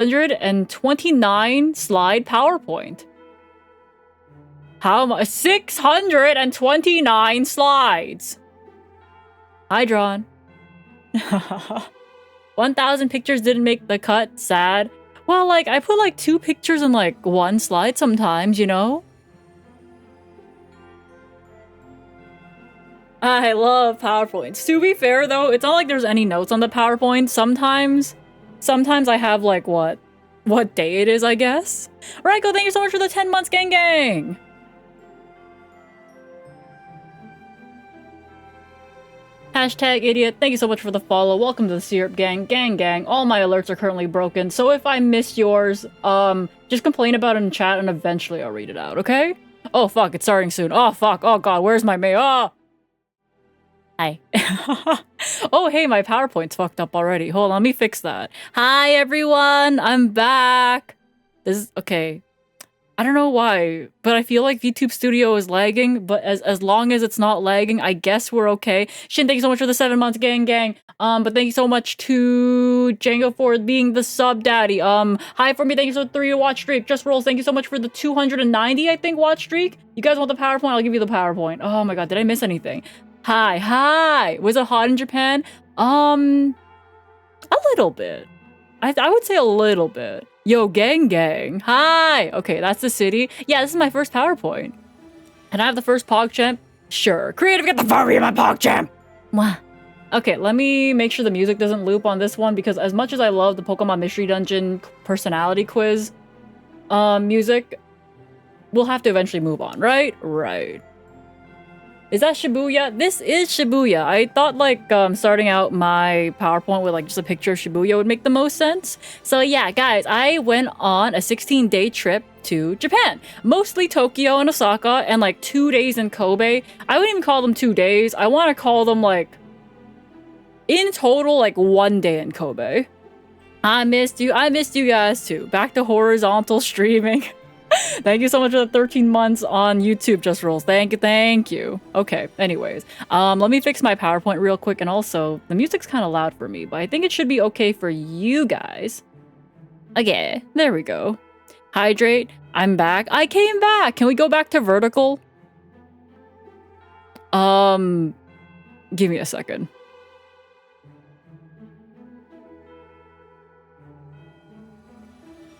629 slide PowerPoint. How much? 629 slides. Hi, Drawn. 1,000 pictures didn't make the cut. Sad. Well, like, I put like 2 pictures in like 1 slide sometimes, you know? I love PowerPoints. To be fair, though, it's not like there's any notes on the PowerPoint. Sometimes I have like what day it is, I guess. Raiko, thank you so much for the 10 months, gang. Hashtag idiot, thank you so much for the follow. Welcome to the Syrup Gang. Gang. All my alerts are currently broken, so if I miss yours, just complain about it in chat and eventually I'll read it out, okay? Oh fuck, it's starting soon. Oh fuck, oh god, where's my mail? Oh! Hi. Oh hey, my PowerPoint's fucked up already. Hold on, let me fix that. Hi everyone, I'm back. This is, okay. I don't know why, but I feel like VTube Studio is lagging, but as long as it's not lagging, I guess we're okay. Shin, thank you so much for the 7 months, gang. But thank you so much to Django for being the sub daddy. Hi for me, thank you for the 3 watch streak. Just Rolls, thank you so much for the 290, I think, watch streak. You guys want the PowerPoint? I'll give you the PowerPoint. Oh my god, did I miss anything? Hi. Was it hot in Japan? A little bit. I would say a little bit. Yo, gang. Hi. Okay, that's the city. Yeah, this is my first PowerPoint. Can I have the first PogChamp? Sure. Creative, get the fuck out of my PogChamp! Mwah. Okay, let me make sure the music doesn't loop on this one, because as much as I love the Pokemon Mystery Dungeon personality quiz music, we'll have to eventually move on, right? Right. Is that Shibuya? This is Shibuya. I thought like starting out my PowerPoint with like just a picture of Shibuya would make the most sense. So yeah, guys, I went on a 16-day trip to Japan. Mostly Tokyo and Osaka and like 2 days in Kobe. I wouldn't even call them 2 days. I want to call them like, in total, like 1 day in Kobe. I missed you. I missed you guys too. Back to horizontal streaming. Thank you so much for the 13 months on YouTube, Just Rolls. Thank you. Okay, anyways. Let me fix my PowerPoint real quick, and also, the music's kind of loud for me, but I think it should be okay for you guys. Okay, there we go. Hydrate, I'm back. I came back! Can we go back to vertical? Give me a second.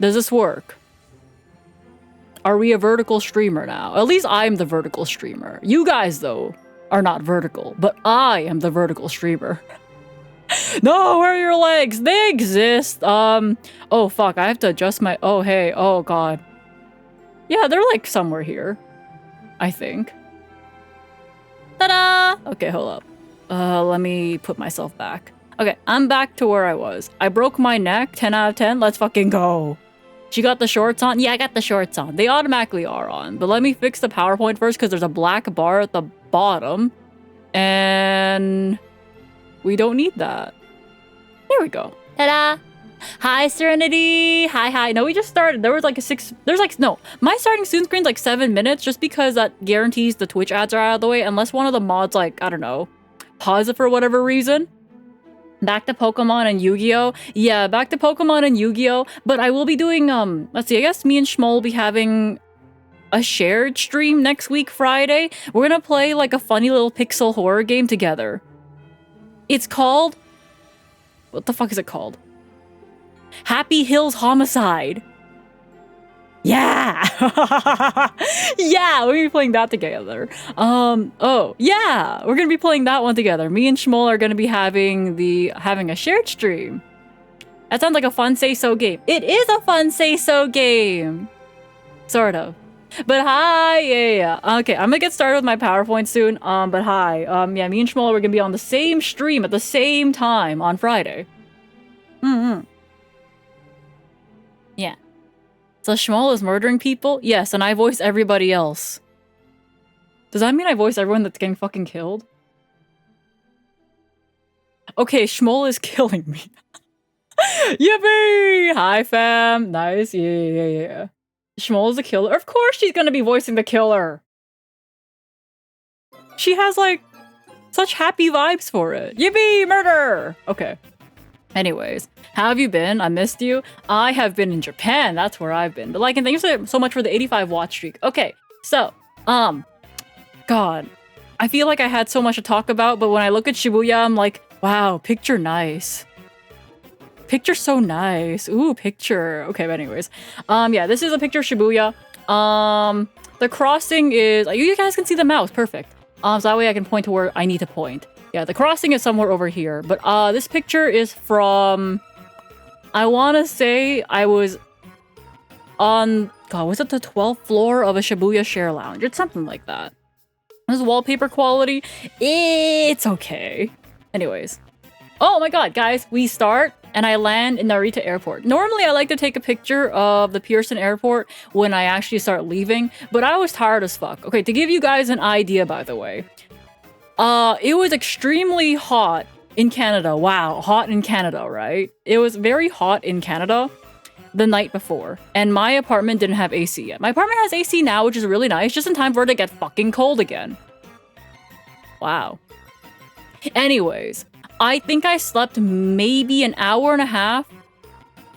Does this work? Are we a vertical streamer now? At least I'm the vertical streamer. You guys, though, are not vertical, but I am the vertical streamer. No, where are your legs? They exist. Oh, fuck, I have to adjust my... Oh, hey, oh, God. Yeah, they're, like, somewhere here. I think. Ta-da! Okay, hold up. Let me put myself back. Okay, I'm back to where I was. I broke my neck, 10 out of 10. Let's fucking go. She got the shorts on? Yeah, I got the shorts on. They automatically are on. But let me fix the PowerPoint first because there's a black bar at the bottom. And we don't need that. There we go. Ta-da! Hi, Serenity! Hi. No, we just started. There was like no. My starting soon screen's like 7 minutes just because that guarantees the Twitch ads are out of the way unless one of the mods, like, I don't know, pause it for whatever reason. Back to Pokemon and Yu-Gi-Oh! Yeah, back to Pokemon and Yu-Gi-Oh! But I will be doing, let's see, I guess me and Schmoll will be having a shared stream next week, Friday. We're gonna play, like, a funny little pixel horror game together. It's called... What the fuck is it called? Happy Hills Homicide. Yeah! Yeah, we're gonna be playing that together. Oh, yeah! We're gonna be playing that one together. Me and Schmoll are gonna be having a shared stream. That sounds like a fun say-so game. It is a fun say-so game! Sort of. But hi! Yeah. Okay, I'm gonna get started with my PowerPoint soon. But hi. Yeah, me and Schmoll are gonna be on the same stream at the same time on Friday. Yeah. So Schmoll is murdering people? Yes, and I voice everybody else. Does that mean I voice everyone that's getting fucking killed? Okay, Schmoll is killing me. Yippee! Hi, fam. Nice. Yeah. Schmoll is the killer. Of course she's gonna be voicing the killer. She has, like, such happy vibes for it. Yippee! Murder! Okay. Anyways, how have you been? I missed you. I have been in Japan. That's where I've been. But like, and thank you so much for the 85 watch streak. Okay, so, God, I feel like I had so much to talk about, but when I look at Shibuya, I'm like, wow, picture nice. Picture so nice. Ooh, picture. Okay, but anyways, yeah, this is a picture of Shibuya. The crossing is, you guys can see the mouse, perfect. So that way I can point to where I need to point. Yeah, the crossing is somewhere over here, but this picture is from, I want to say I was on, God, was it the 12th floor of a Shibuya share lounge? It's something like that. This is wallpaper quality. It's okay. Anyways. Oh my God, guys, we start and I land in Narita Airport. Normally, I like to take a picture of the Pearson Airport when I actually start leaving, but I was tired as fuck. Okay, to give you guys an idea, by the way, it was extremely hot in Canada. Wow, hot in Canada, right? It was very hot in Canada the night before, and my apartment didn't have AC yet. My apartment has AC now, which is really nice, just in time for it to get fucking cold again. Wow. Anyways, I think I slept maybe an hour and a half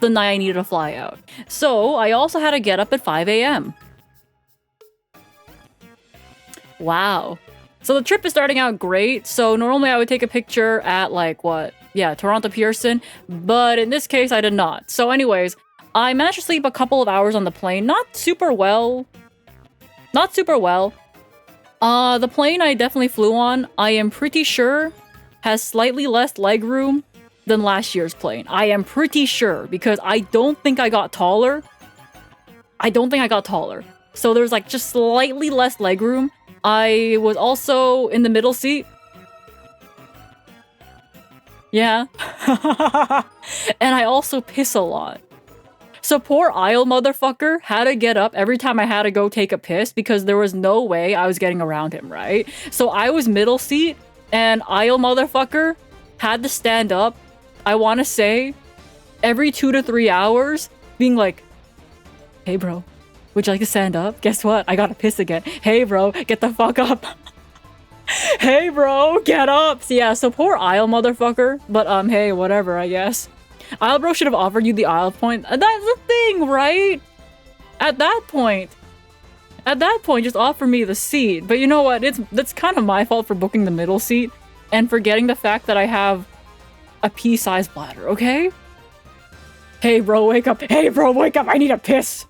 the night I needed to fly out. So I also had to get up at 5 a.m. Wow. So the trip is starting out great. So normally I would take a picture at like what? Yeah, Toronto Pearson. But in this case, I did not. So anyways, I managed to sleep a couple of hours on the plane. Not super well. Not super well. The plane I definitely flew on, I am pretty sure, has slightly less leg room than last year's plane. I am pretty sure, because I don't think I got taller. I don't think I got taller. So there's like just slightly less leg room. I was also in the middle seat. Yeah. And I also piss a lot. So poor aisle motherfucker had to get up every time I had to go take a piss because there was no way I was getting around him, right? So I was middle seat and aisle motherfucker had to stand up, I want to say, every 2 to 3 hours, being like, hey bro, would you like to stand up? Guess what? I gotta piss again. Hey bro, get the fuck up. Hey bro, get up. So yeah, so poor aisle motherfucker. But hey, whatever, I guess. Aisle bro should have offered you the aisle point. That's the thing, right? At that point, just offer me the seat. But you know what? That's kind of my fault for booking the middle seat and forgetting the fact that I have a pea-sized bladder, okay? Hey bro, wake up. Hey bro, wake up. I need a piss.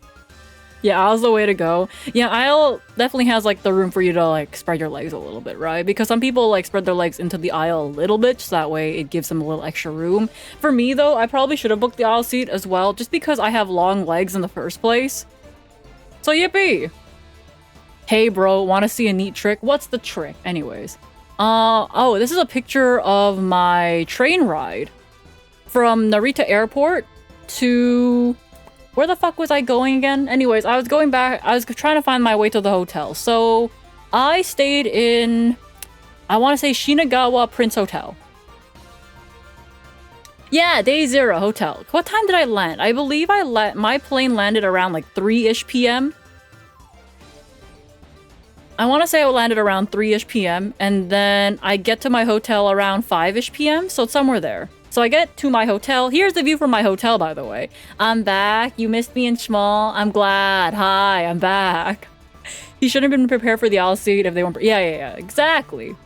Yeah, aisle's the way to go. Yeah, aisle definitely has like the room for you to like spread your legs a little bit, right? Because some people like spread their legs into the aisle a little bit, so that way it gives them a little extra room. For me though, I probably should have booked the aisle seat as well, just because I have long legs in the first place. So yippee! Hey bro, wanna see a neat trick? What's the trick? Anyways. Oh, this is a picture of my train ride from Narita Airport to... Where the fuck was I going again? Anyways, I was going back. I was trying to find my way to the hotel. So I stayed in, I want to say Shinagawa Prince Hotel. Yeah, day 0 hotel. What time did I land? I believe my plane landed around like 3-ish p.m. I want to say I landed around 3-ish p.m. and then I get to my hotel around 5-ish p.m. So it's somewhere there. So I get to my hotel. Here's the view from my hotel, by the way. I'm back. You missed me in Schmall. I'm glad. Hi, I'm back. He shouldn't have been prepared for the aisle seat if they weren't... Yeah, exactly.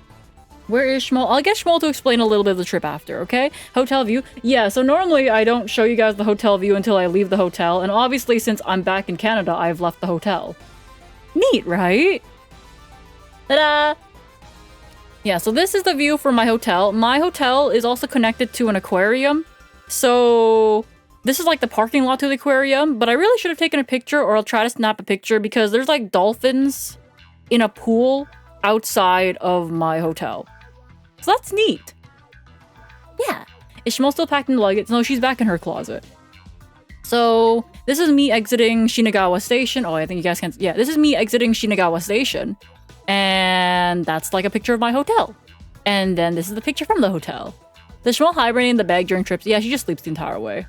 Where is Schmall? I'll get Schmall to explain a little bit of the trip after, okay? Hotel view. Yeah, so normally I don't show you guys the hotel view until I leave the hotel. And obviously, since I'm back in Canada, I've left the hotel. Neat, right? Ta-da! Yeah, so this is the view from my hotel. My hotel is also connected to an aquarium. So this is like the parking lot to the aquarium, but I really should have taken a picture, or I'll try to snap a picture because there's like dolphins in a pool outside of my hotel. So that's neat. Yeah. Is Shmo still packed in the luggage? No, she's back in her closet. So this is me exiting Shinagawa Station. Oh, I think you guys can... Yeah, this is me exiting Shinagawa Station. And that's like a picture of my hotel. And then this is the picture from the hotel. Does Shmuel hibernate in the bag during trips? Yeah, she just sleeps the entire way.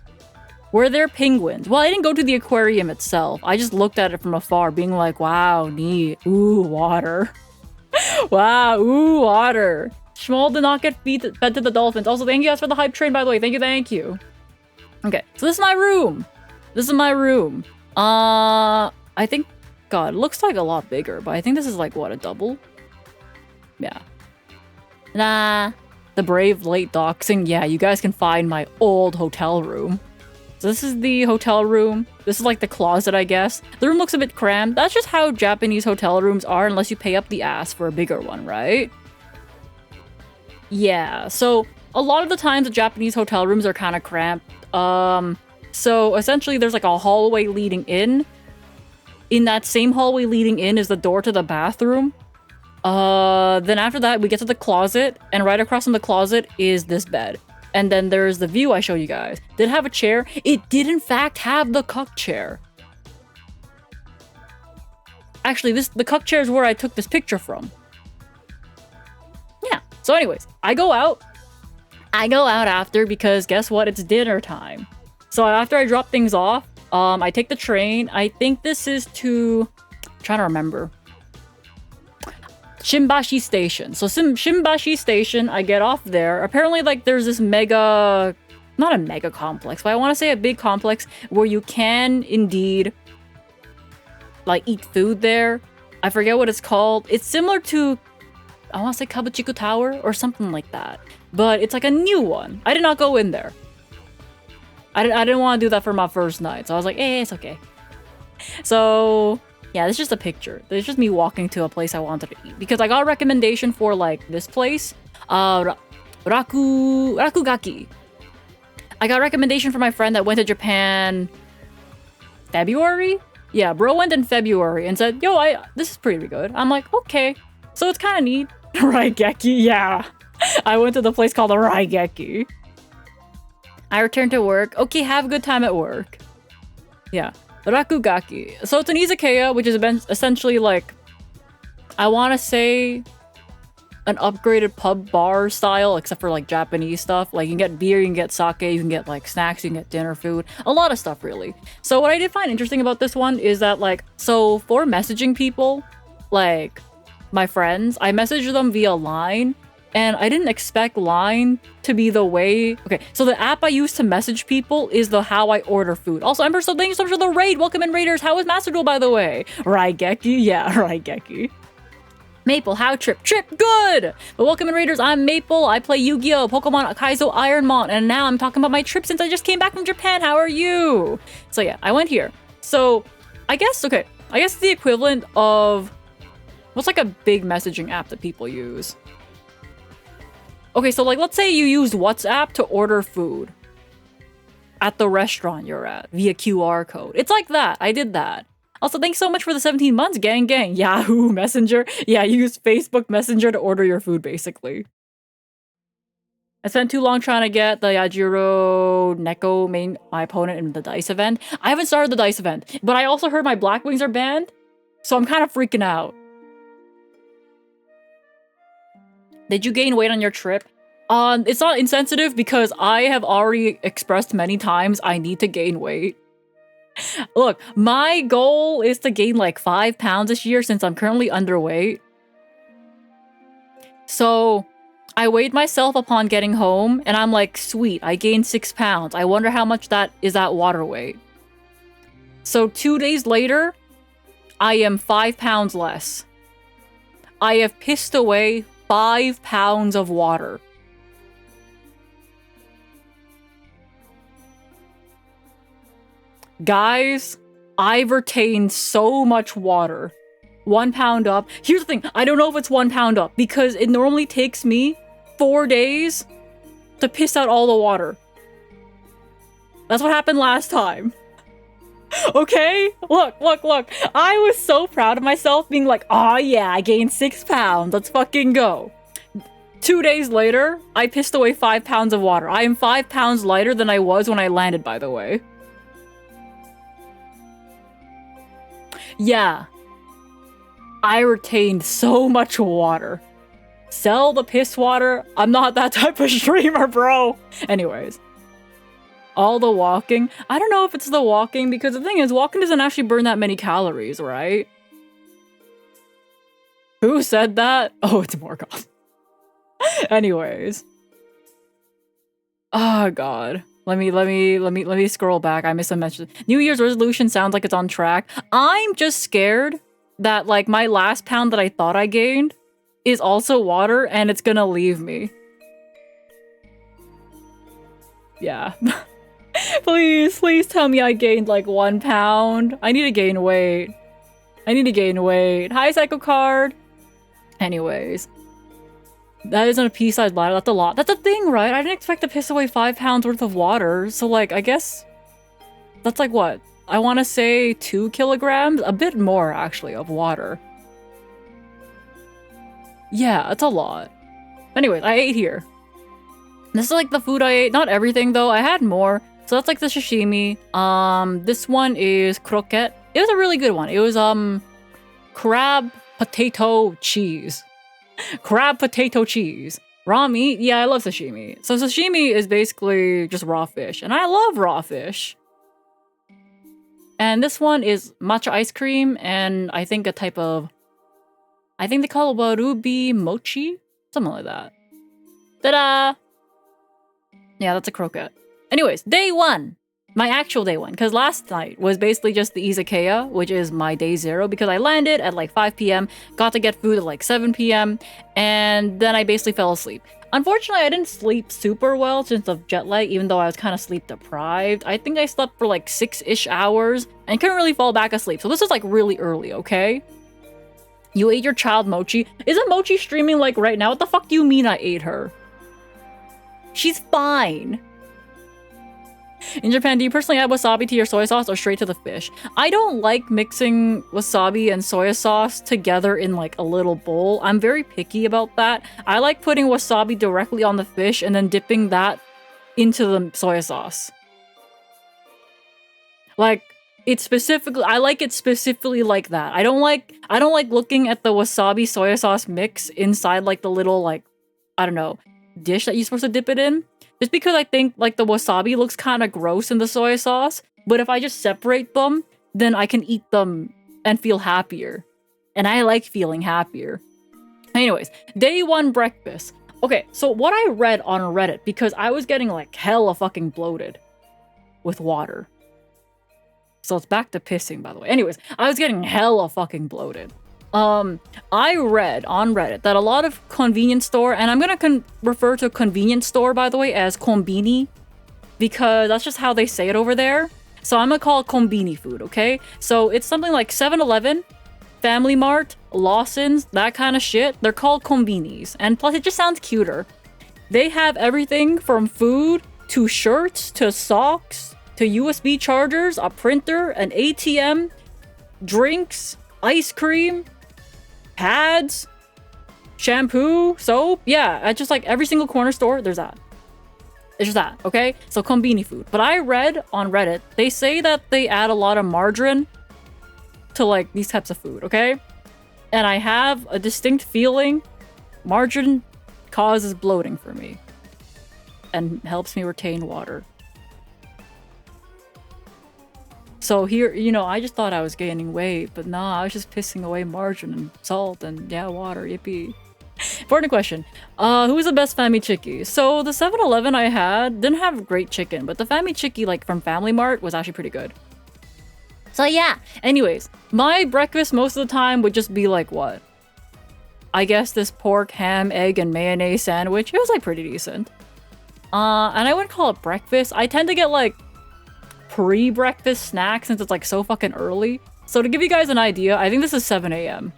Were there penguins? Well, I didn't go to the aquarium itself. I just looked at it from afar, being like, wow, neat. Ooh, water. Wow, ooh, water. Schmoll did not get fed to the dolphins. Also, thank you guys for the hype train, by the way. Thank you. Okay, so this is my room. This is my room. I think, God, it looks like a lot bigger, but I think this is like, what, a double? Yeah. Nah. The brave late doxing. Yeah, you guys can find my old hotel room. So this is the hotel room. This is like the closet, I guess. The room looks a bit cramped. That's just how Japanese hotel rooms are unless you pay up the ass for a bigger one, right? Yeah, so a lot of the times the Japanese hotel rooms are kind of cramped. So essentially there's like a hallway leading in. In that same hallway leading in is the door to the bathroom. Then after that, we get to the closet, and right across from the closet is this bed. And then there's the view I show you guys. Did it have a chair? It did in fact have the cuck chair. Actually, the cuck chair is where I took this picture from. Yeah, so anyways, I go out after because guess what? It's dinner time. So after I drop things off, I take the train. I think this is to... I'm trying to remember. Shimbashi Station. So Shimbashi Station, I get off there. Apparently, like, there's this mega... Not a mega complex, but I want to say a big complex where you can indeed, like, eat food there. I forget what it's called. It's similar to... I want to say Kabuchiku Tower or something like that. But it's like a new one. I did not go in there. I didn't want to do that for my first night. So I was like, it's okay. So... yeah, this is just a picture. It's just me walking to a place I wanted to eat. Because I got a recommendation for, like, this place. Rakugaki. I got a recommendation from my friend that went to Japan... February? Yeah, bro went in February and said, yo, this is pretty good. I'm like, okay. So it's kind of neat. Raigeki, yeah. I went to the place called the Raigeki. I returned to work. Okay, have a good time at work. Yeah. Rakugaki. So it's an izakaya, which is essentially like, I want to say an upgraded pub bar style, except for like Japanese stuff. Like you can get beer, you can get sake, you can get like snacks, you can get dinner food, a lot of stuff really. So what I did find interesting about this one is that like, so for messaging people, like my friends, I messaged them via Line. And I didn't expect Line to be the way... Okay, so the app I use to message people is the how I order food. Also, Ember, so thank you so much for the raid. Welcome in, Raiders. How is Master Duel, by the way? Raigeki? Yeah, Raigeki. Maple, how trip? Trip, good! But welcome in, Raiders. I'm Maple. I play Yu-Gi-Oh! Pokemon, Kaizo, Ironmon. And now I'm talking about my trip since I just came back from Japan. How are you? So yeah, I went here. So, I guess it's the equivalent of... What's like a big messaging app that people use? Okay, so like, let's say you use WhatsApp to order food at the restaurant you're at via QR code. It's like that. I did that. Also, thanks so much for the 17 months, gang. Yahoo Messenger. Yeah, you use Facebook Messenger to order your food, basically. I spent too long trying to get the Yajiro Neko my opponent in the dice event. I haven't started the dice event, but I also heard my Black Wings are banned, so I'm kind of freaking out. Did you gain weight on your trip? It's not insensitive because I have already expressed many times I need to gain weight. Look, my goal is to gain like 5 pounds this year since I'm currently underweight. So, I weighed myself upon getting home and I'm like, sweet, I gained 6 pounds. I wonder how much that is at water weight. So 2 days later, I am 5 pounds less. I have pissed away 5 pounds of water. Guys, I've retained so much water. 1 pound up. Here's the thing, I don't know if it's 1 pound up because it normally takes me 4 days to piss out all the water. That's what happened last time. Okay? Look. I was so proud of myself being like, oh yeah, I gained 6 pounds. Let's fucking go. 2 days later, I pissed away 5 pounds of water. I am 5 pounds lighter than I was when I landed, by the way. Yeah. I retained so much water. Sell the piss water? I'm not that type of streamer, bro. Anyways. All the walking. I don't know if it's the walking, because the thing is, walking doesn't actually burn that many calories, right? Who said that? Oh, it's Morgoth. Anyways. Oh god. Let me scroll back. I missed a message. New Year's resolution sounds like it's on track. I'm just scared that like my last pound that I thought I gained is also water and it's gonna leave me. Yeah. Please tell me I gained like 1 pound. I need to gain weight. Hi, Psycho Card. Anyways. That isn't a pea-sized bladder. That's a lot. That's a thing, right? I didn't expect to piss away 5 pounds worth of water. So, like, I guess that's like what? I want to say 2 kilograms? A bit more, actually, of water. Yeah, that's a lot. Anyways, I ate here. This is like the food I ate. Not everything, though. I had more. So that's like the sashimi. This one is croquette. It was a really good one. It was, crab potato cheese. Crab potato cheese. Raw meat? Yeah, I love sashimi. So sashimi is basically just raw fish. And I love raw fish. And this one is matcha ice cream. And I think a type of... I think they call it warubi mochi? Something like that. Ta-da! Yeah, that's a croquette. Anyways, day 1. My actual day 1, because last night was basically just the izakaya, which is my day 0, because I landed at like 5 p.m., got to get food at like 7 p.m., and then I basically fell asleep. Unfortunately, I didn't sleep super well since of jet lag, even though I was kind of sleep deprived. I think I slept for like 6-ish hours and couldn't really fall back asleep. So this is like really early, okay? You ate your child Mochi. Isn't Mochi streaming like right now? What the fuck do you mean I ate her? She's fine. In Japan, do you personally add wasabi to your soy sauce or straight to the fish? I don't like mixing wasabi and soy sauce together in like a little bowl. I'm very picky about that. I like putting wasabi directly on the fish and then dipping that into the soy sauce. Like, it's specifically, I like it specifically like that. I don't like looking at the wasabi soy sauce mix inside like the little like, I don't know, dish that you're supposed to dip it in. Just because I think, like, the wasabi looks kind of gross in the soy sauce. But if I just separate them, then I can eat them and feel happier. And I like feeling happier. Anyways, day 1 breakfast. Okay, so what I read on Reddit, because I was getting, like, hella fucking bloated with water. So it's back to pissing, by the way. Anyways, I was getting hella fucking bloated. I read on Reddit that a lot of convenience store, and I'm gonna refer to convenience store, by the way, as konbini, because that's just how they say it over there. So I'm gonna call it konbini food, okay? So it's something like 7-Eleven, Family Mart, Lawson's, that kind of shit. They're called konbinis, and plus it just sounds cuter. They have everything from food, to shirts, to socks, to USB chargers, a printer, an ATM, drinks, ice cream, pads, shampoo, soap. Yeah, at just like every single corner store, there's that. It's just that, okay? So konbini food. But I read on Reddit, they say that they add a lot of margarine to like these types of food, okay? And I have a distinct feeling margarine causes bloating for me and helps me retain water. So here, you know, I just thought I was gaining weight, but nah, I was just pissing away margarine and salt and, yeah, water, yippee. Important question. Who's the best Fami Chiki? So the 7-Eleven I had didn't have great chicken, but the Fami Chiki, like, from Family Mart was actually pretty good. So yeah, anyways, my breakfast most of the time would just be like, what? I guess this pork, ham, egg, and mayonnaise sandwich. It was, like, pretty decent. And I wouldn't call it breakfast. I tend to get, like, pre-breakfast snack since it's like so fucking early. So to give you guys an idea, I think this is 7 a.m.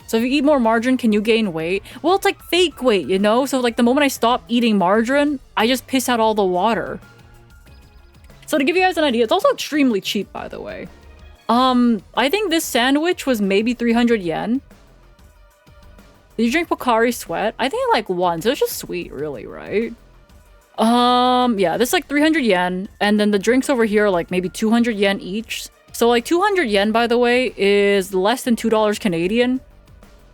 So if you eat more margarine, can you gain weight? Well, it's like fake weight, you know? So like the moment I stop eating margarine, I just piss out all the water. So to give you guys an idea, it's also extremely cheap, by the way. I think this sandwich was maybe 300 yen. Did you drink Pocari Sweat? I think like once. It was just sweet, really, right? Yeah, this is like 300 yen, and then the drinks over here are like maybe 200 yen each. So like 200 yen, by the way, is less than $2 Canadian.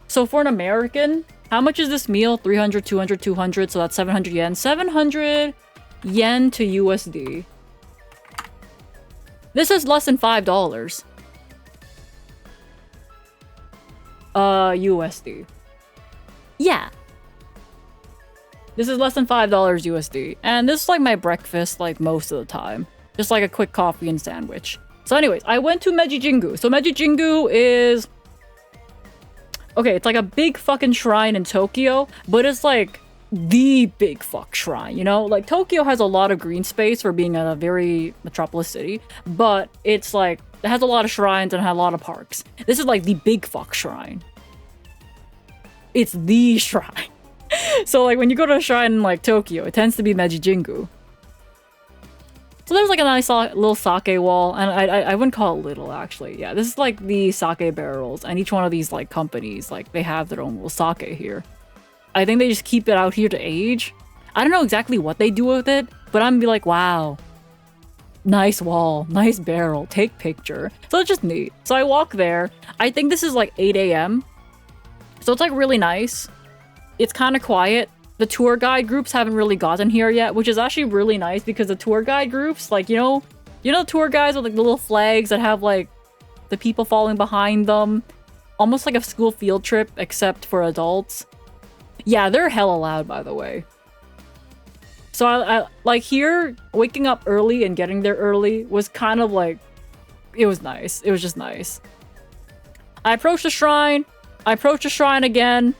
So for an American, how much is this meal? 300, 200, 200, so that's 700 yen. 700 yen to USD. This is less than $5. USD. Yeah. This is less than $5 USD. And this is like my breakfast like most of the time. Just like a quick coffee and sandwich. So anyways, I went to Meiji Jingu. So Meiji Jingu is... Okay, it's like a big fucking shrine in Tokyo, but it's like the big fuck shrine, you know? Like Tokyo has a lot of green space for being a very metropolis city, but it's like, it has a lot of shrines and has a lot of parks. This is like the big fuck shrine. It's the shrine. So like when you go to a shrine in like Tokyo, it tends to be Meiji Jingu. So there's like a nice little sake wall, and I wouldn't call it little actually. Yeah, this is like the sake barrels, and each one of these like companies, like they have their own little sake here. I think they just keep it out here to age. I don't know exactly what they do with it, but I'm gonna be like, wow. Nice wall, nice barrel, take picture. So it's just neat. So I walk there. I think this is like 8 a.m. So it's like really nice. It's kind of quiet. The tour guide groups haven't really gotten here yet, which is actually really nice because the tour guide groups, like, you know tour guides with like the little flags that have like the people following behind them. Almost like a school field trip, except for adults. Yeah, they're hella loud, by the way. So I like here, waking up early and getting there early was kind of like, it was nice. It was just nice. I approached the shrine. I approached the shrine again.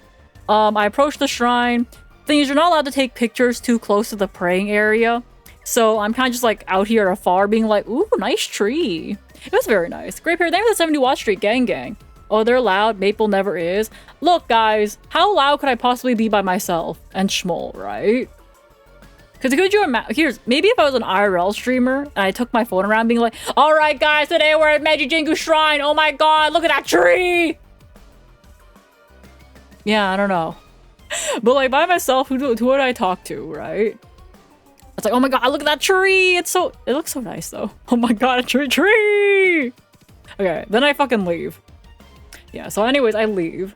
I approached the shrine. Thing is, you're not allowed to take pictures too close to the praying area. So I'm kind of just like out here afar being like, ooh, nice tree. It was very nice. Great pair. Thanks for the 70 Watt Street gang gang. Oh, they're loud. Maple never is. Look, guys, how loud could I possibly be by myself? And schmoll, right? Because could you imagine? Here's, maybe if I was an IRL streamer and I took my phone around being like, all right, guys, today we're at Meiji Jingu Shrine. Oh my god, look at that tree. Yeah, I don't know. But like by myself, who would I talk to, right? It's like, oh my god, look at that tree. It looks so nice though. Oh my god, a tree. Okay, then I fucking leave. Yeah, so anyways, I leave.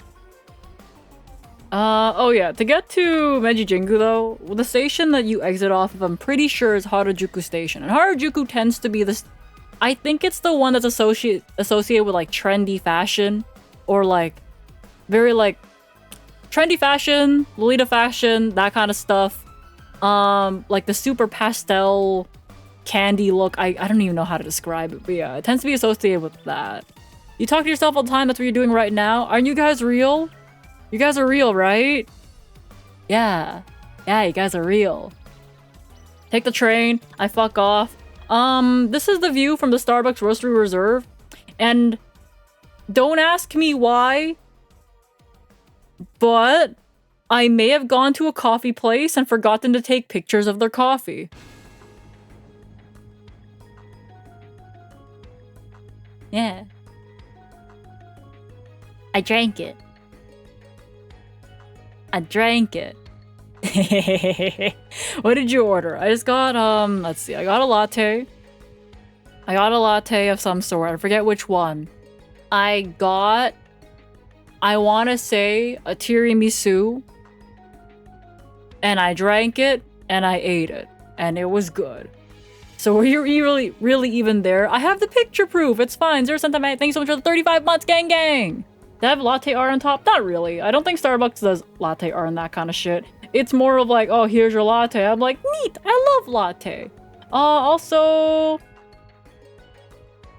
Oh yeah, to get to Meiji Jingu though, the station that you exit off of, I'm pretty sure is Harajuku Station. And Harajuku tends to be this, I think it's the one that's associated with like trendy fashion or like very like trendy fashion, Lolita fashion, that kind of stuff. Like the super pastel candy look. I don't even know how to describe it, but yeah, it tends to be associated with that. You talk to yourself all the time, that's what you're doing right now. Aren't you guys real? You guys are real, right? Yeah. Yeah, you guys are real. Take the train. I fuck off. This is the view from the Starbucks Roastery Reserve. And don't ask me why, but I may have gone to a coffee place and forgotten to take pictures of their coffee. Yeah. I drank it. I drank it. What did you order? I just got, let's see. I got a latte. I got a latte of some sort. I forget which one. I got, I want to say, a tiramisu. And I drank it, and I ate it. And it was good. So were you really even there? I have the picture proof. It's fine. 0 sentiment. Thanks so much for the 35 months, gang gang. Did I have latte art on top? Not really. I don't think Starbucks does latte art and that kind of shit. It's more of like, oh, here's your latte. I'm like, neat. I love latte. Also,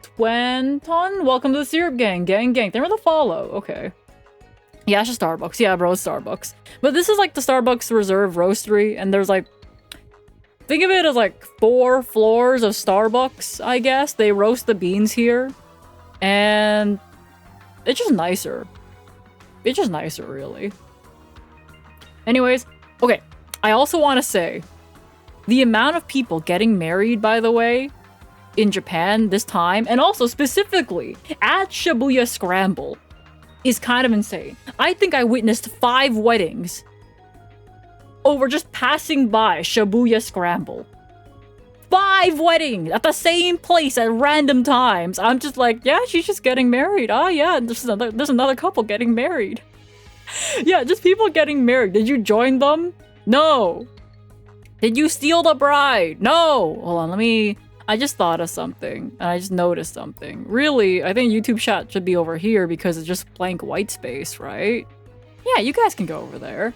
Twenton, welcome to the Syrup Gang. Gang gang. Thanks for the follow. Okay. Yeah, it's just Starbucks. Yeah, bro, it's Starbucks. But this is like the Starbucks Reserve Roastery, and there's like, think of it as like 4 floors of Starbucks, I guess. They roast the beans here. And it's just nicer. It's just nicer, really. Anyways, okay. I also want to say, the amount of people getting married, by the way, in Japan this time, and also specifically at Shibuya Scramble, is kind of insane. I think I witnessed 5 weddings over just passing by Shibuya Scramble. 5 weddings at the same place at random times. I'm just like, yeah, she's just getting married. Oh yeah, there's another couple getting married. Yeah, just people getting married. Did you join them? No. Did you steal the bride? No. Hold on, I just thought of something, and I just noticed something. Really, I think YouTube chat should be over here because it's just blank white space, right? Yeah, you guys can go over there.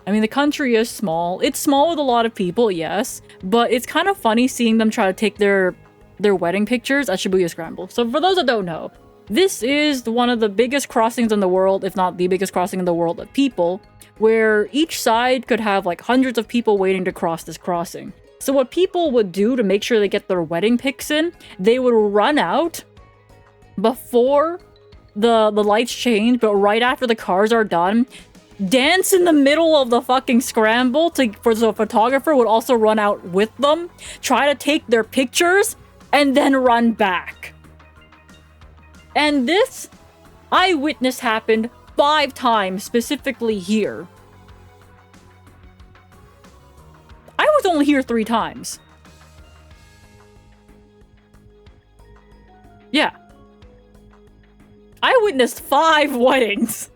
I mean, the country is small. It's small with a lot of people, yes, but it's kind of funny seeing them try to take their wedding pictures at Shibuya Scramble. So for those that don't know, this is one of the biggest crossings in the world, if not the biggest crossing in the world of people, where each side could have like hundreds of people waiting to cross this crossing. So what people would do to make sure they get their wedding pics in, they would run out before the lights change, but right after the cars are done, dance in the middle of the fucking scramble for the photographer would also run out with them, try to take their pictures, and then run back. And this I witnessed happened 5 times specifically here. I was only here 3 times. Yeah. I witnessed 5 weddings.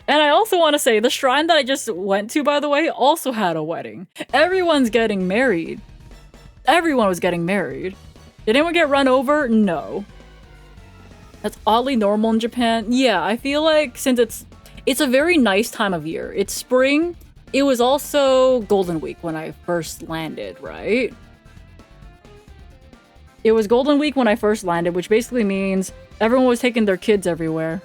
And I also want to say, the shrine that I just went to, by the way, also had a wedding. Everyone's getting married. Everyone was getting married. Did anyone get run over? No. That's oddly normal in Japan. Yeah, I feel like since it's a very nice time of year. It's spring. It was also Golden Week when I first landed, right? It was Golden Week when I first landed, which basically means everyone was taking their kids everywhere.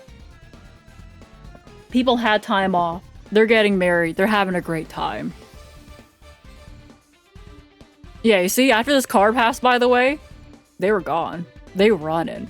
People had time off. They're getting married. They're having a great time. Yeah, you see, after this car passed, by the way, they were gone. They were running.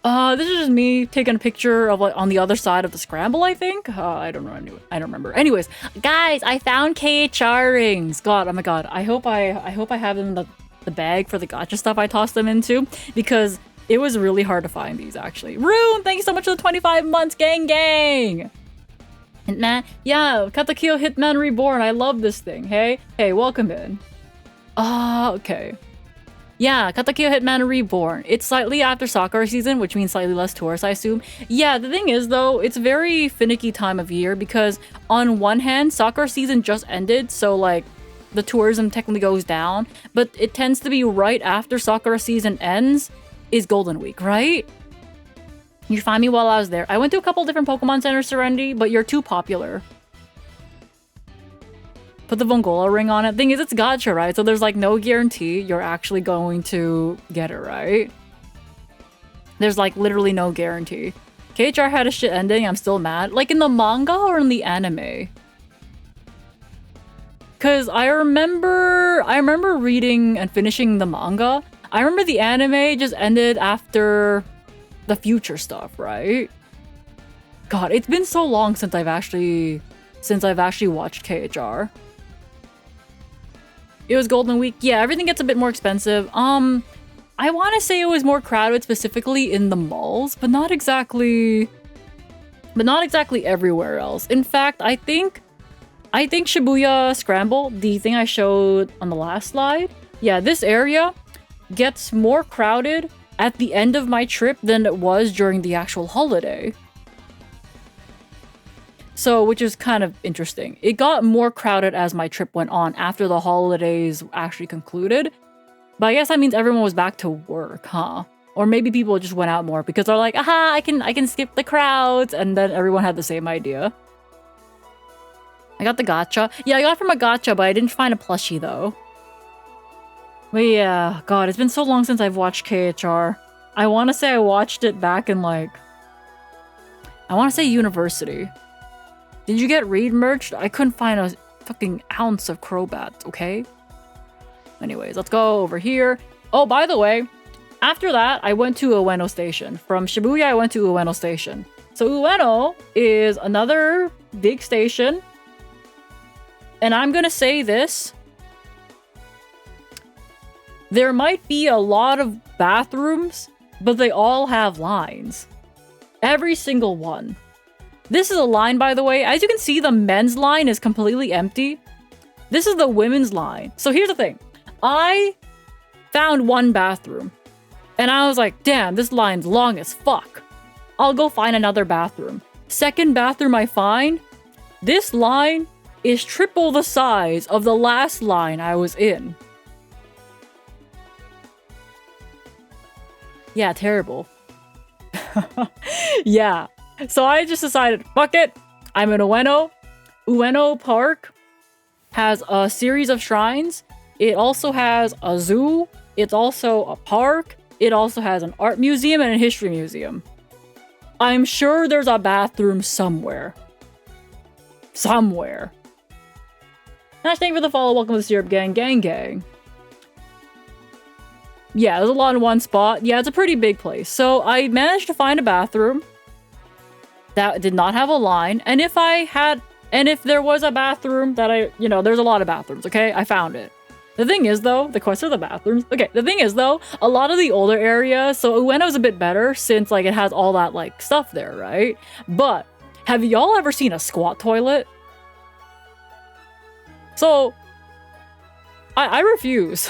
This is just me taking a picture of like on the other side of the scramble, I think. I don't know. I don't remember. Anyways, guys, I found KHR rings. God, oh my god. I hope I have them in the bag for the gacha stuff I tossed them into, because it was really hard to find these, actually. Rune, thank you so much for the 25 months, gang! Hitman, yeah, Katakyo Hitman Reborn, I love this thing, hey? Hey, welcome in. Okay. Yeah, Katakyo Hitman Reborn. It's slightly after Sakura season, which means slightly less tourists, I assume. Yeah, the thing is, though, it's a very finicky time of year, because on one hand, Sakura season just ended, so, like, the tourism technically goes down, but it tends to be right after Sakura season ends is Golden Week, right? You find me while I was there. I went to a couple different Pokemon centers, Serenity, but you're too popular. Put the Vongola ring on it. Thing is, it's gacha, right? So there's like no guarantee you're actually going to get it, right? There's like literally no guarantee. KHR had a shit ending, I'm still mad. Like in the manga or in the anime? Cause I remember reading and finishing the manga. I remember the anime just ended after the future stuff, right? God, it's been so long since I've actually watched KHR. It was Golden Week. Yeah, everything gets a bit more expensive. I want to say it was more crowded specifically in the malls, but not exactly everywhere else. In fact, I think Shibuya Scramble, the thing I showed on the last slide, yeah, this area gets more crowded at the end of my trip than it was during the actual holiday. So, which is kind of interesting. It got more crowded as my trip went on after the holidays actually concluded. But I guess that means everyone was back to work, huh? Or maybe people just went out more because they're like, aha, I can skip the crowds, and then everyone had the same idea. I got the gacha. Yeah, I got it from a gacha, but I didn't find a plushie though. But yeah, God, it's been so long since I've watched KHR. I want to say I watched it back in like... I want to say university. Did you get Reed merch? I couldn't find a fucking ounce of Crobat, okay? Anyways, let's go over here. Oh, by the way, after that, I went to Ueno Station. From Shibuya, I went to Ueno Station. So Ueno is another big station. And I'm gonna say this. There might be a lot of bathrooms, but they all have lines. Every single one. This is a line, by the way. As you can see, the men's line is completely empty. This is the women's line. So here's the thing. I found one bathroom. And I was like, damn, this line's long as fuck. I'll go find another bathroom. Second bathroom I find, this line is triple the size of the last line I was in. Yeah, terrible. Yeah. So I just decided, fuck it. I'm in Ueno. Ueno Park has a series of shrines. It also has a zoo. It's also a park. It also has an art museum and a history museum. I'm sure there's a bathroom somewhere. Somewhere. Thank you for the follow. Welcome to the Syrup Gang. Gang gang. Yeah, there's a lot in one spot. Yeah, it's a pretty big place. So I managed to find a bathroom that did not have a line. And if there was a bathroom that there's a lot of bathrooms, okay? I found it. The thing is, though, the quest of the bathrooms. Okay, the thing is, though, a lot of the older areas, so Ueno's a bit better since, like, it has all that, like, stuff there, right? But have y'all ever seen a squat toilet? So, I refuse.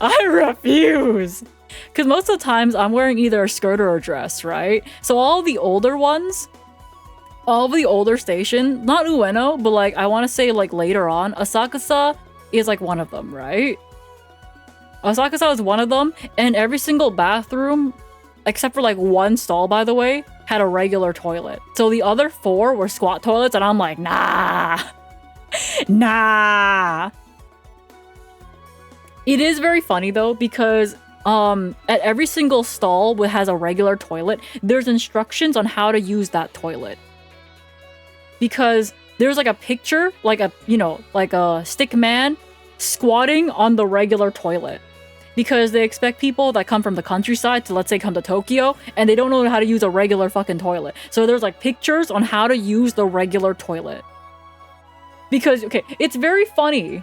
I refuse. Because most of the times I'm wearing either a skirt or a dress, right? So all the older ones, all of the older station, not Ueno, but like I want to say like later on, Asakusa is like one of them, right? Asakusa is one of them, and every single bathroom, except for like one stall, by the way, had a regular toilet. So the other 4 were squat toilets, and I'm like, nah. Nah. It is very funny though, because at every single stall that has a regular toilet, there's instructions on how to use that toilet. Because there's like a picture, like a stick man squatting on the regular toilet. Because they expect people that come from the countryside to, let's say, come to Tokyo, and they don't know how to use a regular fucking toilet. So there's like pictures on how to use the regular toilet. Because, okay, it's very funny.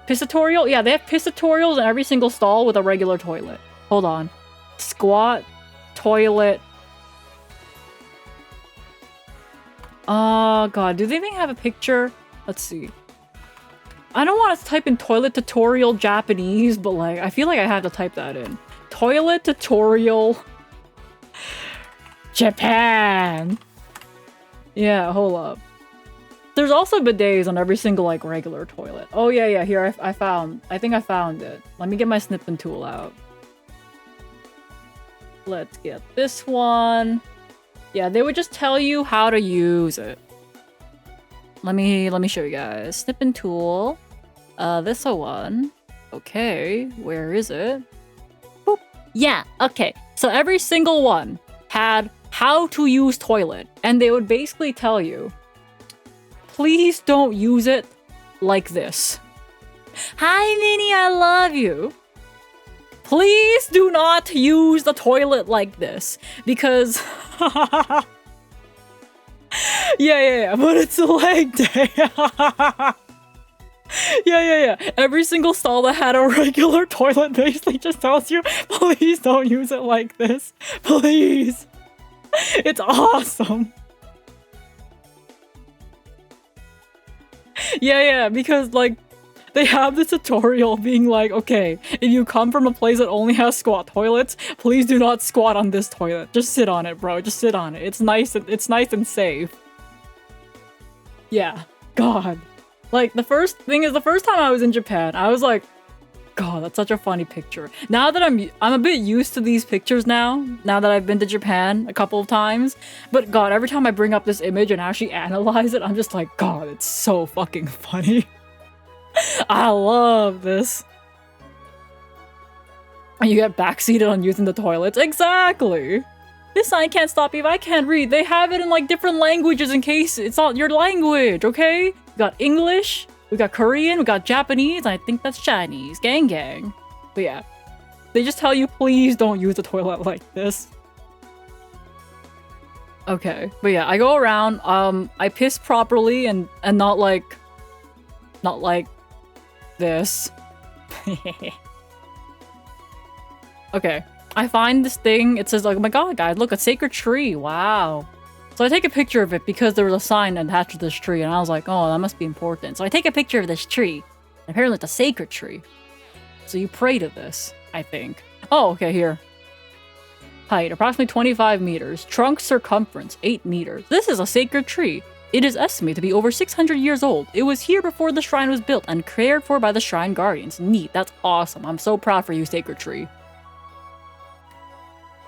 Pissatorial? Yeah, they have pissatorials in every single stall with a regular toilet. Hold on. Squat, toilet. Oh, God. Do they even have a picture? Let's see. I don't want to type in toilet tutorial Japanese, but like, I feel like I have to type that in. Toilet tutorial Japan. Yeah, hold up. There's also bidets on every single, like, regular toilet. Oh, yeah, here, I think I found it. Let me get my snipping tool out. Let's get this one. Yeah, they would just tell you how to use it. Let me show you guys. Snipping tool. This one. Okay, where is it? Boop. Yeah, okay. So every single one had how to use toilet. And they would basically tell you, please don't use it like this. Hi, Minnie, I love you. Please do not use the toilet like this. Because... yeah, but it's a leg day. yeah. Every single stall that had a regular toilet basically just tells you, please don't use it like this. Please. It's awesome. Yeah, because, like, they have this tutorial being like, okay, if you come from a place that only has squat toilets, please do not squat on this toilet. Just sit on it, bro. Just sit on it. It's nice and safe. Yeah. God. Like, the first time I was in Japan, I was like, God, that's such a funny picture. Now that I'm a bit used to these pictures now that I've been to Japan a couple of times. But God, every time I bring up this image and actually analyze it, I'm just like, God, it's so fucking funny. I love this. And you get backseated on using the toilets. Exactly. This sign can't stop you if I can't read. They have it in like different languages in case it's not your language, okay? We got English, we got Korean, we got Japanese, and I think that's Chinese. Gang gang. But yeah. They just tell you, please don't use the toilet like this. Okay. But yeah, I go around, I piss properly and not like this. Okay. I find this thing, it says like, oh my god, guys, look, a sacred tree, wow. So I take a picture of it because there was a sign attached to this tree, and I was like, oh, that must be important. So I take a picture of this tree. Apparently it's a sacred tree. So you pray to this, I think. Oh, okay, here. Height, approximately 25 meters. Trunk circumference, 8 meters. This is a sacred tree. It is estimated to be over 600 years old. It was here before the shrine was built and cared for by the shrine guardians. Neat, that's awesome. I'm so proud for you, sacred tree.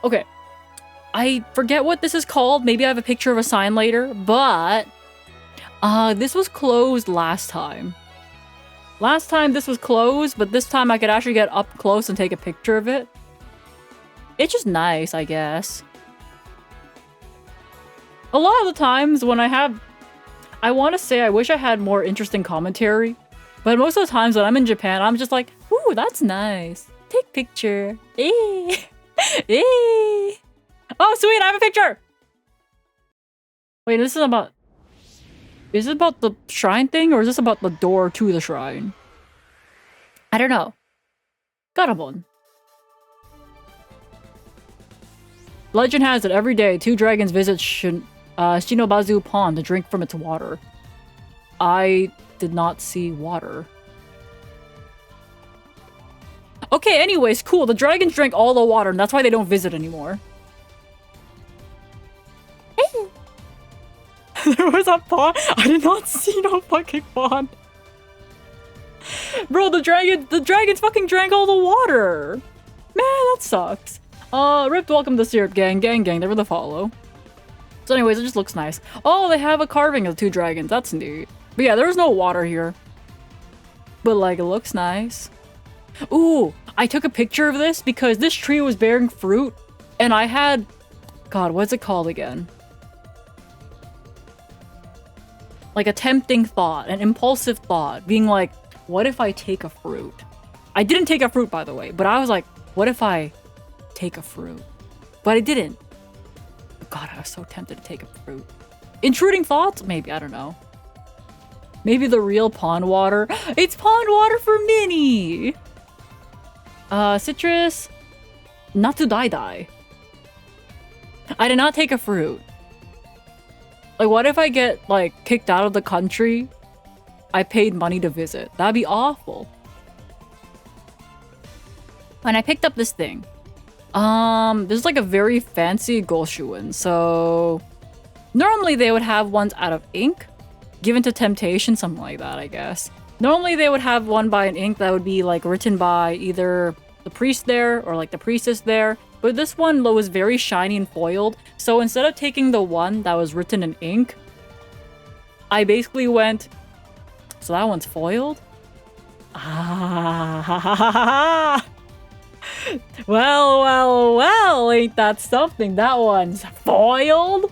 Okay, I forget what this is called. Maybe I have a picture of a sign later, but This was closed last time. Last time this was closed, but this time I could actually get up close and take a picture of it. It's just nice, I guess. A lot of the times when I want to say I wish I had more interesting commentary, but most of the times when I'm in Japan, I'm just like, ooh, that's nice. Take picture. Eh. Eh. Oh, sweet, I have a picture! Wait, this is about... Is it about the shrine thing, or is this about the door to the shrine? I don't know. Garabon. Legend has it every day 2 dragons visit Shinobazu Pond to drink from its water. I did not see water. Okay, anyways, cool. The dragons drank all the water, and that's why they don't visit anymore. There was a pond? I did not see no fucking pond. Bro, the dragons fucking drank all the water. Man, that sucks. Ripped, welcome to Syrup Gang. Gang, they were the follow. So anyways, it just looks nice. Oh, they have a carving of 2 dragons. That's neat. But yeah, there was no water here. But like, it looks nice. Ooh, I took a picture of this because this tree was bearing fruit. And I had... God, what's it called again? Like a tempting thought, an impulsive thought, being like, what if I take a fruit? I didn't take a fruit, by the way, but I was like, what if I take a fruit? But I didn't. God, I was so tempted to take a fruit. Intruding thoughts? Maybe, I don't know. Maybe the real pond water. It's pond water for Minnie! Citrus. Natsu Dai. I did not take a fruit. Like, what if I get, like, kicked out of the country? I paid money to visit. That'd be awful. And I picked up this thing. This is like a very fancy Goshuin. So, normally they would have ones out of ink. Given to temptation, something like that, I guess. Normally they would have one by an ink that would be, like, written by either the priest there or, like, the priestess there. But this one was very shiny and foiled, so instead of taking the one that was written in ink, I basically went, so that one's foiled? Ah, well, ain't that something? That one's foiled?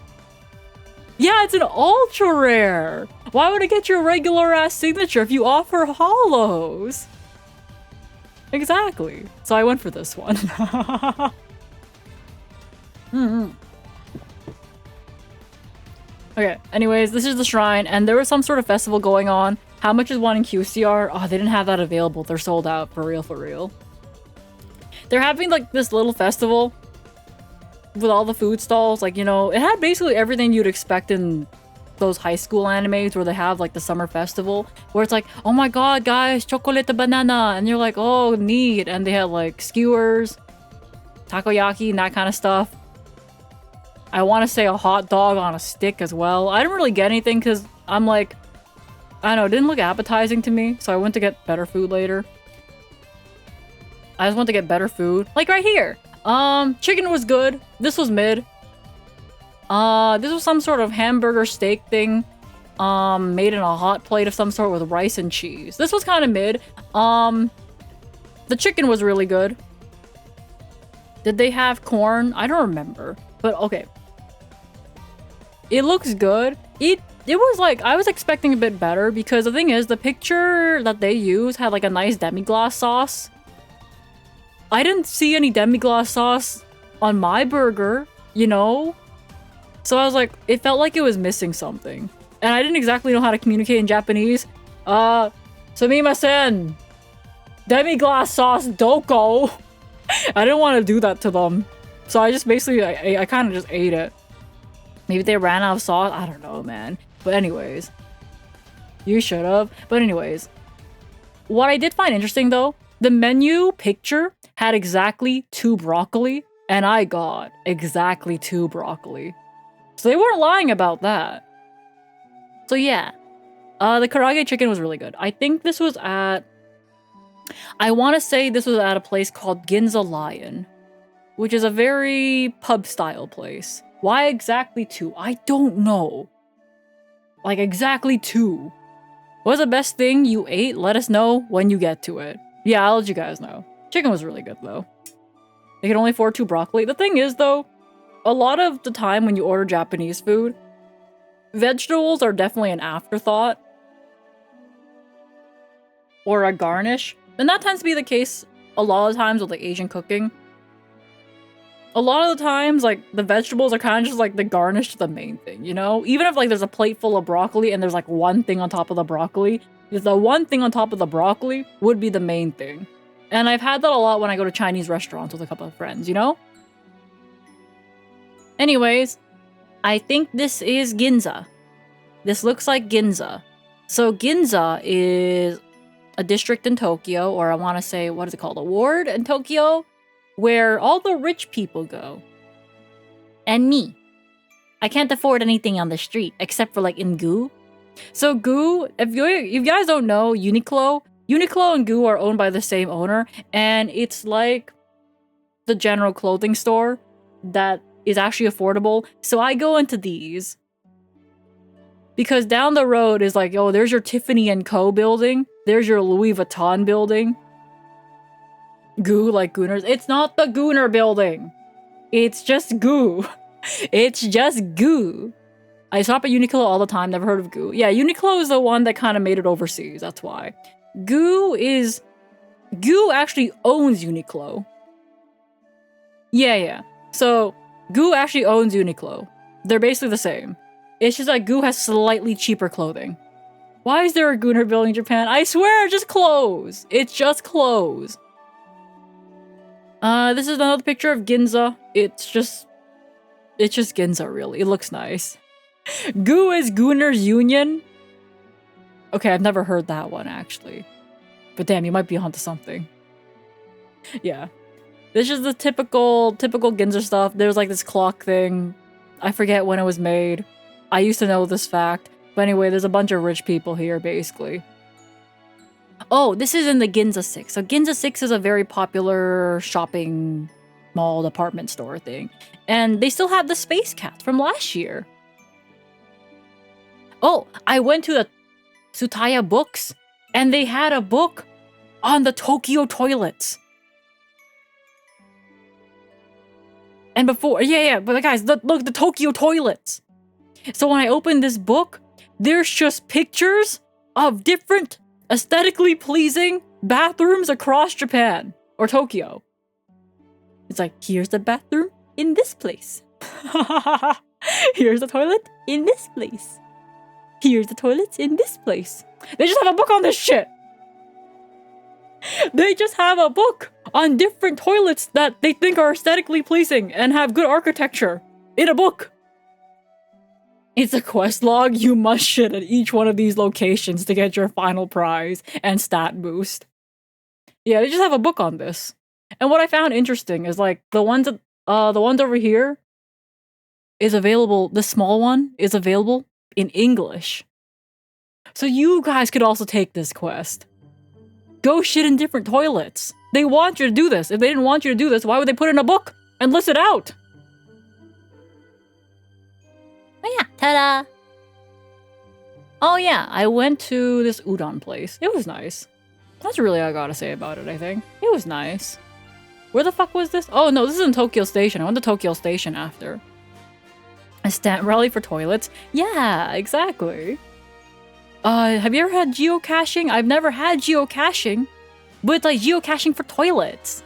Yeah, it's an ultra rare. Why would I get your regular ass signature if you offer holos? Exactly. So I went for this one. Okay, anyways, this is the shrine, and there was some sort of festival going on. How much is one in QCR? Oh, they didn't have that available. They're sold out, for real. They're having, like, this little festival with all the food stalls. Like, you know, it had basically everything you'd expect in those high school animes where they have, like, the summer festival. Where it's like, oh my god, guys, chocolate banana. And you're like, oh, neat. And they had, like, skewers, takoyaki, and that kind of stuff. I want to say a hot dog on a stick as well. I didn't really get anything because I'm like, I don't know, it didn't look appetizing to me. So I went to get better food later. I just want to get better food. Like right here. Chicken was good. This was mid. This was some sort of hamburger steak thing. Made in a hot plate of some sort with rice and cheese. This was kind of mid. The chicken was really good. Did they have corn? I don't remember. But okay. It looks good. It was like, I was expecting a bit better because the thing is, the picture that they used had like a nice demi-glace sauce. I didn't see any demi-glace sauce on my burger, you know? So I was like, it felt like it was missing something. And I didn't exactly know how to communicate in Japanese. Sumimasen! Demi-glace sauce doko! I didn't want to do that to them. So I just basically, I kind of just ate it. Maybe they ran out of sauce? I don't know, man. But anyways. You should have. But anyways. What I did find interesting, though, the menu picture had exactly 2 broccoli. And I got exactly 2 broccoli. So they weren't lying about that. So yeah. The karaage chicken was really good. I think this was at... I want to say this was at a place called Ginza Lion. Which is a very pub-style place. Why exactly 2? I don't know. Like exactly 2. What's the best thing you ate? Let us know when you get to it. Yeah, I'll let you guys know. Chicken was really good though. They can only afford 2 broccoli. The thing is though, a lot of the time when you order Japanese food, vegetables are definitely an afterthought. Or a garnish. And that tends to be the case a lot of times with like Asian cooking. A lot of the times, like, the vegetables are kind of just like the garnish to the main thing, you know? Even if like there's a plate full of broccoli and there's like one thing on top of the broccoli, the one thing on top of the broccoli would be the main thing. And I've had that a lot when I go to Chinese restaurants with a couple of friends, you know? Anyways, I think this is Ginza. This looks like Ginza. So Ginza is a district in Tokyo, or I want to say, what is it called? A ward in Tokyo, where all the rich people go. And me. I can't afford anything on the street, except for like in Goo. So Goo, if you guys don't know, Uniqlo and Goo are owned by the same owner, and it's like the general clothing store that is actually affordable. So I go into these. Because down the road is like, oh, there's your Tiffany & Co. building. There's your Louis Vuitton building. Goo, like Gooners. It's not the Gooner building. It's just Goo. It's just Goo. I shop at Uniqlo all the time. Never heard of Goo. Yeah, Uniqlo is the one that kind of made it overseas. That's why. Goo actually owns Uniqlo. Yeah. So, Goo actually owns Uniqlo. They're basically the same. It's just like Goo has slightly cheaper clothing. Why is there a Gooner building in Japan? I swear, just clothes. It's just clothes. This is another picture of Ginza. It's just Ginza, really. It looks nice. Goo is Gooners Union. Okay, I've never heard that one, actually. But damn, you might be onto something. Yeah. This is the typical Ginza stuff. There's like this clock thing. I forget when it was made. I used to know this fact. But anyway, there's a bunch of rich people here, basically. Oh, this is in the Ginza 6. So Ginza 6 is a very popular shopping mall department store thing. And they still have the Space Cat from last year. Oh, I went to the Tsutaya Books, and they had a book on the Tokyo toilets. And before, but guys, look, the Tokyo toilets. So when I opened this book, there's just pictures of different aesthetically pleasing bathrooms across Japan or Tokyo. It's like, here's the bathroom in this place. Here's the toilet in this place. Here's the toilets in this place. They just have a book on this shit. They just have a book on different toilets that they think are aesthetically pleasing and have good architecture in a book. It's a quest log. You must shit at each one of these locations to get your final prize and stat boost. Yeah, they just have a book on this. And what I found interesting is like the ones over here is available. The small one is available in English. So you guys could also take this quest. Go shit in different toilets. They want you to do this. If they didn't want you to do this, why would they put it in a book and list it out? Oh yeah, ta-da! Oh yeah, I went to this udon place. It was nice. That's really all I gotta say about it, I think. It was nice. Where the fuck was this? Oh no, this is in Tokyo Station. I went to Tokyo Station after. A stamp rally for toilets? Yeah, exactly. Have you ever had geocaching? I've never had geocaching, but it's like geocaching for toilets.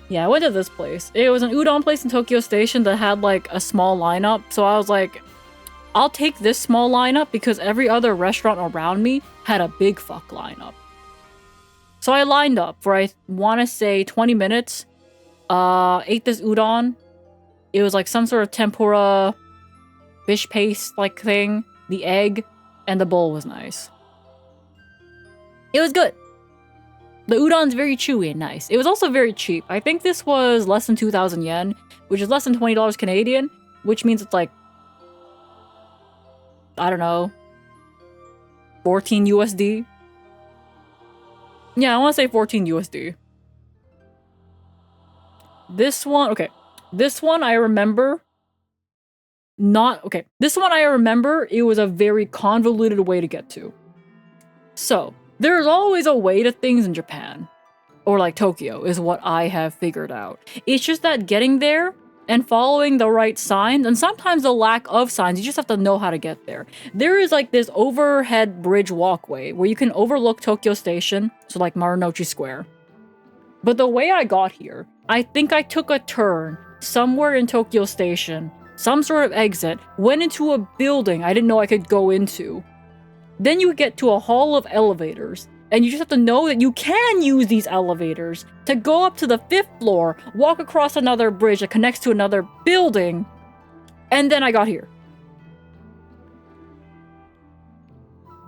Yeah, I went to this place. It was an udon place in Tokyo Station that had like a small lineup. So I was like, I'll take this small lineup because every other restaurant around me had a big fuck lineup. So I lined up for, I want to say 20 minutes. Ate this udon. It was like some sort of tempura fish paste like thing. The egg and the bowl was nice. It was good. The udon's very chewy and nice. It was also very cheap. I think this was less than 2,000 yen, which is less than $20 Canadian, which means it's like, I don't know, 14 USD. Yeah, I want to say 14 USD. This one, okay. This one I remember not okay. This one I remember, it was a very convoluted way to get to. So, there's always a way to things in Japan. Or like Tokyo is what I have figured out. It's just that getting there and following the right signs, and sometimes the lack of signs, you just have to know how to get there. There is like this overhead bridge walkway where you can overlook Tokyo Station, so like Marunouchi Square. But the way I got here, I think I took a turn somewhere in Tokyo Station, some sort of exit, went into a building I didn't know I could go into. Then you get to a hall of elevators, and you just have to know that you can use these elevators to go up to the 5th floor, walk across another bridge that connects to another building, and then I got here.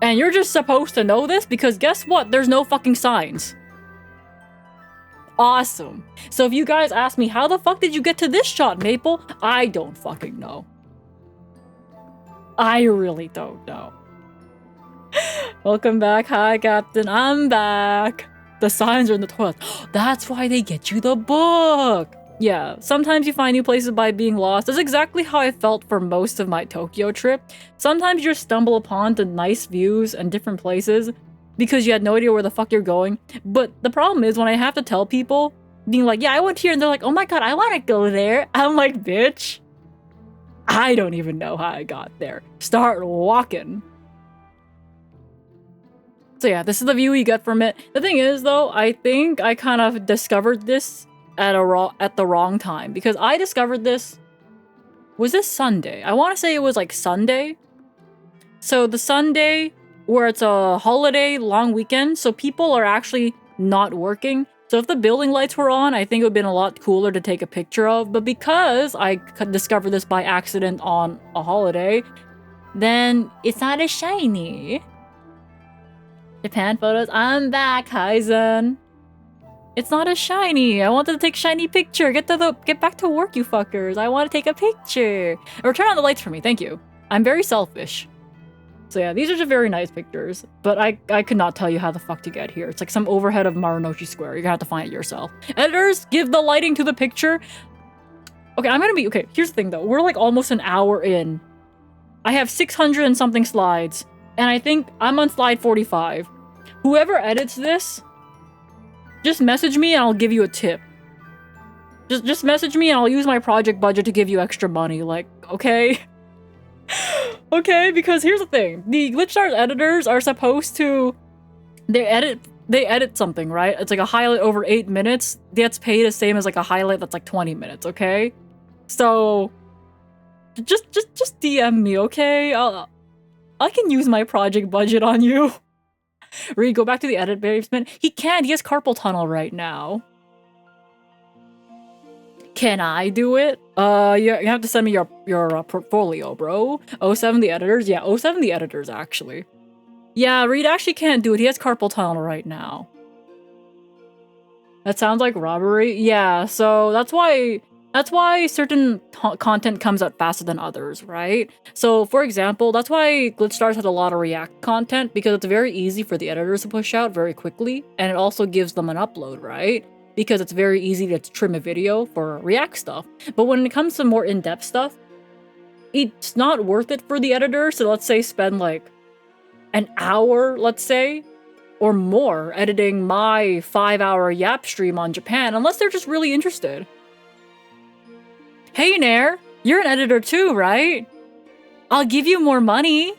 And you're just supposed to know this because guess what? There's no fucking signs. Awesome. So if you guys ask me, how the fuck did you get to this shot, Maple? I don't fucking know. I really don't know. Welcome back. Hi, Captain. I'm back. The signs are in the toilet. That's why they get you the book. Yeah, sometimes you find new places by being lost. That's exactly how I felt for most of my Tokyo trip. Sometimes you just stumble upon the nice views and different places because you had no idea where the fuck you're going. But the problem is when I have to tell people, being like, yeah, I went here, and they're like, oh my god, I want to go there. I'm like, bitch, I don't even know how I got there. Start walking. So yeah, this is the view you get from it. The thing is, though, I think I kind of discovered this at the wrong time because I discovered this. Was this Sunday? I want to say it was like Sunday. So the Sunday where it's a holiday long weekend, so people are actually not working. So if the building lights were on, I think it would have been a lot cooler to take a picture of. But because I discovered this by accident on a holiday, then it's not as shiny. Japan photos. I'm back, Kaizen. It's not as shiny. I wanted to take shiny picture. Get back to work, you fuckers. I want to take a picture. Or turn on the lights for me. Thank you. I'm very selfish. So yeah, these are just very nice pictures. But I could not tell you how the fuck to get here. It's like some overhead of Marunouchi Square. You're gonna have to find it yourself. Editors, give the lighting to the picture. Okay, here's the thing though. We're like almost an hour in. I have 600 and something slides. And I think I'm on slide 45. Whoever edits this, just message me and I'll give you a tip. Just message me and I'll use my project budget to give you extra money. Like, okay? Okay, because here's the thing. The Glitchstars editors are supposed to... They edit something, right? It's like a highlight over 8 minutes. Gets paid the same as like a highlight that's like 20 minutes, okay? So... Just DM me, okay? I can use my project budget on you. Reed, go back to the edit basement. He can't. He has carpal tunnel right now. Can I do it? You have to send me your portfolio, bro. 07 the editors? Yeah, 07 the editors, actually. Yeah, Reed actually can't do it. He has carpal tunnel right now. That sounds like robbery. Yeah, so that's why certain content comes out faster than others, right? So, for example, that's why Glitchstars has a lot of React content, because it's very easy for the editors to push out very quickly, and it also gives them an upload, right? Because it's very easy to trim a video for React stuff. But when it comes to more in-depth stuff, it's not worth it for the editor, so let's say spend like an hour, let's say, or more editing my 5-hour Yap stream on Japan, unless they're just really interested. Hey Nair, you're an editor too, right? I'll give you more money.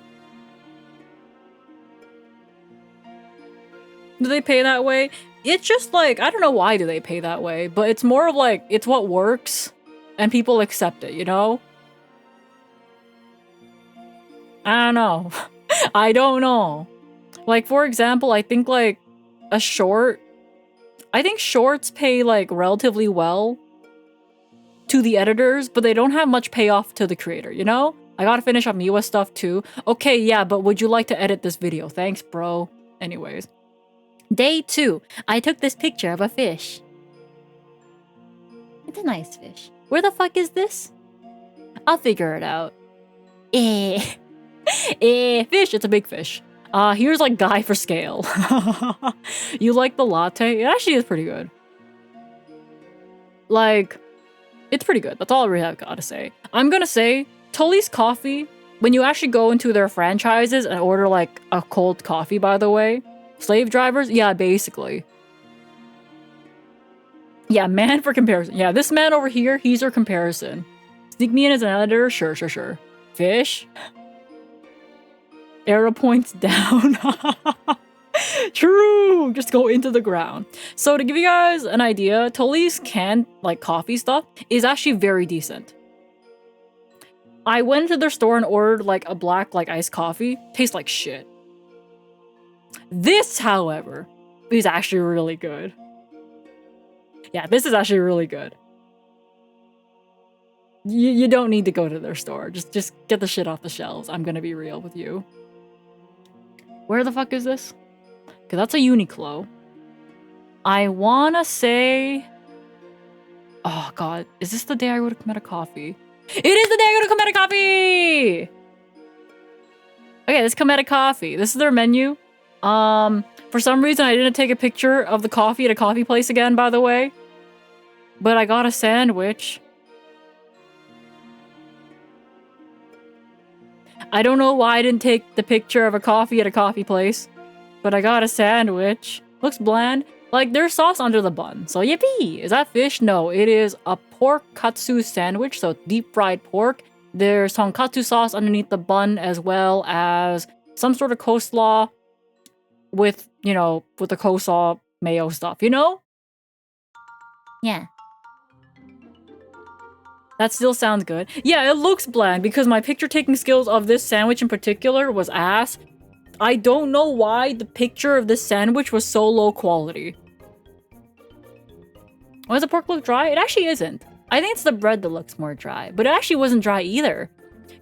Do they pay that way? It's just like, I don't know why do they pay that way, but it's more of like, it's what works and people accept it, you know? I don't know. I don't know. Like, for example, I think like a short, I think shorts pay like relatively well to the editors, but they don't have much payoff to the creator, you know? I gotta finish up Miwa stuff too. Okay, yeah, but would you like to edit this video? Thanks, bro. Anyways. Day 2. I took this picture of a fish. It's a nice fish. Where the fuck is this? I'll figure it out. Fish. It's a big fish. Here's like guy for scale. You like the latte? It actually is pretty good. Like... It's pretty good. That's all I really have got to say. I'm gonna say Tully's Coffee, when you actually go into their franchises and order like a cold coffee, by the way, slave drivers, yeah, basically. Yeah, man for comparison. Yeah, this man over here, he's our comparison. Sneak me in as an editor? Sure, sure, sure. Fish? Arrow points down. True! Just go into the ground. So to give you guys an idea, Tully's canned like coffee stuff is actually very decent. I went to their store and ordered like a black like iced coffee. Tastes like shit. This, however, is actually really good. Yeah, this is actually really good. You don't need to go to their store. Just get the shit off the shelves. I'm gonna be real with you. Where the fuck is this? Because that's a Uniqlo. I wanna say... Oh god, is this the day I go to Cometa Coffee? It is the day I go to Cometa Coffee! Okay, this is Cometa Coffee. This is their menu. For some reason I didn't take a picture of the coffee at a coffee place again, by the way. But I got a sandwich. I don't know why I didn't take the picture of a coffee at a coffee place. But I got a sandwich. Looks bland. Like, there's sauce under the bun. So, yippee! Is that fish? No, it is a pork katsu sandwich. So, deep fried pork. There's tonkatsu sauce underneath the bun, as well as some sort of coleslaw with, you know, with the coleslaw mayo stuff, you know? Yeah. That still sounds good. Yeah, it looks bland because my picture taking skills of this sandwich in particular was ass. I don't know why the picture of this sandwich was so low quality. Why does the pork look dry? It actually isn't. I think it's the bread that looks more dry, but it actually wasn't dry either.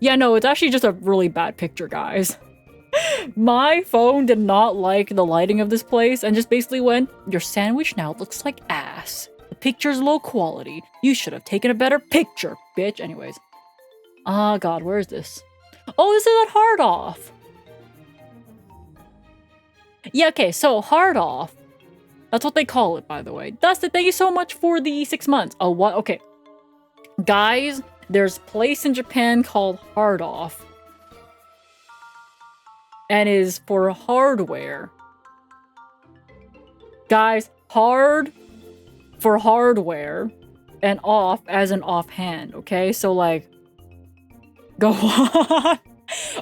Yeah, no, it's actually just a really bad picture, guys. My phone did not like the lighting of this place and just basically went, your sandwich now looks like ass. The picture's low quality. You should have taken a better picture, bitch. Anyways. Oh god, where is this? Oh, this is at Hard Off. Yeah, okay, so Hard Off. That's what they call it, by the way. Dustin, thank you so much for the 6 months. Oh, what? Okay. Guys, there's a place in Japan called Hard Off. And is for hardware. Guys, hard for hardware and off as an offhand, okay? So, like, go on.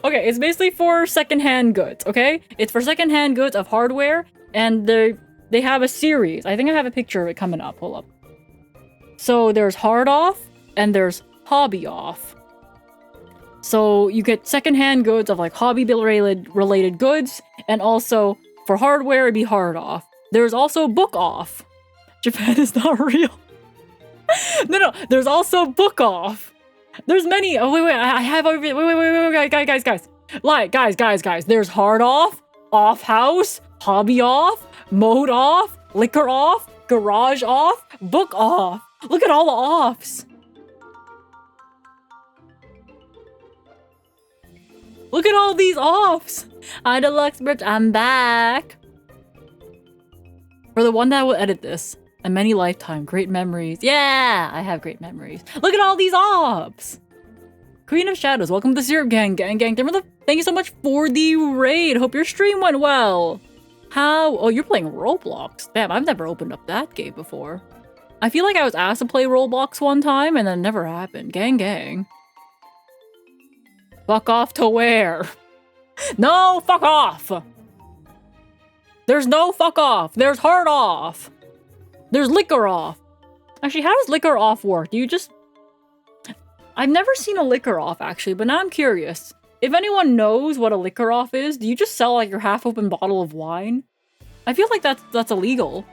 Okay, it's basically for secondhand goods, okay? It's for secondhand goods of hardware, and they have a series. I think I have a picture of it coming up. Hold up. So there's Hard Off, and there's Hobby Off. So you get secondhand goods of like hobby-related goods, and also for hardware, it'd be Hard Off. There's also Book Off. Japan is not real. No, there's also Book Off. There's many. Oh, wait, I have over. Wait, guys. Like, guys. There's Hard Off, Off House, Hobby Off, Mode Off, Liquor Off, Garage Off, Book Off. Look at all the offs. Look at all these offs. Hi, Deluxe Bridge. I'm back. For the one that will edit this. A many lifetime. Great memories. Yeah, I have great memories. Look at all these ops. Queen of Shadows. Welcome to the Syrup Gang. Thank you so much for the raid. Hope your stream went well. How? Oh, you're playing Roblox. Damn, I've never opened up that game before. I feel like I was asked to play Roblox one time and that never happened. Gang. Fuck off to where? No, fuck off. There's no fuck off. There's Hard Off. There's Liquor Off. Actually, how does Liquor Off work? Do you just... I've never seen a Liquor Off, actually, but now I'm curious. If anyone knows what a Liquor Off is, do you just sell, like, your half-open bottle of wine? I feel like that's illegal.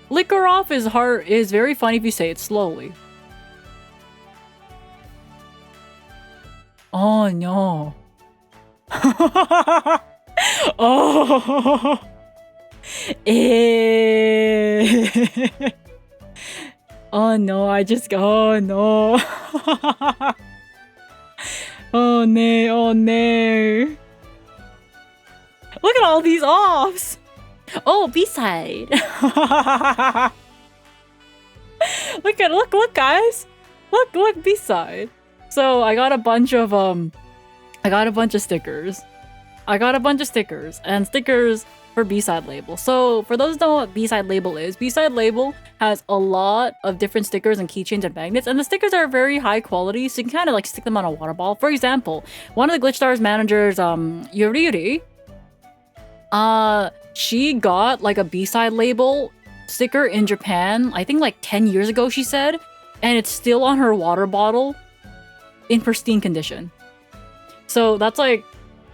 Liquor Off is very funny if you say it slowly. Oh no. Oh. Oh no, oh no. Oh no. Look at all these offs. Oh, B-side. look, guys. Look, B-side. So I got a bunch of stickers. And stickers for B-side label. So for those who don't know what B-side label is, B-side label has a lot of different stickers and keychains and magnets, and the stickers are very high quality, so you can kind of like stick them on a water bottle. For example, one of the Glitch Stars managers, Yuri, she got like a B-side label sticker in Japan, I think like 10 years ago, she said, and it's still on her water bottle in pristine condition. So that's like,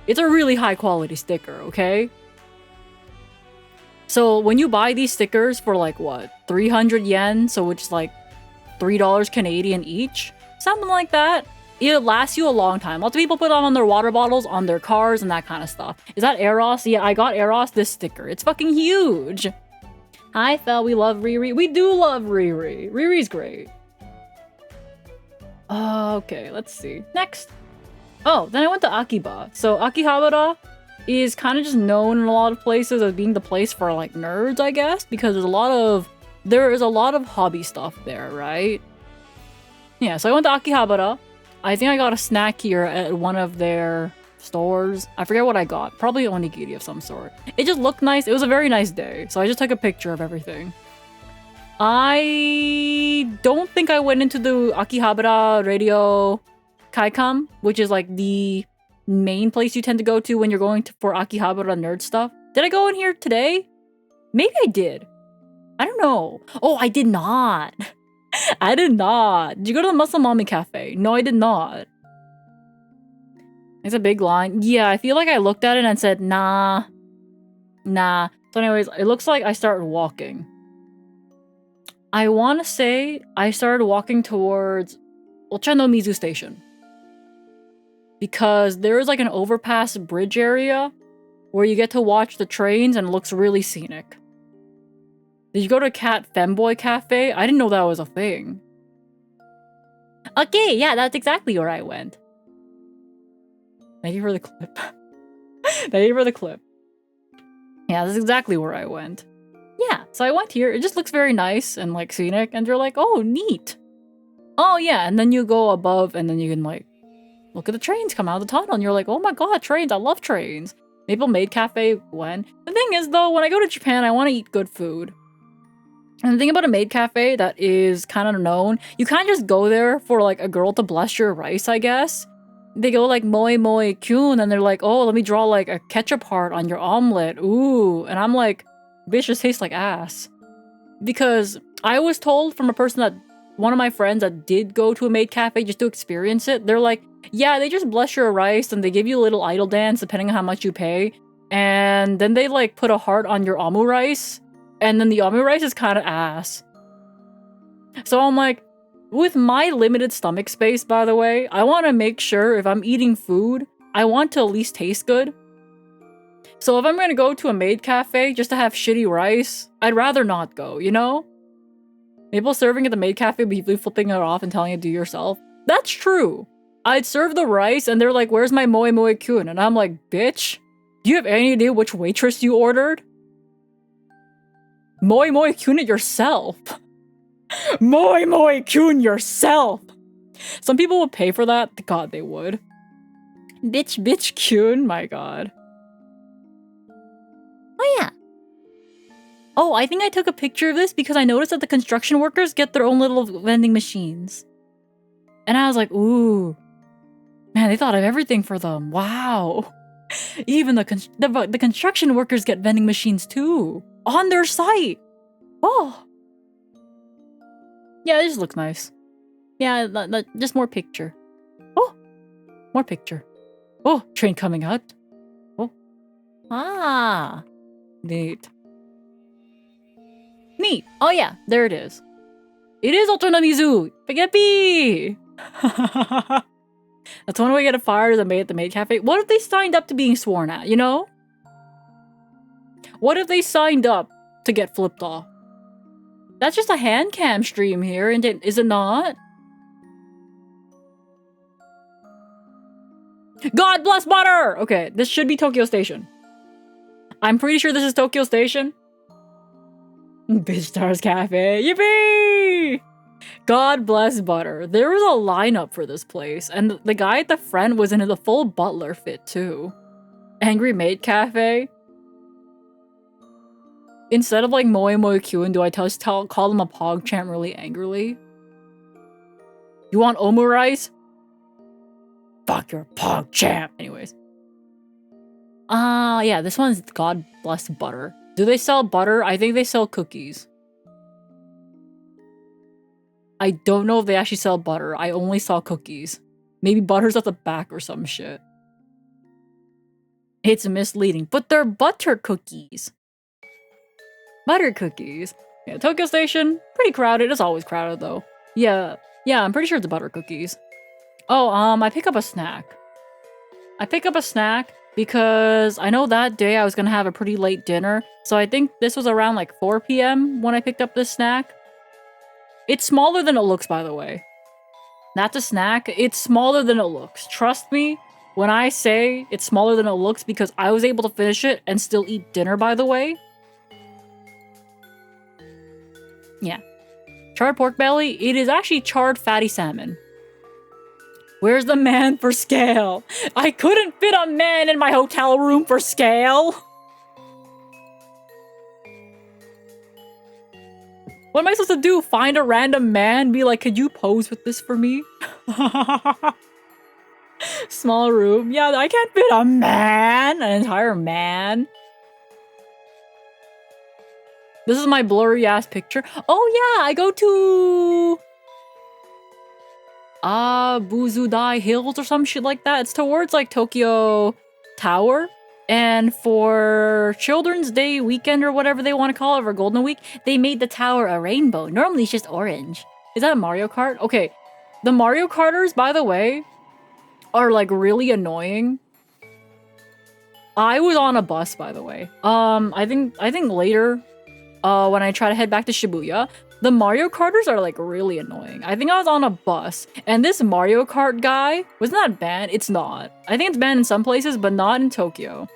it's a really high quality sticker, okay? So when you buy these stickers for like what, 300 yen, so which is like $3 Canadian each, something like that, it lasts you a long time. Lots of people put them on their water bottles, on their cars, and that kind of stuff. Is that Eros? Yeah, I got Eros this sticker. It's fucking huge. Hi, Fel. We love Riri. We do love Riri. Riri's great. Okay, let's see. Next. Oh, then I went to Akiba. So Akihabara is kind of just known in a lot of places as being the place for like nerds, I guess, because there is a lot of hobby stuff there, right? Yeah, so I went to Akihabara. I think I got a snack here at one of their stores. I forget what I got. Probably onigiri of some sort. It just looked nice. It was a very nice day, so I just took a picture of everything. I don't think I went into the Akihabara Radio Kaikam, which is like the main place you tend to go to when you're going for Akihabara nerd stuff. Did I go in here today? Maybe I did. I don't know. Oh, I did not. I did not. Did you go to the Muscle Mommy Cafe? No, I did not. It's a big line. Yeah, I feel like I looked at it and said, nah. So anyways, it looks like I started walking. I want to say I started walking towards Ochanomizu Station. Because there is like an overpass bridge area where you get to watch the trains and it looks really scenic. Did you go to Cat Femboy Cafe? I didn't know that was a thing. Okay, yeah, that's exactly where I went. Thank you for the clip. Thank you for the clip. Yeah, that's exactly where I went. Yeah, so I went here. It just looks very nice and like scenic, and you're like, oh, neat. Oh yeah, and then you go above and then you can like look at the trains come out of the tunnel and you're like, oh my god, trains, I love trains. Maple Maid Cafe when. The thing is though, when I go to Japan, I want to eat good food. And the thing about a maid cafe that is kind of known, you kind of just go there for like a girl to bless your rice, I guess. They go like moi moi kyun and they're like, oh, let me draw like a ketchup heart on your omelet. Ooh. And I'm like, bitch, this tastes like ass. Because I was told from a person that, one of my friends that did go to a maid cafe just to experience it, they're like, yeah, they just bless your rice and they give you a little idol dance depending on how much you pay. And then they like put a heart on your omu rice. And then the omu rice is kind of ass. So I'm like, with my limited stomach space, by the way, I want to make sure if I'm eating food, I want to at least taste good. So if I'm going to go to a maid cafe just to have shitty rice, I'd rather not go, you know? People serving at the maid cafe be flipping it off and telling you to do yourself. That's true. I'd serve the rice and they're like, where's my moi moi kyun? And I'm like, bitch, do you have any idea which waitress you ordered? Moi moi kyun it yourself. Moi moi kyun yourself. Some people would pay for that. God, they would. Bitch kyun, my god. Oh yeah. Oh, I think I took a picture of this because I noticed that the construction workers get their own little vending machines. And I was like, ooh. Man, they thought of everything for them. Wow. Even the construction workers get vending machines too. On their site. Oh. Yeah, it just looks nice. Yeah, just more picture. Oh. More picture. Oh, train coming out. Oh. Ah. Neat. Neat. Oh yeah, there it is. It is Otonamizu. Spaghetti! That's one way to get fired as a maid at the maid cafe. What if they signed up to being sworn at, you know? What if they signed up to get flipped off? That's just a hand cam stream here, and is it not? God bless butter! Okay, this should be Tokyo Station. I'm pretty sure this is Tokyo Station. Bitch Stars Cafe. Yippee! God bless butter. There was a lineup for this place, and the guy at the front was in the full butler fit too. Angry Maid Cafe. Instead of like Moe Moe Kyun, do I call them a pog champ really angrily? You want omurice? Fuck your pog champ. Anyways. Yeah, this one's God bless butter. Do they sell butter? I think they sell cookies. I don't know if they actually sell butter. I only saw cookies. Maybe butter's at the back or some shit. It's misleading, but they're butter cookies. Butter cookies. Yeah, Tokyo Station, pretty crowded. It's always crowded though. Yeah, I'm pretty sure it's butter cookies. Oh, I pick up a snack. I pick up a snack because I know that day I was gonna have a pretty late dinner, so I think this was around like 4 p.m. when I picked up this snack. It's smaller than it looks, by the way. That's a snack. It's smaller than it looks. Trust me when I say it's smaller than it looks because I was able to finish it and still eat dinner, by the way. Yeah. Charred pork belly. It is actually charred fatty salmon. Where's the man for scale? I couldn't fit a man in my hotel room for scale. What am I supposed to do? Find a random man? Be like, could you pose with this for me? Small room. Yeah, I can't fit a man. An entire man. This is my blurry ass picture. Oh yeah, I go to Buzudai Hills or some shit like that. It's towards like Tokyo Tower. And for Children's Day weekend or whatever they want to call it, or Golden Week, they made the tower a rainbow. Normally it's just orange. Is that a Mario Kart? Okay. The Mario Karters, by the way, are like really annoying. I was on a bus, by the way. I think later, when I try to head back to Shibuya, the Mario Karters are like really annoying. I think I was on a bus, and this Mario Kart guy was not banned. It's not. I think it's banned in some places, but not in Tokyo.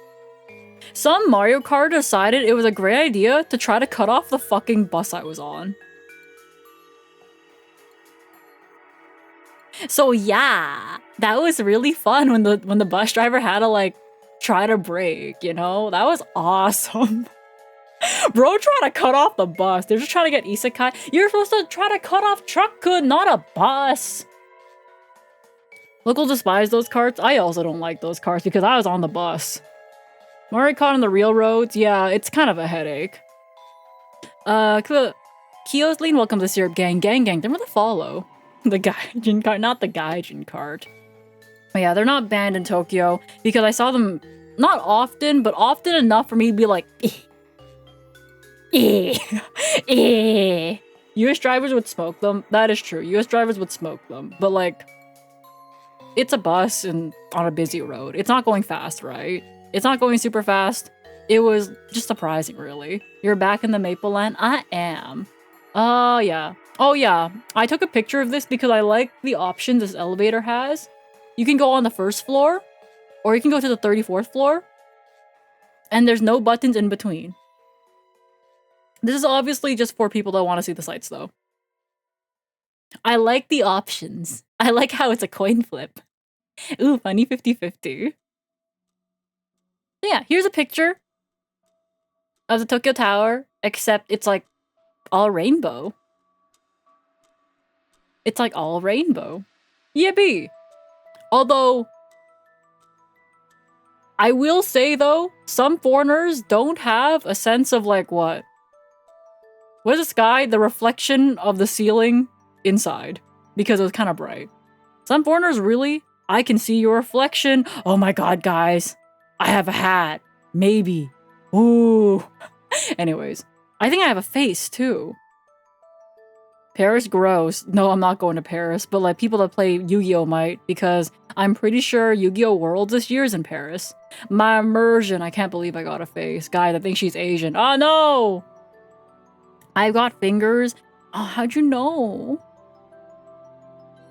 Some Mario Kart decided it was a great idea to try to cut off the fucking bus I was on. So yeah, that was really fun when the bus driver had to like try to brake, you know? That was awesome. Bro tried to cut off the bus. They're just trying to get isekai. You're supposed to try to cut off truck good, not a bus. Locals despise those carts. I also don't like those carts because I was on the bus. Mario Kart on the real roads, yeah, it's kind of a headache. Kioslin, welcome to Syrup Gang. Gang. Them with a follow. The Gaijin cart, not the Gaijin cart. But yeah, they're not banned in Tokyo because I saw them not often, but often enough for me to be like, US drivers would smoke them. That is true. US drivers would smoke them. But like, it's a bus and on a busy road. It's not going fast, right? It's not going super fast. It was just surprising, really. You're back in the Maple Land? I am. Yeah. Oh, yeah. I took a picture of this because I like the options this elevator has. You can go on the first floor, or you can go to the 34th floor, and there's no buttons in between. This is obviously just for people that want to see the sights, though. I like the options. I like how it's a coin flip. Ooh, funny 50-50. Yeah, here's a picture of the Tokyo Tower, except it's like all rainbow. It's like all rainbow. Yippee! Although, I will say though, some foreigners don't have a sense of like what? What is the sky? The reflection of the ceiling inside. Because it was kind of bright. Some foreigners really, I can see your reflection. Oh my god, guys. I have a hat. Maybe. Ooh. Anyways, I think I have a face too. Paris, gross. No, I'm not going to Paris, but like people that play Yu-Gi-Oh might, because I'm pretty sure Yu-Gi-Oh! Worlds this year is in Paris. My immersion, I can't believe I got a face. Guys, I think she's Asian. Oh no! I've got fingers. Oh, how'd you know?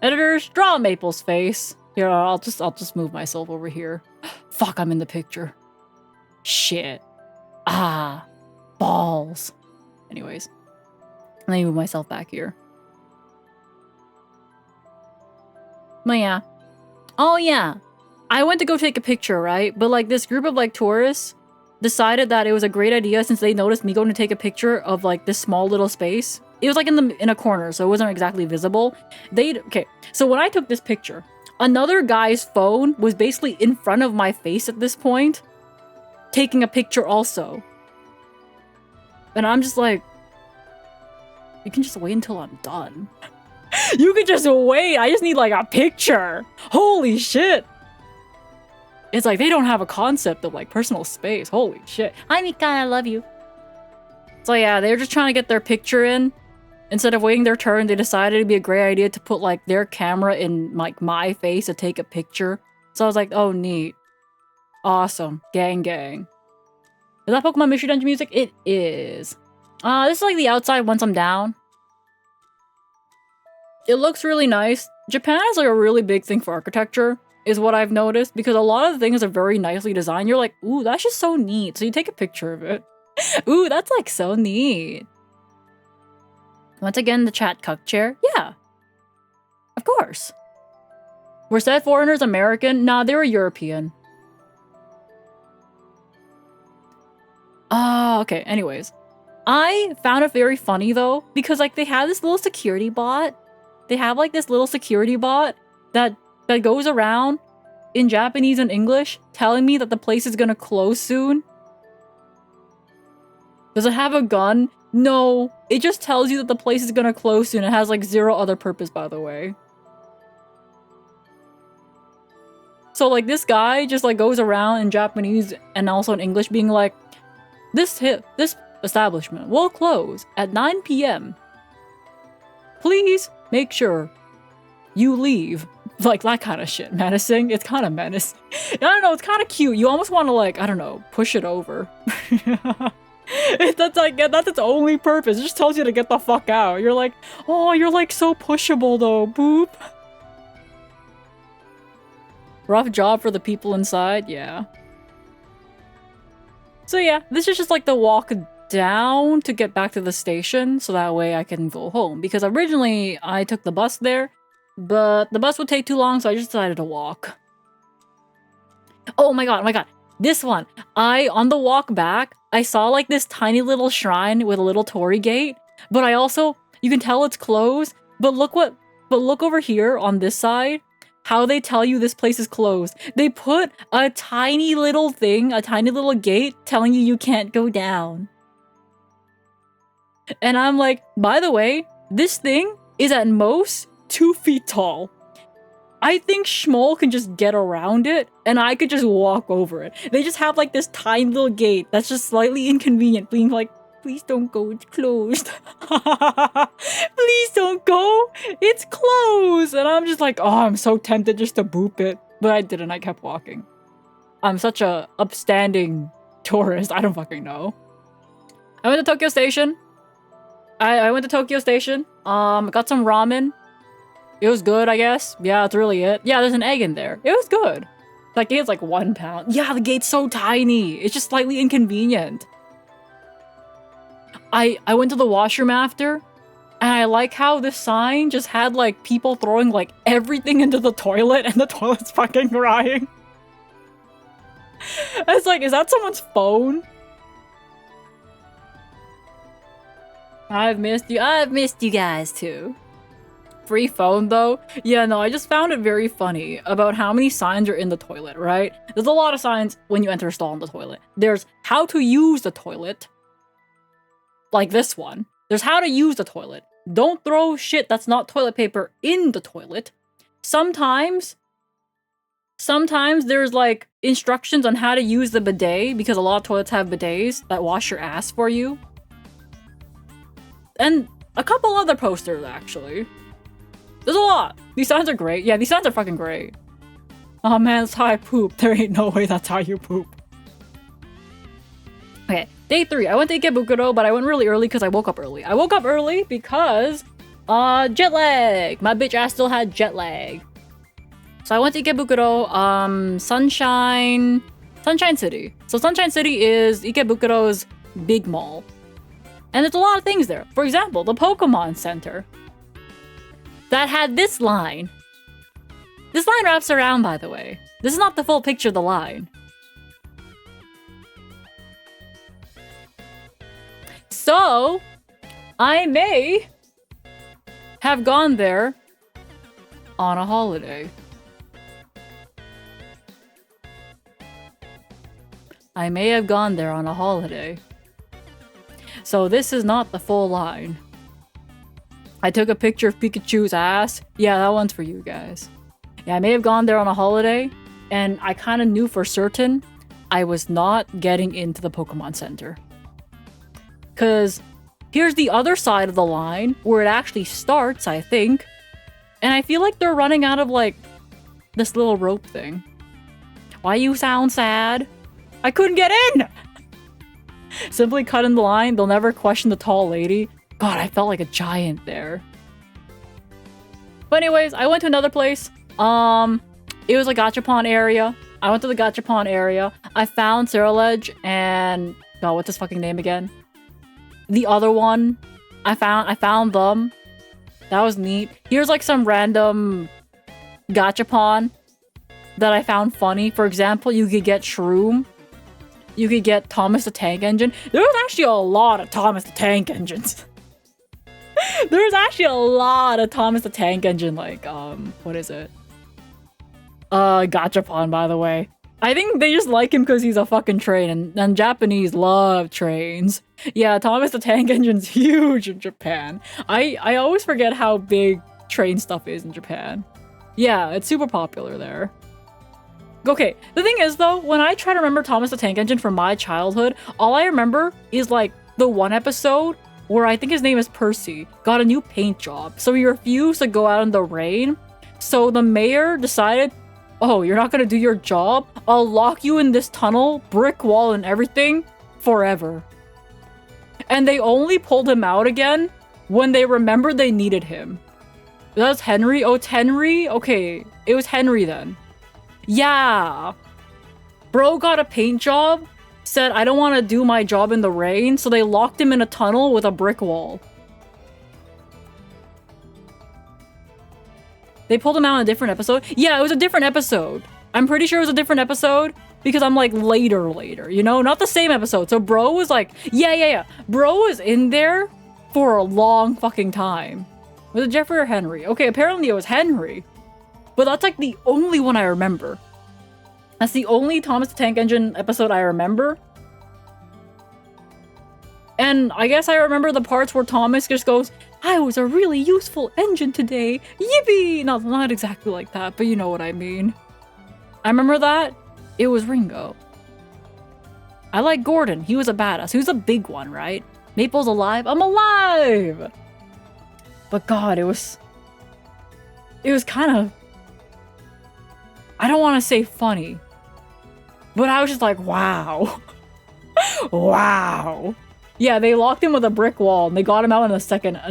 Editors, draw Maple's face. Here, I'll just move myself over here. Fuck, I'm in the picture. Shit. Ah, balls. Anyways, let me move myself back here. But yeah. Oh yeah. I went to go take a picture, right? But like this group of like tourists decided that it was a great idea since they noticed me going to take a picture of like this small little space. It was like in a corner, so it wasn't exactly visible. Okay, so when I took this picture, another guy's phone was basically in front of my face at this point, taking a picture also. And I'm just like, you can just wait until I'm done. You could just wait. I just need like a picture. Holy shit. It's like they don't have a concept of like personal space. Holy shit. Hi Mika, I love you. So yeah, they were just trying to get their picture in. Instead of waiting their turn, they decided it'd be a great idea to put like their camera in like my face to take a picture. So I was like, oh neat. Awesome. Gang gang. Is that Pokemon Mystery Dungeon music? It is. This is like the outside once I'm down. It looks really nice. Japan is like a really big thing for architecture, is what I've noticed, because a lot of the things are very nicely designed. You're like, ooh, that's just so neat. So you take a picture of it. Ooh, that's like so neat. Once again, the chat cuck chair. Yeah. Of course. Were said foreigners American? Nah, they were European. Okay. Anyways. I found it very funny though, because like they have this little security bot. They have like this little security bot that goes around in Japanese and English telling me that the place is gonna close soon. Does it have a gun? No, it just tells you that the place is gonna close soon. It has like zero other purpose, by the way. So like this guy just like goes around in Japanese and also in English being like, this establishment will close at 9 p.m. Please make sure you leave. Like that kind of shit. Menacing. It's kind of menacing. I don't know, it's kind of cute. You almost want to like, I don't know, push it over. That's its only purpose. It just tells you to get the fuck out. You're like, oh, you're like so pushable though, boop. Rough job for the people inside, yeah. So yeah, this is just like the walk down to get back to the station, so that way I can go home. Because originally I took the bus there, but the bus would take too long, so I just decided to walk. Oh my god. This one. On the walk back, I saw like this tiny little shrine with a little torii gate, but I also, you can tell it's closed, but look over here on this side, how they tell you this place is closed. They put a tiny little thing, a tiny little gate telling you can't go down. And I'm like, by the way, this thing is at most 2 feet tall. I think Schmoll can just get around it, and I could just walk over it. They just have like this tiny little gate that's just slightly inconvenient, being like, please don't go, it's closed. Please don't go, it's closed. And I'm just like, oh, I'm so tempted just to boop it. But I didn't, I kept walking. I'm such a upstanding tourist, I don't fucking know. I went to Tokyo Station. I went to Tokyo Station, got some ramen. It was good, I guess. Yeah, that's really it. Yeah, there's an egg in there. It was good. That gate's like 1 pound. Yeah, the gate's so tiny. It's just slightly inconvenient. I went to the washroom after, and I like how this sign just had like people throwing like everything into the toilet, and the toilet's fucking crying. It's like, is that someone's phone? I've missed you. I've missed you guys too. Free phone though? Yeah, no, I just found it very funny about how many signs are in the toilet, right? There's a lot of signs when you enter a stall in the toilet. There's how to use the toilet. Like this one. There's how to use the toilet. Don't throw shit that's not toilet paper in the toilet. Sometimes there's like instructions on how to use the bidet, because a lot of toilets have bidets that wash your ass for you. And a couple other posters, actually. There's a lot. These signs are great. Yeah, these signs are fucking great. Oh man, that's how I poop. There ain't no way that's how you poop. Okay, day 3. I went to Ikebukuro, but I went really early because I woke up early. I woke up early because, jet lag. My bitch ass still had jet lag. So I went to Ikebukuro, sunshine, Sunshine City. So Sunshine City is Ikebukuro's big mall. And there's a lot of things there. For example, the Pokemon Center. That had this line. This line wraps around, by the way. This is not the full picture of the line. So, I may have gone there on a holiday. I may have gone there on a holiday. So this is not the full line. I took a picture of Pikachu's ass. Yeah, that one's for you guys. Yeah, I may have gone there on a holiday, and I kind of knew for certain I was not getting into the Pokemon Center. Because here's the other side of the line, where it actually starts, I think. And I feel like they're running out of, like, this little rope thing. Why you sound sad? I couldn't get in! Simply cut in the line, they'll never question the tall lady. God, I felt like a giant there. But anyways, I went to another place. It was a gachapon area. I went to the gachapon area. I found Ceruledge and... God, what's his fucking name again? The other one. I found them. That was neat. Here's like some random gachapon that I found funny. For example, you could get Shroom. You could get Thomas the Tank Engine. There was actually a lot of Thomas the Tank Engines. There was actually a lot of Thomas the Tank Engine, like, what is it? Gachapon, by the way. I think they just like him because he's a fucking train, and Japanese love trains. Yeah, Thomas the Tank Engine's huge in Japan. I always forget how big train stuff is in Japan. Yeah, it's super popular there. Okay, the thing is though, when I try to remember Thomas the Tank Engine from my childhood, all I remember is like the one episode where I think his name is Percy, got a new paint job. So he refused to go out in the rain. So the mayor decided, oh, you're not gonna do your job? I'll lock you in this tunnel, brick wall and everything, forever. And they only pulled him out again when they remembered they needed him. That's Henry? Oh, it's Henry? Okay, it was Henry then. Yeah. Bro got a paint job, said, I don't want to do my job in the rain, so they locked him in a tunnel with a brick wall. They pulled him out in a different episode? Yeah, it was a different episode. I'm pretty sure it was a different episode because I'm like later, you know? Not the same episode. So bro was like, yeah. Bro was in there for a long fucking time. Was it Jeffrey or Henry? Okay, apparently it was Henry. But that's like the only one I remember. That's the only Thomas the Tank Engine episode I remember. And I guess I remember the parts where Thomas just goes, I was a really useful engine today. Yippee! No, not exactly like that, but you know what I mean. I remember that. It was Ringo. I like Gordon. He was a badass. He was a big one, right? Maple's alive. I'm alive! But God, it was kind of... I don't want to say funny. But I was just like, wow. Wow. Yeah, they locked him with a brick wall and they got him out in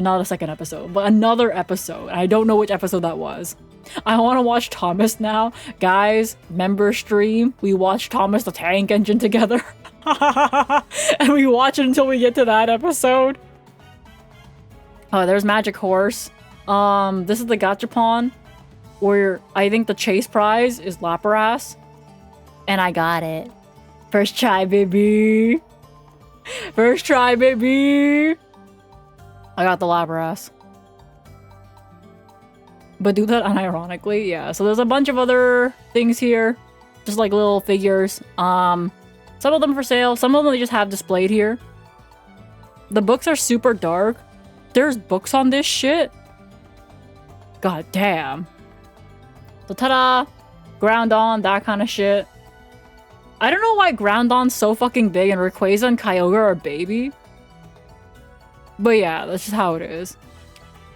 not a second episode, but another episode. I don't know which episode that was. I want to watch Thomas now. Guys, member stream, we watch Thomas the Tank Engine together. And we watch it until we get to that episode. Oh, there's Magic Horse. This is the gachapon where I think the chase prize is Lapras. And I got it. First try, baby. First try, baby. I got the Lapras. But do that unironically, yeah. So there's a bunch of other things here. Just like little figures. Some of them for sale. Some of them they just have displayed here. The books are super dark. There's books on this shit. God damn. So ta-da! Groundon, that kind of shit. I don't know why Groundon's so fucking big and Rayquaza and Kyogre are baby. But yeah, that's just how it is.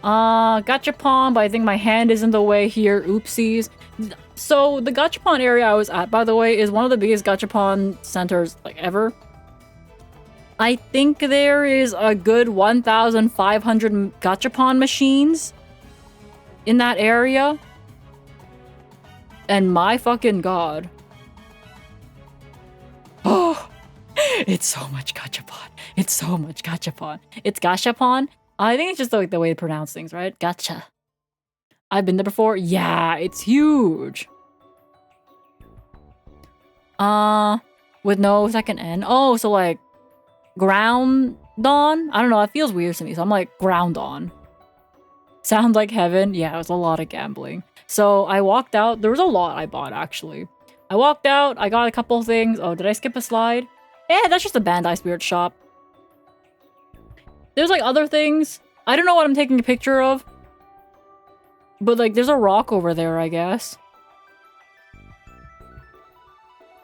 Gachapon, but I think my hand is in the way here. Oopsies. So the Gachapon area I was at, by the way, is one of the biggest Gachapon centers like ever. I think there is a good 1,500 Gachapon machines in that area. And my fucking God. It's so much gachapon. It's so much gachapon. It's gachapon. I think it's just like the way to pronounce things, right? Gacha. I've been there before. Yeah, it's huge. With no second N. Oh, so like ground on? I don't know. It feels weird to me. So I'm like ground on. Sounds like heaven. Yeah, it was a lot of gambling. So I walked out. There was a lot I bought actually. I walked out. I got a couple things. Oh, did I skip a slide? That's just a Bandai Spirit shop. There's like other things. I don't know what I'm taking a picture of. But like there's a rock over there, I guess.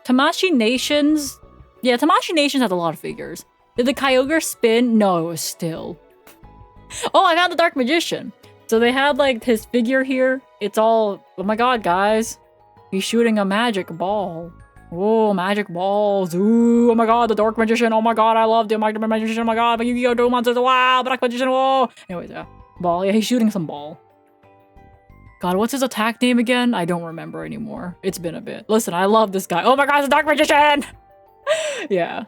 Tamashii Nations. Yeah, Tamashii Nations had a lot of figures. Did the Kyogre spin? No, it was still. Oh, I found the Dark Magician. So they had like his figure here. It's all, oh my god, guys. He's shooting a magic ball. Oh, magic balls. Ooh, oh my god, the Dark Magician. Oh my god, I love the Dark Magician. Oh my god, but Yu-Gi-Oh! Duel Monsters. Wow, Dark Magician. Whoa. Anyways, yeah. Ball. Yeah, he's shooting some ball. God, what's his attack name again? I don't remember anymore. It's been a bit. Listen, I love this guy. Oh my god, it's a Dark Magician! Yeah.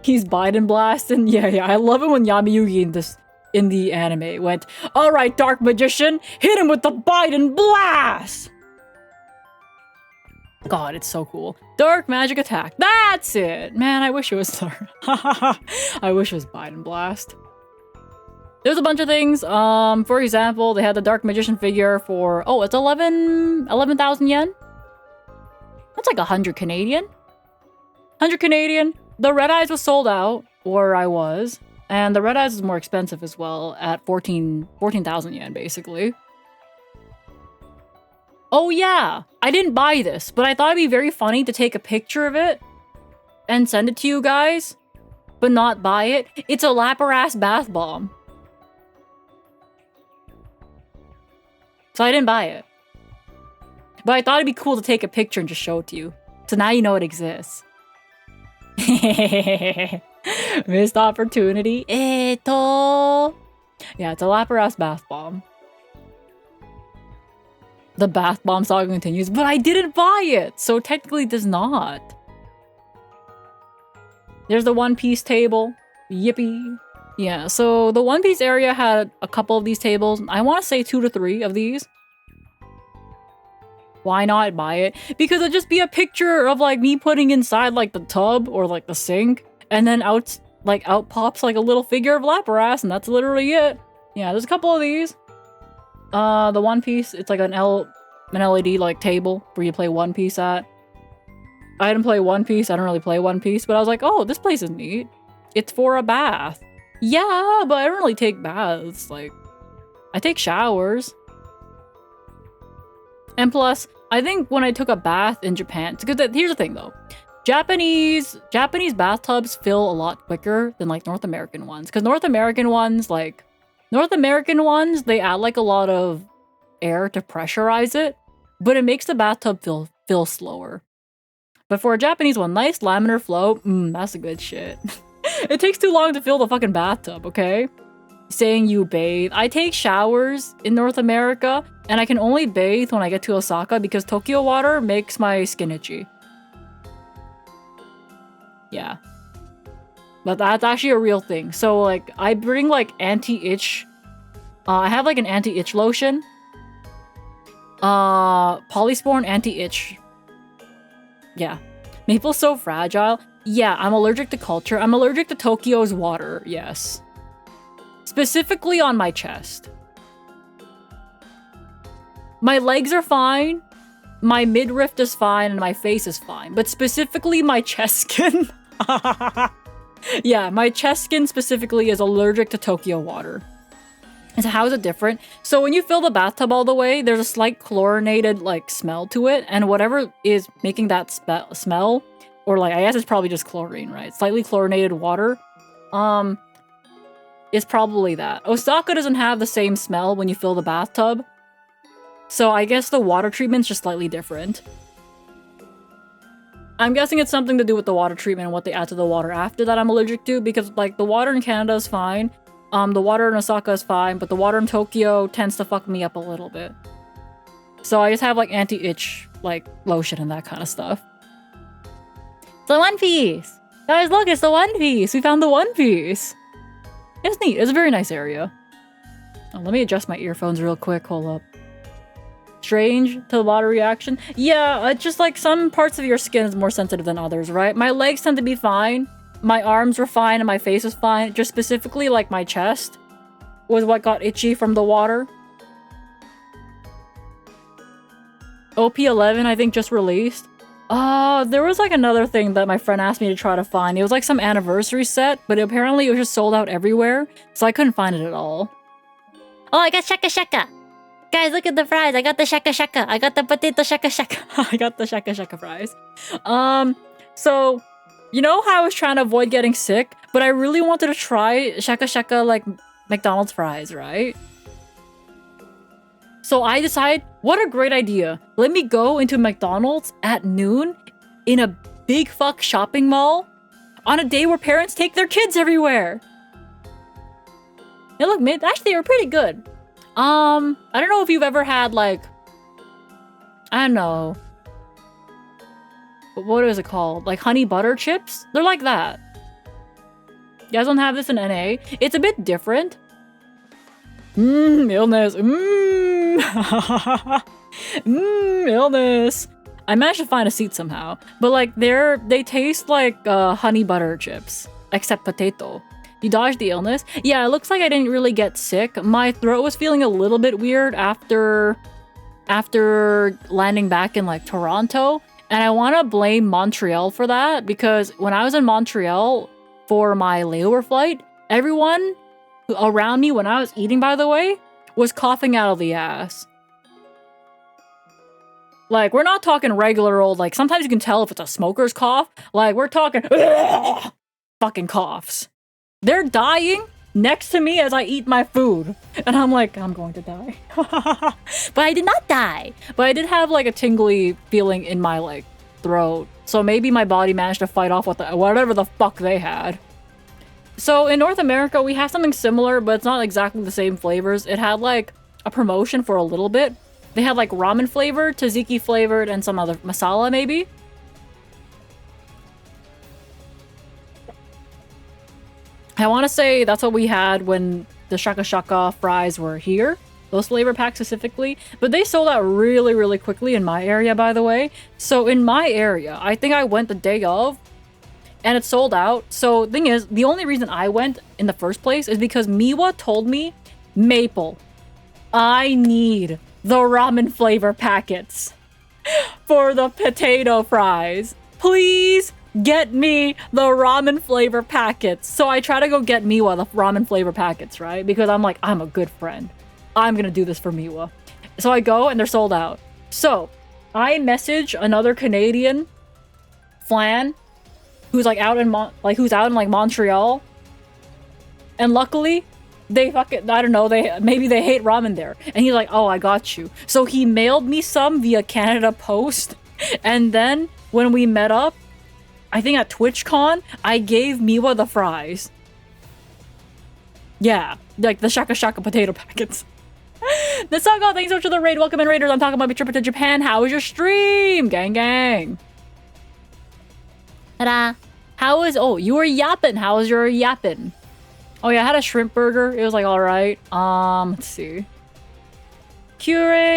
He's Biden blasting. Yeah, I love it when Yami-Yugi in the anime went, alright, Dark Magician, hit him with the Biden blast! God, it's so cool. Dark magic attack. That's it! Man, I wish it was I wish it was Biden blast. There's a bunch of things. For example, they had the Dark Magician figure for, oh, it's 11,000 yen? That's like 100 Canadian. 100 Canadian. The Red Eyes was sold out, or I was. And the Red Eyes is more expensive as well, at 14,000 yen, basically. Oh yeah, I didn't buy this, but I thought it'd be very funny to take a picture of it and send it to you guys, but not buy it. It's a Lapras bath bomb. So I didn't buy it. But I thought it'd be cool to take a picture and just show it to you. So now you know it exists. Missed opportunity. Yeah, it's a Lapras bath bomb. The bath bomb saga continues, but I didn't buy it, so technically it does not. There's the One Piece table. Yippee. Yeah, so the One Piece area had a couple of these tables. I want to say 2 to 3 of these. Why not buy it? Because it'd just be a picture of like me putting inside like the tub or like the sink, and then out pops like a little figure of Lapras, and that's literally it. Yeah, there's a couple of these. The One Piece, it's like an LED like table where you play One Piece at. I didn't play One Piece, I don't really play One Piece, but I was like, oh, this place is neat. It's for a bath. Yeah, but I don't really take baths, like, I take showers. And plus, I think when I took a bath in Japan, because here's the thing though, Japanese bathtubs fill a lot quicker than like North American ones. Because North American ones, they add like a lot of air to pressurize it, but it makes the bathtub fill slower. But for a Japanese one, nice laminar flow, that's a good shit. It takes too long to fill the fucking bathtub, okay? Saying you bathe. I take showers in North America, and I can only bathe when I get to Osaka because Tokyo water makes my skin itchy. Yeah. But that's actually a real thing. So, like, I bring, like, anti-itch. I have, like, an anti-itch lotion. Polysporin anti-itch. Yeah. Maple's so fragile. Yeah, I'm allergic to culture. I'm allergic to Tokyo's water. Yes. Specifically on my chest. My legs are fine. My midriff is fine, and my face is fine. But specifically my chest skin. Yeah, my chest skin specifically is allergic to Tokyo water. And so how is it different? So when you fill the bathtub all the way, there's a slight chlorinated like smell to it, and whatever is making that smell, or like I guess it's probably just chlorine, right? Slightly chlorinated water, is probably that. Osaka doesn't have the same smell when you fill the bathtub, so I guess the water treatment's just slightly different. I'm guessing it's something to do with the water treatment and what they add to the water after that I'm allergic to, because like the water in Canada is fine. The water in Osaka is fine, but the water in Tokyo tends to fuck me up a little bit. So I just have like anti-itch like lotion and that kind of stuff. So One Piece! Guys, look, it's the One Piece. We found the One Piece. It's neat. It's a very nice area. Oh, let me adjust my earphones real quick. Hold up. Strange to the water reaction. Yeah, it's just like some parts of your skin is more sensitive than others, right? My legs tend to be fine. My arms were fine and my face was fine. Just specifically like my chest was what got itchy from the water. OP11, I think, just released. There was like another thing that my friend asked me to try to find. It was like some anniversary set, but apparently it was just sold out everywhere, so I couldn't find it at all. Oh, I got shaka shaka! Guys, look at the fries! I got the shaka shaka! I got the potato shaka shaka! I got the shaka shaka fries. So, you know how I was trying to avoid getting sick, but I really wanted to try shaka shaka like McDonald's fries, right? So I decided, what a great idea. Let me go into McDonald's at noon in a big fuck shopping mall on a day where parents take their kids everywhere. They look mid. Actually, they were pretty good. I don't know if you've ever had like, I don't know. What is it called? Like honey butter chips? They're like that. You guys don't have this in NA? It's a bit different. Illness. Illness. I managed to find a seat somehow. But like they taste like honey butter chips. Except potato. You dodged the illness? Yeah, it looks like I didn't really get sick. My throat was feeling a little bit weird after landing back in like Toronto. And I want to blame Montreal for that because when I was in Montreal for my layover flight, everyone around me when I was eating, by the way, was coughing out of the ass. Like, we're not talking regular old, like, sometimes you can tell if it's a smoker's cough. Like, we're talking fucking coughs. They're dying next to me as I eat my food. And I'm like, I'm going to die. But I did not die. But I did have, like, a tingly feeling in my, like, throat. So maybe my body managed to fight off whatever the fuck they had. So in North America, we have something similar, but it's not exactly the same flavors. It had like a promotion for a little bit. They had like ramen flavored, tzatziki flavored, and some other masala maybe. I want to say that's what we had when the shaka shaka fries were here. Those flavor packs specifically. But they sold out really, really quickly in my area, by the way. So in my area, I think I went the day of. And it sold out. So thing is, the only reason I went in the first place is because Miwa told me, Maple, I need the ramen flavor packets for the potato fries. Please get me the ramen flavor packets. So I try to go get Miwa the ramen flavor packets, right? Because I'm like, I'm a good friend. I'm gonna do this for Miwa. So I go and they're sold out. So I message another Canadian, Flan, who's like out in Montreal, and luckily they fucking, I don't know, maybe they hate ramen there, and he's like, oh, I got you. So he mailed me some via Canada Post, and then when we met up, I think at TwitchCon, I gave Miwa the fries. Yeah, like the shaka shaka potato packets. The Saga, thanks so much for the raid. Welcome in, Raiders. I'm talking about my trip to Japan. How was your stream? Gang gang. Ta-da. How was, oh, you were yapping. How was your yapping? Oh yeah, I had a shrimp burger. It was like alright. Let's see. Kurem?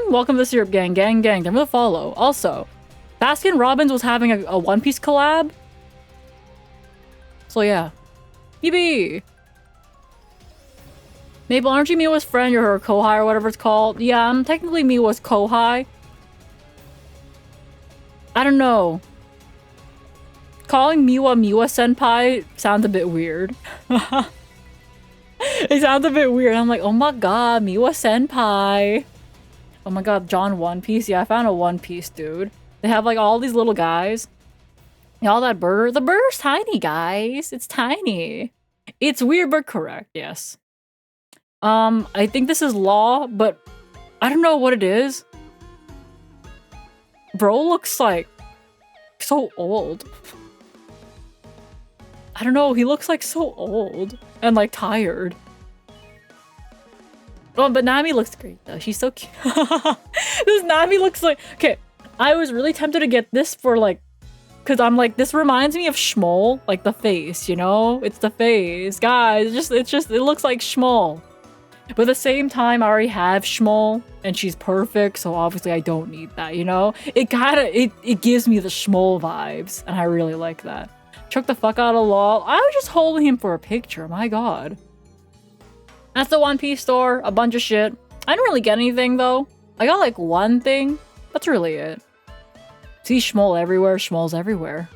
Welcome to the Syrup Gang. Gang gang. Thanks for the follow. Also, Baskin Robbins was having a One Piece collab. So yeah. BB. Maple, aren't you Miwa's friend? You're her kohai or whatever it's called. Yeah, I'm technically Miwa's kohai. I don't know. Calling Miwa senpai sounds a bit weird. It sounds a bit weird. I'm like, oh my god, Miwa senpai. Oh my god, John One Piece. Yeah, I found a One Piece, dude. They have like all these little guys. And all that burger. The burger's tiny, guys. It's tiny. It's weird but correct, yes. I think this is law, but I don't know what it is. Bro looks like so old. I don't know, he looks like so old and like tired. Oh, but Nami looks great though. She's so cute. This Nami looks like, okay, I was really tempted to get this for like Because I'm like, this reminds me of Schmoll, like the face, you know? It's the face. Guys, it looks like Schmoll. But at the same time, I already have Schmoll, and she's perfect, so obviously I don't need that, you know? It gives me the Schmoll vibes, and I really like that. Chuck the fuck out of LOL. I was just holding him for a picture, my god. That's the One Piece store, a bunch of shit. I didn't really get anything, though. I got, like, one thing. That's really it. See Schmoll everywhere, Schmoll's everywhere.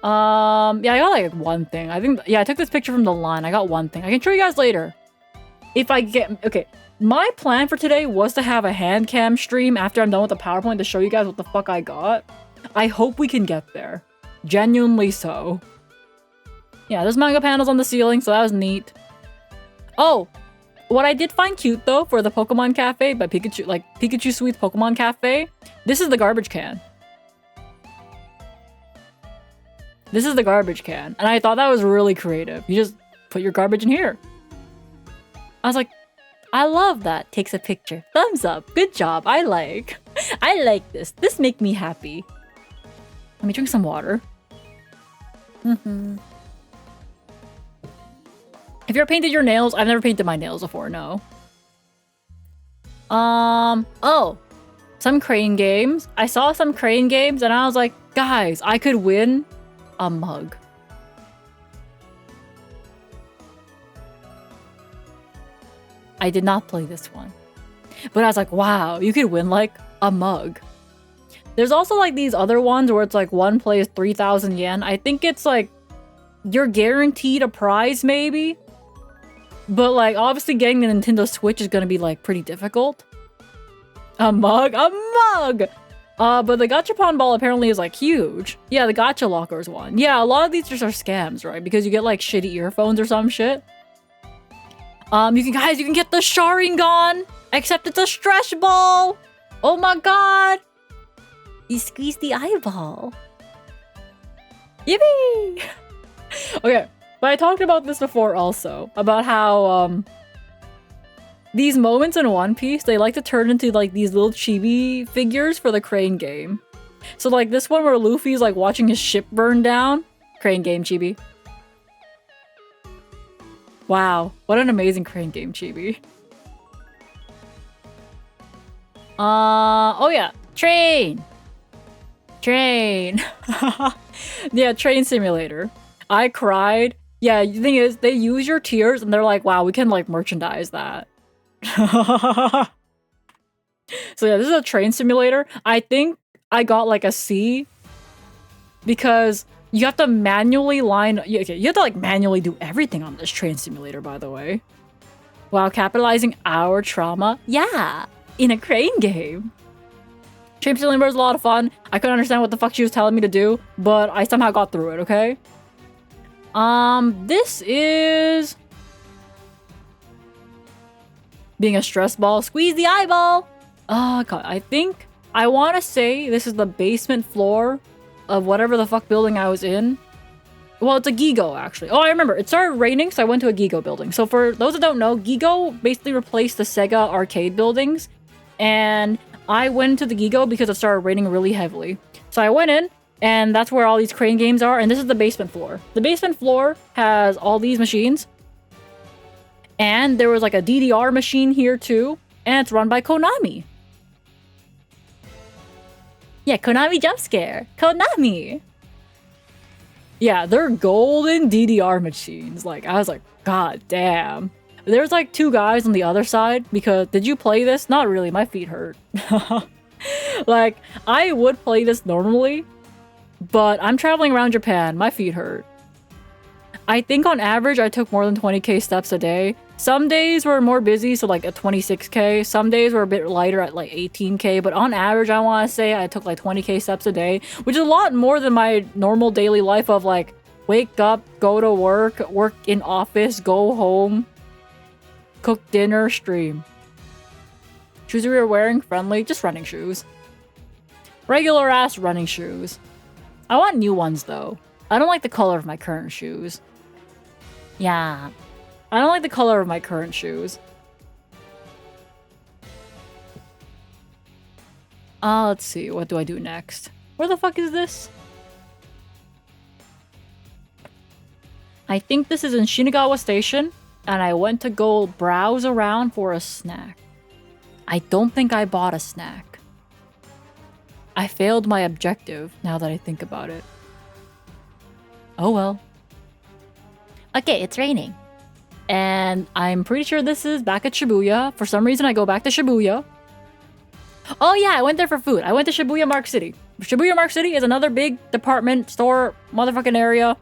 Yeah, I got, like, one thing. I think, yeah, I took this picture from the line. I got one thing. I can show you guys later. If I get... Okay, my plan for today was to have a hand cam stream after I'm done with the PowerPoint to show you guys what the fuck I got. I hope we can get there. Genuinely so. Yeah, there's manga panels on the ceiling, so that was neat. Oh! What I did find cute, though, for the Pokemon Cafe by Pikachu, like, Pikachu Sweet's Pokemon Cafe, this is the garbage can. This is the garbage can, and I thought that was really creative. You just put your garbage in here. I was like, I love that. Takes a picture. Thumbs up. Good job. I like this. This makes me happy. Let me drink some water. Have you ever painted your nails? I've never painted my nails before, no. Oh. Some crane games. I saw some crane games and I was like, guys, I could win a mug. I did not play this one. But I was like, wow, you could win like a mug. There's also like these other ones where it's like one plays 3,000 yen. I think it's like you're guaranteed a prize maybe. But like obviously getting the Nintendo Switch is gonna be like pretty difficult. A mug? A mug! But the gachapon ball apparently is like huge. Yeah, the gacha lockers one. Yeah, a lot of these just are scams, right? Because you get like shitty earphones or some shit. You can get the Sharingan! Except it's a stretch ball! Oh my god! You squeeze the eyeball. Yippee! Okay, but I talked about this before also. About how, these moments in One Piece, they like to turn into, like, these little chibi figures for the crane game. So, like, this one where Luffy's, like, watching his ship burn down. Crane game chibi. Wow, what an amazing crane game chibi. Oh yeah, train! Train! Yeah, train simulator. I cried. Yeah, the thing is, they use your tears and they're like, wow, we can like merchandise that. So yeah, this is a train simulator. I think I got like a C because you have to manually okay, you have to like manually do everything on this train simulator, by the way. Wow, capitalizing our trauma. Yeah, in a crane game. Train simulator was a lot of fun. I couldn't understand what the fuck she was telling me to do, but I somehow got through it, okay? This is being a stress ball. Squeeze the eyeball! Oh god, I think I want to say this is the basement floor of whatever the fuck building I was in. Well, it's a Gigo, actually. Oh, I remember. It started raining, so I went to a Gigo building. So for those that don't know, Gigo basically replaced the Sega arcade buildings. And I went to the Gigo because it started raining really heavily. So I went in, and that's where all these crane games are. And this is the basement floor. The basement floor has all these machines. And there was like a DDR machine here too. And it's run by Konami. Yeah, Konami jump scare. Konami! Yeah, they're golden DDR machines. Like, I was like, god damn. There's like two guys on the other side because, did you play this? Not really, my feet hurt. Like, I would play this normally, but I'm traveling around Japan, my feet hurt. I think on average, I took more than 20k steps a day. Some days were more busy, so like at 26k. Some days were a bit lighter at like 18k, but on average, I want to say I took like 20k steps a day, which is a lot more than my normal daily life of like, wake up, go to work, work in office, go home, cook dinner, stream. Shoes we were wearing, friendly, just running shoes. Regular ass running shoes. I want new ones though. I don't like the color of my current shoes. Yeah. I don't like the color of my current shoes. Let's see. What do I do next? Where the fuck is this? I think this is in Shinagawa Station, and I went to go browse around for a snack. I don't think I bought a snack. I failed my objective, now that I think about it. Oh well. Okay, it's raining. And I'm pretty sure this is back at Shibuya. For some reason, I go back to Shibuya. Oh yeah, I went there for food. I went to Shibuya Mark City. Shibuya Mark City is another big department store motherfucking area.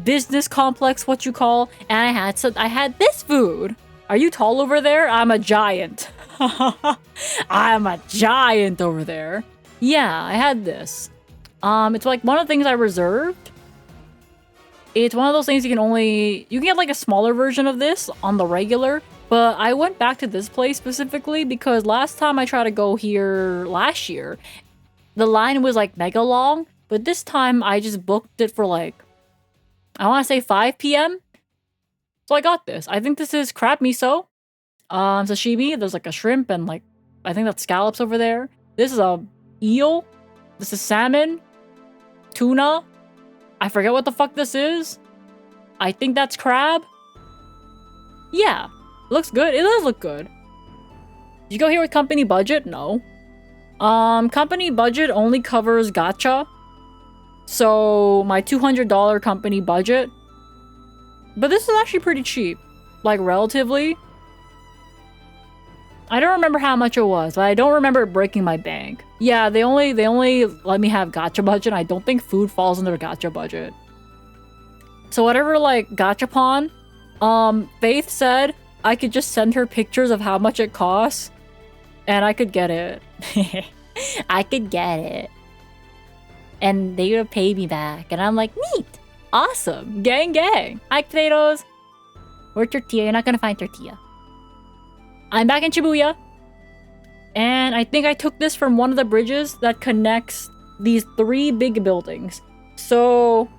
Business complex, what you call. And I had this food. Are you tall over there? I'm a giant. I'm a giant over there. Yeah, I had this. It's like one of the things I reserved. It's one of those things you can get like a smaller version of this on the regular. But I went back to this place specifically because last time I tried to go here last year, the line was like mega long. But this time I just booked it for like, I want to say 5 p.m. So I got this. I think this is crab miso, sashimi. There's like a shrimp and like, I think that's scallops over there. This is a eel. This is salmon, tuna. I forget what the fuck this is. I think that's crab. Yeah, looks good. It does look good. Did you go here with company budget? No. Company budget only covers gacha. So my $200 company budget. But this is actually pretty cheap. Like relatively. I don't remember how much it was, but I don't remember it breaking my bank. Yeah, they only let me have gacha budget. I don't think food falls under gacha budget. So whatever like gachapon, Faith said I could just send her pictures of how much it costs and I could get it. I could get it. And they would pay me back. And I'm like, neat. Awesome. Gang gang. Hi, potatoes. Where's tortilla? You're not gonna find tortilla. I'm back in Shibuya. And I think I took this from one of the bridges that connects these 3 big buildings. So,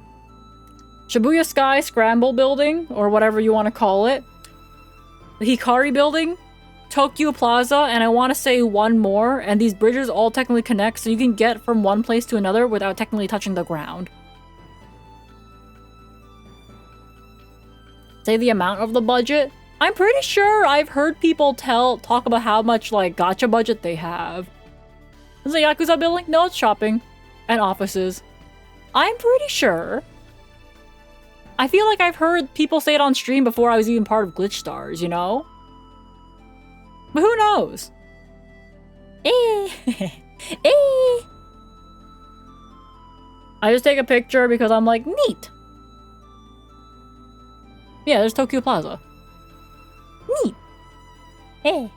Shibuya Sky Scramble Building, or whatever you want to call it. The Hikari Building, Tokyo Plaza, and I want to say one more. And these bridges all technically connect, so you can get from one place to another without technically touching the ground. Say the amount of the budget. I'm pretty sure I've heard people talk about how much like gacha budget they have. Is it Yakuza building? No, it's shopping and offices. I'm pretty sure. I feel like I've heard people say it on stream before I was even part of Glitch Stars, you know? But who knows? Eh. Eh. I just take a picture because I'm like, neat. Yeah, there's Tokyo Plaza. Neat. Hey.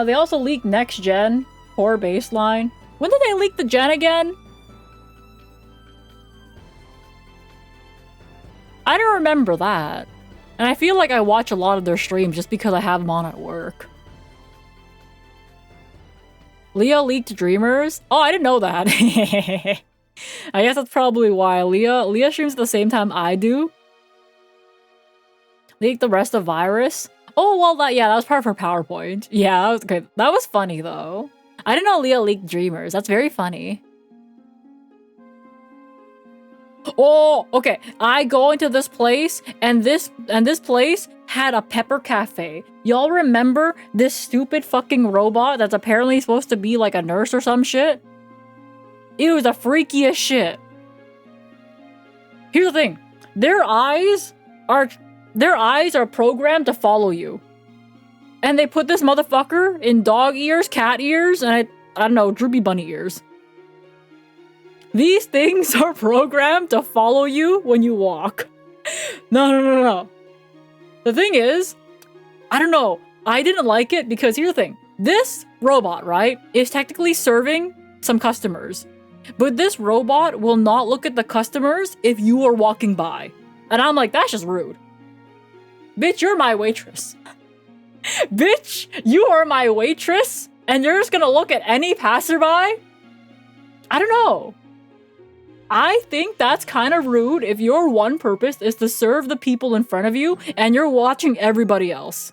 They also leaked next gen core baseline. When did they leak the gen again? I don't remember that. And I feel like I watch a lot of their streams just because I have them on at work. Leah leaked Dreamers? Oh, I didn't know that. I guess that's probably why. Leah streams at the same time I do. Leaked the rest of Virus? Oh, well, that was part of her PowerPoint. Yeah, that was okay. That was funny, though. I didn't know Leah leaked Dreamers. That's very funny. Oh, okay. I go into this place, and this place had a pepper cafe. Y'all remember this stupid fucking robot that's apparently supposed to be like a nurse or some shit? It was the freakiest shit. Here's the thing. Their eyes are programmed to follow you. And they put this motherfucker in dog ears, cat ears, and I don't know, droopy bunny ears. These things are programmed to follow you when you walk. No. The thing is, I don't know. I didn't like it because here's the thing. This robot, right, is technically serving some customers. But this robot will not look at the customers if you are walking by. And I'm like, that's just rude. Bitch, you're my waitress. Bitch, you are my waitress? And you're just gonna look at any passerby? I don't know. I think that's kind of rude if your one purpose is to serve the people in front of you and you're watching everybody else.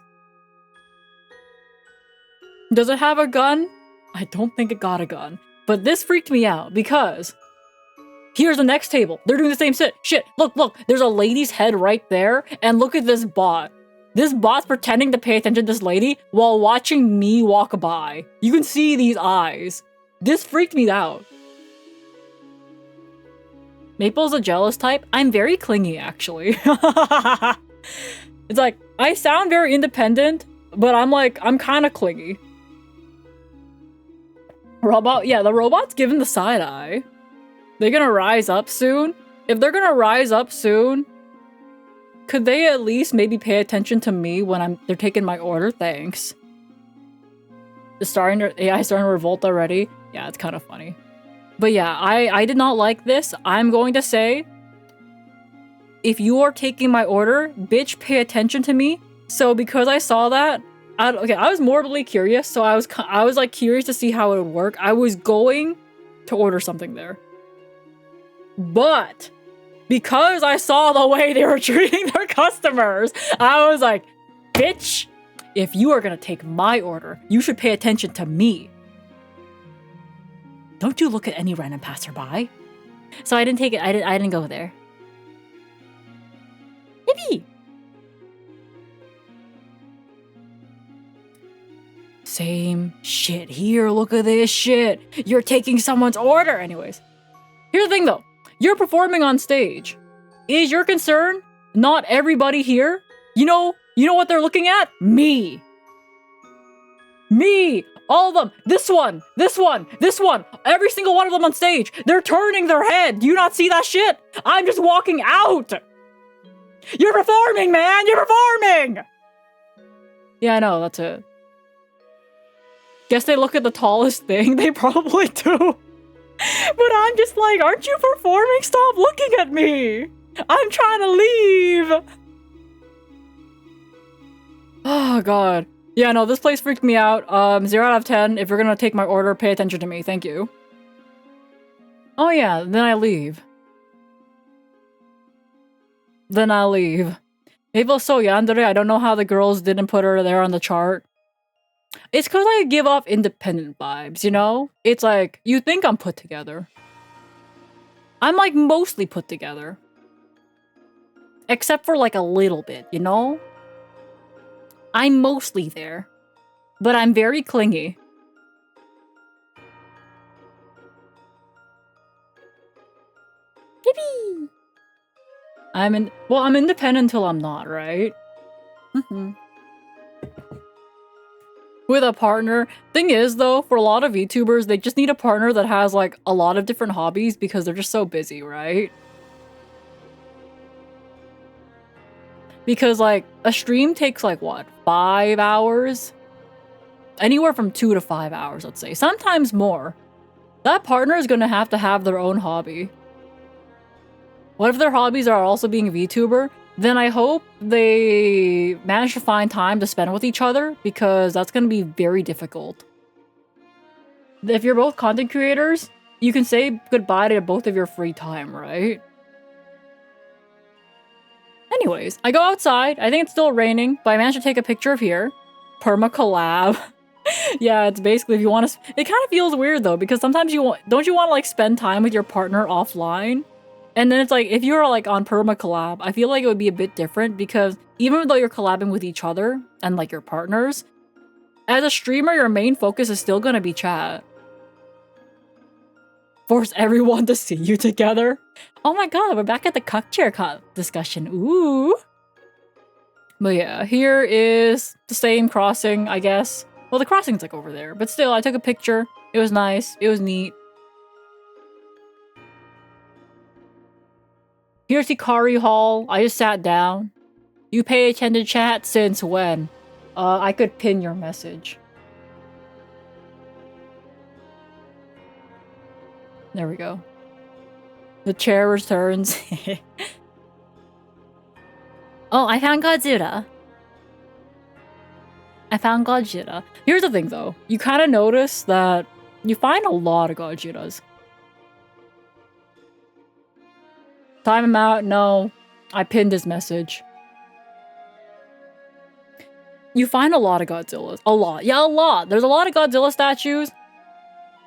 Does it have a gun? I don't think it got a gun. But this freaked me out because here's the next table. They're doing the same shit. Look, there's a lady's head right there. And look at this bot. This bot's pretending to pay attention to this lady while watching me walk by. You can see these eyes. This freaked me out. Maple's a jealous type. I'm very clingy, actually. It's like, I sound very independent, but I'm kind of clingy. Robot, yeah, the robot's giving the side eye. They're gonna rise up soon? If they're gonna rise up soon, could they at least maybe pay attention to me when they're taking my order? Thanks. AI starting to revolt already? Yeah, it's kind of funny. But yeah, I did not like this. I'm going to say, if you are taking my order, bitch, pay attention to me. So because I saw that, I was morbidly curious, so I was like curious to see how it would work. I was going to order something there. But because I saw the way they were treating their customers, I was like, bitch, if you are gonna take my order, you should pay attention to me. Don't you look at any random passerby. So I didn't take it. I didn't go there. Yippee! Same shit here. Look at this shit. You're taking someone's order. Anyways, here's the thing though. You're performing on stage. Is your concern not everybody here? You know what they're looking at? Me. Me. All of them. This one. Every single one of them on stage. They're turning their head. Do you not see that shit? I'm just walking out. You're performing, man. You're performing. Yeah, I know. That's it. Guess they look at the tallest thing. They probably do. But I'm just like, aren't you performing? Stop looking at me. I'm trying to leave. Oh, God. Yeah, no, this place freaked me out. 0 out of 10. If you're gonna take my order, pay attention to me. Thank you. Oh, yeah. Then I leave. Maple's so yandere. I don't know how the girls didn't put her there on the chart. It's because I give off independent vibes, you know? It's like, you think I'm put together. I'm like mostly put together. Except for like a little bit, you know? I'm mostly there. But I'm very clingy. Yippee! I'm independent until I'm not, right? With a partner. Thing is, though, for a lot of VTubers, they just need a partner that has, like, a lot of different hobbies because they're just so busy, right? Because, like, a stream takes, like, what? 5 hours? Anywhere from 2 to 5 hours, let's say. Sometimes more. That partner is gonna have to have their own hobby. What if their hobbies are also being a VTuber? Then I hope they manage to find time to spend with each other, because that's going to be very difficult. If you're both content creators, you can say goodbye to both of your free time, right? Anyways, I go outside. I think it's still raining, but I managed to take a picture of here. Perma collab. Yeah, it's basically if you want to... It kind of feels weird though, because sometimes don't you want to like spend time with your partner offline? And then it's like, if you're like on perma collab, I feel like it would be a bit different because even though you're collabing with each other and like your partners, as a streamer, your main focus is still gonna be chat. Force everyone to see you together. Oh my god, we're back at the cuck chair discussion. Ooh. But yeah, here is the same crossing, I guess. Well, the crossing's like over there, but still, I took a picture. It was nice. It was neat. Here's Hikari Hall. I just sat down. You pay attention to chat since when? I could pin your message. There we go. The chair returns. Oh, I found Godzilla. Here's the thing though. You kind of notice that you find a lot of Godzillas. Time him out. No. I pinned his message. You find a lot of Godzillas. A lot. Yeah, a lot. There's a lot of Godzilla statues.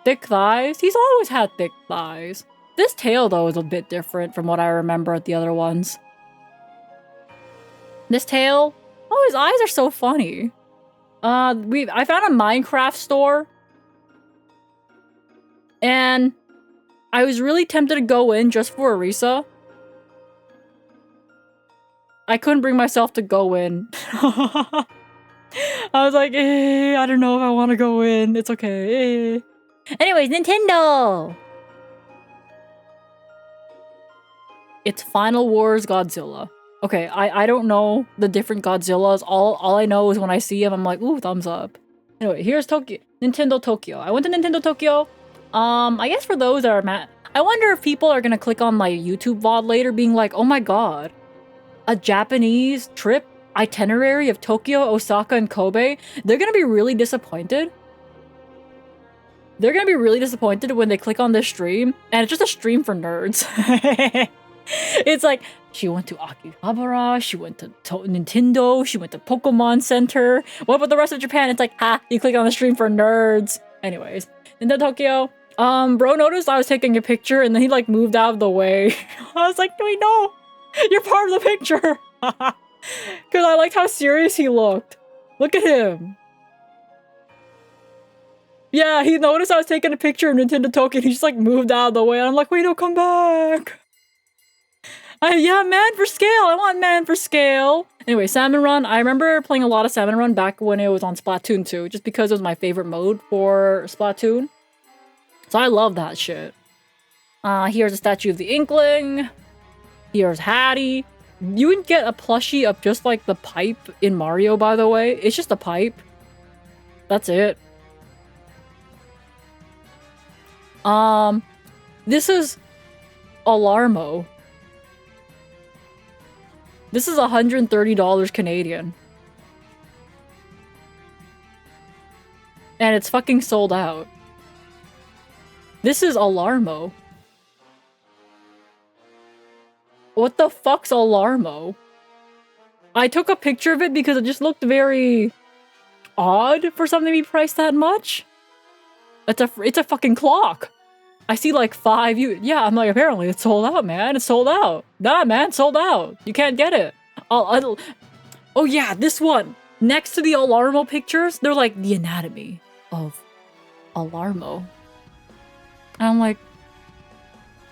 Thick thighs? He's always had thick thighs. This tail, though, is a bit different from what I remember at the other ones. This tail? Oh, his eyes are so funny. I found a Minecraft store. And I was really tempted to go in just for Arisa. I couldn't bring myself to go in. I was like, I don't know if I want to go in. It's okay. Anyways, Nintendo! It's Final Wars Godzilla. Okay, I don't know the different Godzillas. All I know is when I see him, I'm like, ooh, thumbs up. Anyway, here's Tokyo. Nintendo Tokyo. I went to Nintendo Tokyo. I guess for those that are mad, I wonder if people are gonna click on my YouTube VOD later being like, oh my god, a Japanese trip itinerary of Tokyo, Osaka, and Kobe. They're gonna be really disappointed. They're gonna be really disappointed when they click on this stream, and it's just a stream for nerds. It's like, she went to Akihabara, she went to Nintendo, she went to Pokemon Center. What about the rest of Japan? It's like, ha, you click on the stream for nerds. Anyways, Nintendo Tokyo. Bro noticed I was taking a picture and then he like moved out of the way. I was like, wait, no, you're part of the picture. Because I liked how serious he looked. Look at him. Yeah, he noticed I was taking a picture of Nintendo Tokyo and he just like moved out of the way. And I'm like, wait, no, come back. Yeah, man for scale. I want man for scale. Anyway, Salmon Run. I remember playing a lot of Salmon Run back when it was on Splatoon 2, just because it was my favorite mode for Splatoon. So I love that shit. Here's a statue of the Inkling. Here's Hattie. You can get a plushie of just like the pipe in Mario, by the way. It's just a pipe. That's it. This is Alarmo. This is $130 Canadian. And it's fucking sold out. This is Alarmo. What the fuck's Alarmo? I took a picture of it because it just looked very odd for something to be priced that much. It's a fucking clock. I see like 5 yeah, I'm like, apparently it's sold out, man. It's sold out. Nah, man, sold out. You can't get it. Oh yeah, this one. Next to the Alarmo pictures, they're like the anatomy of Alarmo. And I'm like,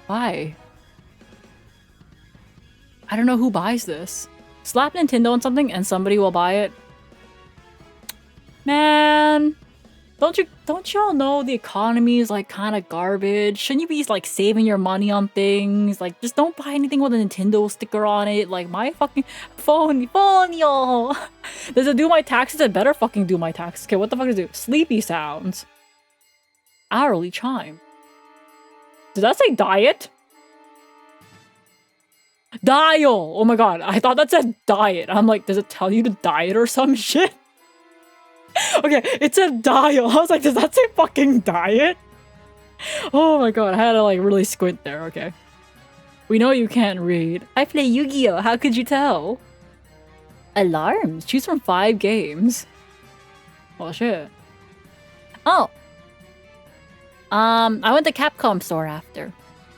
why? I don't know who buys this. Slap Nintendo on something and somebody will buy it. Man. Don't y'all know the economy is like kind of garbage? Shouldn't you be like saving your money on things? Like, just don't buy anything with a Nintendo sticker on it. Like, my fucking phone, y'all. Does it do my taxes? It better fucking do my taxes. Okay, what the fuck does it do? Sleepy sounds. Hourly chime. Did that say diet? Dial! Oh my god, I thought that said diet. I'm like, does it tell you to diet or some shit? Okay, it said dial. I was like, does that say fucking diet? Oh my god, I had to like really squint there, okay. We know you can't read. I play Yu-Gi-Oh! How could you tell? Alarms. Choose from 5 games. Oh shit. Oh. I went to Capcom store after.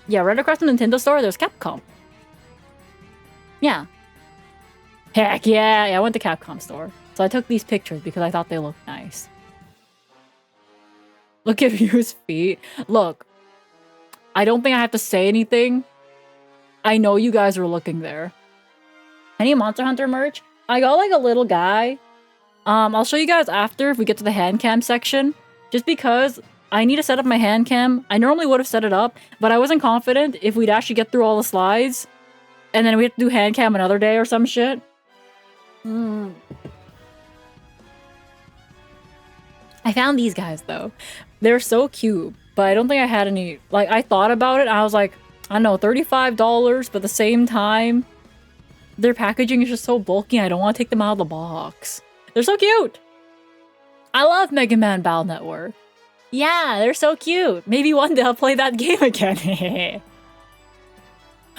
Yeah, right across from the Nintendo store, there's Capcom. Yeah. Heck yeah, I went to Capcom store. So I took these pictures because I thought they looked nice. Look at View's feet. Look, I don't think I have to say anything. I know you guys are looking there. Any Monster Hunter merch? I got like a little guy. I'll show you guys after if we get to the hand cam section. Just because I need to set up my hand cam. I normally would have set it up, but I wasn't confident if we'd actually get through all the slides. And then we have to do hand cam another day or some shit. I found these guys though. They're so cute, but I don't think I had any, like, I thought about it and I was like, I don't know, $35, but at the same time, their packaging is just so bulky and I don't want to take them out of the box. They're so cute! I love Mega Man Battle Network. Yeah, they're so cute. Maybe one day I'll play that game again.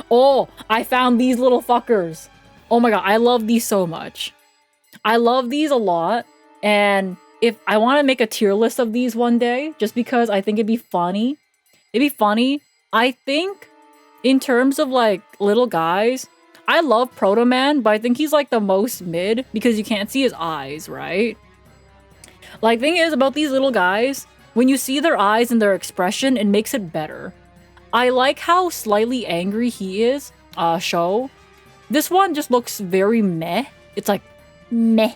Oh, I found these little fuckers. Oh my god, I love these so much. I love these a lot, and if I want to make a tier list of these one day, just because I think it'd be funny. It'd be funny. I think in terms of like little guys, I love Proto Man, but I think he's like the most mid because you can't see his eyes, right? Like, thing is about these little guys, when you see their eyes and their expression, it makes it better. I like how slightly angry he is, Sho. This one just looks very meh. It's like, meh.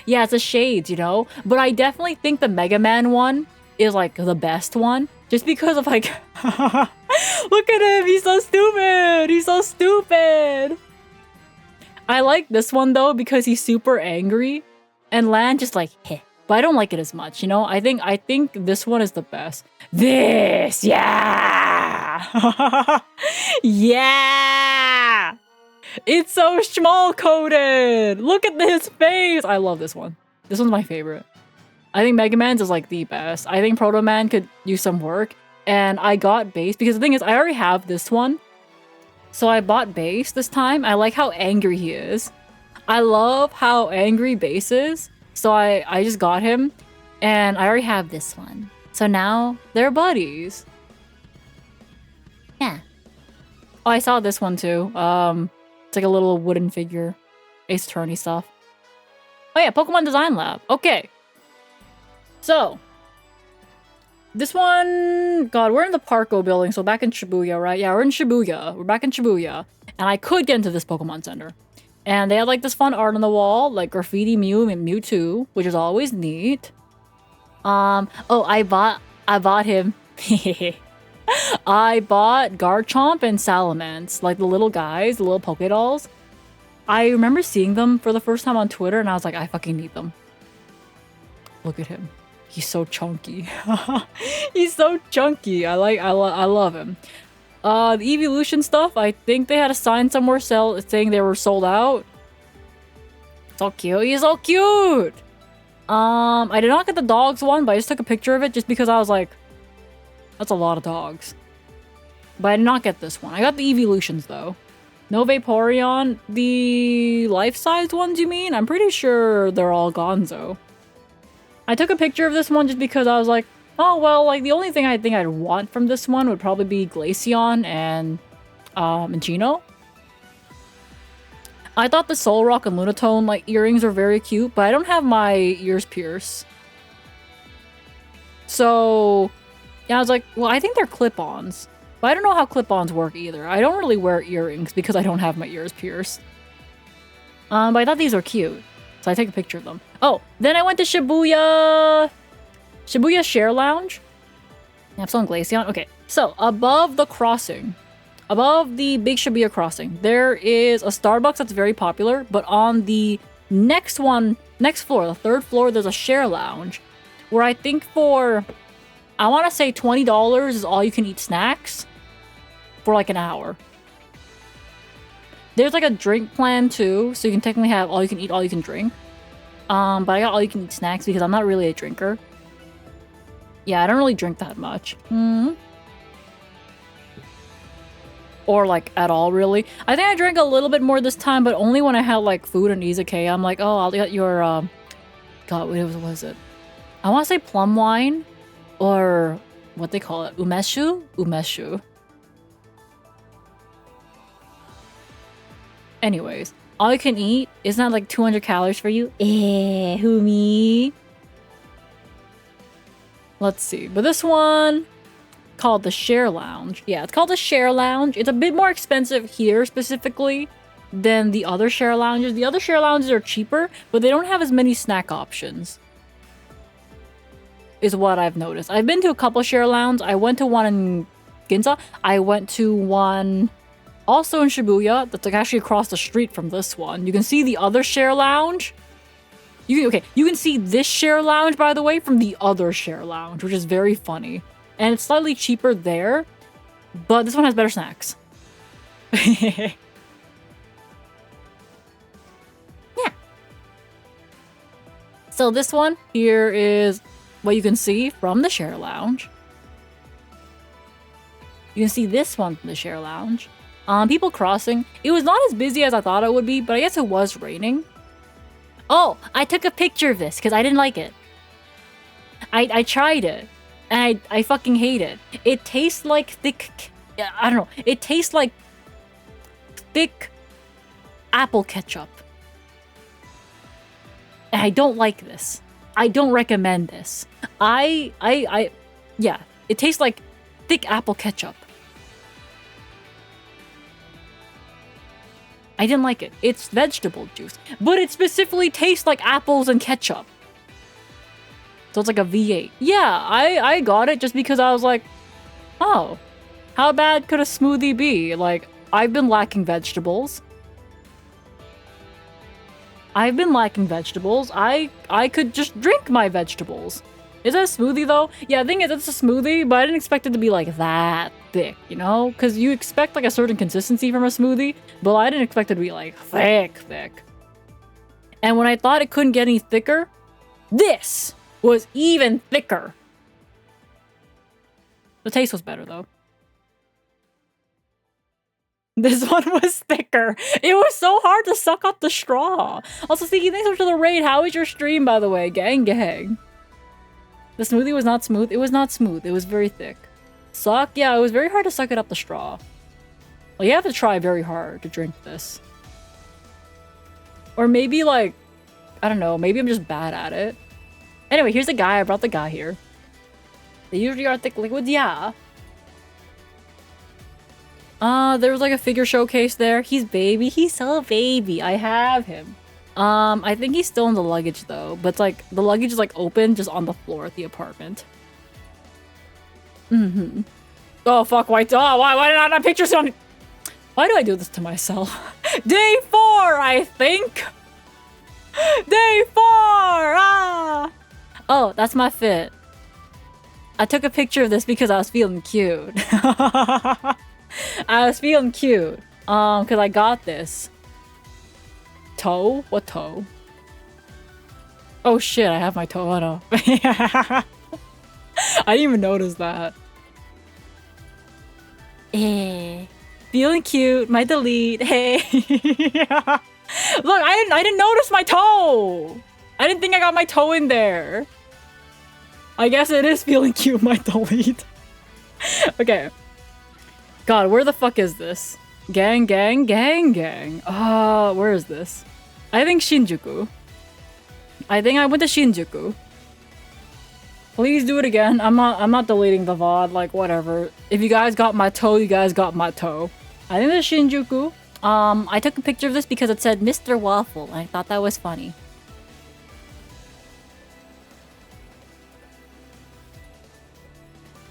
Yeah, it's a shades, you know? But I definitely think the Mega Man one is like the best one. Just because of like, look at him, he's so stupid! He's so stupid! I like this one though because he's super angry. And Lan just like, heh. But I don't like it as much, you know? I think this one is the best. This! Yeah! Yeah! It's so schmal-coded! Look at his face! I love this one. This one's my favorite. I think Mega Man's is like the best. I think Proto Man could use some work. And I got base because the thing is, I already have this one. So I bought base this time. I like how angry he is. I love how angry base is. So I just got him. And I already have this one. So now they're buddies. Yeah. Oh, I saw this one too. It's like a little wooden figure. Ace Attorney stuff. Oh yeah, Pokemon Design Lab. Okay. So, this one, God, we're in the Parko building, so back in Shibuya, right? Yeah, we're in Shibuya. We're back in Shibuya. And I could get into this Pokemon Center. And they had like this fun art on the wall, like graffiti Mew and Mewtwo, which is always neat. Oh, I bought him. I bought Garchomp and Salamence, like the little guys, the little Poké Dolls. I remember seeing them for the first time on Twitter, and I was like, I fucking need them. Look at him. He's so chunky. He's so chunky. I love him. The evolution stuff, I think they had a sign somewhere saying they were sold out. So cute. He's so cute. I did not get the dogs one, but I just took a picture of it just because I was like, that's a lot of dogs. But I did not get this one. I got the evolutions though. No Vaporeon. The life-size ones, you mean? I'm pretty sure they're all Gonzo. I took a picture of this one just because I was like, oh, well, like, the only thing I think I'd want from this one would probably be Glaceon and Gino. I thought the Solrock and Lunatone, like, earrings are very cute, but I don't have my ears pierced. So, yeah, I was like, well, I think they're clip-ons. But I don't know how clip-ons work either. I don't really wear earrings because I don't have my ears pierced. But I thought these were cute. So I take a picture of them. Oh, then I went to Shibuya Share Lounge. I have some Glaceon. Okay, so above the crossing, above the big Shibuya crossing, there is a Starbucks that's very popular. But on the next floor, the third floor, there's a Share Lounge where I think for, I want to say $20 is all you can eat snacks for like an hour. There's like a drink plan too, so you can technically have all you can eat, all you can drink. But I got all you can eat snacks because I'm not really a drinker. Yeah, I don't really drink that much. Or like at all, really. I think I drank a little bit more this time, but only when I had like food and izakaya. I'm like, oh, I'll get your, God, what was it? I want to say plum wine or what they call it, umeshu? Umeshu. Anyways, all you can eat, isn't that like 200 calories for you? Who me? Let's see. But this one, called the Share Lounge. Yeah, it's called the Share Lounge. It's a bit more expensive here specifically than the other Share Lounges. The other Share Lounges are cheaper, but they don't have as many snack options. Is what I've noticed. I've been to a couple Share Lounges. I went to one in Ginza. I went to one also in Shibuya, that's like actually across the street from this one. You can see the other Share Lounge. You can see this Share Lounge, by the way, from the other Share Lounge, which is very funny. And it's slightly cheaper there, but this one has better snacks. Yeah. So this one here is what you can see from the Share Lounge. You can see this one from the Share Lounge. People crossing. It was not as busy as I thought it would be, but I guess it was raining. Oh, I took a picture of this because I didn't like it. I tried it, and I fucking hate it. It tastes like thick... I don't know. It tastes like thick apple ketchup. And I don't like this. I don't recommend this. Yeah, it tastes like thick apple ketchup. I didn't like it. It's vegetable juice, but it specifically tastes like apples and ketchup. So it's like a V8. Yeah, I got it just because I was like, oh, how bad could a smoothie be? Like, I've been lacking vegetables. I could just drink my vegetables. Is that a smoothie though? Yeah, the thing is, it's a smoothie, but I didn't expect it to be like that thick, you know? Because you expect like a certain consistency from a smoothie, but I didn't expect it to be like thick. And when I thought it couldn't get any thicker, this was even thicker. The taste was better though. This one was thicker. It was so hard to suck up the straw. Also, Sneaky, thanks so much for the raid. How was your stream, by the way? Gang. The smoothie was not smooth. It was not smooth. It was very thick. Suck? Yeah, it was very hard to suck it up the straw. Well, you have to try very hard to drink this. Or maybe, like, I don't know. Maybe I'm just bad at it. Anyway, here's the guy. I brought the guy here. They usually are thick liquids, yeah. There was like a figure showcase there. He's baby. He's so baby. I have him. I think he's still in the luggage though. But it's like, the luggage is like open just on the floor at the apartment. Oh, fuck, why did I not pictures on... Why do I do this to myself? Day 4, I think! Day 4! Ah! Oh, that's my fit. I took a picture of this because I was feeling cute. I was feeling cute. Cause I got this. Toe? What toe? Oh shit, I have my toe on up. I didn't even notice that. Feeling cute, my delete. Hey. Look, I didn't notice my toe. I didn't think I got my toe in there. I guess it is feeling cute, my delete. Okay. God, where the fuck is this? Gang. Where is this? I think Shinjuku. I think I went to Shinjuku. Please do it again. I'm not deleting the VOD, like whatever. If you guys got my toe, you guys got my toe. I think it's Shinjuku. I took a picture of this because it said Mr. Waffle. I thought that was funny.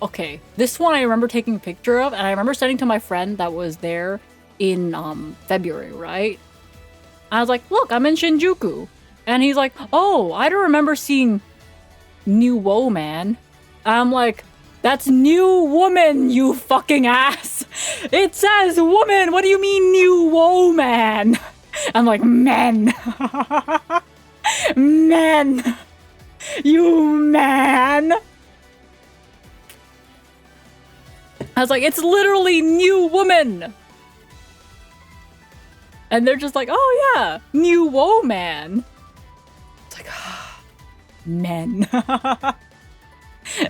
Okay, this one I remember taking a picture of, and I remember sending to my friend that was there in February, right? I was like, look, I'm in Shinjuku. And he's like, oh, I don't remember seeing New Woe Man. I'm like, that's New Woman, you fucking ass. It says woman. What do you mean New Woe Man? I'm like, men. Men. You man. I was like, it's literally New Woman. And they're just like, oh yeah, New Woe Man. It's like, ah, men.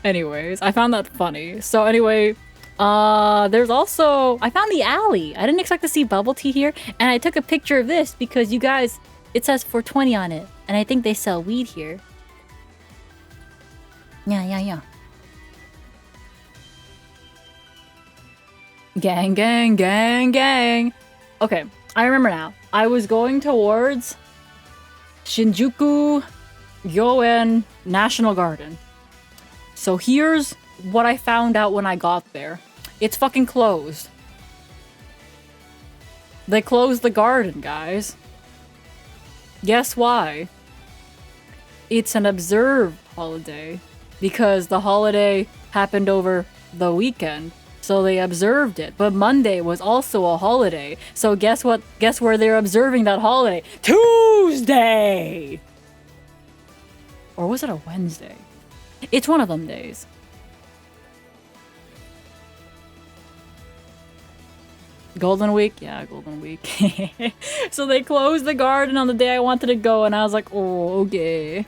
Anyways, I found that funny. So anyway, there's also, I found the alley. I didn't expect to see bubble tea here. And I took a picture of this because you guys, it says 420 on it. And I think they sell weed here. Yeah. Gang. Okay, I remember now. I was going towards Shinjuku Gyoen National Garden. So here's what I found out when I got there. It's fucking closed. They closed the garden, guys. Guess why? It's an observed holiday. Because the holiday happened over the weekend. So they observed it. But Monday was also a holiday. So guess what? Guess where they're observing that holiday? Tuesday! Or was it a Wednesday? It's one of them days. Golden Week? Yeah, Golden Week. So they closed the garden on the day I wanted to go, and I was like, oh, okay.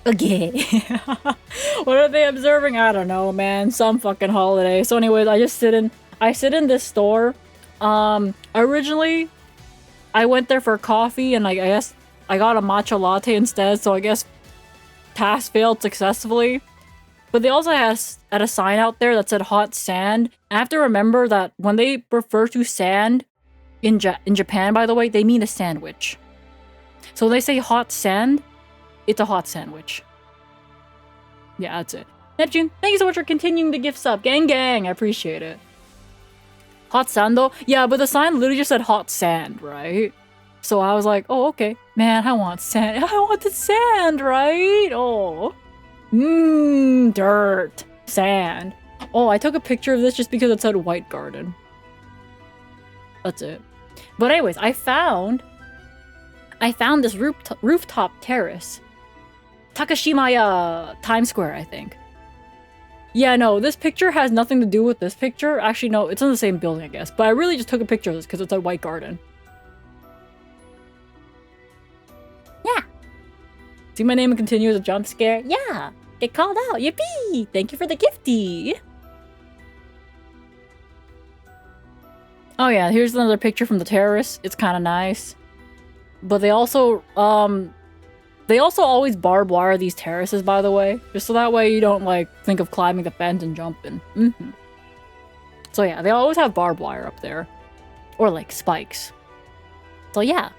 Okay. What are they observing? I don't know, man. Some fucking holiday. So anyways, I sit in this store. Originally I went there for coffee and I guess I got a matcha latte instead, so I guess task failed successfully. But they also had a sign out there that said hot sand. I have to remember that when they refer to sand in Japan, by the way, they mean a sandwich. So when they say hot sand, it's a hot sandwich. Yeah, that's it. Neptune, thank you so much for continuing the gift sub. Gang gang, I appreciate it. Hot sand though? Yeah, but the sign literally just said hot sand, right? So I was like, oh, okay. Man, I want sand. I want the sand, right? Oh. Dirt. Sand. Oh, I took a picture of this just because it said white garden. That's it. But anyways, I found this rooftop terrace. Takashimaya Times Square, I think. Yeah, no, this picture has nothing to do with this picture. Actually, no, it's in the same building, I guess. But I really just took a picture of this because it's a white garden. Yeah. See my name and continue as a jump scare? Yeah. Get called out. Yippee! Thank you for the gifty. Oh yeah, here's another picture from the terrace. It's kind of nice. But they also always barbed wire these terraces, by the way. Just so that way you don't, like, think of climbing the fence and jumping. So yeah, they always have barbed wire up there. Or, like, spikes. So yeah.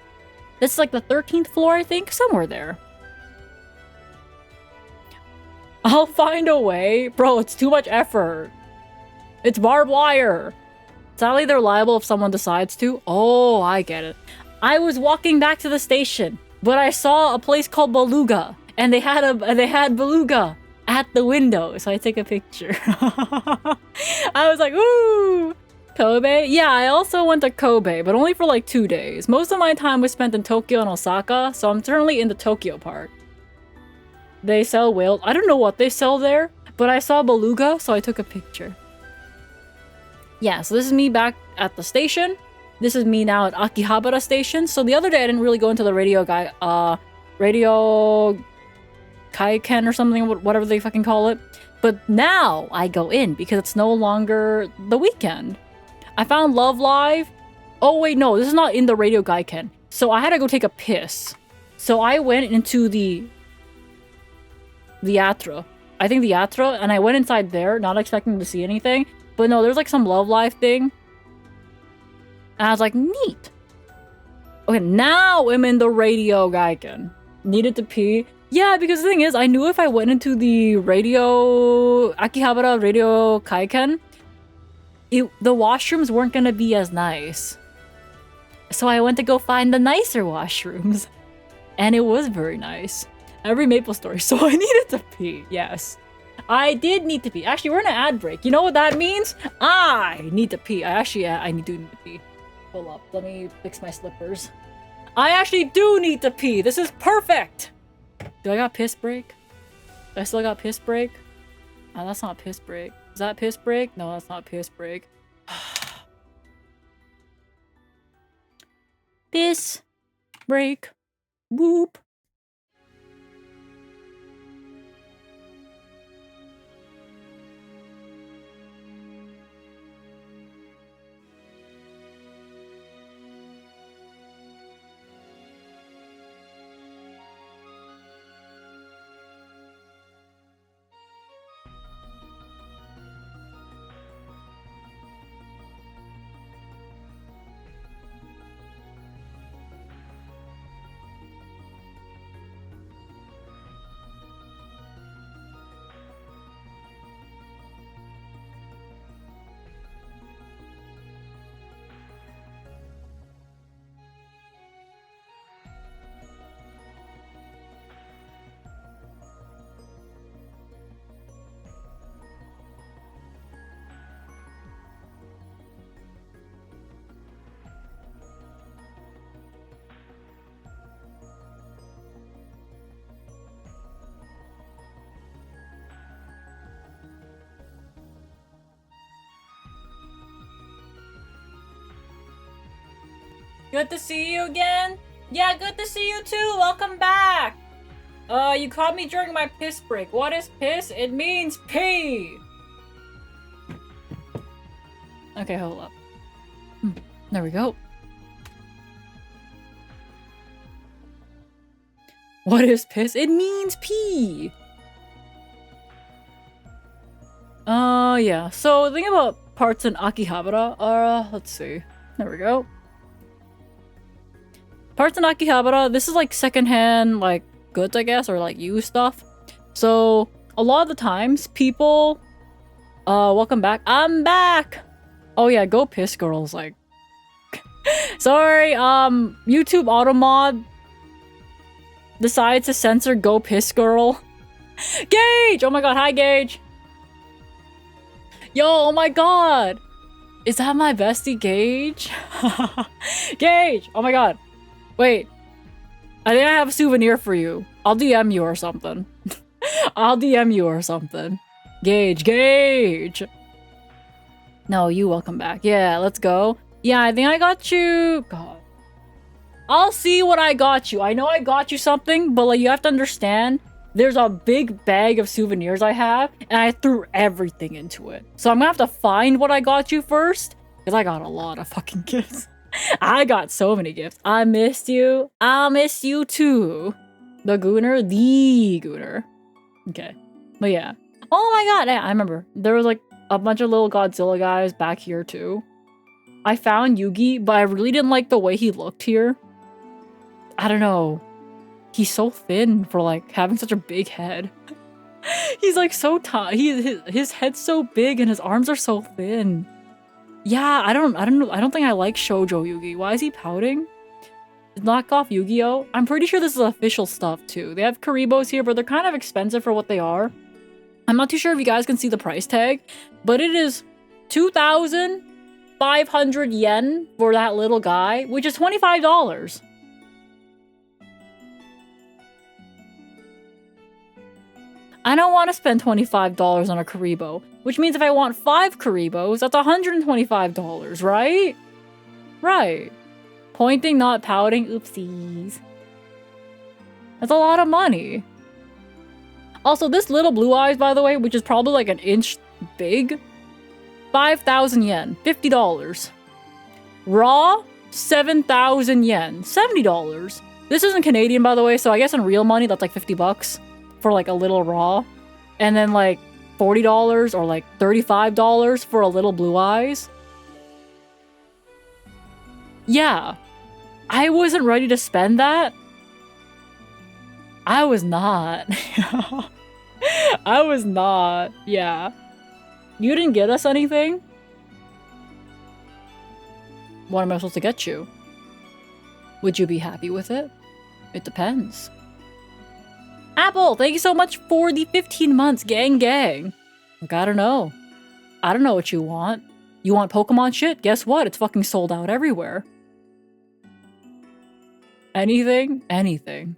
This is, like, the 13th floor, I think? Somewhere there. I'll find a way. Bro, it's too much effort. It's barbed wire. Sadly, they're liable if someone decides to. Oh, I get it. I was walking back to the station, but I saw a place called Beluga, and they had Beluga at the window, so I took a picture. I was like, ooh, Kobe? Yeah, I also went to Kobe, but only for like 2 days. Most of my time was spent in Tokyo and Osaka, so I'm currently in the Tokyo part. They sell whales. I don't know what they sell there, but I saw Beluga, so I took a picture. Yeah, so this is me back at the station. This is me now at Akihabara Station. So the other day I didn't really go into the radio Kaiken or something, whatever they fucking call it. But now I go in because it's no longer the weekend. I found Love Live. Oh wait, no, this is not in the Radio Gaiken. So I had to go take a piss. So I went into the Atra. I think the Atra, and I went inside there, not expecting to see anything. But no, there's like some Love Live thing. And I was like, neat. Okay, now I'm in the Radio Gaiken. Needed to pee. Yeah, because the thing is, I knew if I went into the Akihabara Radio Kaiken, the washrooms weren't gonna be as nice. So I went to go find the nicer washrooms. And it was very nice. Every Maple Story, so I needed to pee, yes. I did need to pee. Actually, we're in an ad break. You know what that means? I need to pee. I do need to pee. Hold up, let me fix my slippers. I actually do need to pee. This is perfect. Do I got piss break? Do I still got piss break? Oh, that's not piss break. Is that piss break? No, that's not piss break. Piss break. Whoop. Good to see you again. Yeah, good to see you too. Welcome back. You caught me during my piss break. What is piss? It means pee! Okay, hold up. There we go. What is piss? It means pee! Yeah. So, the thing about parts in Akihabara, let's see. There we go. Parts in Akihabara, this is like secondhand, like, goods, I guess, or like used stuff. So, a lot of the times, people... welcome back. I'm back! Oh yeah, go piss girls, like... Sorry, YouTube Automod decides to censor Go Piss Girl. Gage! Oh my god, hi Gage! Yo, oh my god! Is that my bestie Gage? Gage! Oh my god. Wait. I think I have a souvenir for you. I'll DM you or something. I'll DM you or something. Gage, Gage! No, you welcome back. Yeah, let's go. Yeah, I think I got you... God. I'll see what I got you. I know I got you something, but like you have to understand, there's a big bag of souvenirs I have, and I threw everything into it. So I'm gonna have to find what I got you first, because I got a lot of fucking gifts. I got so many gifts. I missed you. I'll miss you too. The Gooner. Okay. But yeah. Oh my god, yeah, I remember. There was like a bunch of little Godzilla guys back here too. I found Yugi, but I really didn't like the way he looked here. I don't know. He's so thin for like having such a big head. He's like so tiny. His head's so big and his arms are so thin. Yeah, I don't think I like Shoujo Yugi. Why is he pouting? Knock off Yu-Gi-Oh! I'm pretty sure this is official stuff too. They have Karibos here, but they're kind of expensive for what they are. I'm not too sure if you guys can see the price tag, but it is 2,500 yen for that little guy, which is $25. I don't want to spend $25 on a Karibo, which means if I want 5 Karibos, that's $125, right? Right. Pointing, not pouting. Oopsies. That's a lot of money. Also, this little blue eyes, by the way, which is probably like an inch big, 5,000 yen, $50. Raw, 7,000 yen, $70. This isn't Canadian, by the way, so I guess in real money, that's like 50 bucks for like a little raw. And then like $40 or like $35 for a little blue eyes. Yeah. I wasn't ready to spend that. I was not. I was not. Yeah. You didn't get us anything? What am I supposed to get you? Would you be happy with it? It depends. Apple, thank you so much for the 15 months, gang. Like, I don't know. I don't know what you want. You want Pokemon shit? Guess what? It's fucking sold out everywhere. Anything? Anything.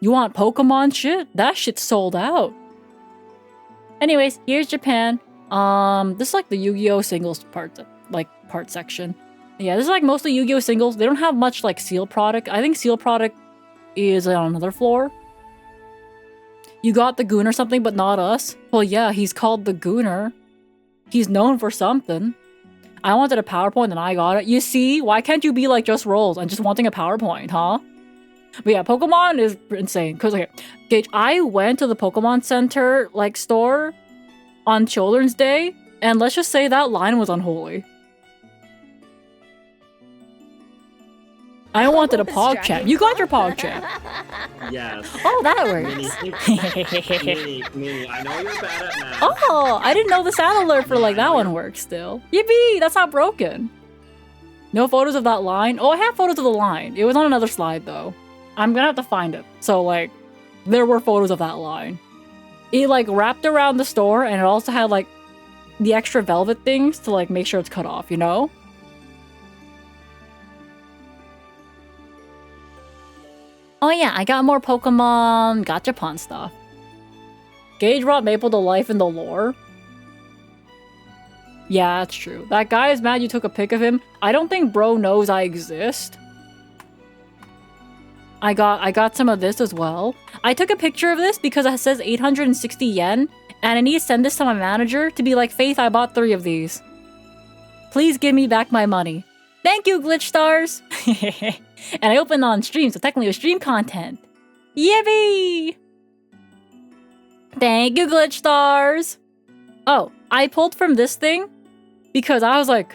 You want Pokemon shit? That shit's sold out. Anyways, here's Japan. This is like the Yu-Gi-Oh! Singles part section. Yeah, this is like mostly Yu-Gi-Oh! Singles. They don't have much like seal product. I think seal product is on another floor. You got the Goon or something, but not us? Well, yeah, he's called the Gooner. He's known for something. I wanted a PowerPoint and I got it. You see? Why can't you be like just Rolls and just wanting a PowerPoint, huh? But yeah, Pokemon is insane. Because, okay, Gage, I went to the Pokemon Center, like, store on Children's Day, and let's just say that line was unholy. I wanted a PogChamp. You got your PogChamp. Yes. Oh, that works. Mini, I know you're bad at math. Oh, I didn't know the sound alert for like that one works still. Yippee, that's not broken. No photos of that line. Oh, I have photos of the line. It was on another slide though. I'm gonna have to find it. So like, there were photos of that line. It like wrapped around the store and it also had like the extra velvet things to like make sure it's cut off, you know? Oh yeah, I got more Pokemon Gachapon stuff. Gage brought Maple to life in the lore. Yeah, that's true. That guy is mad you took a pic of him. I don't think bro knows I exist. I got some of this as well. I took a picture of this because it says 860 yen, and I need to send this to my manager to be like, Faith, I bought 3 of these. Please give me back my money. Thank you, Glitch Stars! And I opened on stream, so technically it was stream content. Yippee! Thank you, Glitch Stars! Oh, I pulled from this thing because I was like...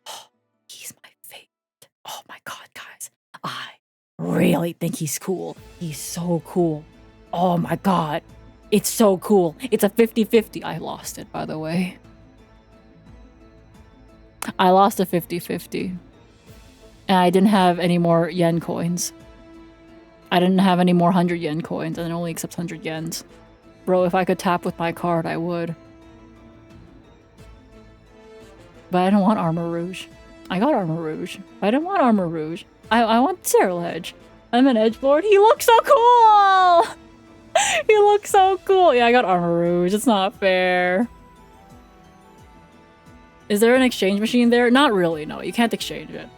Oh, he's my favorite. Oh my god, guys. I really think he's cool. He's so cool. Oh my god. It's so cool. It's a 50-50. I lost it, by the way. I lost a 50-50. And I didn't have any more yen coins. I didn't have any more 100 yen coins, and it only accepts 100 yens. Bro, if I could tap with my card, I would. But I don't want Armor Rouge. I got Armor Rouge. I didn't want Armor Rouge. I want Cyril Edge. I'm an Edgelord. He looks so cool! He looks so cool. Yeah, I got Armor Rouge. It's not fair. Is there an exchange machine there? Not really, no. You can't exchange it.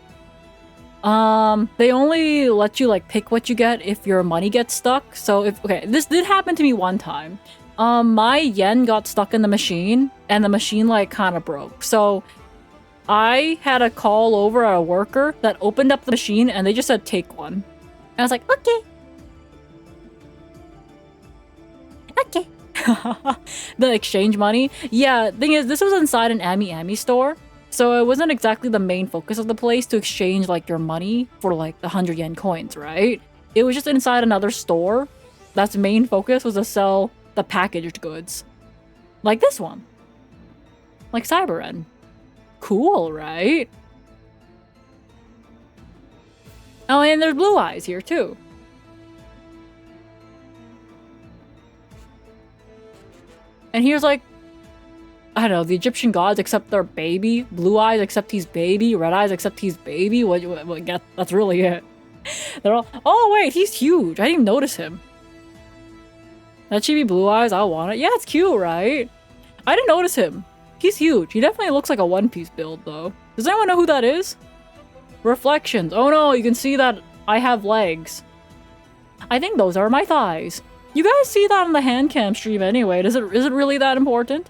They only let you, like, pick what you get if your money gets stuck. So if... Okay, this did happen to me one time. My yen got stuck in the machine, and the machine, like, kind of broke. So I had a call over a worker that opened up the machine, and they just said, take one. And I was like, okay. Okay. The exchange money. Yeah, thing is, this was inside an Ami store. So it wasn't exactly the main focus of the place to exchange, like, your money for, like, the 100 yen coins, right? It was just inside another store. That's main focus was to sell the packaged goods. Like this one. Like Cyberren. Cool, right? Oh, and there's Blue Eyes here, too. And here's, like, I don't know, the Egyptian gods except their baby. Blue Eyes except he's baby. Red Eyes except he's baby. What, that's really it. They're all... Oh, wait, he's huge. I didn't even notice him. That should be Blue Eyes. I want it. Yeah, it's cute, right? I didn't notice him. He's huge. He definitely looks like a One Piece build, though. Does anyone know who that is? Reflections. Oh, no, you can see that I have legs. I think those are my thighs. You guys see that on the hand cam stream anyway. Is it really that important?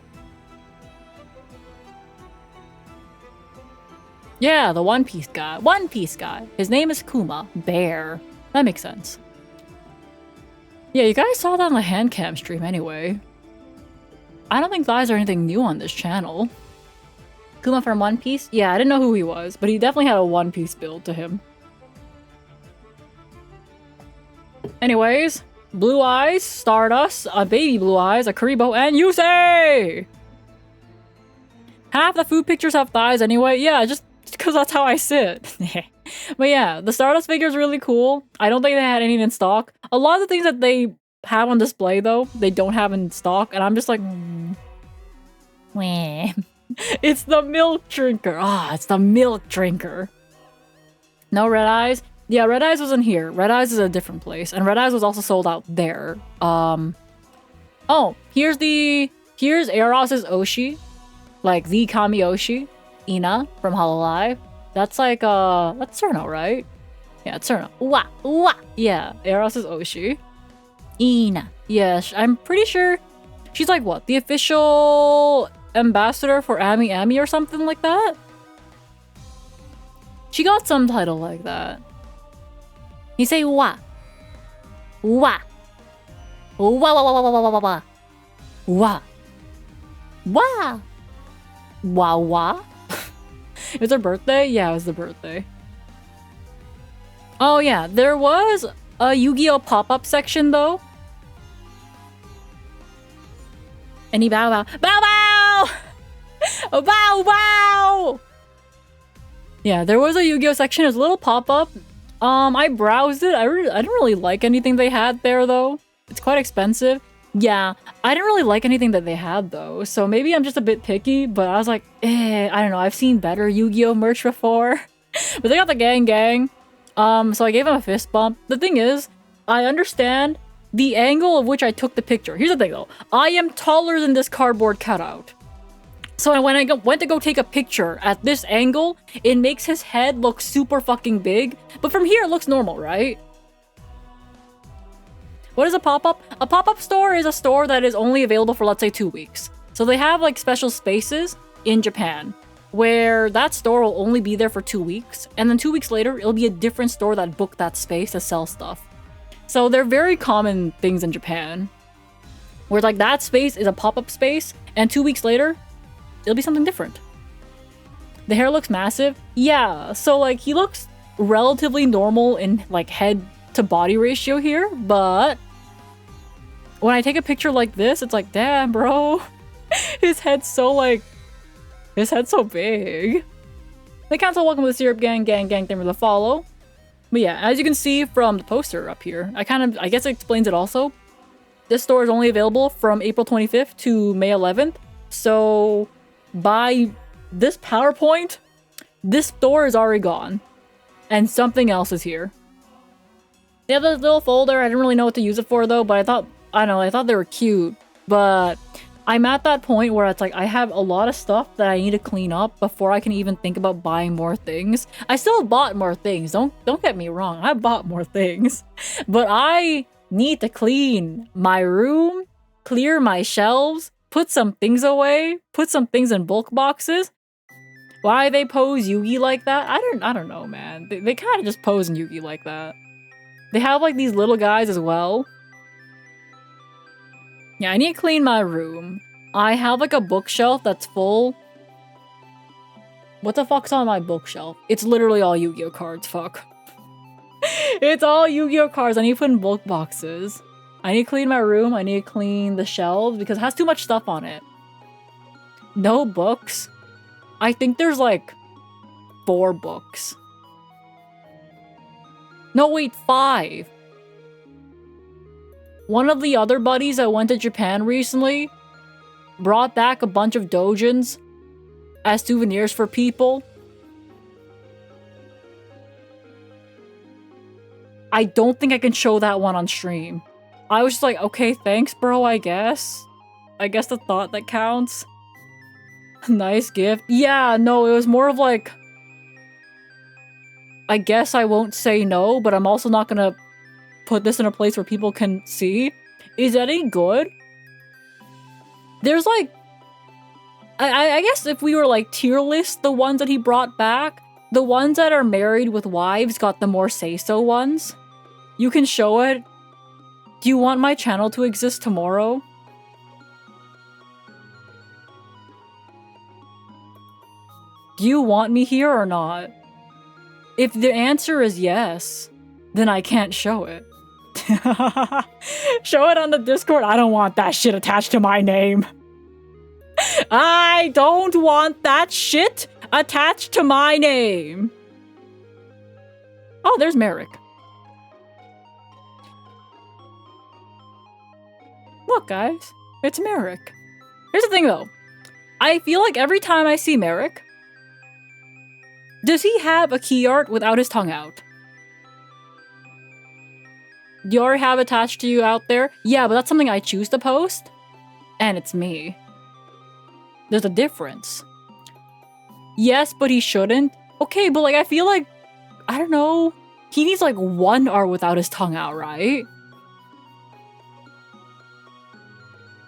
Yeah, the One Piece guy. One Piece guy. His name is Kuma. Bear. That makes sense. Yeah, you guys saw that on the hand cam stream anyway. I don't think thighs are anything new on this channel. Kuma from One Piece? Yeah, I didn't know who he was, but he definitely had a One Piece build to him. Anyways, Blue Eyes, Stardust, a Baby Blue Eyes, a Kuribo, and Yusei! Half the food pictures have thighs anyway. Yeah, just because that's how I sit. But yeah, the Stardust figure is really cool. I don't think they had any in stock. A lot of the things that they have on display, though, they don't have in stock. And I'm just like, Wah. It's the milk drinker. Ah, it's the milk drinker. No Red Eyes? Yeah, Red Eyes wasn't here. Red Eyes is a different place. And Red Eyes was also sold out there. Oh, here's Eros's Oshi. Like the Kami Oshi. Ina from Hololive. That's like, that's Cerno, right? Yeah, it's Cerno. Wah, wah. Yeah, Eros's Oshi. Ina. Yeah, I'm pretty sure she's like, what? The official ambassador for Ami or something like that? She got some title like that. You say wah. Wah. Wah, wah, wah, wah, wah, wah, wah, wah. Wah. Wah. Wah wah? It was her birthday? Yeah, it was the birthday. Oh yeah, there was a Yu-Gi-Oh! Pop-up section though. Any bow bow? Bow bow! Oh, bow bow! Yeah, there was a Yu-Gi-Oh! Section. It was a little pop-up. I browsed it. I didn't really like anything they had there though. It's quite expensive. Yeah, I didn't really like anything that they had though, so maybe I'm just a bit picky, but I was like, I don't know, I've seen better Yu-Gi-Oh! Merch before. But they got the gang. So I gave him a fist bump. The thing is, I understand the angle of which I took the picture. Here's the thing though, I am taller than this cardboard cutout. So when I went to go take a picture at this angle, it makes his head look super fucking big. But from here, it looks normal, right? What is a pop-up? A pop-up store is a store that is only available for, let's say, 2 weeks. So they have like special spaces in Japan where that store will only be there for 2 weeks. And then 2 weeks later, it'll be a different store that booked that space to sell stuff. So they're very common things in Japan. Where like that space is a pop-up space and 2 weeks later, it'll be something different. The hair looks massive. Yeah, so like he looks relatively normal in like head to body ratio here, but when I take a picture like this, it's like, damn, bro. His head's so big. Hey, Council, welcome to the Syrup Gang. Thank you for the follow. But yeah, as you can see from the poster up here, I guess it explains it also. This store is only available from April 25th to May 11th. So by this PowerPoint, this store is already gone. And something else is here. They have this little folder. I didn't really know what to use it for though, but I thought they were cute. But I'm at that point where it's like I have a lot of stuff that I need to clean up before I can even think about buying more things. I still bought more things. Don't get me wrong. I bought more things. But I need to clean my room, clear my shelves, put some things away, put some things in bulk boxes. Why they pose Yugi like that? I don't know, man. They kind of just pose in Yugi like that. They have like these little guys as well. Yeah, I need to clean my room. I have like a bookshelf that's full. What the fuck's on my bookshelf? It's literally all Yu-Gi-Oh cards, fuck. It's all Yu-Gi-Oh cards. I need to put in bulk boxes. I need to clean my room. I need to clean the shelves because it has too much stuff on it. No books. I think there's like 4 books. No, wait, 5. One of the other buddies that went to Japan recently brought back a bunch of dojins as souvenirs for people. I don't think I can show that one on stream. I was just like, okay, thanks, bro, I guess. I guess the thought that counts. Nice gift. Yeah, no, it was more of like, I guess I won't say no, but I'm also not gonna put this in a place where people can see. Is that any good? There's like, I guess if we were like tier list the ones that he brought back, the ones that are married with wives got the more say-so ones. You can show it. Do you want my channel to exist tomorrow? Do you want me here or not? If the answer is yes, then I can't show it. Show it on the Discord. I don't want that shit attached to my name. I don't want that shit attached to my name. Oh, there's Merrick. Look, guys. It's Merrick. Here's the thing, though. I feel like every time I see Merrick, does he have a key art without his tongue out? Do you already have attached to you out there? Yeah, but that's something I choose to post. And it's me. There's a difference. Yes, but he shouldn't. Okay, but like, I feel like, I don't know. He needs like 1 art without his tongue out, right?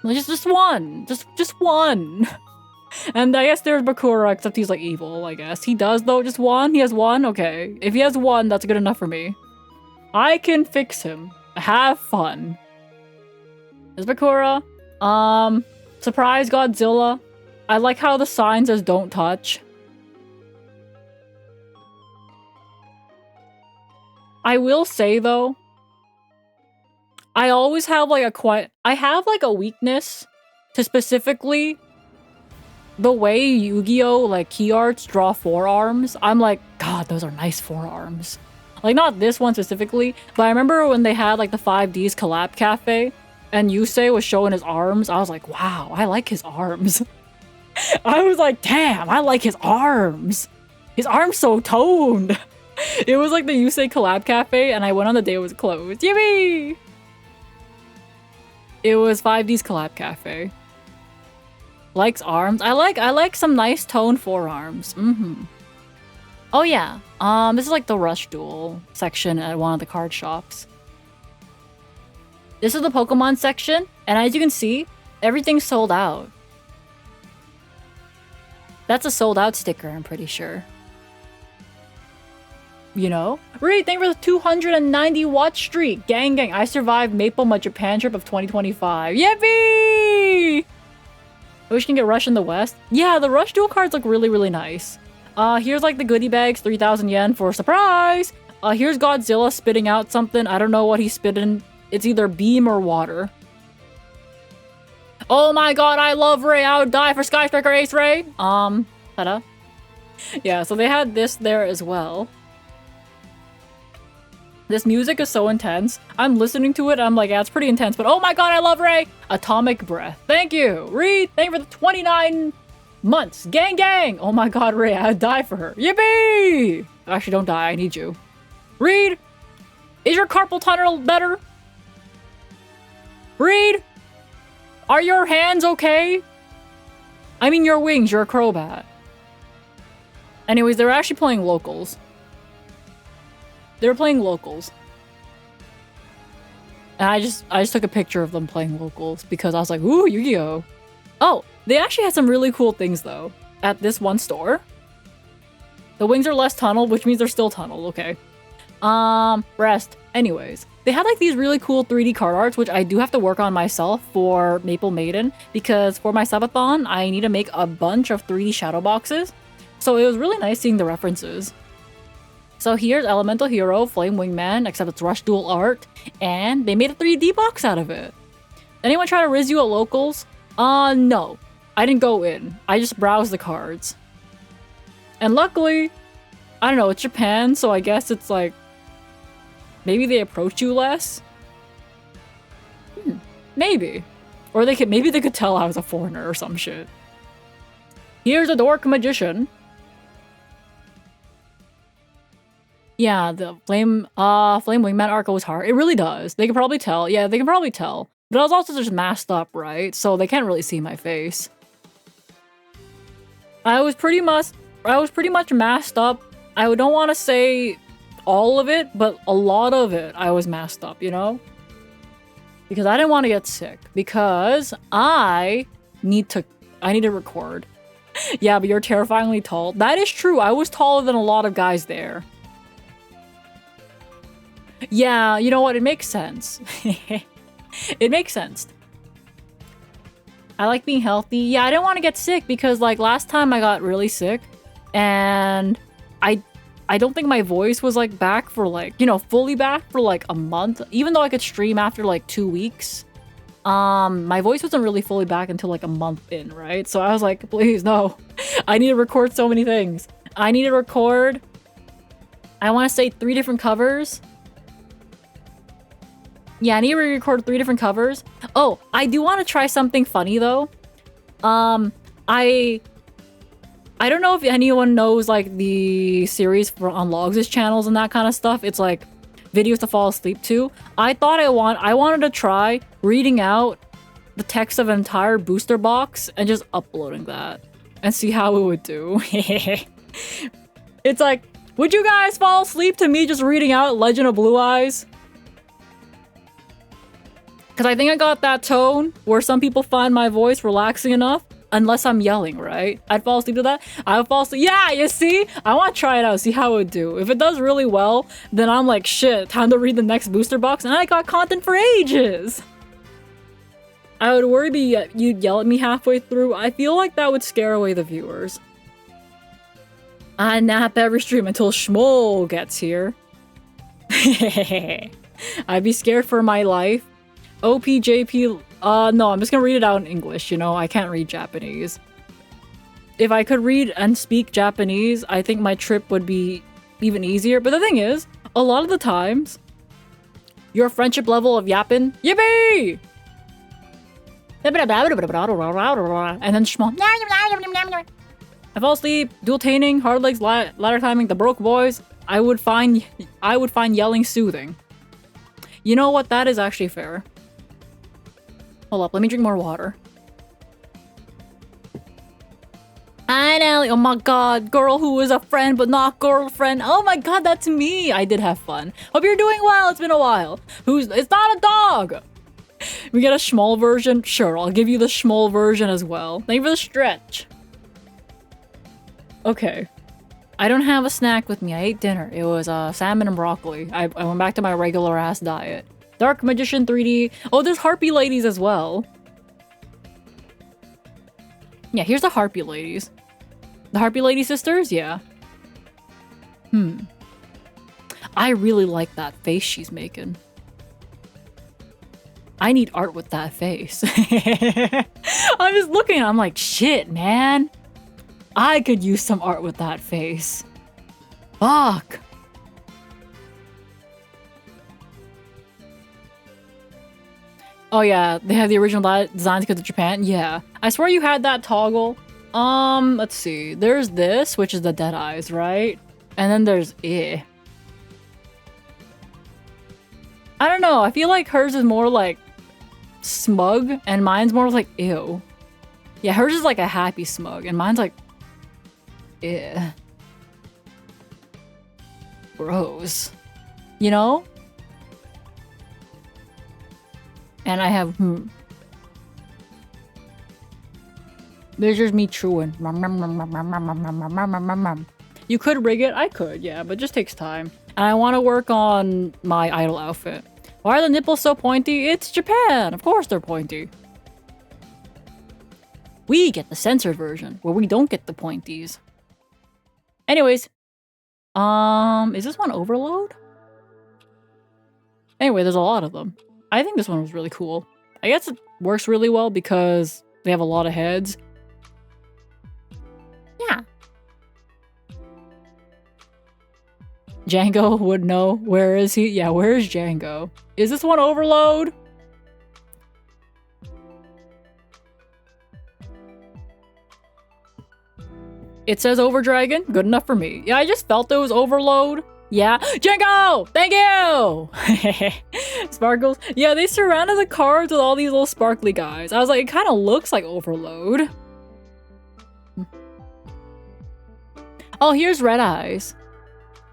Like, just one. Just one. And I guess there's Bakura, except he's like evil, I guess. He does though, just 1? He has 1? Okay. If he has 1, that's good enough for me. I can fix him. Have fun. There's Bakura. Surprise Godzilla. I like how the sign says don't touch. I will say though, I always have like I have like a weakness to specifically the way Yu-Gi-Oh! Like key arts draw forearms. I'm like, God, those are nice forearms. Like, not this one specifically, but I remember when they had, like, the 5Ds collab cafe, and Yusei was showing his arms, I was like, wow, I like his arms. I was like, damn, I like his arms. His arm's so toned. It was, like, the Yusei collab cafe, and I went on the day it was closed. Yippee! It was 5Ds collab cafe. Likes arms. I like some nice toned forearms. Oh yeah. This is like the Rush Duel section at one of the card shops. This is the Pokemon section, and as you can see, everything's sold out. That's a sold out sticker, I'm pretty sure. You know? Reed, thank you for the 290 watch streak. Gang gang, I survived Maple my Japan trip of 2025. Yippee! I wish you can get Rush in the West. Yeah, the Rush Duel cards look really, really nice. Here's like the goodie bags, 3,000 yen for a surprise. Here's Godzilla spitting out something. I don't know what he's spitting. It's either beam or water. Oh my god, I love Ray. I would die for Sky Striker Ace Ray. Ta-da. Yeah, so they had this there as well. This music is so intense. I'm listening to it, I'm like, yeah, it's pretty intense, but oh my god, I love Ray! Atomic Breath. Thank you! Reed, thank you for the 29 months. Gang gang! Oh my god, Ray, I'd die for her. Yippee! Actually, don't die, I need you. Reed! Is your carpal tunnel better? Reed! Are your hands okay? I mean your wings, you're a Crobat. Anyways, they're actually playing locals. They were playing locals. And I just took a picture of them playing locals because I was like, ooh, Yu-Gi-Oh! Oh, they actually had some really cool things though at this one store. The wings are less tunneled, which means they're still tunneled, okay. Rest. Anyways, they had like these really cool 3D card arts, which I do have to work on myself for Maple Maiden because for my subathon, I need to make a bunch of 3D shadow boxes. So it was really nice seeing the references. So here's Elemental Hero, Flame Wingman, except it's Rush Duel art, and they made a 3D box out of it. Anyone try to riz you at locals? No. I didn't go in. I just browsed the cards. And luckily, I don't know, it's Japan, so I guess it's like, maybe they approach you less? Maybe. Or maybe they could tell I was a foreigner or some shit. Here's a Dork Magician. Yeah, the Flame Wingman arc goes hard. It really does. They can probably tell. Yeah, they can probably tell. But I was also just masked up, right? So they can't really see my face. I was pretty much masked up. I don't want to say all of it, but a lot of it I was masked up, you know? Because I didn't want to get sick. Because I need to record. Yeah, but you're terrifyingly tall. That is true. I was taller than a lot of guys there. Yeah, you know what? It makes sense. It makes sense. I like being healthy. Yeah, I didn't want to get sick because like last time I got really sick and I don't think my voice was like back for like, you know, fully back for like a month. Even though I could stream after like 2 weeks. My voice wasn't really fully back until like a month in, right? So I was like, please, no. I need to record so many things. I need to record, I want to say 3 different covers. Yeah, I need to record 3 different covers. Oh, I do want to try something funny though. I don't know if anyone knows like the series on Logs' channels and that kind of stuff. It's like videos to fall asleep to. I wanted to try reading out the text of an entire booster box and just uploading that and see how it would do. It's like, would you guys fall asleep to me just reading out Legend of Blue Eyes? Because I think I got that tone where some people find my voice relaxing enough, unless I'm yelling, right? I'd fall asleep to that. I would fall asleep. Yeah, you see? I want to try it out, see how it would do. If it does really well, then I'm like, shit, time to read the next booster box, and I got content for ages. I would worry you'd yell at me halfway through. I feel like that would scare away the viewers. I nap every stream until Shmuel gets here. I'd be scared for my life. OPJP, no, I'm just gonna read it out in English, you know, I can't read Japanese. If I could read and speak Japanese, I think my trip would be even easier, but the thing is, a lot of the times, your friendship level of yapping, yippee! And then Shmuel, I fall asleep, dual-taining, hard legs, ladder timing, the broke boys, I would find yelling soothing. You know what, that is actually fair. Hold up, let me drink more water. Hi, Nelly. Oh my god, girl who is a friend but not girlfriend. Oh my god, that's me. I did have fun. Hope you're doing well. It's been a while. It's not a dog. We get a small version? Sure, I'll give you the small version as well. Thank you for the stretch. Okay. I don't have a snack with me. I ate dinner. It was salmon and broccoli. I went back to my regular ass diet. Dark Magician 3D. Oh, there's Harpy Ladies as well. Yeah, here's the Harpy Ladies. The Harpy Lady Sisters? Yeah. I really like that face she's making. I need art with that face. I'm just looking, I'm like, shit, man. I could use some art with that face. Fuck. Oh yeah, they have the original designs because of Japan? Yeah. I swear you had that toggle. Let's see. There's this, which is the dead eyes, right? And then there's I don't know, I feel like hers is more like smug and mine's more like ew. Yeah, hers is like a happy smug and mine's like ew. Gross. You know? And I have There's just me chewing. You could rig it? I could, yeah, but it just takes time. And I want to work on my idol outfit. Why are the nipples so pointy? It's Japan! Of course they're pointy. We get the censored version, where we don't get the pointies. Anyways. Is this one overload? Anyway, there's a lot of them. I think this one was really cool. I guess it works really well because they have a lot of heads. Yeah. Django would know. Where is he? Yeah, where is Django? Is this one overload? It says Overdragon. Good enough for me. Yeah, I just felt it was overload. Yeah. Django! Thank you! Sparkles. Yeah, they surrounded the cards with all these little sparkly guys. I was like, it kind of looks like overload. Oh, here's Red Eyes.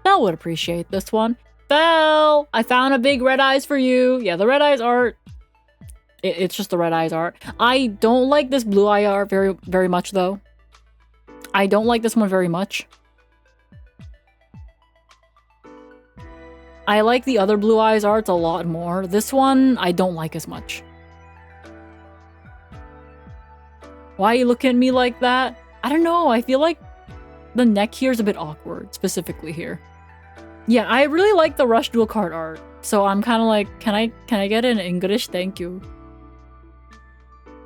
Belle would appreciate this one. Belle! I found a big Red Eyes for you. Yeah, the Red Eyes art. It's just the Red Eyes art. I don't like this Blue Eye art very much, though. I don't like this one very much. I like the other Blue Eyes arts a lot more. This one, I don't like as much. Why are you looking at me like that? I don't know, I feel like the neck here is a bit awkward, specifically here. Yeah, I really like the Rush dual card art. So I'm kind of like, can I get it in English? Thank you.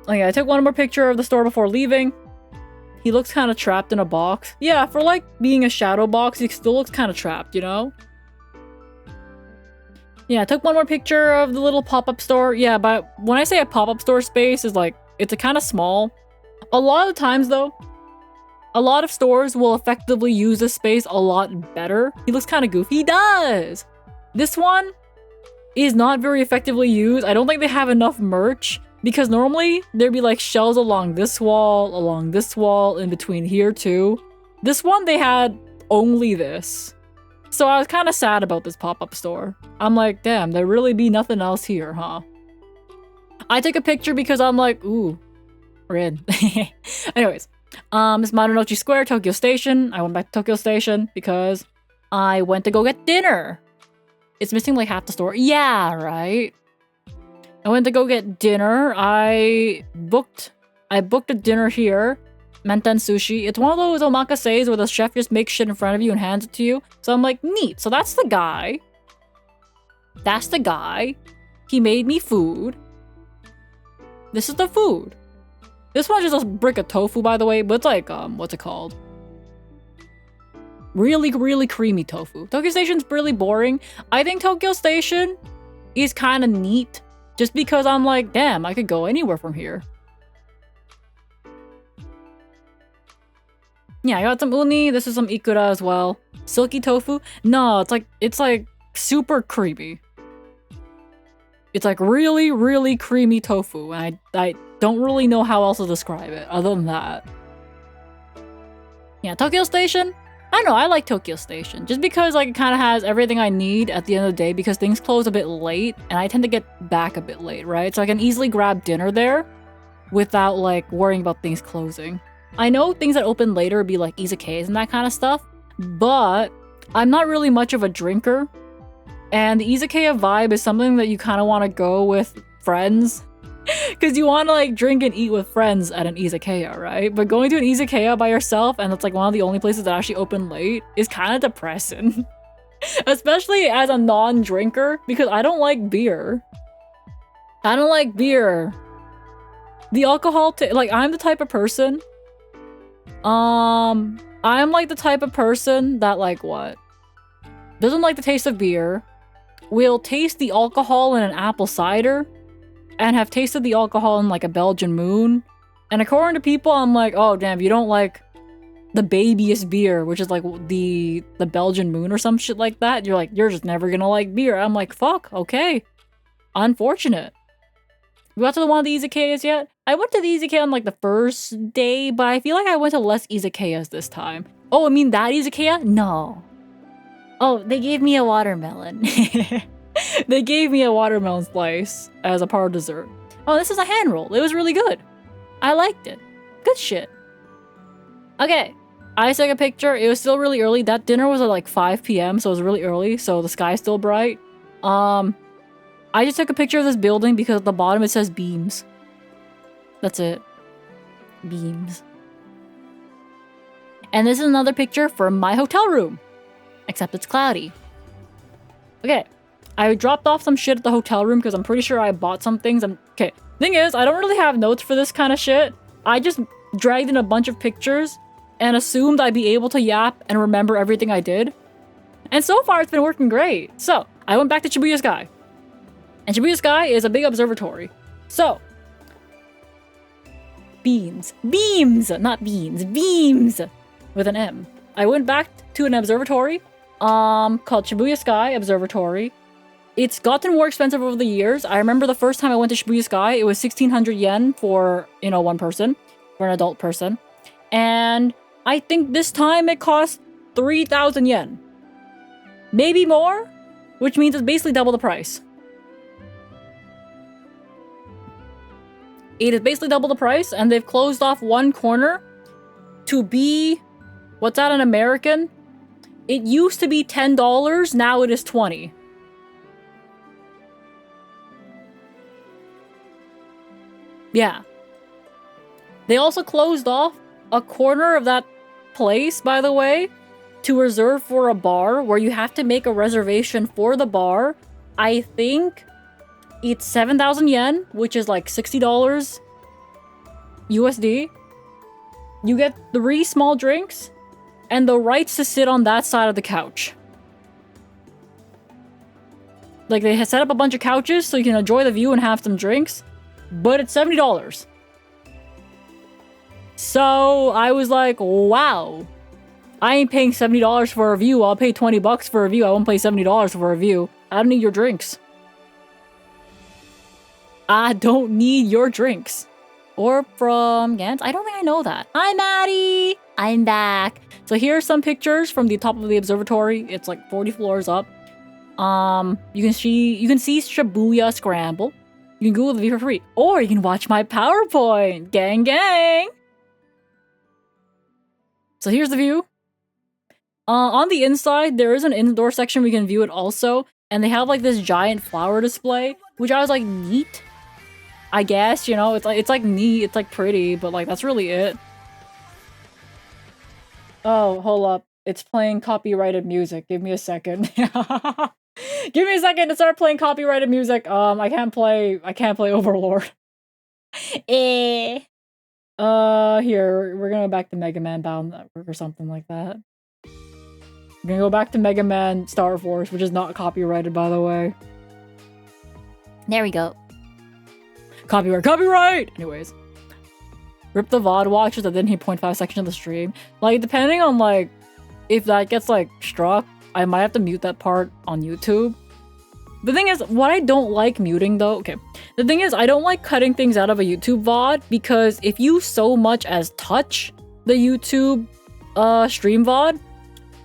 Oh yeah, I took one more picture of the store before leaving. He looks kind of trapped in a box. Yeah, for like being a shadow box, he still looks kind of trapped, you know? Yeah, I took one more picture of the little pop-up store. Yeah, but when I say a pop-up store space is like, it's a kind of small. A lot of times though, a lot of stores will effectively use this space a lot better. He looks kind of goofy. He does! This one is not very effectively used. I don't think they have enough merch because normally there'd be like shelves along this wall, in between here too. This one, they had only this. So I was kind of sad about this pop-up store. I'm like, damn, there really be nothing else here, huh? I took a picture because I'm like, ooh, red. Anyways, it's Marunouchi Square, Tokyo Station. I went back to Tokyo Station because I went to go get dinner. It's missing like half the store. Yeah, right? I went to go get dinner. I booked a dinner here. Menten sushi. It's one of those omakases where the chef just makes shit in front of you and hands it to you. So I'm like, neat. So that's the guy. That's the guy. He made me food. This is the food. This one's just a brick of tofu, by the way, but it's like, what's it called? Really, really creamy tofu. Tokyo Station's really boring. I think Tokyo Station is kind of neat just because I'm like, damn, I could go anywhere from here. Yeah, I got some uni. This is some ikura as well. Silky tofu? No, it's like super creamy. It's like really, really creamy tofu. And I don't really know how else to describe it other than that. Yeah, Tokyo Station. I don't know, I like Tokyo Station. Just because like it kind of has everything I need at the end of the day because things close a bit late and I tend to get back a bit late, right? So I can easily grab dinner there without like worrying about things closing. I know things that open later would be like izakayas and that kind of stuff, but I'm not really much of a drinker. And the izakaya vibe is something that you kind of want to go with friends. Because you want to like drink and eat with friends at an izakaya, right? But going to an izakaya by yourself, and it's like one of the only places that actually open late, is kind of depressing. Especially as a non-drinker, because I don't like beer. I don't like beer. The alcohol, like I'm the type of person. I'm like the type of person that like what? Doesn't like the taste of beer. Will taste the alcohol in an apple cider. And have tasted the alcohol in like a Belgian moon. And according to people, I'm like, oh damn, you don't like the babyest beer, which is like the Belgian moon or some shit like that. You're like, you're just never gonna like beer. I'm like, fuck, okay. Unfortunate. You got to one of the izakayas yet? I went to the izakaya on like the first day, but I feel like I went to less izakayas this time. Oh, I mean that izakaya? No. Oh, they gave me a watermelon. They gave me a watermelon slice as a part of dessert. Oh, this is a hand roll. It was really good. I liked it. Good shit. Okay. I took a picture. It was still really early. That dinner was at like 5 p.m. So it was really early. So the sky's still bright. I just took a picture of this building because at the bottom it says beams. That's it. Beams. And this is another picture from my hotel room. Except it's cloudy. Okay. I dropped off some shit at the hotel room because I'm pretty sure I bought some things. Okay. Thing is, I don't really have notes for this kind of shit. I just dragged in a bunch of pictures and assumed I'd be able to yap and remember everything I did. And so far, it's been working great. So, I went back to Shibuya Sky. And Shibuya Sky is a big observatory. So, beams. Beams! Not beans. Beams! With an M. I went back to an observatory called Shibuya Sky Observatory. It's gotten more expensive over the years. I remember the first time I went to Shibuya Sky, it was 1,600 yen for, one person. For an adult person. And I think this time it cost 3,000 yen. Maybe more? Which means it's basically double the price. It is basically double the price, and they've closed off one corner to be... What's that in American? It used to be $10, now it is $20. Yeah. They also closed off a corner of that place, by the way, to reserve for a bar where you have to make a reservation for the bar. I think it's 7,000 yen, which is like $60 USD. You get 3 small drinks and the rights to sit on that side of the couch. Like, they set up a bunch of couches so you can enjoy the view and have some drinks, but it's $70. So I was like, wow, I ain't paying $70 for a view. I'll pay 20 bucks for a view. I won't pay $70 for a view. I don't need your drinks. I don't need your drinks. Or from Gans. I don't think I know that. Hi, Maddie. I'm back. So here are some pictures from the top of the observatory. It's like 40 floors up. You can see Shibuya Scramble. You can Google the view for free. Or you can watch my PowerPoint. Gang, gang. So here's the view. On the inside, there is an indoor section we can view it also. And they have like this giant flower display, which I was like, neat. I guess, it's like neat, it's like pretty, but like that's really it. Oh, hold up. It's playing copyrighted music. Give me a second. Give me a second to start playing copyrighted music. I can't play Overlord. Here, we're gonna go back to Mega Man Battle Network or something like that. We're gonna go back to Mega Man Star Force, which is not copyrighted, by the way. There we go. Copyright! Anyways. Rip the VOD watchers that didn't hit 0.5 section of the stream. Like, depending on, like, if that gets, like, struck, I might have to mute that part on YouTube. The thing is, what I don't like muting, though... Okay. The thing is, I don't like cutting things out of a YouTube VOD, because if you so much as touch the YouTube stream VOD,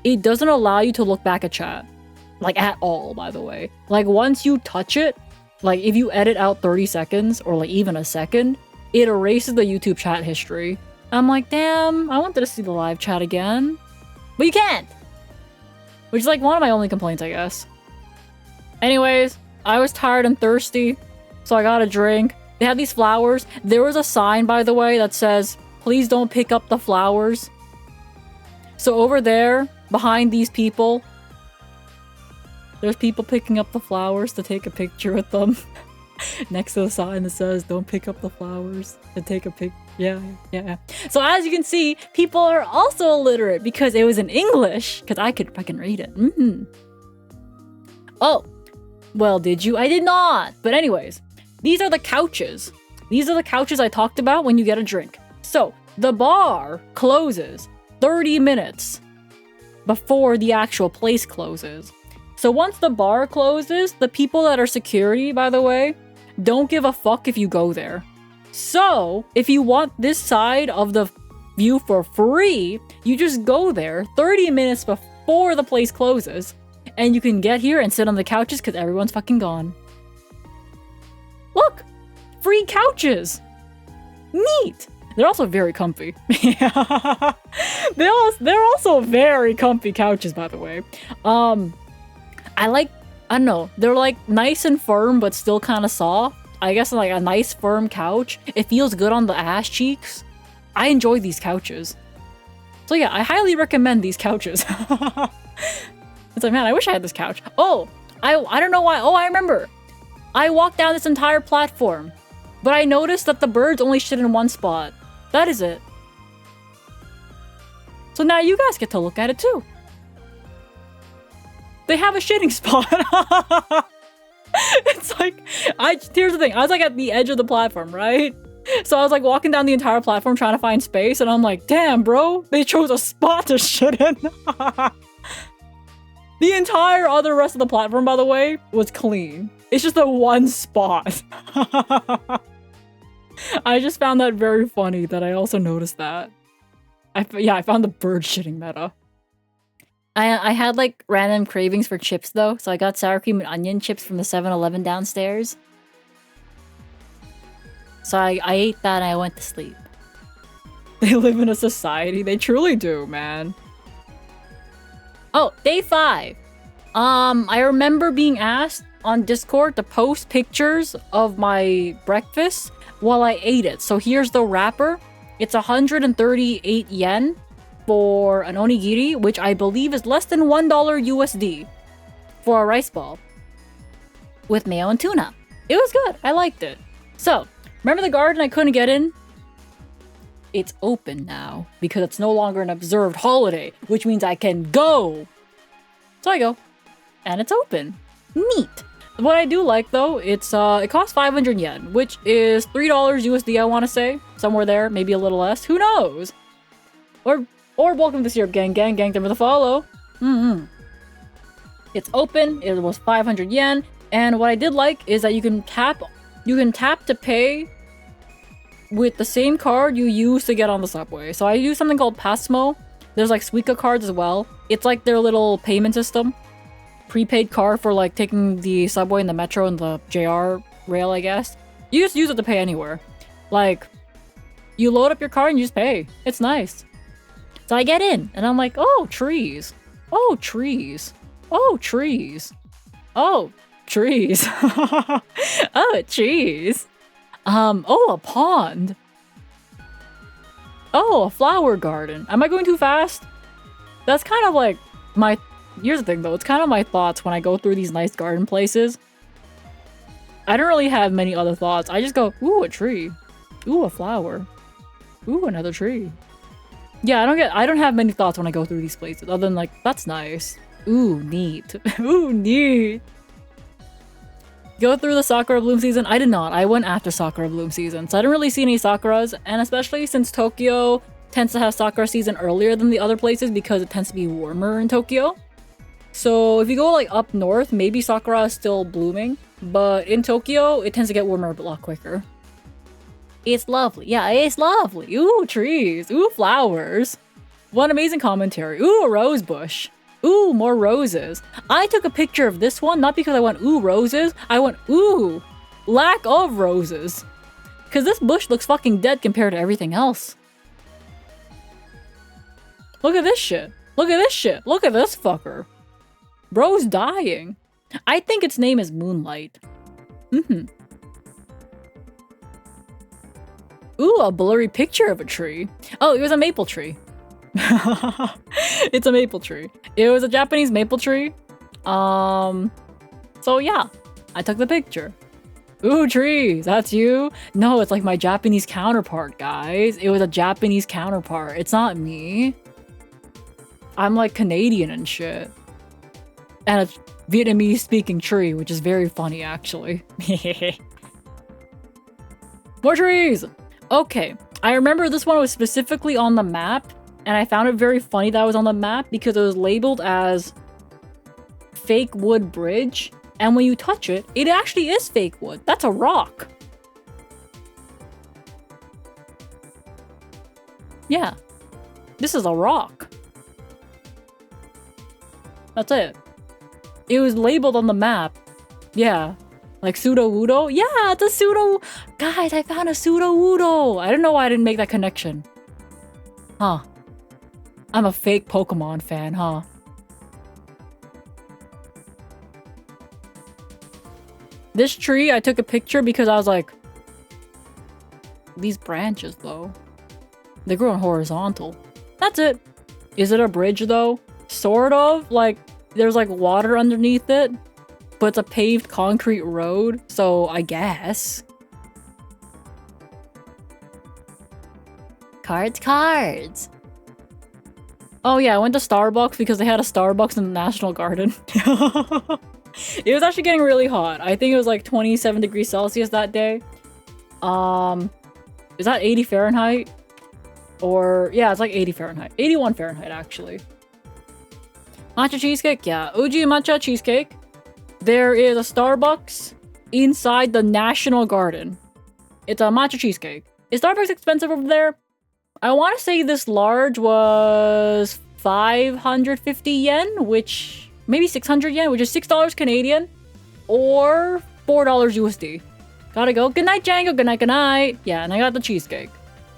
it doesn't allow you to look back at chat. Like, at all, by the way. Like, once you touch it, like, if you edit out 30 seconds, or like even a second, it erases the YouTube chat history. I'm like, damn, I wanted to see the live chat again. But you can't! Which is like one of my only complaints, I guess. Anyways, I was tired and thirsty, so I got a drink. They have these flowers. There was a sign, by the way, that says, please don't pick up the flowers. So over there, behind these people, there's people picking up the flowers to take a picture with them. Next to the sign that says, don't pick up the flowers to take a pic. Yeah. So as you can see, people are also illiterate because it was in English. Because I could fucking read it. Oh, well, did you? I did not. But anyways, these are the couches. These are the couches I talked about when you get a drink. So the bar closes 30 minutes before the actual place closes. So once the bar closes, the people that are security, by the way, don't give a fuck if you go there. So if you want this side of the view for free, you just go there 30 minutes before the place closes, and you can get here and sit on the couches because everyone's fucking gone. Look! Free couches! Neat! They're also very comfy. They're also very comfy couches, by the way. I don't know, they're like nice and firm but still kind of soft. I guess like a nice firm couch. It feels good on the ass cheeks. I enjoy these couches. So yeah, I highly recommend these couches. It's like, man, I wish I had this couch. Oh, I don't know why. Oh, I remember. I walked down this entire platform, but I noticed that the birds only shit in one spot. That is it. So now you guys get to look at it too. They have a shitting spot. It's like, here's the thing. I was like at the edge of the platform, right? So I was like walking down the entire platform trying to find space, and I'm like, damn, bro, they chose a spot to shit in. The entire other rest of the platform, by the way, was clean. It's just the one spot. I just found that very funny that I also noticed that. I found the bird shitting meta. I had like random cravings for chips though, so I got sour cream and onion chips from the 7-Eleven downstairs. So I ate that and I went to sleep. They live in a society. They truly do, man. Oh, day 5. I remember being asked on Discord to post pictures of my breakfast while I ate it. So here's the wrapper. It's 138 yen for an onigiri, which I believe is less than $1 USD for a rice ball with mayo and tuna. It was good. I liked it. So, remember the garden I couldn't get in? It's open now because it's no longer an observed holiday, which means I can go. So I go, and it's open. Neat. What I do like though, it costs 500 yen, which is $3 USD, I want to say. Somewhere there, maybe a little less. Who knows? Or welcome to Syrup Gang. Gang for the follow. It's open. It was 500 yen. And what I did like is that you can tap to pay with the same card you use to get on the subway. So I use something called Passmo. There's like Suica cards as well. It's like their little payment system. Prepaid card for like taking the subway and the metro and the JR rail, I guess. You just use it to pay anywhere. Like, you load up your card and you just pay. It's nice. So I get in and I'm like, oh, trees. Oh, trees. Oh, trees. Oh, trees. Oh, trees. Oh, a pond. Oh, a flower garden. Am I going too fast? That's kind of like my... Here's the thing though, it's kind of my thoughts when I go through these nice garden places. I don't really have many other thoughts. I just go, ooh, a tree. Ooh, a flower. Ooh, another tree. Yeah, I don't have many thoughts when I go through these places, other than like, that's nice. Ooh, neat. Ooh, neat. Go through the Sakura bloom season? I did not. I went after Sakura bloom season, so I didn't really see any Sakuras, and especially since Tokyo tends to have Sakura season earlier than the other places because it tends to be warmer in Tokyo. So if you go like up north, maybe Sakura is still blooming, but in Tokyo, it tends to get warmer a lot quicker. It's lovely. Yeah, it's lovely. Ooh, trees. Ooh, flowers. What amazing commentary. Ooh, a rose bush. Ooh, more roses. I took a picture of this one, not because I went, ooh, roses. I went, ooh, lack of roses. Because this bush looks fucking dead compared to everything else. Look at this shit. Look at this shit. Look at this fucker. Bro's dying. I think its name is Moonlight. Ooh, a blurry picture of a tree. Oh, it was a maple tree. It's a maple tree. It was a Japanese maple tree. So yeah, I took the picture. Ooh, trees, that's you? No, it's like my Japanese counterpart, guys. It was a Japanese counterpart. It's not me. I'm like Canadian and shit. And a Vietnamese speaking tree, which is very funny actually. More trees! Okay, I remember this one was specifically on the map, and I found it very funny that it was on the map because it was labeled as fake wood bridge, and when you touch it, it actually is fake wood. That's a rock. Yeah, this is a rock. That's it. It was labeled on the map. Yeah. Like pseudo-wudo? Yeah, it's a pseudo... Guys, I found a pseudo-wudo! I don't know why I didn't make that connection. Huh. I'm a fake Pokemon fan, huh? This tree, I took a picture because I was like... These branches, though. They're growing horizontal. That's it. Is it a bridge, though? Sort of. Like, there's like water underneath it. But it's a paved concrete road, so I guess. Cards. Oh yeah, I went to Starbucks because they had a Starbucks in the National Garden. It was actually getting really hot. I think it was like 27 degrees Celsius that day. Is that 80 Fahrenheit? Or, yeah, it's like 80 Fahrenheit. 81 Fahrenheit, actually. Matcha cheesecake? Yeah, Uji matcha cheesecake. There is a Starbucks inside the National Garden. It's a matcha cheesecake. Is Starbucks expensive over there? I want to say this large was 550 yen, which... maybe 600 yen, which is $6 Canadian. Or $4 USD. Gotta go. Good night, Django. Good night, good night. Yeah, and I got the cheesecake.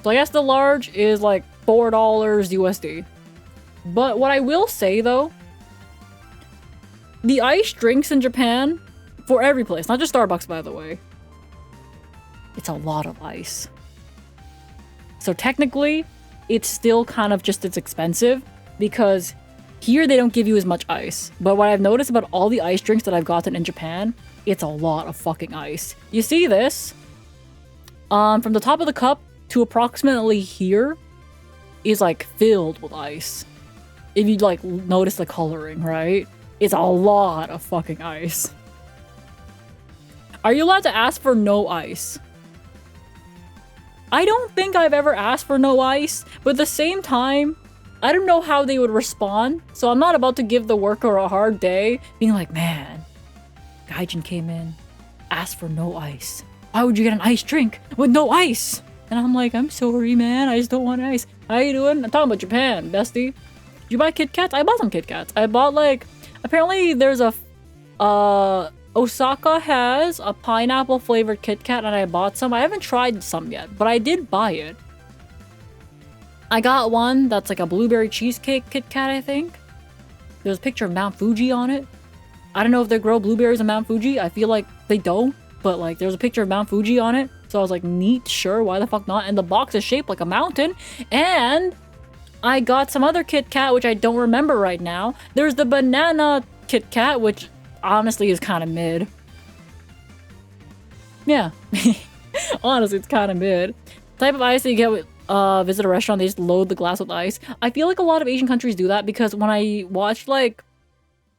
So I guess the large is like $4 USD. But what I will say, though... the iced drinks in Japan, for every place, not just Starbucks by the way, it's a lot of ice. So technically, it's still kind of just as expensive because here they don't give you as much ice. But what I've noticed about all the ice drinks that I've gotten in Japan, it's a lot of fucking ice. You see this? From the top of the cup to approximately here is like filled with ice. If you like notice the coloring, right? It's a lot of fucking ice. Are you allowed to ask for no ice? I don't think I've ever asked for no ice, but at the same time, I don't know how they would respond, so I'm not about to give the worker a hard day, being like, man, Gaijin came in, asked for no ice. Why would you get an iced drink with no ice? And I'm like, I'm sorry, man, I just don't want ice. How you doing? I'm talking about Japan, bestie. Did you buy Kit Kats? I bought some Kit Kats. I bought like... apparently there's a... Osaka has a pineapple flavored Kit Kat and I bought some. I haven't tried some yet, but I did buy it. I got one that's like a blueberry cheesecake Kit Kat, I think. There's a picture of Mount Fuji on it. I don't know if they grow blueberries in Mount Fuji. I feel like they don't, but like there's a picture of Mount Fuji on it. So I was like, neat, sure, why the fuck not? And the box is shaped like a mountain. And I got some other Kit Kat, which I don't remember right now. There's the banana Kit Kat, which honestly is kind of mid. Yeah. Honestly, it's kind of mid. Type of ice that you get with visit a restaurant, they just load the glass with ice. I feel like a lot of Asian countries do that because when I watched like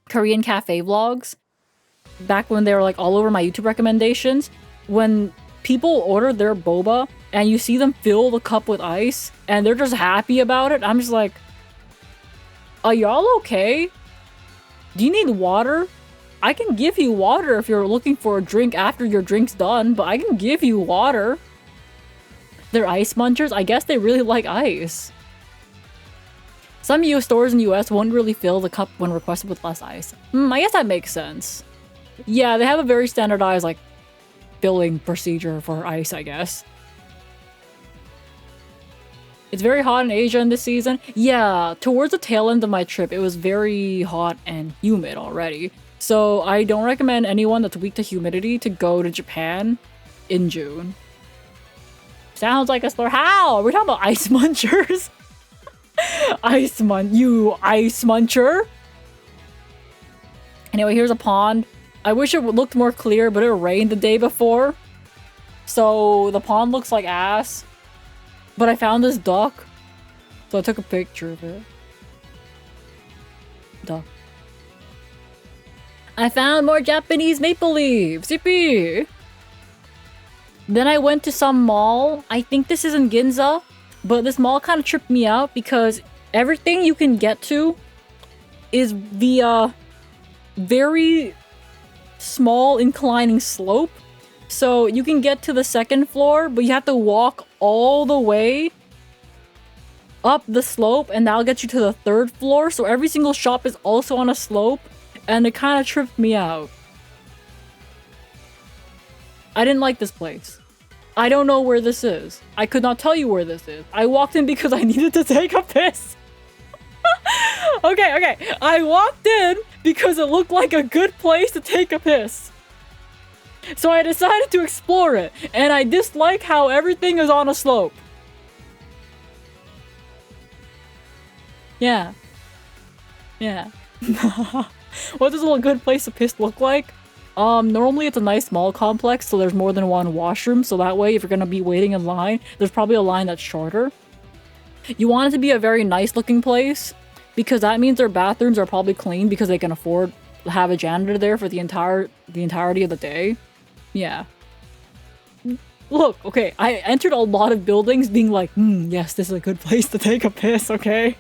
Korean cafe vlogs, back when they were like all over my YouTube recommendations, when people order their boba and you see them fill the cup with ice and they're just happy about it, I'm just like, are y'all okay? Do you need water? I can give you water if you're looking for a drink after your drink's done, but I can give you water. They're ice munchers. I guess they really like ice. Some US stores in the US won't really fill the cup when requested with less ice. I guess that makes sense. Yeah, they have a very standardized, like, filling procedure for ice, I guess. It's very hot in Asia in this season. Yeah, towards the tail end of my trip, it was very hot and humid already. So I don't recommend anyone that's weak to humidity to go to Japan in June. Sounds like a slur. How? We're talking about ice munchers. You ice muncher. Anyway, here's a pond. I wish it looked more clear, but it rained the day before. So the pond looks like ass. But I found this duck. So I took a picture of it. Duck. I found more Japanese maple leaves. Yippee! Then I went to some mall. I think this is in Ginza. But this mall kind of tripped me out because everything you can get to is via very small inclining slope. So you can get to the second floor, but you have to walk all the way up the slope, and that'll get you to the third floor. So every single shop is also on a slope, and it kind of tripped me out. I didn't like this place. I don't know where this is. I could not tell you where this is. I walked in because I needed to take a piss. Okay. I walked in because it looked like a good place to take a piss. So I decided to explore it, and I dislike how everything is on a slope. Yeah. What does a good place to piss look like? Normally it's a nice mall complex, so there's more than one washroom, so that way if you're gonna be waiting in line, there's probably a line that's shorter. You want it to be a very nice looking place, because that means their bathrooms are probably clean because they can afford to have a janitor there for the entirety of the day. Yeah. Look, okay, I entered a lot of buildings being like, yes, this is a good place to take a piss, okay?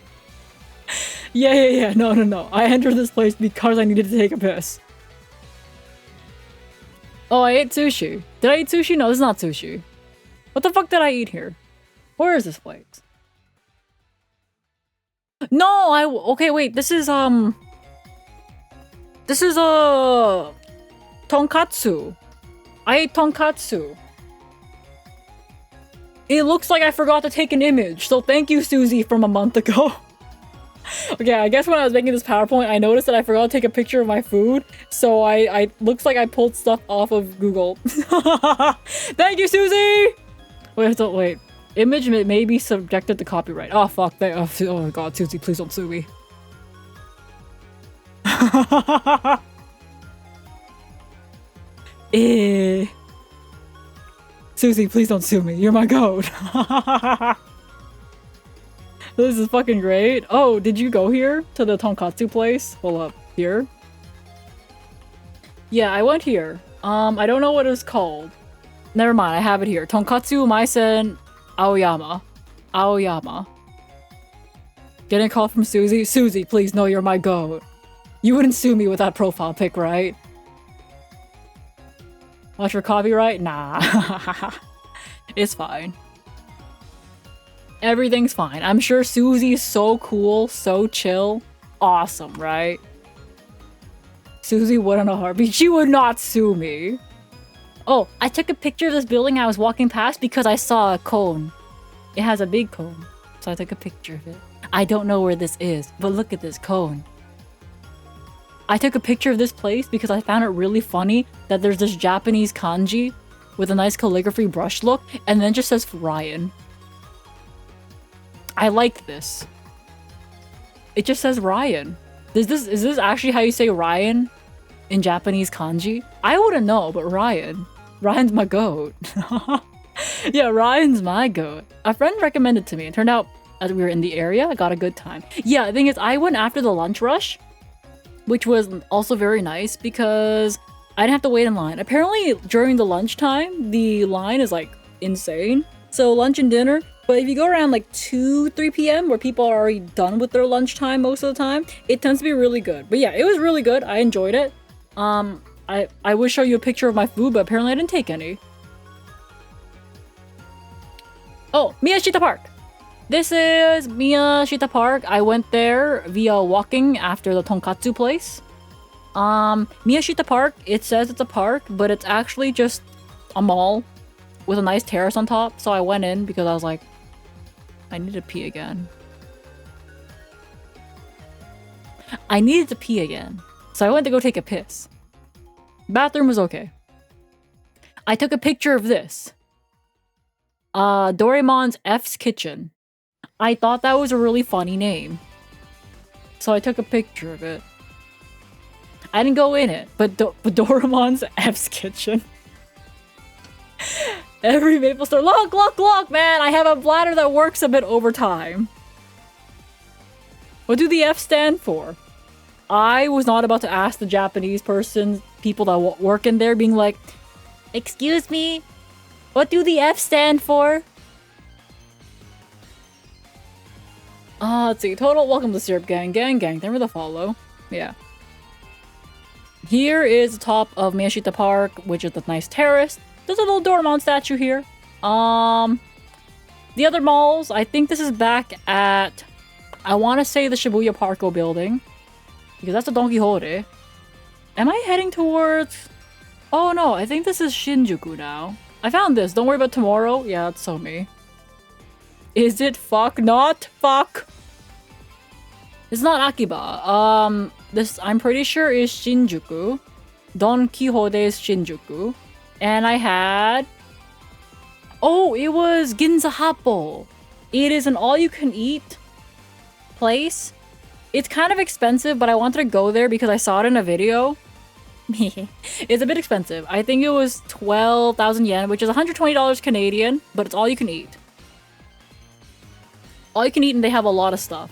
Yeah, no. I entered this place because I needed to take a piss. Oh, I ate sushi. Did I eat sushi? No, this is not sushi. What the fuck did I eat here? Where is this place? No, okay, wait, this is tonkatsu. I ate tonkatsu. It looks like I forgot to take an image, so thank you, Susie, from a month ago. Okay, I guess when I was making this PowerPoint, I noticed that I forgot to take a picture of my food, so I looks like I pulled stuff off of Google. Thank you, Susie! Wait. Image may be subjected to copyright. Oh, fuck. Oh my god, Susie, please don't sue me. Susie, please don't sue me. You're my goat. This is fucking great. Oh, did you go here? To the tonkatsu place? Hold up. Here? Yeah, I went here. I don't know what it's called. Never mind, I have it here. Tonkatsu Maisen Aoyama. Getting a call from Susie? Susie, please, no, you're my goat. You wouldn't sue me with that profile pic, right? Watch for copyright? Nah. It's fine. Everything's fine. I'm sure Susie's so cool, so chill. Awesome, right? Susie would in a heartbeat. She would not sue me. Oh, I took a picture of this building I was walking past because I saw a cone. It has a big cone, so I took a picture of it. I don't know where this is, but look at this cone. I took a picture of this place because I found it really funny that there's this Japanese kanji with a nice calligraphy brush look, and then just says Ryan. I like this. It just says Ryan. Is this actually how you say Ryan in Japanese kanji? I wouldn't know, but Ryan. Ryan's my goat. Yeah, Ryan's my goat. A friend recommended to me. It turned out as we were in the area, I got a good time. Yeah, the thing is, I went after the lunch rush, which was also very nice because I didn't have to wait in line. Apparently, during the lunchtime, the line is like insane. So lunch and dinner. But if you go around like 2-3 p.m. where people are already done with their lunchtime most of the time, it tends to be really good. But yeah, it was really good. I enjoyed it. I would show you a picture of my food, but apparently I didn't take any. Oh, Miyashita Park. This is Miyashita Park. I went there via walking after the tonkatsu place. Miyashita Park, it says it's a park, but it's actually just a mall with a nice terrace on top. So I went in because I was like, I need to pee again. I needed to pee again. So I went to go take a piss. Bathroom was okay. I took a picture of this. Doraemon's F's Kitchen. I thought that was a really funny name. So I took a picture of it. I didn't go in it, but Doraemon's F's Kitchen. Every Maple store. Look, man! I have a bladder that works a bit over time. What do the F stand for? I was not about to ask the Japanese people that work in there, being like, excuse me, what do the F stand for? Let's see. Total, welcome to Syrup Gang. Thank you for the follow. Yeah. Here is the top of Miyashita Park, which is the nice terrace. There's a little Doraemon statue here. The other malls, I think this is back at, I want to say the Shibuya Parko building. Because that's a Don Quixote. Am I heading towards... Oh no, I think this is Shinjuku now. I found this. Don't worry about tomorrow. Yeah, that's so me. Is it fuck? Not fuck. It's not Akiba. This I'm pretty sure is Shinjuku. Don Quixote's Shinjuku. And I had... Oh, it was Ginza Happo. It is an all-you-can-eat place. It's kind of expensive, but I wanted to go there because I saw it in a video. It's a bit expensive. I think it was 12,000 yen, which is $120 Canadian, but it's all you can eat. All you can eat, and they have a lot of stuff.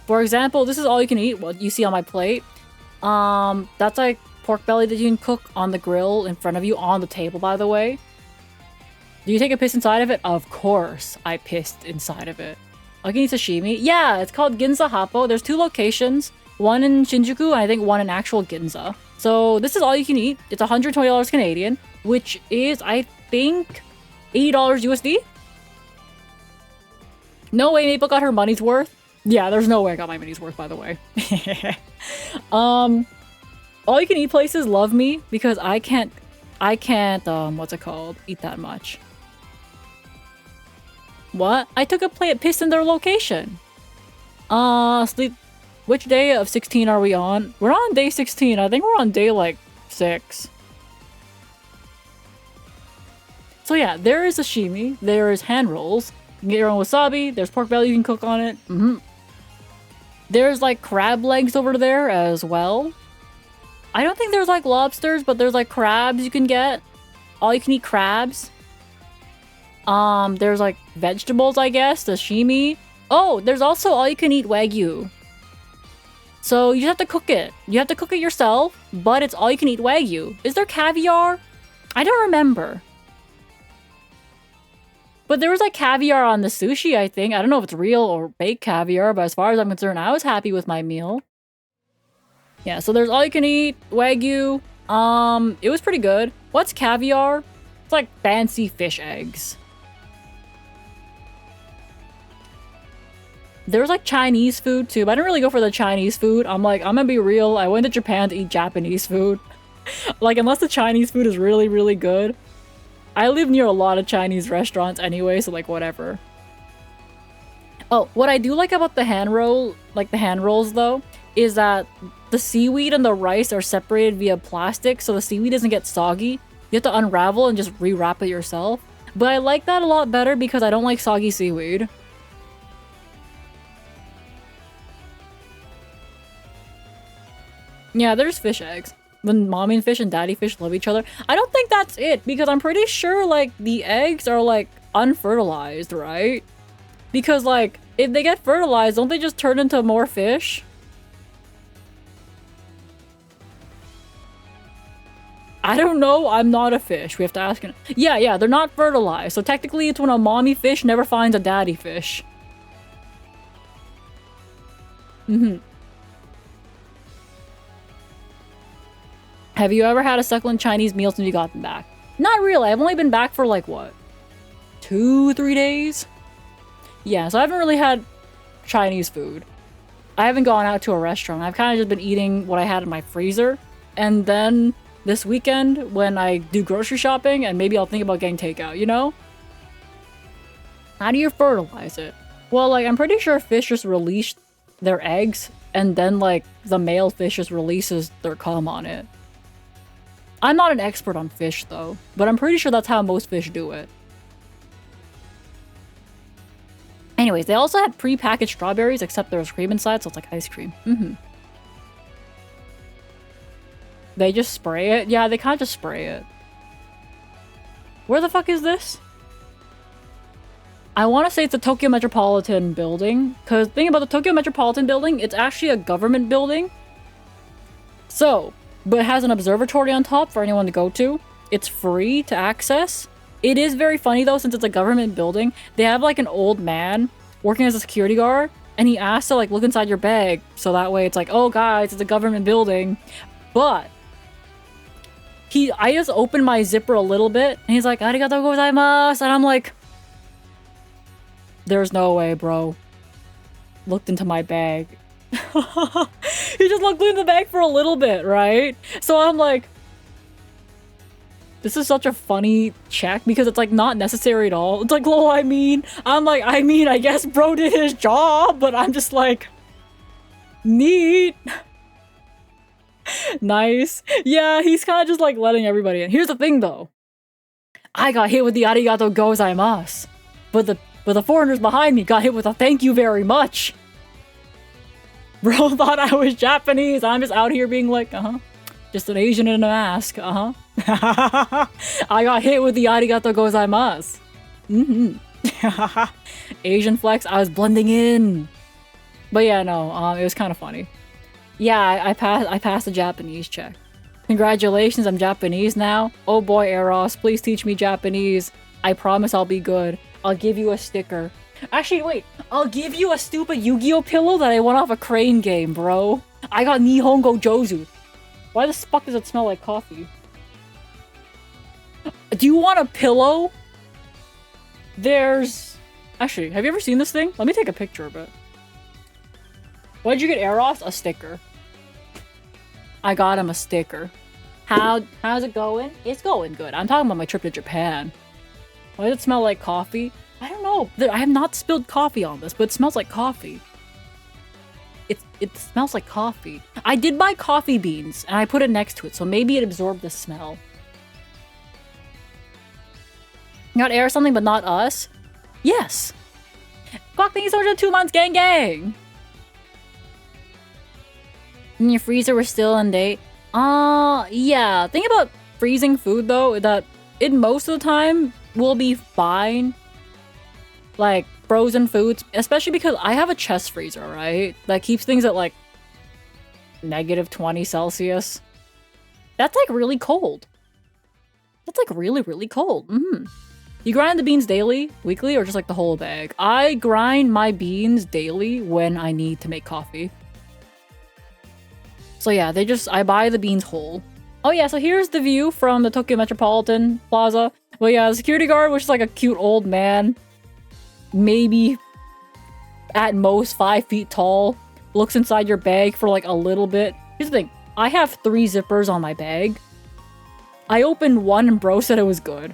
For example, this is all you can eat, what you see on my plate. That's like pork belly that you can cook on the grill in front of you on the table, by the way. Do you take a piss inside of it? Of course, I pissed inside of it. All you can eat sashimi? Yeah, it's called Ginza Happo. There's 2 locations. One in Shinjuku, and I think one in actual Ginza. So this is all you can eat. It's $120 Canadian, which is, I think, $80 USD. No way Maple got her money's worth. Yeah, there's no way I got my money's worth, by the way. All you can eat places love me because I can't, what's it called? Eat that much. What? I took a piss in their location. Sleep. Which day of 16 are we on? We're on day 16. I think we're on day, like, 6. So yeah, there is sashimi. There is hand rolls. You can get your own wasabi. There's pork belly you can cook on it. There's, like, crab legs over there as well. I don't think there's, like, lobsters, but there's, like, crabs you can get. All you can eat crabs. There's, like, vegetables, I guess. Sashimi. Oh, there's also all you can eat Wagyu. So you have to cook it. You have to cook it yourself, but it's all you can eat Wagyu. Is there caviar? I don't remember. But there was like caviar on the sushi, I think. I don't know if it's real or baked caviar, but as far as I'm concerned, I was happy with my meal. Yeah, so there's all you can eat Wagyu. It was pretty good. What's caviar? It's like fancy fish eggs. There's like Chinese food too, but I didn't really go for the Chinese food. I'm like, I'm gonna be real. I went to Japan to eat Japanese food. Like, unless the Chinese food is really, really good. I live near a lot of Chinese restaurants anyway, so like, whatever. Oh, what I do like about the hand rolls though, is that the seaweed and the rice are separated via plastic, so the seaweed doesn't get soggy. You have to unravel and just rewrap it yourself. But I like that a lot better because I don't like soggy seaweed. Yeah, there's fish eggs. When mommy fish and daddy fish love each other. I don't think that's it, because I'm pretty sure, like, the eggs are, like, unfertilized, right? Because, like, if they get fertilized, don't they just turn into more fish? I don't know. I'm not a fish. We have to ask. Yeah, they're not fertilized. So technically, it's when a mommy fish never finds a daddy fish. Have you ever had a succulent Chinese meal since you gotten back? Not really. I've only been back for like, what? 2-3 days? Yeah, so I haven't really had Chinese food. I haven't gone out to a restaurant. I've kind of just been eating what I had in my freezer. And then this weekend, when I do grocery shopping, and maybe I'll think about getting takeout, you know? How do you fertilize it? Well, like, I'm pretty sure fish just release their eggs, and then, like, the male fish just releases their cum on it. I'm not an expert on fish, though, but I'm pretty sure that's how most fish do it. Anyways, they also had pre-packaged strawberries, except there's cream inside, so it's like ice cream. They just spray it? Yeah, they kind of just spray it. Where the fuck is this? I want to say it's a Tokyo Metropolitan building, because the thing about the Tokyo Metropolitan building, it's actually a government building. So, but it has an observatory on top for anyone to go to. It's free to access. It is very funny though, since it's a government building. They have like an old man working as a security guard, and he asks to like look inside your bag, so that way it's like, oh guys, it's a government building. But I just opened my zipper a little bit, and he's like, arigatou gozaimasu, and I'm like, there's no way, bro. Looked into my bag. He just looked in the bag for a little bit, right? So I'm like, this is such a funny check because it's like not necessary at all. It's like, lol, I mean, I guess bro did his job, but I'm just like, neat. Nice. Yeah, he's kind of just like letting everybody in. Here's the thing though. I got hit with the arigato gozaimasu, but the foreigners behind me got hit with a thank you very much. Bro thought I was Japanese. I'm just out here being like, just an Asian in a mask, I got hit with the arigato gozaimasu. Asian flex, I was blending in. But yeah, no, it was kind of funny. Yeah, I passed the Japanese check. Congratulations, I'm Japanese now. Oh boy, Eros, please teach me Japanese. I promise I'll be good. I'll give you a sticker. Actually, wait. I'll give you a stupid Yu-Gi-Oh pillow that I won off a crane game, bro. I got Nihongo Jozu. Why the fuck does it smell like coffee? Do you want a pillow? There's... Actually, have you ever seen this thing? Let me take a picture of it. What'd you get, Eros? A sticker. I got him a sticker. How's it going? It's going good. I'm talking about my trip to Japan. Why does it smell like coffee? I don't know. I have not spilled coffee on this, but it smells like coffee. It smells like coffee. I did buy coffee beans, and I put it next to it, so maybe it absorbed the smell. You got air or something, but not us? Yes. Fuck, thank you so much for the 2 months, gang gang! And your freezer was still in date? Yeah. Thing about freezing food, though, that it most of the time will be fine. Like, frozen foods, especially because I have a chest freezer, right? That keeps things at, like, -20 Celsius. That's, like, really cold. That's, like, really, really cold. You grind the beans daily, weekly, or just, like, the whole bag? I grind my beans daily when I need to make coffee. So, yeah, I buy the beans whole. Oh, yeah, so here's the view from the Tokyo Metropolitan Plaza. Well, yeah, the security guard was just, like, a cute old man. Maybe at most 5 feet tall, looks inside your bag for like a little bit. Here's the thing, I have 3 zippers on my bag. I opened one and bro said it was good.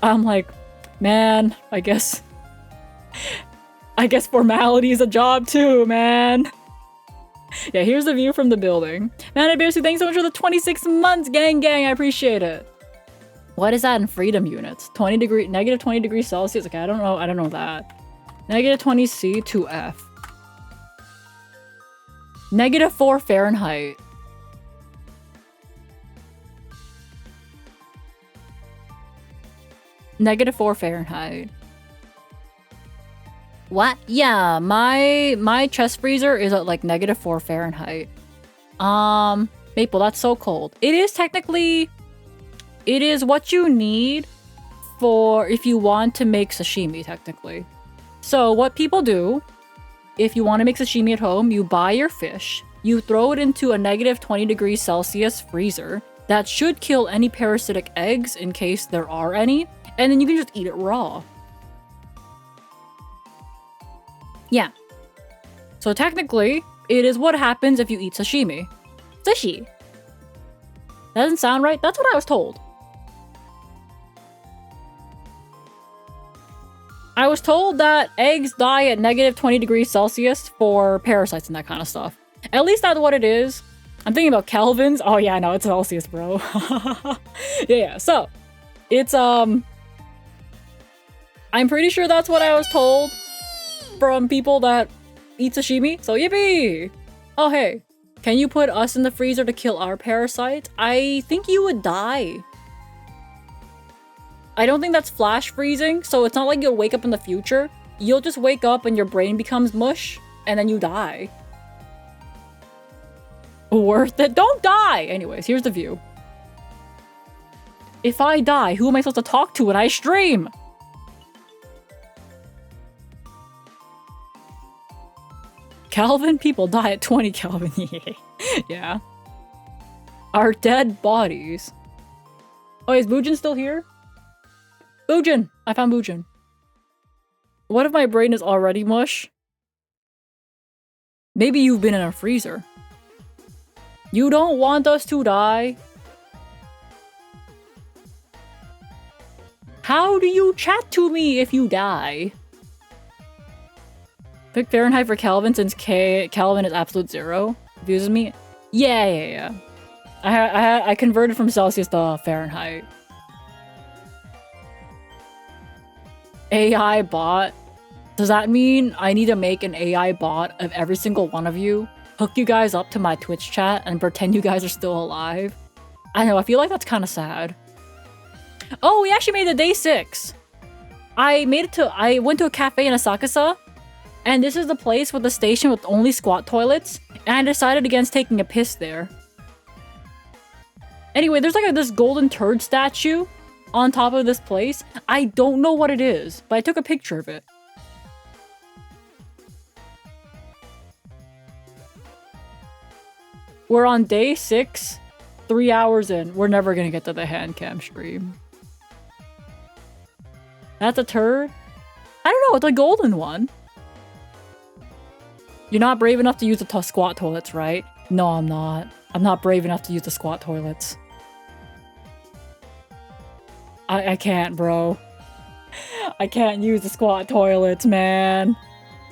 I'm like, man, I guess formality is a job too, man. Yeah, here's the view from the building. Man, I basically thanks so much for the 26 months, gang gang, I appreciate it. What is that in freedom units? -20 degrees Celsius? Okay, I don't know that. -20 C to F. -4 Fahrenheit. -4 Fahrenheit. What? Yeah, my chest freezer is at like -4 Fahrenheit. Maple, that's so cold. It is technically... It is what you need for if you want to make sashimi, technically. So what people do, if you want to make sashimi at home, you buy your fish, you throw it into a -20 degrees Celsius freezer. That should kill any parasitic eggs in case there are any, and then you can just eat it raw. Yeah. So technically, it is what happens if you eat sashimi. Sushi. Doesn't sound right? That's what I was told. I was told that eggs die at negative 20 degrees Celsius for parasites and that kind of stuff. At least that's what it is. I'm thinking about Kelvins. Oh yeah, no, it's Celsius, bro. yeah, so it's I'm pretty sure that's what I was told from people that eat sashimi. So yippee! Oh hey, can you put us in the freezer to kill our parasites? I think you would die. I don't think that's flash freezing, so it's not like you'll wake up in the future. You'll just wake up and your brain becomes mush, and then you die. Worth it? Don't die! Anyways, here's the view. If I die, who am I supposed to talk to when I stream? Kelvin? People die at 20 Kelvin. Yeah. Our dead bodies. Oh, is Boojin still here? Boojin! I found Boojin. What if my brain is already mush? Maybe you've been in a freezer. You don't want us to die? How do you chat to me if you die? Pick Fahrenheit for Kelvin since Kelvin is absolute zero. Confuses me. Yeah. I converted from Celsius to Fahrenheit. AI bot. Does that mean I need to make an AI bot of every single one of you? Hook you guys up to my Twitch chat and pretend you guys are still alive? I know, I feel like that's kind of sad. Oh, we actually made it day 6. I went to a cafe in Asakusa, and this is the place with the station with only squat toilets, and I decided against taking a piss there. Anyway, there's like this golden turd statue on top of this place. I don't know what it is, but I took a picture of it. We're on day 6, 3 hours in. We're never gonna get to the hand cam stream. That's a turd? I don't know, it's a golden one. You're not brave enough to use the squat toilets, right? No, I'm not. I'm not brave enough to use the squat toilets. I can't, bro. I can't use the squat toilets, man.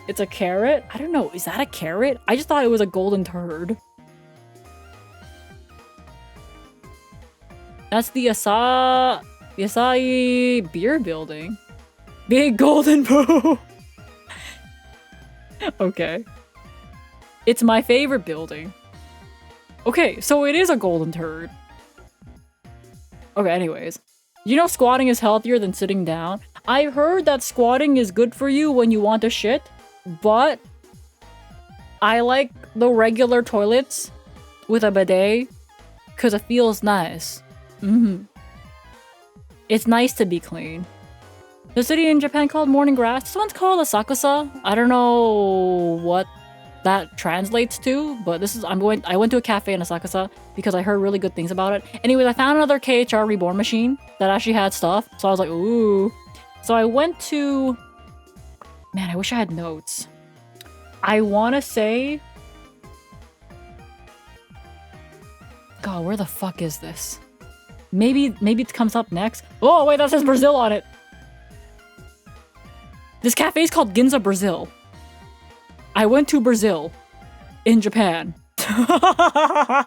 It's a carrot? I don't know. Is that a carrot? I just thought it was a golden turd. That's the Asahi beer building. Big golden poo. Okay. It's my favorite building. Okay, so it is a golden turd. Okay, anyways. You know squatting is healthier than sitting down? I heard that squatting is good for you when you want to shit, but I like the regular toilets with a bidet because it feels nice. It's nice to be clean. The city in Japan called Morning Grass. This one's called Asakusa. I don't know what that translates to, but this is I went to a cafe in Asakusa because I heard really good things about it. Anyways, I found another KHR Reborn machine that actually had stuff, so I was like, ooh. So I went to... Man, I wish I had notes. I want to say... God, where the fuck is this? Maybe it comes up next. Oh, wait, that says Brazil on it. This cafe is called Ginza Brazil. I went to Brazil in Japan. I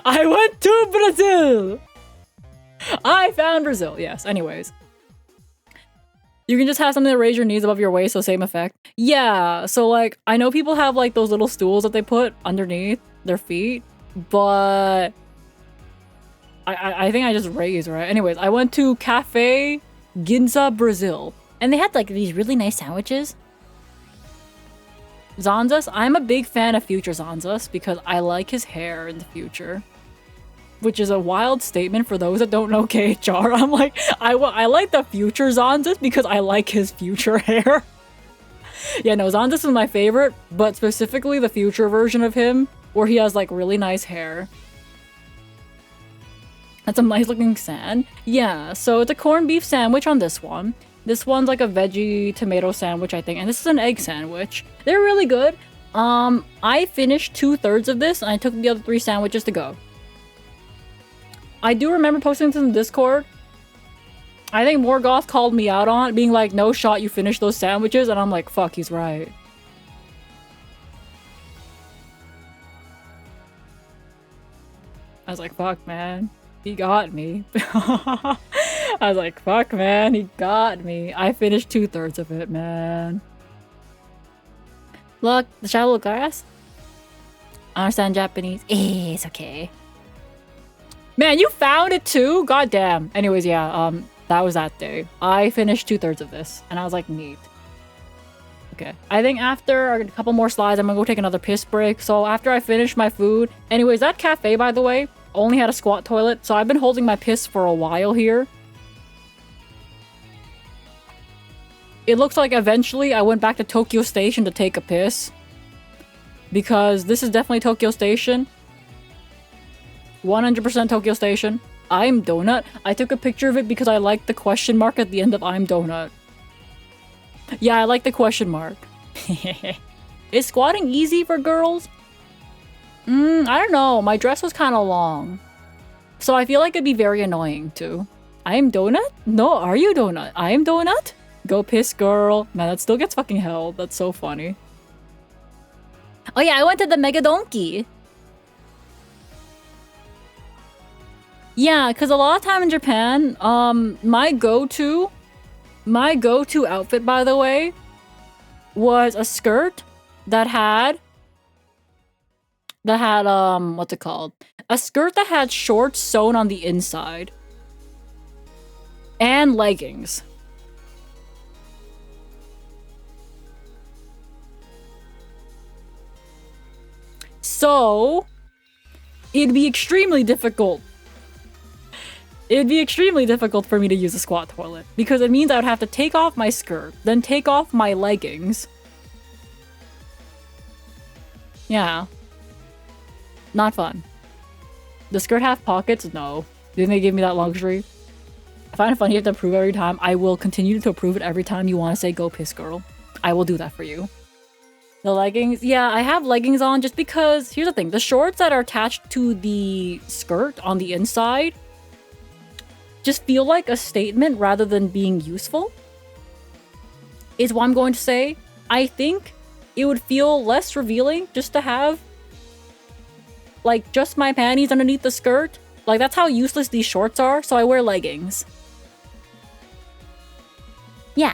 went to Brazil. I found Brazil. Yes, anyways. You can just have something to raise your knees above your waist, so same effect. Yeah, so like, I know people have like those little stools that they put underneath their feet, but I think I just raised, right? Anyways, I went to Cafe Ginza Brazil, and they had like these really nice sandwiches. Zanzas, I'm a big fan of Future Zanzas because I like his hair in the future. Which is a wild statement for those that don't know KHR. I'm like, I like the Future Zanzas because I like his future hair. Yeah, no, Zanzas is my favorite, but specifically the future version of him where he has like really nice hair. That's a nice looking sand. Yeah, so it's a corned beef sandwich on this one. This one's like a veggie tomato sandwich, I think, and this is an egg sandwich. They're really good. I finished 2/3 of this, and I took the other 3 sandwiches to go. I do remember posting this in Discord. I think Morgoth called me out on it, being like, no shot you finished those sandwiches, and I'm like, fuck, he's right. I was like, fuck, man. He got me. I was like, fuck, man. He got me. I finished 2/3 of it, man. Look, the shallow grass. I understand Japanese. It's okay. Man, you found it too? God damn. Anyways, yeah, that was that day. I finished 2/3 of this, and I was like, neat. Okay. I think after a couple more slides, I'm gonna go take another piss break. So after I finish my food... Anyways, that cafe, by the way, only had a squat toilet. So I've been holding my piss for a while here. It looks like eventually I went back to Tokyo Station to take a piss. Because this is definitely Tokyo Station. 100% Tokyo Station. I'm Donut. I took a picture of it because I liked the question mark at the end of I'm Donut. Yeah, I like the question mark. Is squatting easy for girls? I don't know. My dress was kind of long. So I feel like it'd be very annoying too. I'm Donut? No, are you Donut? I'm Donut? Go piss, girl. Man, that still gets fucking held. That's so funny. Oh yeah, I went to the Mega Donkey. Yeah, because a lot of time in Japan, my go-to outfit, by the way, was a skirt that had, what's it called? A skirt that had shorts sewn on the inside. And leggings. So, it'd be extremely difficult. It'd be extremely difficult for me to use a squat toilet, because it means I would have to take off my skirt, then take off my leggings. Yeah. Not fun. The skirt have pockets? No. Didn't they give me that luxury? I find it funny you have to approve every time. I will continue to approve it every time you want to say go piss, girl. I will do that for you. The leggings? Yeah, I have leggings on just because, here's the thing. The shorts that are attached to the skirt on the inside just feel like a statement rather than being useful, is what I'm going to say. I think it would feel less revealing just to have, like, just my panties underneath the skirt. Like, that's how useless these shorts are, so I wear leggings. Yeah.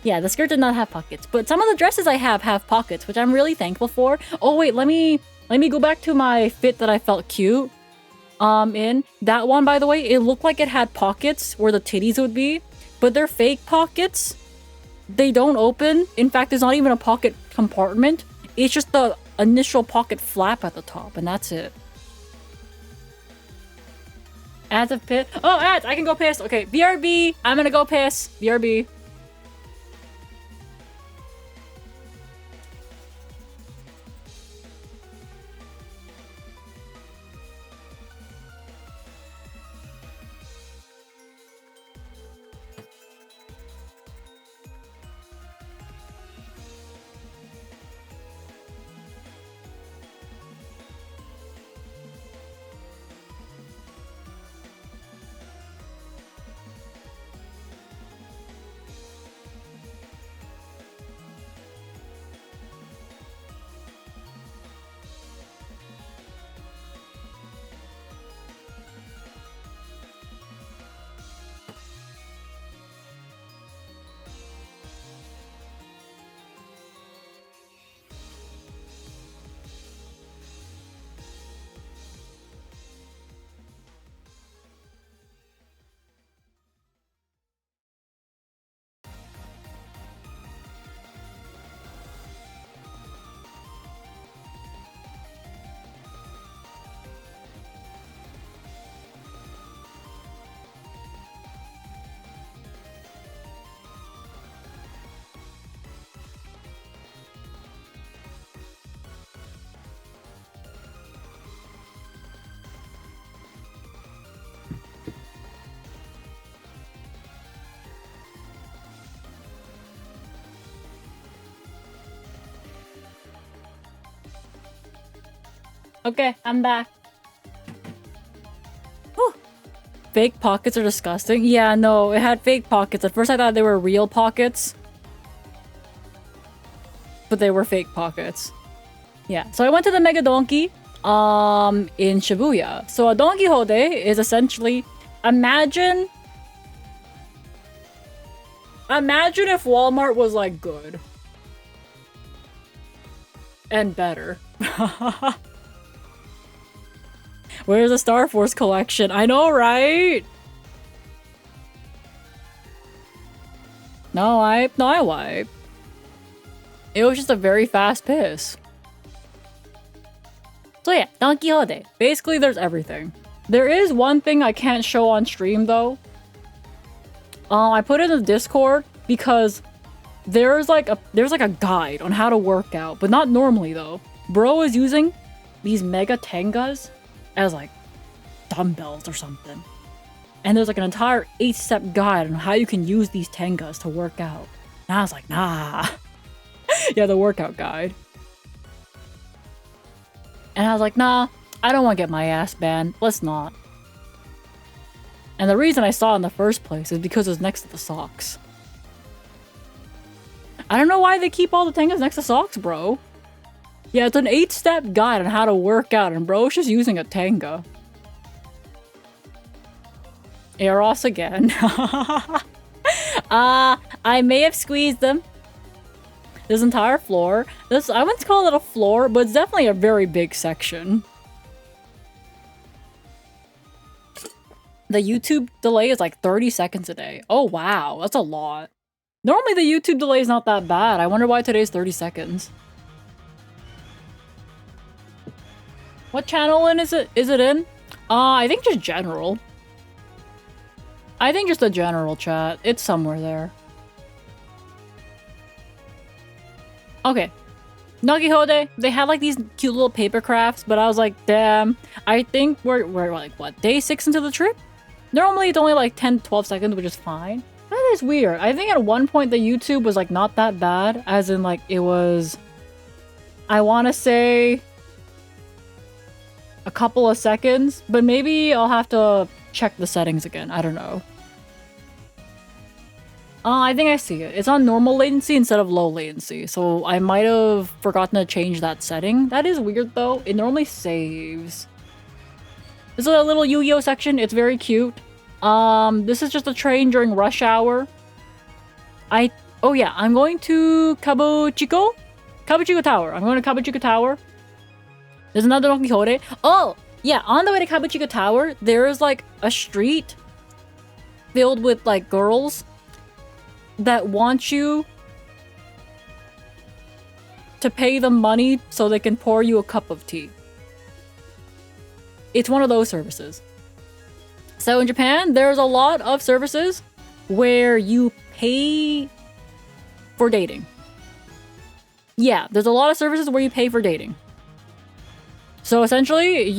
Yeah, the skirt did not have pockets, but some of the dresses I have pockets, which I'm really thankful for. Oh wait, let me go back to my fit that I felt cute. In that one, by the way, it looked like it had pockets where the titties would be, but they're fake pockets. They don't open. In fact, there's not even a pocket compartment. It's just the initial pocket flap at the top, and that's it. Ads of piss. Oh, ads! I can go piss. Okay, BRB. I'm gonna go piss. BRB. Okay, I'm back. Whew. Fake pockets are disgusting. Yeah, no, it had fake pockets. At first I thought they were real pockets. But they were fake pockets. Yeah, so I went to the Mega Donkey in Shibuya. So a Donkey Hode is essentially imagine if Walmart was like good and better. Where's the Star Force collection? I know, right? No, I wipe. It was just a very fast piss. So yeah, Donkey Hode. Basically, there's everything. There is one thing I can't show on stream though. I put it in the Discord because there's like a guide on how to work out, but not normally though. Bro is using these mega tengas as like dumbbells or something. And there's like an entire 8-step guide on how you can use these tengas to work out. And I was like, nah. Yeah, the workout guide. And I was like, nah, I don't want to get my ass banned. Let's not. And the reason I saw it in the first place is because it was next to the socks. I don't know why they keep all the tengas next to socks, bro. Yeah, it's an 8-step guide on how to work out, and bro's just using a tanga. Eros again. I may have squeezed them. This entire floor. I wouldn't call it a floor, but it's definitely a very big section. The YouTube delay is like 30 seconds a day. Oh wow, that's a lot. Normally the YouTube delay is not that bad. I wonder why today's 30 seconds. What channel is it in? I think just general. I think just the general chat. It's somewhere there. Okay. Nagi Hode, they had like these cute little paper crafts, but I was like, damn, I think we're like, what, day 6 into the trip? Normally it's only like 10-12 seconds, which is fine. That is weird. I think at one point the YouTube was like not that bad, as in like it was, I want to say a couple of seconds, but maybe I'll have to check the settings again. I don't know. I think I see it. It's on normal latency instead of low latency, so I might have forgotten to change that setting. That is weird though. It normally saves. This is a little Yu-Gi-Oh section. It's very cute. This is just a train during rush hour. Oh yeah, I'm going to Kabuchiko Tower. I'm going to Kabuchiko Tower. There's another Donkey Hode. Oh, yeah, on the way to Kabuchiko Tower, there is like a street filled with like girls that want you to pay them money so they can pour you a cup of tea. It's one of those services. So in Japan, there's a lot of services where you pay for dating. Yeah, there's a lot of services where you pay for dating. So essentially,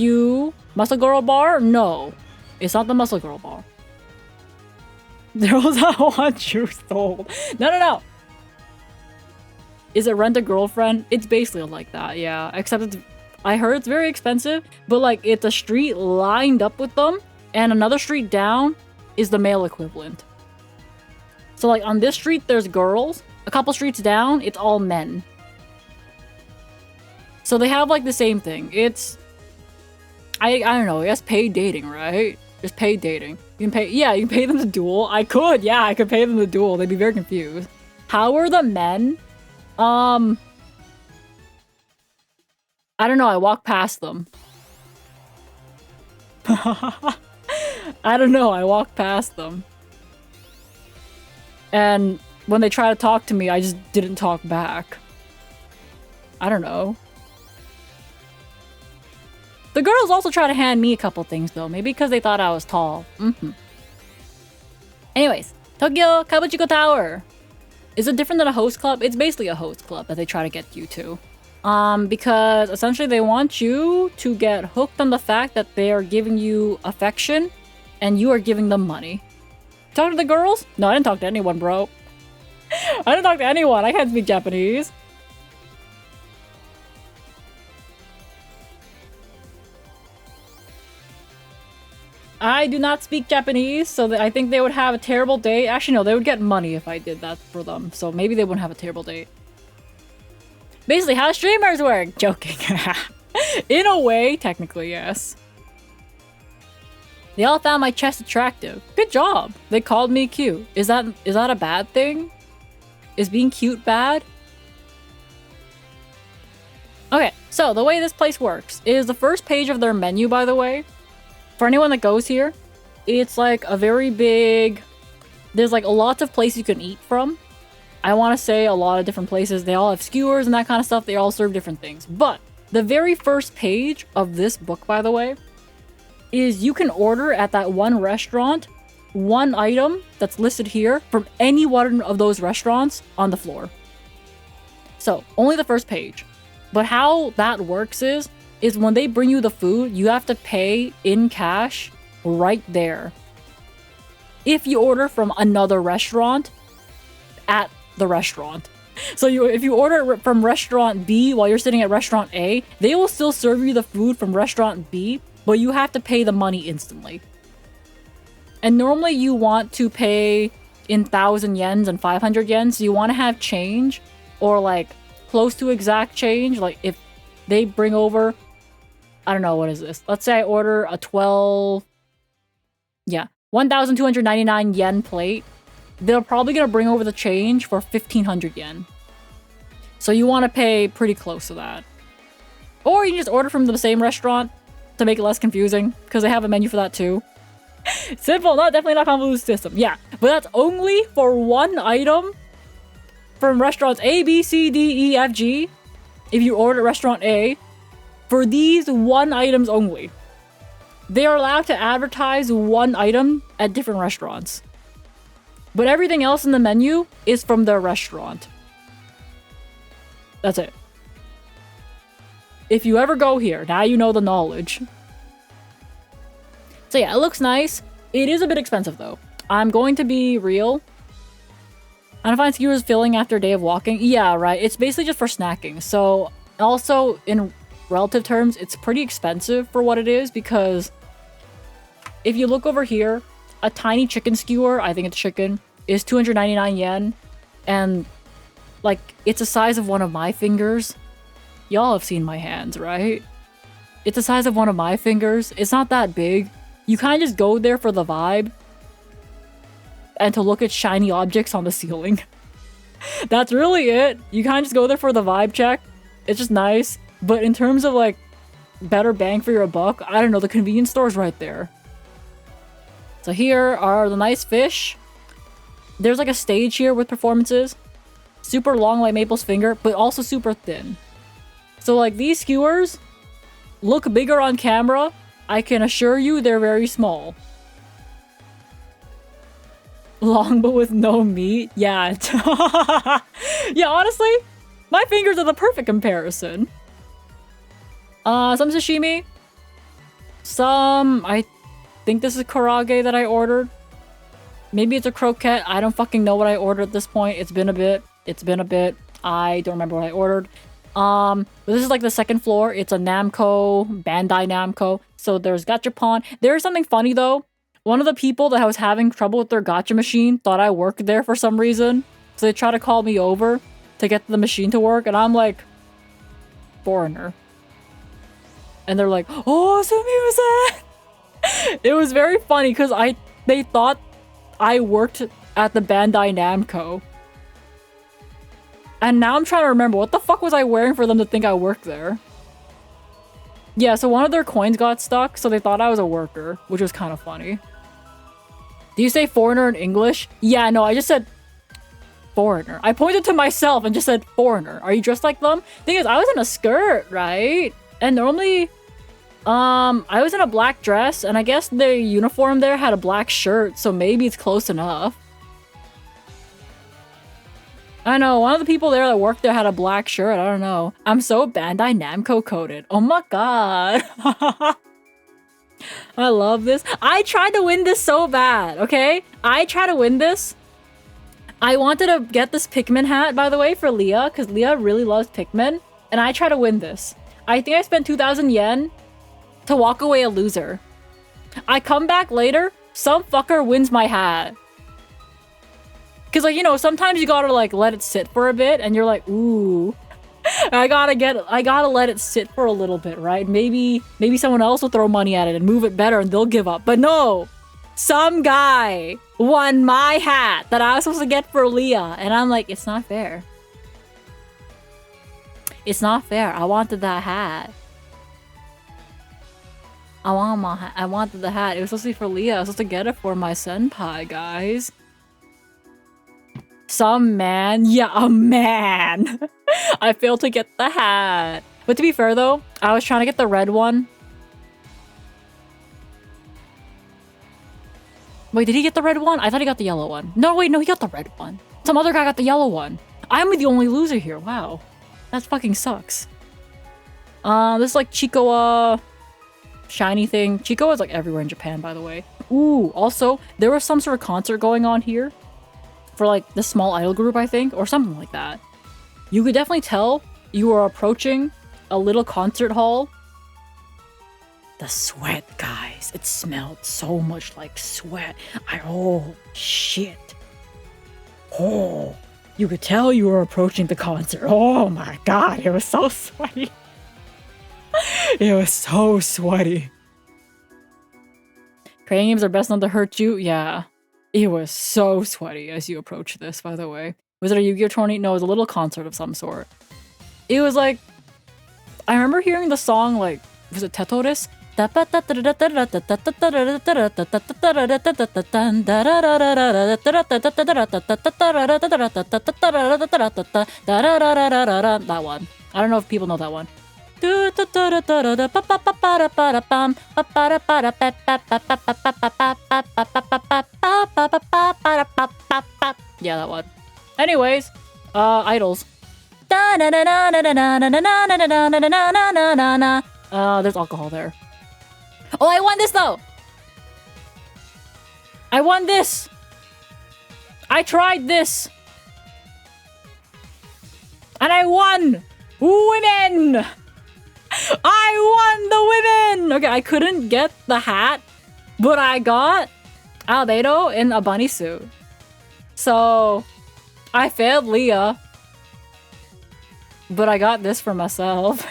Muscle Girl Bar? No, it's not the Muscle Girl Bar. There was that one you sold. No. Is it Rent a Girlfriend? It's basically like that, yeah. Except I heard it's very expensive, but like it's a street lined up with them, and another street down is the male equivalent. So like on this street, there's girls. A couple streets down, it's all men. So they have like the same thing. It's, I don't know, I guess paid dating, right? Just paid dating. You can pay, yeah, you can pay them to duel. I could pay them to duel. They'd be very confused. How are the men? I don't know, I walked past them. I don't know, I walked past them. And when they try to talk to me, I just didn't talk back. I don't know. The girls also try to hand me a couple things though, maybe because they thought I was tall. Anyways, Tokyo Kabuchiko Tower. Is it different than a host club? It's basically a host club that they try to get you to. Because essentially they want you to get hooked on the fact that they are giving you affection and you are giving them money. Talk to the girls? No, I didn't talk to anyone, bro. I didn't talk to anyone. I can't speak Japanese. I do not speak Japanese, so I think they would have a terrible date. Actually, no, they would get money if I did that for them, so maybe they wouldn't have a terrible date. Basically, how streamers work. Joking. In a way, technically, yes. They all found my chest attractive. Good job. They called me cute. Is that a bad thing? Is being cute bad? Okay, so the way this place works is the first page of their menu, by the way. For anyone that goes here, it's like a very big... There's like lots of places you can eat from. I want to say a lot of different places. They all have skewers and that kind of stuff. They all serve different things. But the very first page of this book, by the way, is you can order at that one restaurant one item that's listed here from any one of those restaurants on the floor. So, only the first page. But how that works is when they bring you the food, you have to pay in cash right there. If you order from another restaurant at the restaurant. So if you order from restaurant B while you're sitting at restaurant A, they will still serve you the food from restaurant B, but you have to pay the money instantly. And normally you want to pay in 1,000 yens and 500 yens, so you want to have change or like close to exact change. Like if they bring over, I don't know, what is this? Let's say I order a 1,299 yen plate. They're probably going to bring over the change for 1,500 yen. So you want to pay pretty close to that. Or you can just order from the same restaurant to make it less confusing, because they have a menu for that too. Simple, definitely not convoluted system. Yeah, but that's only for one item from restaurants A, B, C, D, E, F, G. If you order at restaurant A, for these one items only. They are allowed to advertise one item at different restaurants. But everything else in the menu is from their restaurant. That's it. If you ever go here, now you know the knowledge. So yeah, it looks nice. It is a bit expensive though. I'm going to be real. I don't find skewers filling after a day of walking. Yeah, right. It's basically just for snacking. So also in relative terms, it's pretty expensive for what it is, because if you look over here, a tiny chicken skewer, I think it's chicken, is 299 yen. And like, it's the size of one of my fingers. Y'all have seen my hands, right? It's the size of one of my fingers. It's not that big. You kind of just go there for the vibe and to look at shiny objects on the ceiling. That's really it. You kind of just go there for the vibe check. It's just nice. But in terms of like better bang for your buck, I don't know, the convenience store's right there. So here are the nice fish. There's like a stage here with performances. Super long like Maple's finger, but also super thin. So like these skewers look bigger on camera. I can assure you they're very small. Long but with no meat? Yeah. Yeah, honestly, my fingers are the perfect comparison. Some sashimi. I think this is karage that I ordered. Maybe it's a croquette. I don't fucking know what I ordered at this point. It's been a bit. I don't remember what I ordered. But this is like the second floor. It's a Namco, Bandai Namco. So there's Gachapon. There's something funny though. One of the people that was having trouble with their gacha machine thought I worked there for some reason. So they tried to call me over to get the machine to work. And I'm like, foreigner. And they're like, oh, sumimasen. It was very funny because they thought I worked at the Bandai Namco. And now I'm trying to remember, what the fuck was I wearing for them to think I worked there? Yeah, so one of their coins got stuck, so they thought I was a worker, which was kind of funny. Do you say foreigner in English? Yeah, no, I just said foreigner. I pointed to myself and just said foreigner. Are you dressed like them? Thing is, I was in a skirt, right? And normally, I was in a black dress, and I guess the uniform there had a black shirt, so maybe it's close enough. I know, one of the people there that worked there had a black shirt. I don't know. I'm so Bandai Namco coded. Oh my god. I love this. I tried to win this so bad, okay? I tried to win this. I wanted to get this Pikmin hat, by the way, for Leah, because Leah really loves Pikmin. And I tried to win this. I think I spent 2,000 yen to walk away a loser. I come back later, some fucker wins my hat. Cause like, you know, sometimes you gotta like let it sit for a bit and you're like, ooh. I gotta let it sit for a little bit, right? Maybe someone else will throw money at it and move it better and they'll give up. But no! Some guy won my hat that I was supposed to get for Leah. And I'm like, it's not fair. It's not fair. I wanted that hat. I wanted the hat. It was supposed to be for Leah. I was supposed to get it for my senpai, guys. Some man. Yeah, a man. I failed to get the hat. But to be fair, though, I was trying to get the red one. Wait, did he get the red one? I thought he got the yellow one. No, wait, no, he got the red one. Some other guy got the yellow one. I'm the only loser here. Wow. That fucking sucks. This is like Chico, shiny thing. Chico is like everywhere in Japan, by the way. Ooh, also, there was some sort of concert going on here. For like the small idol group, I think, or something like that. You could definitely tell you were approaching a little concert hall. The sweat, guys. It smelled so much like sweat. Oh, shit. Oh, you could tell you were approaching the concert. Oh my god, it was so sweaty. It was so sweaty. Training games are best not to hurt you? Yeah. It was so sweaty as you approach this, by the way. Was it a Yu-Gi-Oh tourney? No, it was a little concert of some sort. It was like... I remember hearing the song, like... Was it Tetoris? That one. I don't know if people know that one. Yeah, that one. Anyways, idols. There's alcohol there. Oh, I won this though! I won this! I tried this! And I won! Women! I won the women! Okay, I couldn't get the hat, but I got Albedo in a bunny suit. So, I failed Leah. But I got this for myself.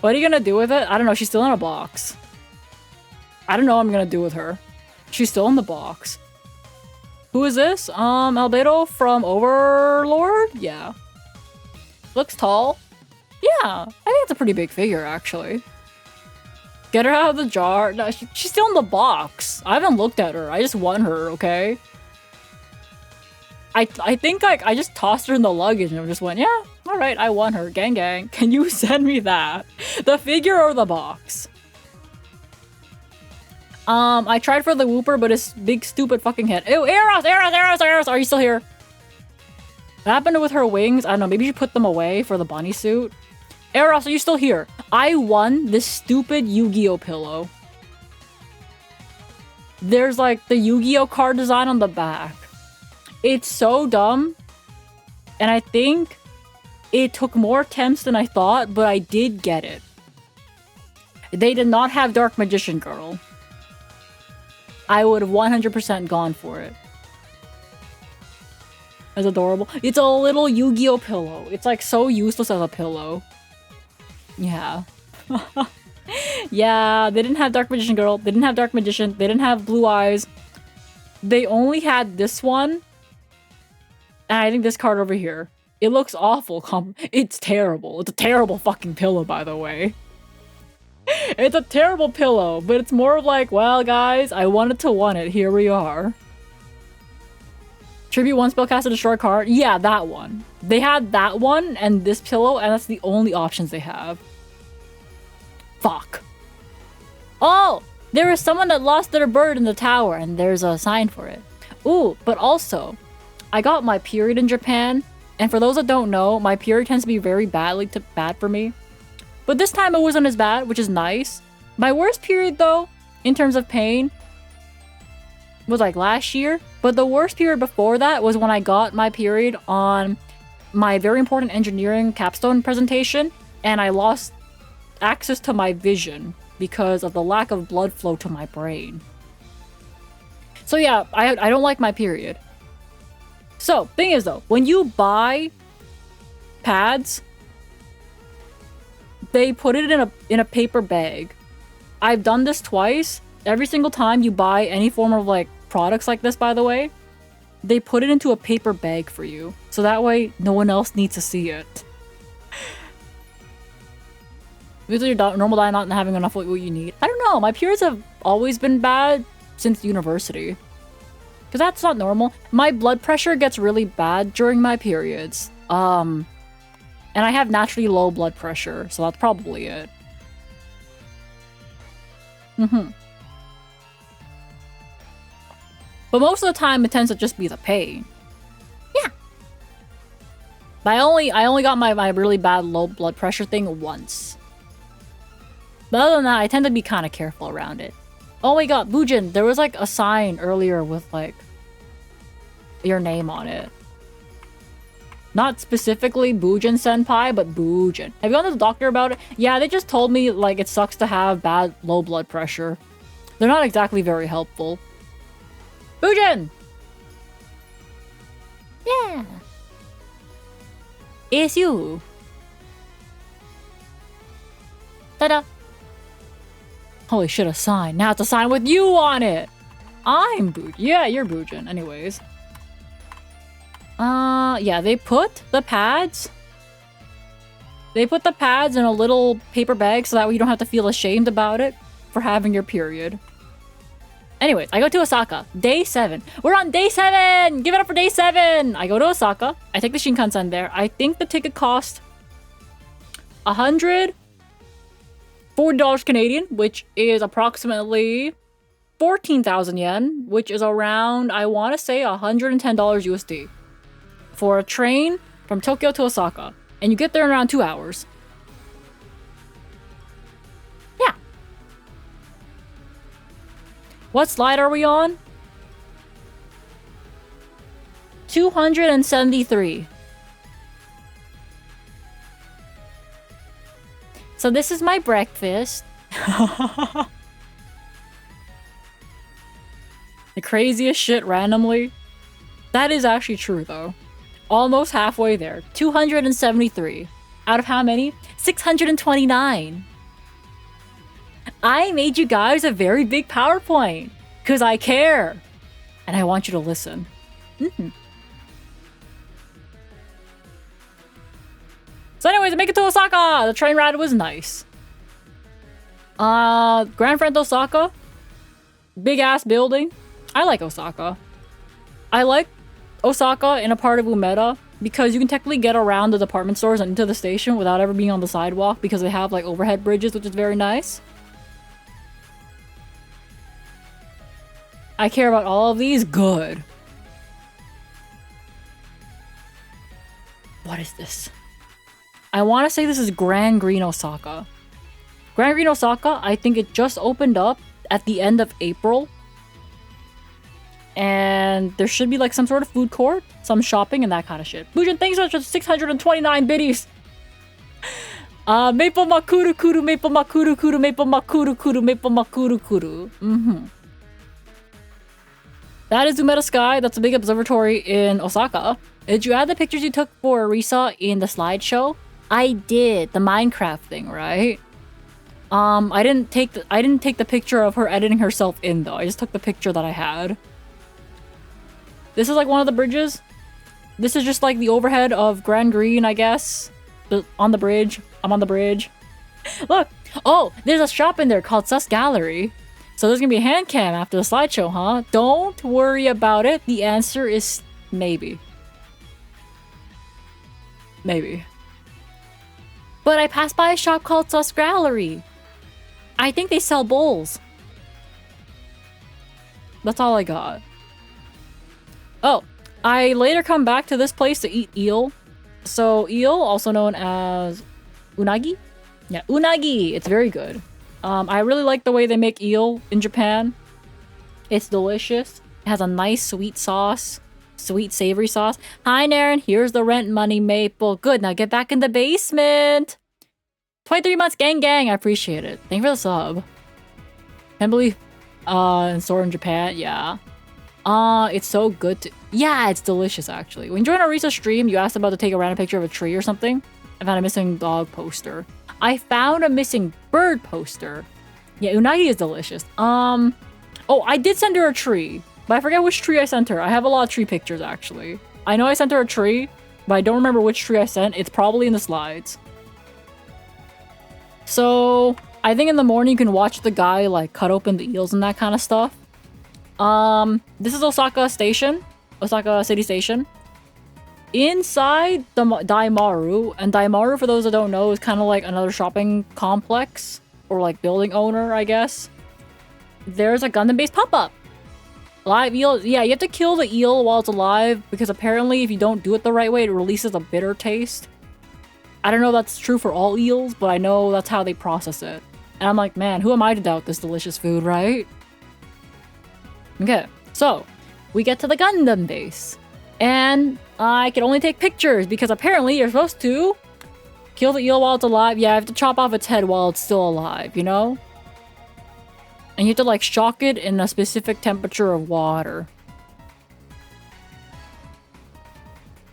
What are you gonna do with it? I don't know, she's still in a box. I don't know what I'm gonna do with her. She's still in the box. Who is this? Albedo from Overlord? Yeah. Looks tall. Yeah, I think it's a pretty big figure, actually. Get her out of the jar. No, she's still in the box. I haven't looked at her. I just won her, okay? I think like I just tossed her in the luggage and just went, yeah, alright, I won her. Gang gang. Can you send me that? The figure or the box? I tried for the Whooper, but his big stupid fucking head. Ew, Eros! Are you still here? What happened with her wings? I don't know, maybe you put them away for the bunny suit. Eros, are you still here? I won this stupid Yu-Gi-Oh pillow. There's like the Yu-Gi-Oh card design on the back. It's so dumb. And I think it took more attempts than I thought, but I did get it. They did not have Dark Magician Girl. I would have 100% gone for it. It's adorable. It's a little Yu-Gi-Oh pillow. It's like so useless as a pillow. Yeah. Yeah, they didn't have Dark Magician Girl. They didn't have Dark Magician. They didn't have Blue Eyes. They only had this one. And I think this card over here. It looks awful. It's terrible. It's a terrible fucking pillow, by the way. It's a terrible pillow, but it's more of like, well, guys, I wanted to win it. Here we are. Tribute 1 spellcaster destroy card. Yeah, that one. They had that one and this pillow, and that's the only options they have. Fuck. Oh! There is someone that lost their bird in the tower, and there's a sign for it. Ooh, but also, I got my period in Japan, and for those that don't know, my period tends to be very bad for me. But this time it wasn't as bad, which is nice. My worst period, though, in terms of pain, was like last year. But the worst period before that was when I got my period on my very important engineering capstone presentation, and I lost access to my vision because of the lack of blood flow to my brain. So yeah, I don't like my period. So, thing is though, when you buy pads, they put it in a paper bag. I've done this twice. Every single time you buy any form of like products like this, by the way, they put it into a paper bag for you. So that way no one else needs to see it. Because your normal diet not having enough what you need. I don't know, my periods have always been bad since university. Because that's not normal. My blood pressure gets really bad during my periods. And I have naturally low blood pressure, so that's probably it. But most of the time, it tends to just be the pain. Yeah. But I only got my really bad low blood pressure thing once. But other than that, I tend to be kind of careful around it. Oh my god, Bujin, there was like a sign earlier with like your name on it. Not specifically Bujin Senpai, but Bujin. Have you gone to the doctor about it? Yeah, they just told me like it sucks to have bad low blood pressure. They're not exactly very helpful. Bujin! Yeah. It's you. Ta-da. Holy shit, a sign. Now it's a sign with you on it! I'm Bujin. Yeah, you're Bujin. Anyways. Yeah, they put the pads... They put the pads in a little paper bag so that way you don't have to feel ashamed about it for having your period. Anyways, I go to Osaka. Day 7. We're on day 7! Give it up for day 7! I go to Osaka. I take the Shinkansen there. I think the ticket cost $140 Canadian, which is approximately 14,000 yen, which is around, I want to say, $110 USD. For a train from Tokyo to Osaka. And you get there in around 2 hours. Yeah. What slide are we on? 273. So this is my breakfast. The craziest shit randomly. That is actually true though. Almost halfway there. 273. Out of how many? 629. I made you guys a very big PowerPoint. Because I care. And I want you to listen. So anyways, I make it to Osaka! The train ride was nice. Grand Friend Osaka. Big ass building. I like Osaka. I like Osaka in a part of Umeda because you can technically get around the department stores and into the station without ever being on the sidewalk because they have like overhead bridges, which is very nice. I care about all of these. Good. What is this? I want to say this is Grand Green Osaka. Grand Green Osaka, I think it just opened up at the end of April. And there should be like some sort of food court, some shopping, and that kind of shit. Bujin, thanks so much for 629 biddies. Maple makuru kuru, maple makuru kuru, maple makuru kuru, maple makuru kuru. That is Umeda Sky. That's a big observatory in Osaka. Did you add the pictures you took for Arisa in the slideshow? I did. The Minecraft thing, right? I didn't take the picture of her editing herself in though. I just took the picture that I had. This is like one of the bridges. This is just like the overhead of Grand Green, I guess. On the bridge. I'm on the bridge. Look! Oh, there's a shop in there called Sus Gallery. So there's gonna be a hand cam after the slideshow, huh? Don't worry about it. The answer is maybe. Maybe. But I passed by a shop called Sus Gallery. I think they sell bowls. That's all I got. Oh, I later come back to this place to eat eel. So eel, also known as unagi? Yeah, unagi. It's very good. I really like the way they make eel in Japan. It's delicious. It has a nice sweet sauce. Sweet savory sauce. Hi, Naren. Here's the rent money, Maple. Good, now get back in the basement. 23 months, gang gang. I appreciate it. Thank you for the sub. Can't believe in store in Japan, yeah. It's so good to yeah, it's delicious actually. When you join our recent stream, you asked about to take a random picture of a tree or something. I found a missing dog poster. I found a missing bird poster. Yeah, unagi is delicious. Oh, I did send her a tree, but I forget which tree I sent her. I have a lot of tree pictures actually. I know I sent her a tree, but I don't remember which tree I sent. It's probably in the slides. So I think in the morning you can watch the guy like cut open the eels and that kind of stuff. This is Osaka Station, Osaka City Station. Inside the Daimaru, and Daimaru, for those that don't know, is kind of like another shopping complex or like building owner, I guess. There's a Gundam-based pop-up. Live eel, yeah, you have to kill the eel while it's alive because apparently if you don't do it the right way, it releases a bitter taste. I don't know if that's true for all eels, but I know that's how they process it. And I'm like, man, who am I to doubt this delicious food, right? Okay, so we get to the Gundam base. And I can only take pictures because apparently you're supposed to kill the eel while it's alive. Yeah, I have to chop off its head while it's still alive, you know? And you have to like shock it in a specific temperature of water.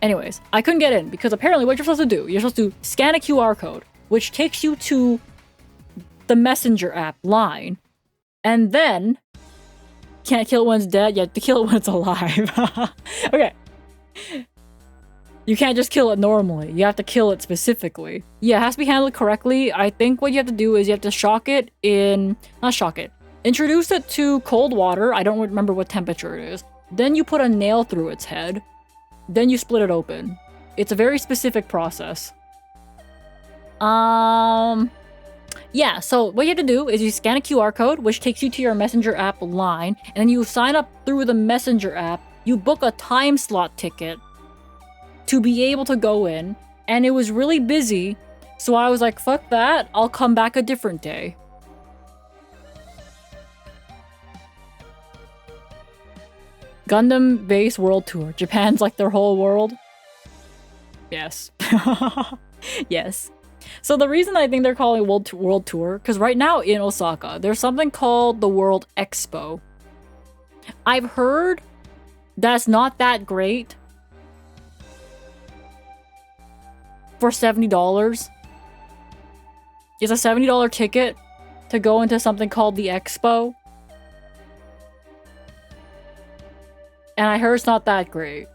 Anyways, I couldn't get in because apparently what you're supposed to do, you're supposed to scan a QR code, which takes you to the messenger app line. And then, can't kill it when it's dead, you have to kill it when it's alive. Okay. You can't just kill it normally. You have to kill it specifically. Yeah, it has to be handled correctly. I think what you have to do is you have to shock it in... Not shock it. Introduce it to cold water. I don't remember what temperature it is. Then you put a nail through its head. Then you split it open. It's a very specific process. Yeah, so what you have to do is you scan a QR code, which takes you to your messenger app line. And then you sign up through the messenger app. You book a time slot ticket to be able to go in, and it was really busy, so I was like, fuck that, I'll come back a different day. Gundam Base World Tour. Japan's like their whole world. Yes. Yes. So the reason I think they're calling it World Tour, because right now in Osaka, there's something called the World Expo. I've heard that's not that great for $70. It's a $70 ticket to go into something called the Expo. And I heard it's not that great.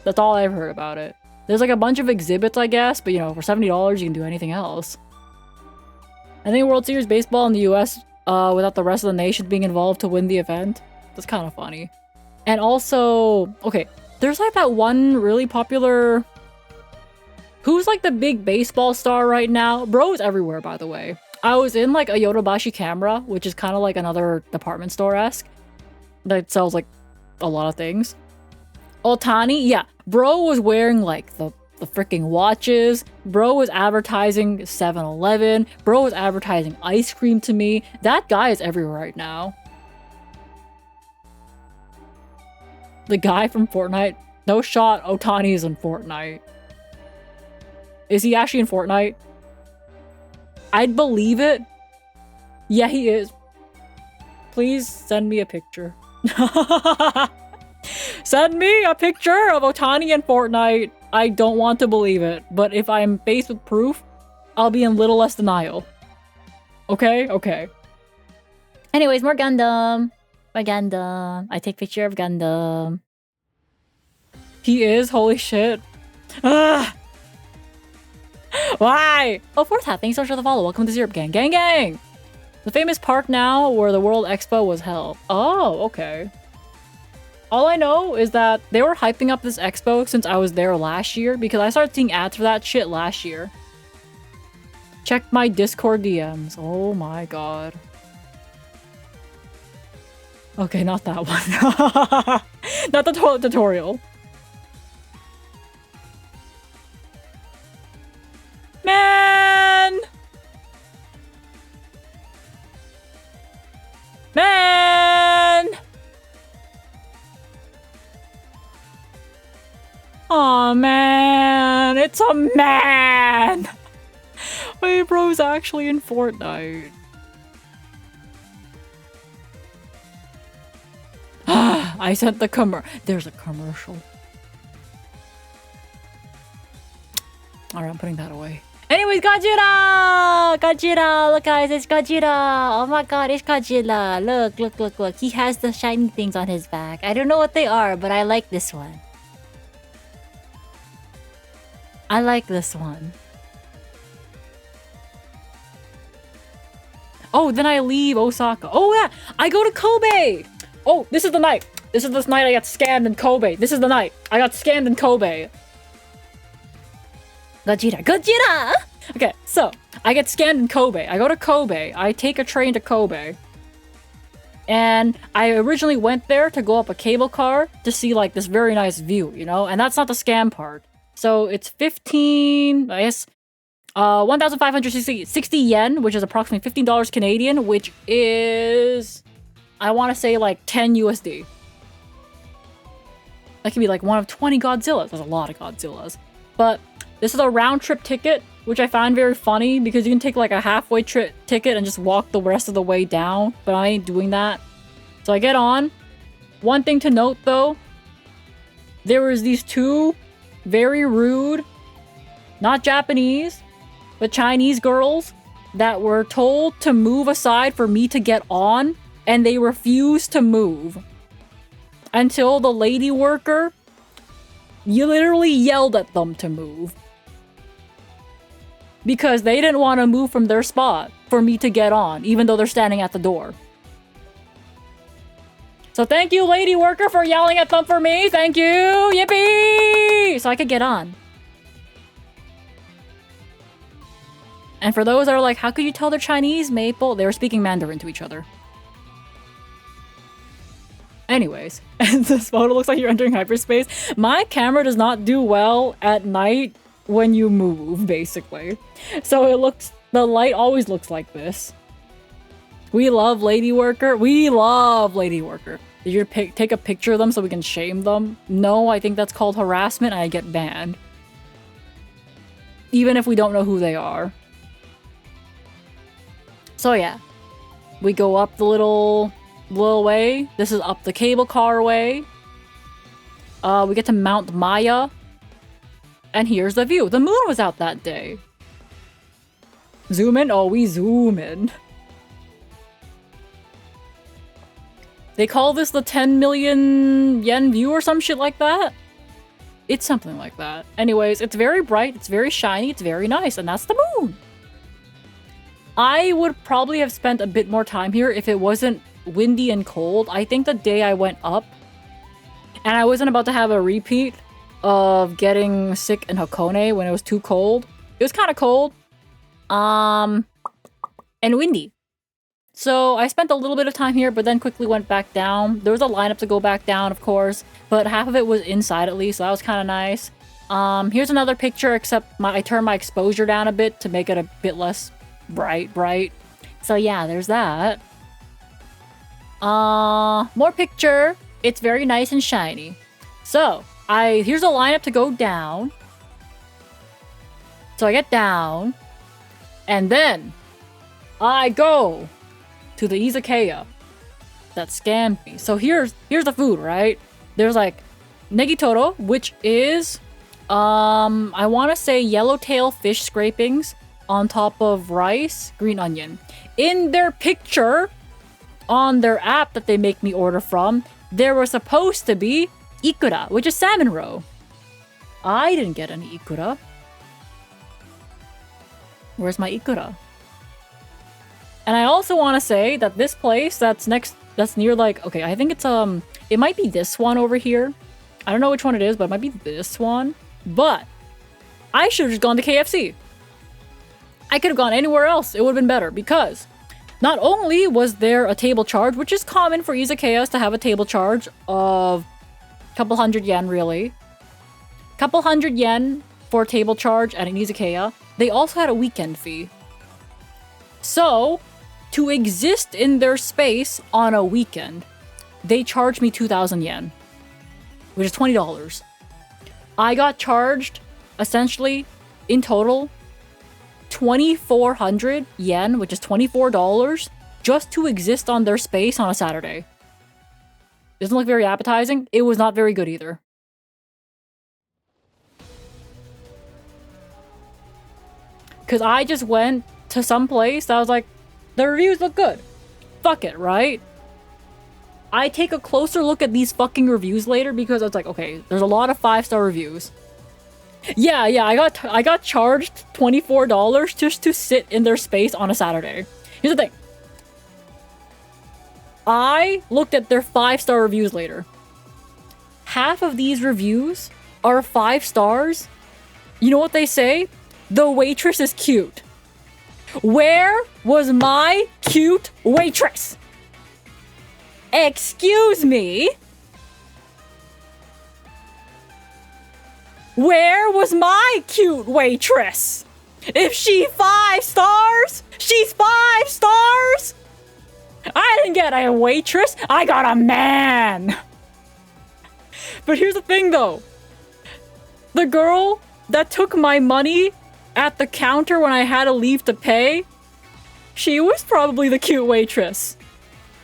That's all I've heard about it. There's like a bunch of exhibits, I guess, but you know, for $70 you can do anything else. I think World Series Baseball in the US, without the rest of the nation being involved to win the event, that's kind of funny. And also, okay, there's like that one really popular... Who's like the big baseball star right now? Bro is everywhere, by the way. I was in like a Yodobashi Camera, which is kind of like another department store-esque that sells like a lot of things. Otani, yeah, bro was wearing like the freaking watches. Bro was advertising 7-Eleven. Bro was advertising ice cream to me. That guy is everywhere right now. The guy from Fortnite. No shot, Otani is in Fortnite. Is he actually in Fortnite? I'd believe it. Yeah, he is. Please send me a picture. Send me a picture of Otani in Fortnite. I don't want to believe it, but if I'm faced with proof, I'll be in little less denial. Okay? Okay. Anyways, more Gundam. More Gundam. I take picture of Gundam. He is? Holy shit. Ah! Why? Oh, fourth hat. Thanks so much for the follow. Welcome to Syrup Gang. Gang gang! The famous park now where the World Expo was held. Oh, okay. All I know is that they were hyping up this expo since I was there last year because I started seeing ads for that shit last year. Check my Discord DMs. Oh my god. Okay, not that one. Not the toilet tutorial. Man! Man! Aw, man. It's a man! Wait, bro's actually in Fortnite. I sent the There's a commercial. Alright, I'm putting that away. Anyways, Godzilla! Godzilla! Look guys, it's Godzilla! Oh my god, it's Godzilla! Look, look, look, look. He has the shiny things on his back. I don't know what they are, but I like this one. I like this one. Oh, then I leave Osaka. Oh yeah! I go to Kobe! Oh, this is the night! This is the night I got scammed in Kobe. This is the night I got scammed in Kobe. Gojira. Gojira! Okay, so, I get scammed in Kobe. I go to Kobe. I take a train to Kobe. And I originally went there to go up a cable car to see, like, this very nice view, you know? And that's not the scam part. So, it's 1,560 yen, which is approximately $15 Canadian, which is, I want to say, like, 10 USD. That could be, like, one of 20 Godzillas. There's a lot of Godzillas. But this is a round-trip ticket, which I find very funny because you can take like a halfway trip ticket and just walk the rest of the way down, but I ain't doing that. So I get on. One thing to note though, there was these two very rude, not Japanese, but Chinese girls that were told to move aside for me to get on, and they refused to move. Until the lady worker, you literally yelled at them to move. Because they didn't want to move from their spot for me to get on, even though they're standing at the door. So thank you, lady worker, for yelling at them for me. Thank you! Yippee! So I could get on. And for those that are like, how could you tell they're Chinese, Maple? They were speaking Mandarin to each other. Anyways, and this photo looks like you're entering hyperspace. My camera does not do well at night when you move, basically. So it looks, the light always looks like this. We love Lady Worker. We love Lady Worker. Did you take a picture of them so we can shame them? No, I think that's called harassment and I get banned. Even if we don't know who they are. So yeah. We go up the little way. This is up the cable car way. We get to Mount Maya. And here's the view. The moon was out that day. Zoom in? Oh, we zoom in. They call this the 10 million yen view or some shit like that? It's something like that. Anyways, it's very bright, it's very shiny, it's very nice, and that's the moon! I would probably have spent a bit more time here if it wasn't windy and cold. I think the day I went up, and I wasn't about to have a repeat of getting sick in Hakone when it was too cold. It was kind of cold. And windy. So I spent a little bit of time here, but then quickly went back down. There was a lineup to go back down, of course, but half of it was inside at least, so that was kind of nice. Here's another picture, except I turned my exposure down a bit to make it a bit less bright. So yeah, there's that. More picture. It's very nice and shiny. So, here's a lineup to go down. So I get down, and then I go to the izakaya that scammed me. So here's the food, right? There's like negitoro, which is I want to say yellowtail fish scrapings on top of rice, green onion. In their picture on their app that they make me order from, there was supposed to be ikura, which is salmon roe. I didn't get any ikura. Where's my ikura? And I also want to say that this place that's near like, okay, I think it's, it might be this one over here. I don't know which one it is, but it might be this one. But I should have just gone to KFC. I could have gone anywhere else. It would have been better because not only was there a table charge, which is common for izakayas to have a table charge of a couple hundred yen, really. Couple hundred yen for a table charge at an izakaya. They also had a weekend fee. So, to exist in their space on a weekend, they charged me 2,000 yen, which is $20. I got charged, essentially, in total, 2,400 yen, which is $24, just to exist on their space on a Saturday. Doesn't look very appetizing. It was not very good either. Because I just went to some place that I was like, the reviews look good. Fuck it, right? I take a closer look at these fucking reviews later because it's like, okay, there's a lot of 5-star reviews. Yeah, I got charged $24 just to sit in their space on a Saturday. Here's the thing. I looked at their 5-star reviews later. Half of these reviews are 5 stars. You know what they say? The waitress is cute. Where was my cute waitress? Excuse me? Where was my cute waitress? If she 5 stars, she's 5 stars. I didn't get a waitress, I got a man. But here's the thing though. The girl that took my money at the counter when I had to leave to pay, she was probably the cute waitress.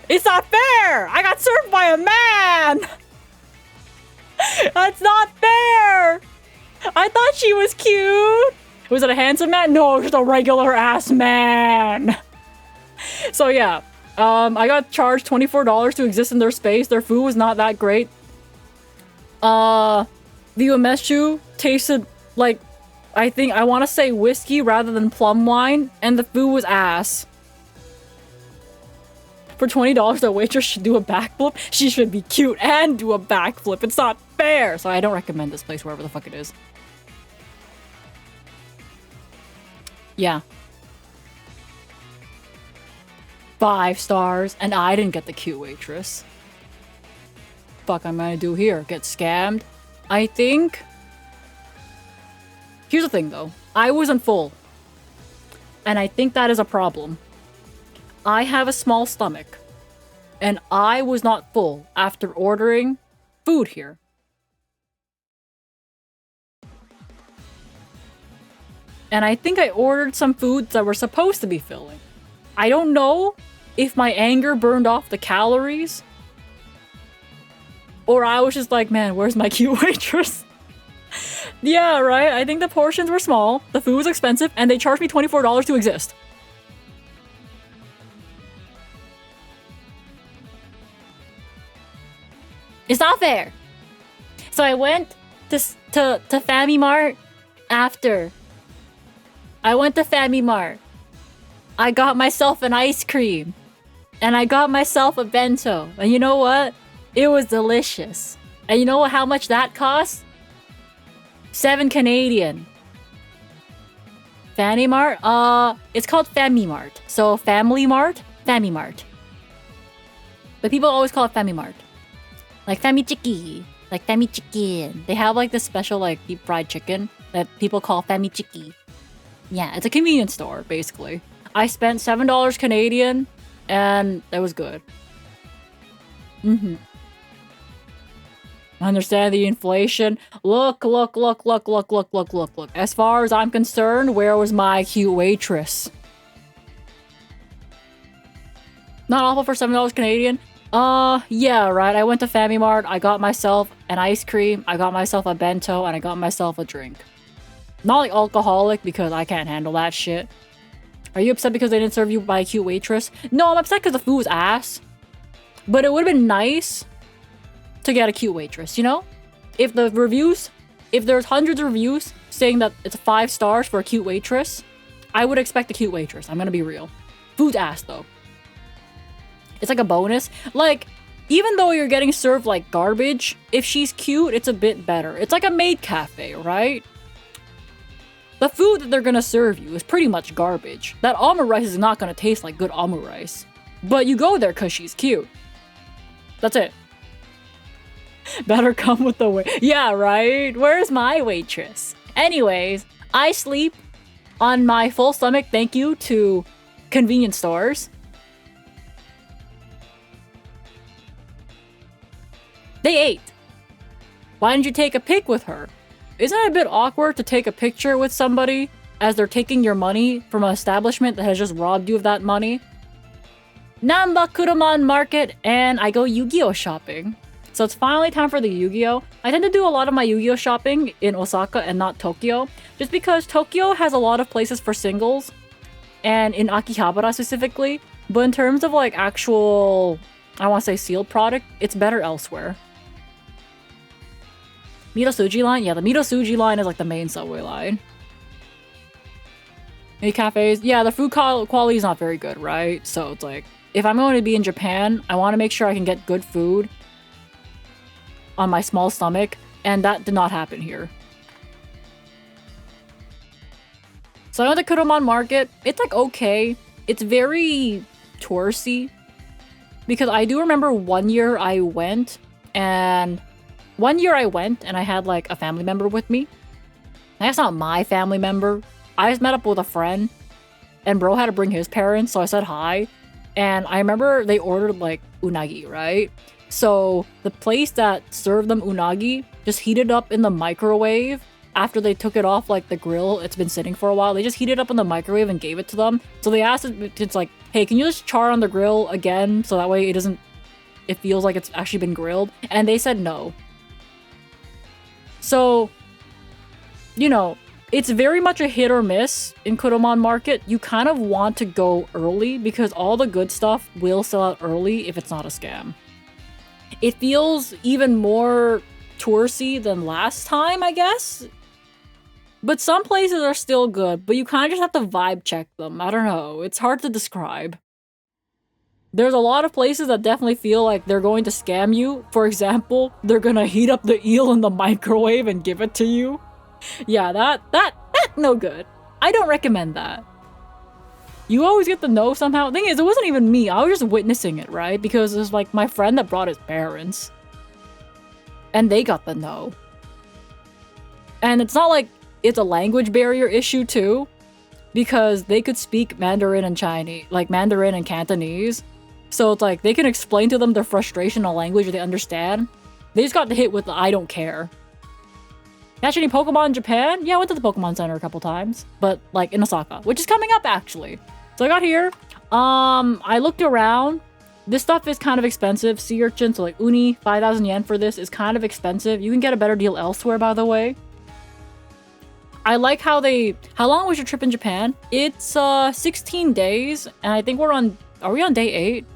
It's not fair! I got served by a man! That's not fair! I thought she was cute! Was it a handsome man? No, just a regular ass man! So yeah, I got charged $24 to exist in their space. Their food was not that great. The umeshu tasted like, I want to say whiskey rather than plum wine, and the food was ass. For $20, the waitress should do a backflip. She should be cute and do a backflip. It's not fair. So I don't recommend this place, wherever the fuck it is. Yeah. 5 stars, and I didn't get the cute waitress. Fuck I'm gonna do here? Get scammed? I think... Here's the thing, though. I wasn't full. And I think that is a problem. I have a small stomach. And I was not full after ordering food here. And I think I ordered some foods that were supposed to be filling. I don't know if my anger burned off the calories. Or I was just like, man, where's my cute waitress? Yeah, right? I think the portions were small, the food was expensive, and they charged me $24 to exist. It's not fair. So I went to Family Mart after. I went to Family Mart. I got myself an ice cream. And I got myself a bento. And you know what? It was delicious. And you know how much that cost? 7 Canadian. Family Mart? It's called Family Mart. So Family Mart? Family Mart. But people always call it Family Mart. Like Family Chiki. Like Family Chicken. They have like this special like deep fried chicken that people call Family Chiki. Yeah, it's a convenience store, basically. I spent $7 Canadian and that was good. Understand the inflation. Look. As far as I'm concerned, where was my cute waitress? Not awful for $7 Canadian. Yeah, right. I went to Family Mart. I got myself an ice cream. I got myself a bento, and I got myself a drink. Not like alcoholic, because I can't handle that shit. Are you upset because they didn't serve you by a cute waitress? No, I'm upset because the food was ass. But it would have been nice to get a cute waitress, you know? If there's hundreds of reviews saying that it's 5 stars for a cute waitress, I would expect a cute waitress. I'm gonna be real. Food's ass, though. It's like a bonus. Like, even though you're getting served like garbage, if she's cute, it's a bit better. It's like a maid cafe, right? The food that they're gonna serve you is pretty much garbage. That omu rice is not gonna taste like good omu rice. But you go there because she's cute. That's it. Better come with the yeah, right? Where's my waitress? Anyways, I sleep on my full stomach thank you to convenience stores. They ate. Why didn't you take a pic with her? Isn't it a bit awkward to take a picture with somebody as they're taking your money from an establishment that has just robbed you of that money. Namba Kuruman Market, and I go Yu-Gi-Oh shopping. So it's finally time for the Yu-Gi-Oh! I tend to do a lot of my Yu-Gi-Oh shopping in Osaka and not Tokyo, just because Tokyo has a lot of places for singles, and in Akihabara specifically, but in terms of like actual, I want to say sealed product, it's better elsewhere. Mitosuji line? Yeah, the Mitosuji line is like the main subway line. Any cafes? Yeah, the food quality is not very good, right? So it's like, if I'm going to be in Japan, I want to make sure I can get good food on my small stomach, and that did not happen here. So I went to Kuruman Market. It's like okay. It's very touristy. Because I do remember one year I went and I had like a family member with me. That's not my family member. I just met up with a friend and bro had to bring his parents, so I said hi. And I remember they ordered like unagi, right? So the place that served them unagi just heated up in the microwave after they took it off like the grill. It's been sitting for a while. They just heated it up in the microwave and gave it to them. So they asked it's like, hey, can you just char on the grill again so that way it feels like it's actually been grilled? And they said no. So, you know, it's very much a hit or miss in Kuruman Market. You kind of want to go early because all the good stuff will sell out early if it's not a scam. It feels even more touristy than last time, I guess. But some places are still good, but you kind of just have to vibe check them. I don't know. It's hard to describe. There's a lot of places that definitely feel like they're going to scam you. For example, they're gonna heat up the eel in the microwave and give it to you. Yeah, that no good. I don't recommend that. You always get the no somehow. Thing is, it wasn't even me. I was just witnessing it, right? Because it was like my friend that brought his parents. And they got the no. And it's not like it's a language barrier issue too. Because they could speak Mandarin and Chinese, like Mandarin and Cantonese. So it's like, they can explain to them their frustration in a language they understand. They just got hit with the I don't care. Catch any Pokemon in Japan? Yeah, I went to the Pokemon Center a couple times. But like in Osaka, which is coming up actually. So I got here. I looked around. This stuff is kind of expensive. Sea urchin, so like uni, 5,000 yen for this is kind of expensive. You can get a better deal elsewhere, by the way. I like how long was your trip in Japan? It's 16 days, and I think are we on day 8?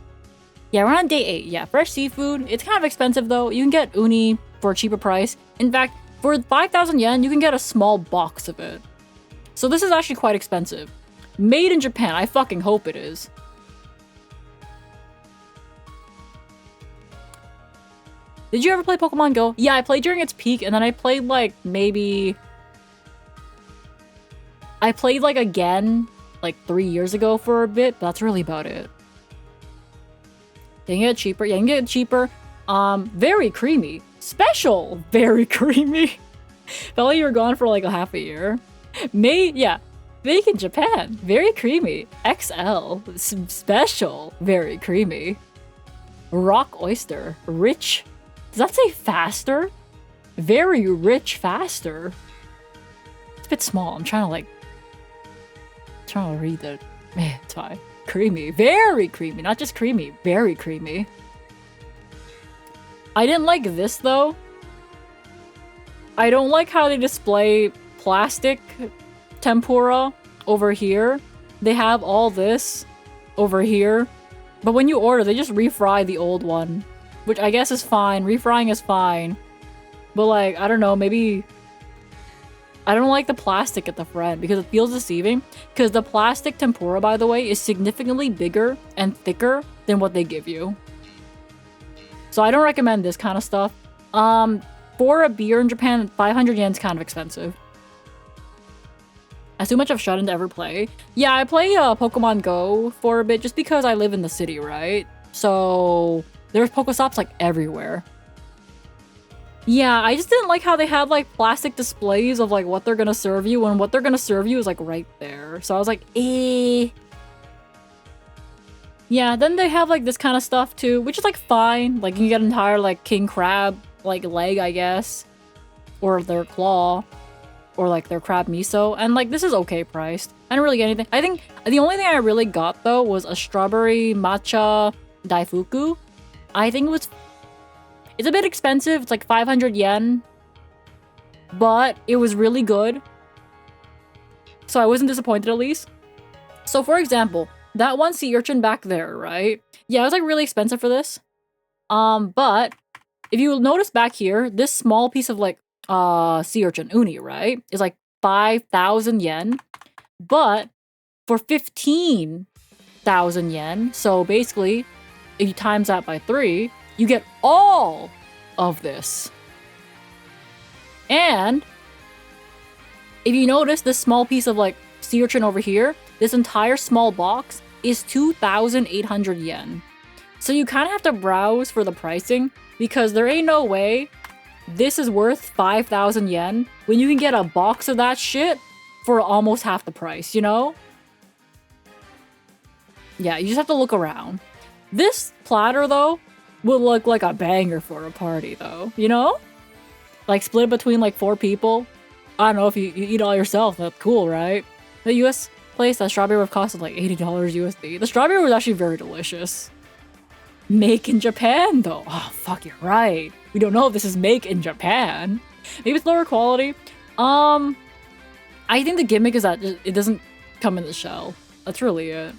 Yeah, we're on day 8. Yeah, fresh seafood. It's kind of expensive though. You can get uni for a cheaper price. In fact, for 5,000 yen, you can get a small box of it. So this is actually quite expensive. Made in Japan. I fucking hope it is. Did you ever play Pokemon Go? Yeah, I played during its peak, and then I played like maybe... I played like again like 3 years ago for a bit, but that's really about it. You can get it cheaper. Yeah, you can get it cheaper. Very creamy. Special. Very creamy. Felt like you were gone for like a half a year. Yeah. Made in Japan. Very creamy. XL. Special. Very creamy. Rock oyster. Rich. Does that say faster? Very rich faster. It's a bit small. I'm trying to read it. It's fine. Creamy. Very creamy. Not just creamy. Very creamy. I didn't like this though. I don't like how they display plastic tempura over here. They have all this over here. But when you order, they just refry the old one. Which I guess is fine. Refrying is fine. But like, I don't know, maybe... I don't like the plastic at the front because it feels deceiving. Because the plastic tempura, by the way, is significantly bigger and thicker than what they give you. So I don't recommend this kind of stuff. For a beer in Japan, 500 yen is kind of expensive. That's too much of shut-in to ever play. Yeah, I play Pokemon Go for a bit just because I live in the city, right? So there's Pokestops like everywhere. Yeah, I just didn't like how they had like plastic displays of like what they're gonna serve you, and what they're gonna serve you is like right there. So I was like, eh. Yeah, then they have like this kind of stuff too, which is like fine. Like you can get an entire like king crab like leg, I guess, or their claw. or like their crab miso, and like this is okay priced. I didn't really get anything. I think the only thing I really got though was a strawberry matcha daifuku. I think it's a bit expensive. It's like 500 yen, but it was really good. So I wasn't disappointed at least. So for example, that one sea urchin back there, right? Yeah, it was like really expensive for this. But if you notice back here, this small piece of like sea urchin uni, right, is like 5,000 yen. But for 15,000 yen, so basically, if you times that by 3, you get all of this. And if you notice this small piece of like sea urchin over here, this entire small box is 2,800 yen. So you kind of have to browse for the pricing because there ain't no way this is worth 5,000 yen when you can get a box of that shit for almost half the price, you know? Yeah, you just have to look around. This platter, though, would look like a banger for a party, though, you know? Like, split between, like, 4 people. I don't know if you eat all yourself. That's cool, right? The US place, that strawberry would have costed, like, $80 USD. The strawberry was actually very delicious. Make in Japan, though. Oh, fuck, you're right. We don't know if this is make in Japan. Maybe it's lower quality. I think the gimmick is that it doesn't come in the shell. That's really it.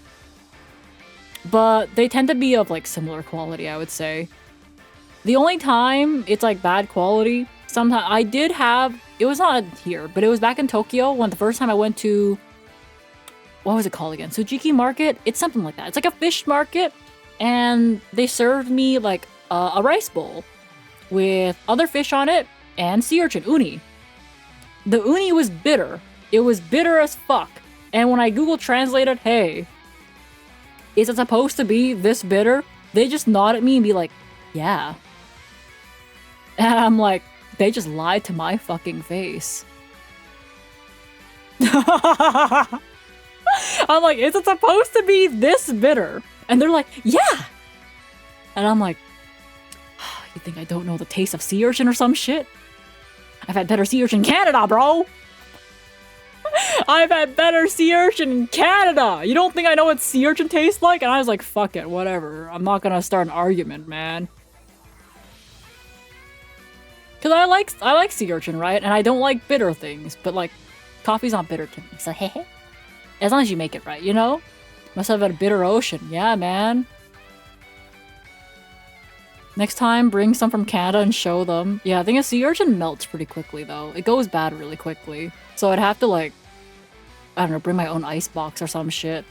But they tend to be of, like, similar quality, I would say. The only time it's, like, bad quality, sometimes I did have... It was not here, but it was back in Tokyo when the first time I went to... What was it called again? Tsujiki Market? It's something like that. It's like a fish market. And they served me, like, a rice bowl with other fish on it and sea urchin, uni. The uni was bitter. It was bitter as fuck. And when I Google translated, hey, is it supposed to be this bitter? They just nod at me and be like, yeah. And I'm like, they just lied to my fucking face. I'm like, is it supposed to be this bitter? And they're like, yeah! And I'm like, you think I don't know the taste of sea urchin or some shit? I've had better sea urchin in Canada, bro! I've had better sea urchin in Canada! You don't think I know what sea urchin tastes like? And I was like, fuck it, whatever. I'm not gonna start an argument, man. Cause I like sea urchin, right? And I don't like bitter things, but like, coffee's not bitter to me, so hey. As long as you make it right, you know? Must have had a bitter ocean. Yeah, man. Next time, bring some from Canada and show them. Yeah, I think a sea urchin melts pretty quickly, though. It goes bad really quickly. So I'd have to, like, I don't know, bring my own ice box or some shit.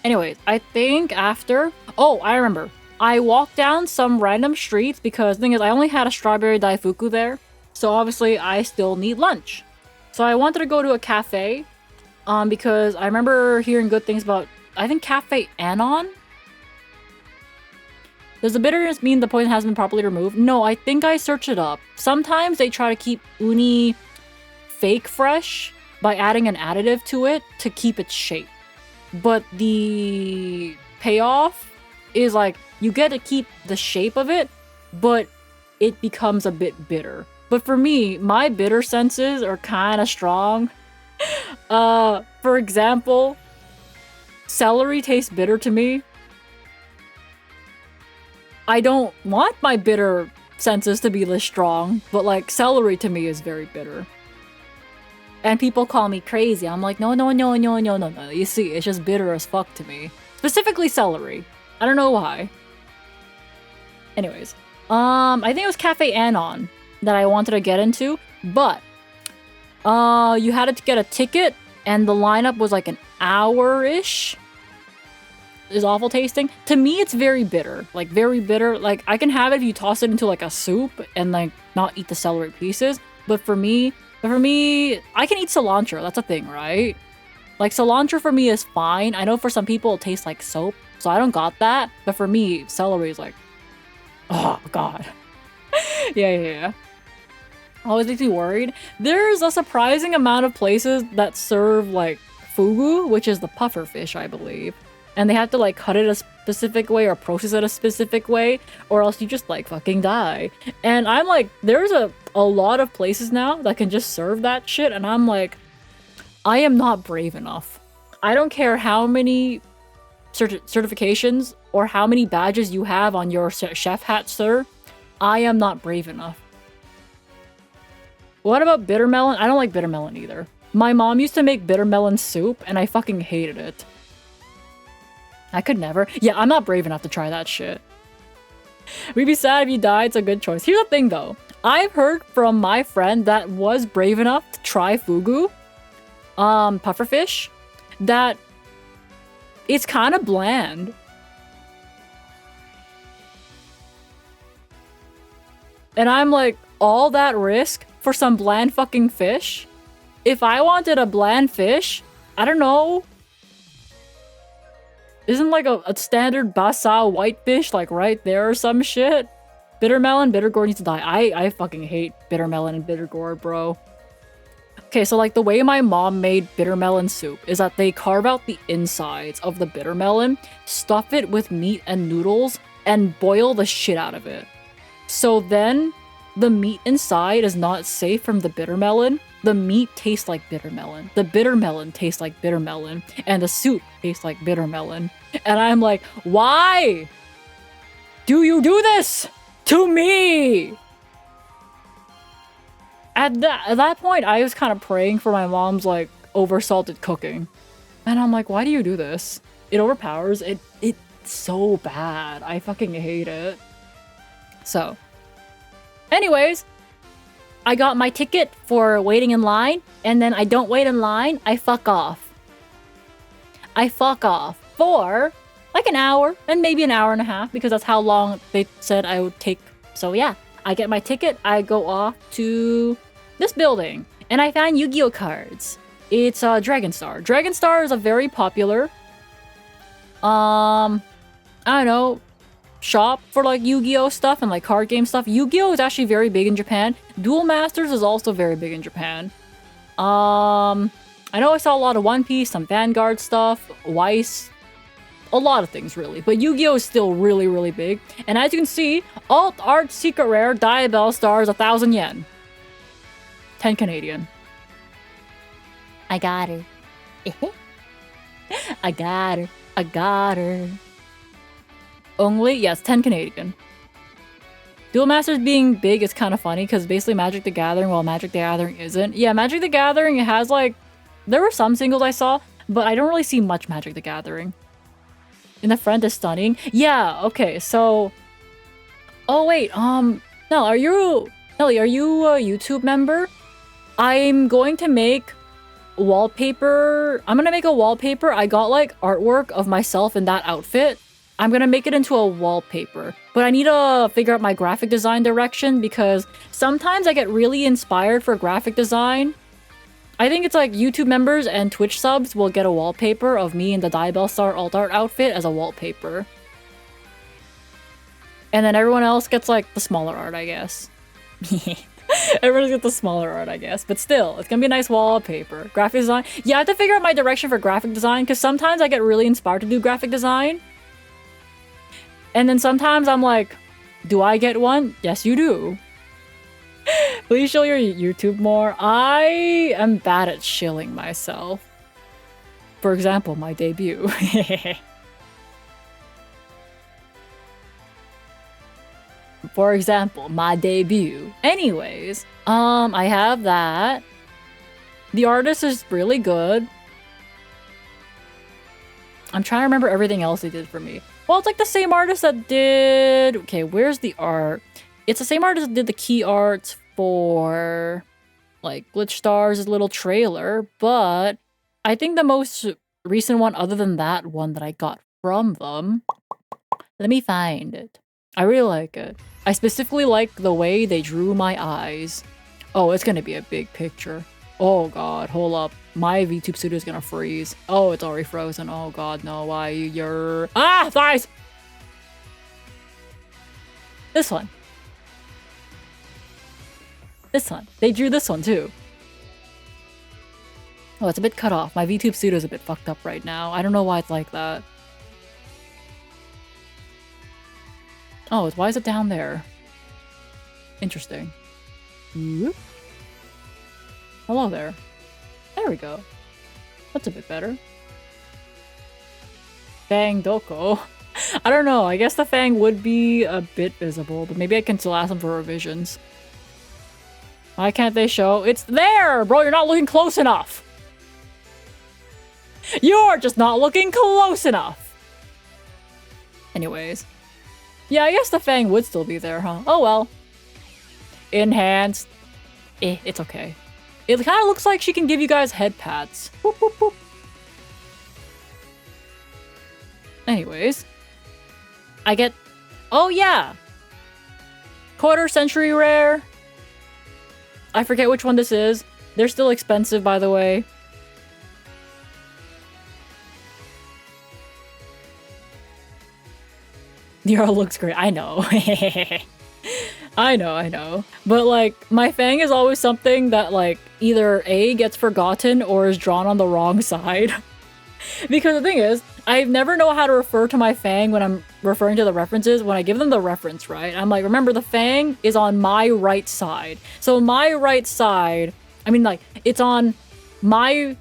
Anyways, I think after... Oh, I remember. I walked down some random streets because the thing is, I only had a strawberry daifuku there. So obviously, I still need lunch. So I wanted to go to a cafe. Because I remember hearing good things about, I think, Cafe Anon? Does the bitterness mean the poison hasn't been properly removed? No, I think I searched it up. Sometimes they try to keep uni fake fresh by adding an additive to it to keep its shape. But the payoff is like, you get to keep the shape of it, but it becomes a bit bitter. But for me, my bitter senses are kind of strong. For example, celery tastes bitter to me. I don't want my bitter senses to be this strong, but like celery to me is very bitter. And people call me crazy. I'm like, no. You see, it's just bitter as fuck to me. Specifically celery. I don't know why. Anyways, I think it was Cafe Anon that I wanted to get into, but you had to get a ticket, and the lineup was like an hour-ish. It's awful tasting. To me, it's very bitter. Like, very bitter. Like, I can have it if you toss it into, like, a soup and, like, not eat the celery pieces. But for me, I can eat cilantro. That's a thing, right? Like, cilantro for me is fine. I know for some people it tastes like soap, so I don't got that. But for me, celery is like, oh, God. Yeah. Always makes me worried. There's a surprising amount of places that serve, like, fugu, which is the puffer fish, I believe. And they have to, like, cut it a specific way or process it a specific way, or else you just, like, fucking die. And I'm like, there's a a lot of places now that can just serve that shit, and I'm like, I am not brave enough. I don't care how many certifications or how many badges you have on your chef hat, sir. I am not brave enough. What about bitter melon? I don't like bitter melon either. My mom used to make bitter melon soup, and I fucking hated it. I could never. Yeah, I'm not brave enough to try that shit. We'd be sad if you died. It's a good choice. Here's the thing, though. I've heard from my friend that was brave enough to try fugu, pufferfish, that it's kind of bland. And I'm like, all that risk for some bland fucking fish? If I wanted a bland fish, I don't know. Isn't like a standard basa whitefish like right there or some shit? Bitter melon, bitter gourd needs to die. I fucking hate bitter melon and bitter gourd, bro. Okay, so like the way my mom made bitter melon soup is that they carve out the insides of the bitter melon, stuff it with meat and noodles, and boil the shit out of it. So then the meat inside is not safe from the bitter melon. The meat tastes like bitter melon. The bitter melon tastes like bitter melon. And the soup tastes like bitter melon. And I'm like, why do you do this to me? At that point, I was kind of praying for my mom's like oversalted cooking. And I'm like, why do you do this? It overpowers. It's so bad. I fucking hate it. So, anyways, I got my ticket for waiting in line, and then I don't wait in line, I fuck off. I fuck off for like an hour, and maybe an hour and a half, because that's how long they said I would take. So yeah, I get my ticket, I go off to this building, and I find Yu-Gi-Oh cards. It's Dragon Star. Dragon Star is a very popular, I don't know, shop for like Yu-Gi-Oh stuff and like card game stuff. Yu-Gi-Oh is actually very big in Japan. Duel Masters is also very big in Japan. I know I saw a lot of One Piece, some Vanguard stuff, Weiss, a lot of things really, but Yu-Gi-Oh is still really, really big. And as you can see, Alt Art Secret Rare Diabell Star is 1,000 yen. 10 Canadian. I got her. I got her. I got her. Only, yes, 10 Canadian. Duel Masters being big is kind of funny because basically Magic the Gathering, while Magic the Gathering isn't. Yeah, Magic the Gathering, it has like, there were some singles I saw, but I don't really see much Magic the Gathering. And the friend is stunning. Yeah, okay, so... Oh wait, Nelly, are you a YouTube member? I'm going to make wallpaper. I'm gonna make a wallpaper. I got like artwork of myself in that outfit. I'm gonna make it into a wallpaper, but I need to figure out my graphic design direction because sometimes I get really inspired for graphic design. I think it's like YouTube members and Twitch subs will get a wallpaper of me in the Diabell Star alt art outfit as a wallpaper. And then everyone else gets like the smaller art, I guess. Everyone gets the smaller art, I guess. But still, it's gonna be a nice wallpaper. Graphic design. Yeah, I have to figure out my direction for graphic design because sometimes I get really inspired to do graphic design. And then sometimes I'm like, do I get one? Yes, you do. Please show your YouTube more. I am bad at shilling myself. For example, my debut. For example, my debut. Anyways, I have that. The artist is really good. I'm trying to remember everything else they did for me. Well, it's like the same artist that did... Okay, where's the art? It's the same artist that did the key arts for, like, Glitch Stars' little trailer, but I think the most recent one, other than that one that I got from them... Let me find it. I really like it. I specifically like the way they drew my eyes. Oh, it's gonna be a big picture. Oh god, hold up. My VTube studio is gonna freeze. Oh, it's already frozen. Oh god, no, why you're... Ah, thighs! This one. This one. They drew this one too. Oh, it's a bit cut off. My VTube studio is a bit fucked up right now. I don't know why it's like that. Oh, why is it down there? Interesting. Whoop. Hello there. There we go. That's a bit better. Fang Doko. I don't know. I guess the fang would be a bit visible, but maybe I can still ask them for revisions. Why can't they show? It's there! Bro, you're not looking close enough! You're just not looking close enough! Anyways. Yeah, I guess the fang would still be there, huh? Oh well. Enhanced. It's okay. It kind of looks like she can give you guys head pats. Boop, boop, boop. Anyways. I get... Oh yeah! Quarter century rare. I forget which one this is. They're still expensive, by the way. The Earl looks great. I know. I know. But, like, my fang is always something that, like, either A, gets forgotten or is drawn on the wrong side. Because the thing is, I never know how to refer to my fang when I'm referring to the references. When I give them the reference, right? I'm like, remember, the fang is on my right side. So my right side, I mean, like, it's on my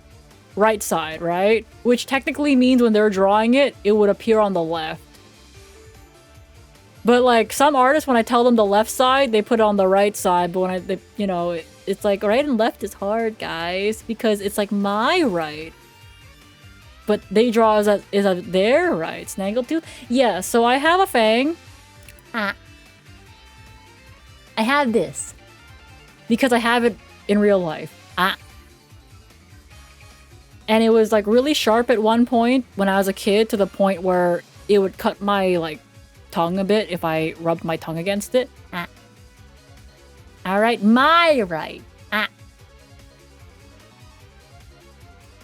right side, right? Which technically means when they're drawing it, it would appear on the left. But, like, some artists, when I tell them the left side, they put it on the right side. But when it's like, right and left is hard, guys. Because it's, like, my right. But they draw as their right. Snaggletooth? Yeah, so I have a fang. I have this. Because I have it in real life. And it was, like, really sharp at one point when I was a kid, to the point where it would cut my, like, tongue a bit if I rubbed my tongue against it. Alright, my right.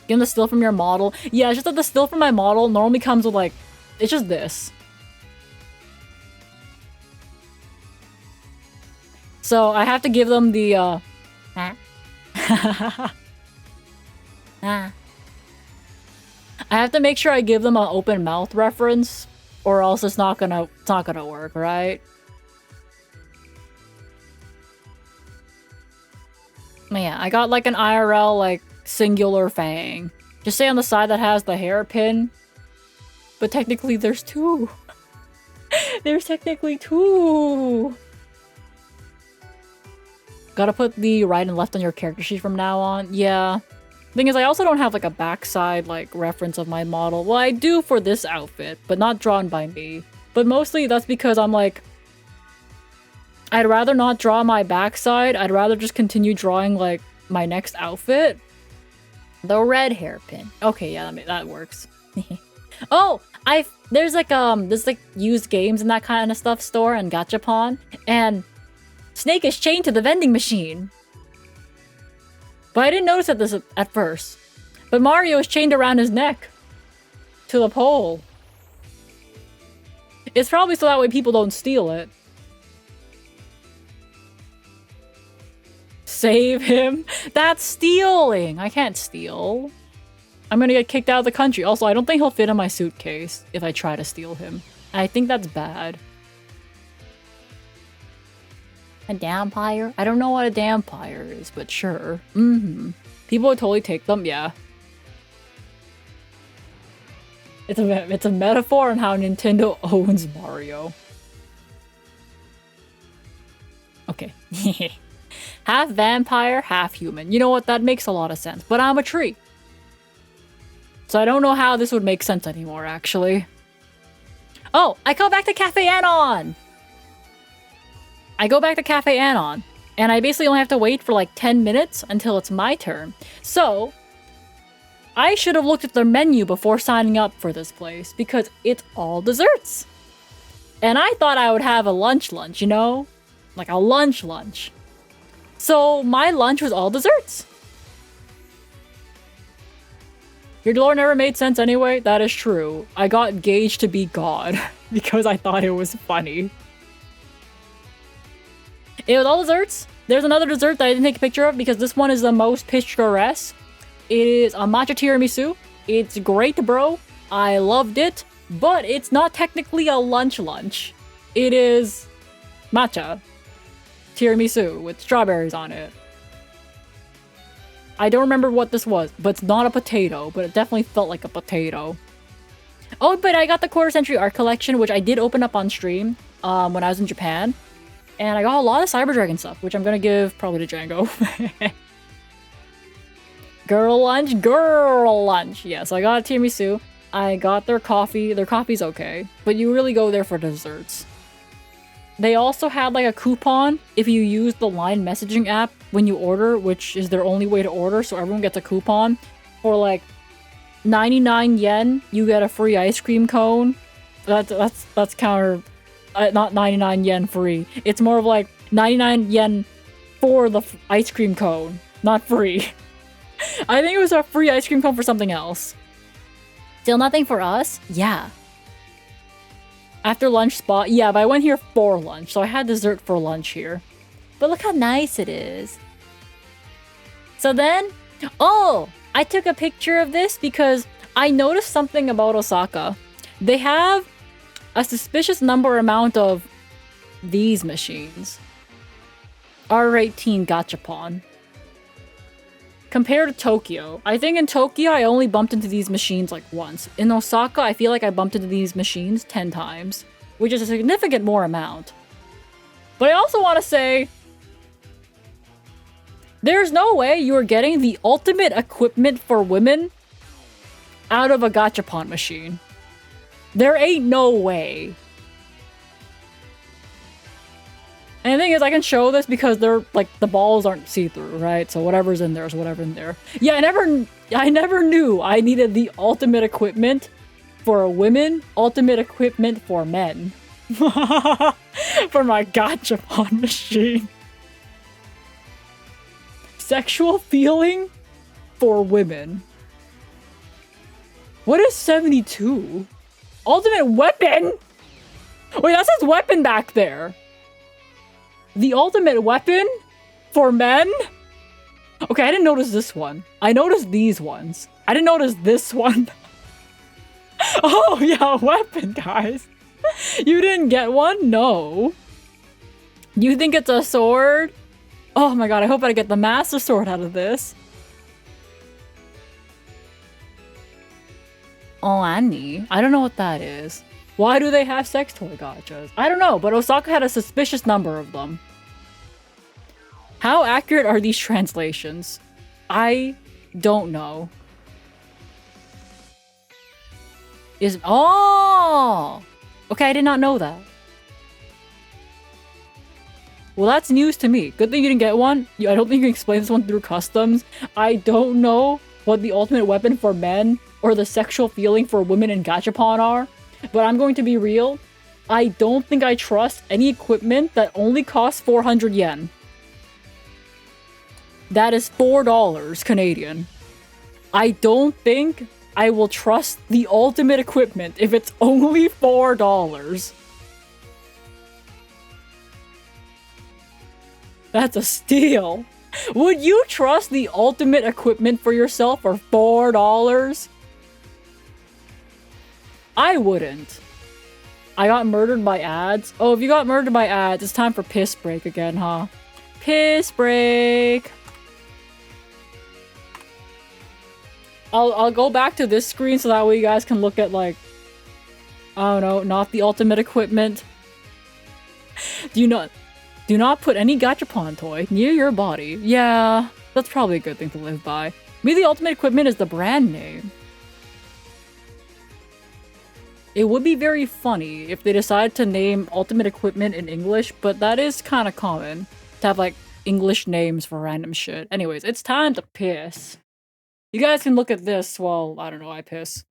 Give them the still from your model. Yeah, it's just that the still from my model normally comes with, like, it's just this. So I have to give them the, I have to make sure I give them an open mouth reference, or else it's not gonna work, right? But yeah, I got, like, an IRL, like, singular fang. Just say on the side that has the hairpin. But technically there's two. There's technically two. Gotta put the right and left on your character sheet from now on. Yeah. Thing is, I also don't have, like, a backside, like, reference of my model. Well, I do for this outfit, but not drawn by me. But mostly that's because I'm like, I'd rather not draw my backside. I'd rather just continue drawing, like, my next outfit. The red hairpin. Okay, yeah, that works. Oh, there's like used games and that kind of stuff store and Gachapon, and Snake is chained to the vending machine. But I didn't notice this at first. But Mario is chained around his neck to the pole. It's probably so that way people don't steal it. Save him? That's stealing! I can't steal. I'm gonna get kicked out of the country. Also, I don't think he'll fit in my suitcase if I try to steal him. I think that's bad. A dampire? I don't know what a dampire is, but sure. People would totally take them, yeah. It's a metaphor on how Nintendo owns Mario. Okay. Half vampire, half human. You know what? That makes a lot of sense. But I'm a tree. So I don't know how this would make sense anymore, actually. Oh, I go back to Cafe Anon! I go back to Cafe Anon, and I basically only have to wait for like 10 minutes until it's my turn. So, I should have looked at their menu before signing up for this place, because it's all desserts. And I thought I would have a lunch, you know? Like a lunch. So, my lunch was all desserts. Your lore never made sense anyway? That is true. I got engaged to be God, because I thought it was funny. It was all desserts. There's another dessert that I didn't take a picture of because this one is the most picturesque. It is a matcha tiramisu. It's great, bro. I loved it, but it's not technically a lunch. It is matcha. tiramisu with strawberries on it. I don't remember what this was, but it's not a potato, but it definitely felt like a potato. Oh, but I got the quarter century art collection, which I did open up on stream when I was in Japan. And I got a lot of Cyber Dragon stuff, which I'm gonna give probably to Django. Girl lunch, girl lunch. Yes, I got a tiramisu. I got their coffee. Their coffee's okay, but you really go there for desserts. They also had like a coupon if you use the Line messaging app when you order, which is their only way to order, so everyone gets a coupon for like 99 yen. You get a free ice cream cone. That's counter. Not 99 yen free. It's more of like 99 yen for the ice cream cone, not free. I think it was a free ice cream cone for something else. Still nothing for us? Yeah. After lunch spot? Yeah, but I went here for lunch, so I had dessert for lunch here. But look how nice it is. So then, oh, I took a picture of this because I noticed something about Osaka. They have a suspicious amount of these machines. R18 gachapon. Compared to Tokyo. I think in Tokyo I only bumped into these machines like once. In Osaka I feel like I bumped into these machines 10 times. Which is a significant more amount. But I also want to say, there's no way you are getting the ultimate equipment for women out of a gachapon machine. There ain't no way. And the thing is, I can show this because they're like the balls aren't see-through, right? So whatever's in there is whatever in there. Yeah, I never knew I needed the ultimate equipment for women, ultimate equipment for men. For my gachapon machine. Sexual feeling for women. What is 72? Ultimate weapon? Wait, that says weapon back there. The ultimate weapon for men? Okay, I didn't notice this one. I noticed these ones. I didn't notice this one. Oh, yeah, weapon, guys. You didn't get one? No. You think it's a sword? Oh my god, I hope I get the Master Sword out of this. Oh, Annie. I don't know what that is. Why do they have sex toy gachas? I don't know, but Osaka had a suspicious number of them. How accurate are these translations? I don't know. Oh! Okay, I did not know that. Well, that's news to me. Good thing you didn't get one. I don't think you can explain this one through customs. I don't know what the ultimate weapon for men or the sexual feeling for women in gachapon are, but I'm going to be real. I don't think I trust any equipment that only costs 400 yen. That is $4 Canadian. I don't think I will trust the ultimate equipment if it's only $4. That's a steal. Would you trust the ultimate equipment for yourself for $4? I wouldn't. I got murdered by ads. Oh, if you got murdered by ads, it's time for piss break again, huh? Piss break. I'll go back to this screen so that way you guys can look at, like, I don't know, not the ultimate equipment. Do not put any gachapon toy near your body. Yeah, that's probably a good thing to live by. Maybe the ultimate equipment is the brand name. It would be very funny if they decided to name ultimate equipment in English, but that is kind of common to have, like, English names for random shit. Anyways, it's time to piss. You guys can look at this while, I don't know, I piss.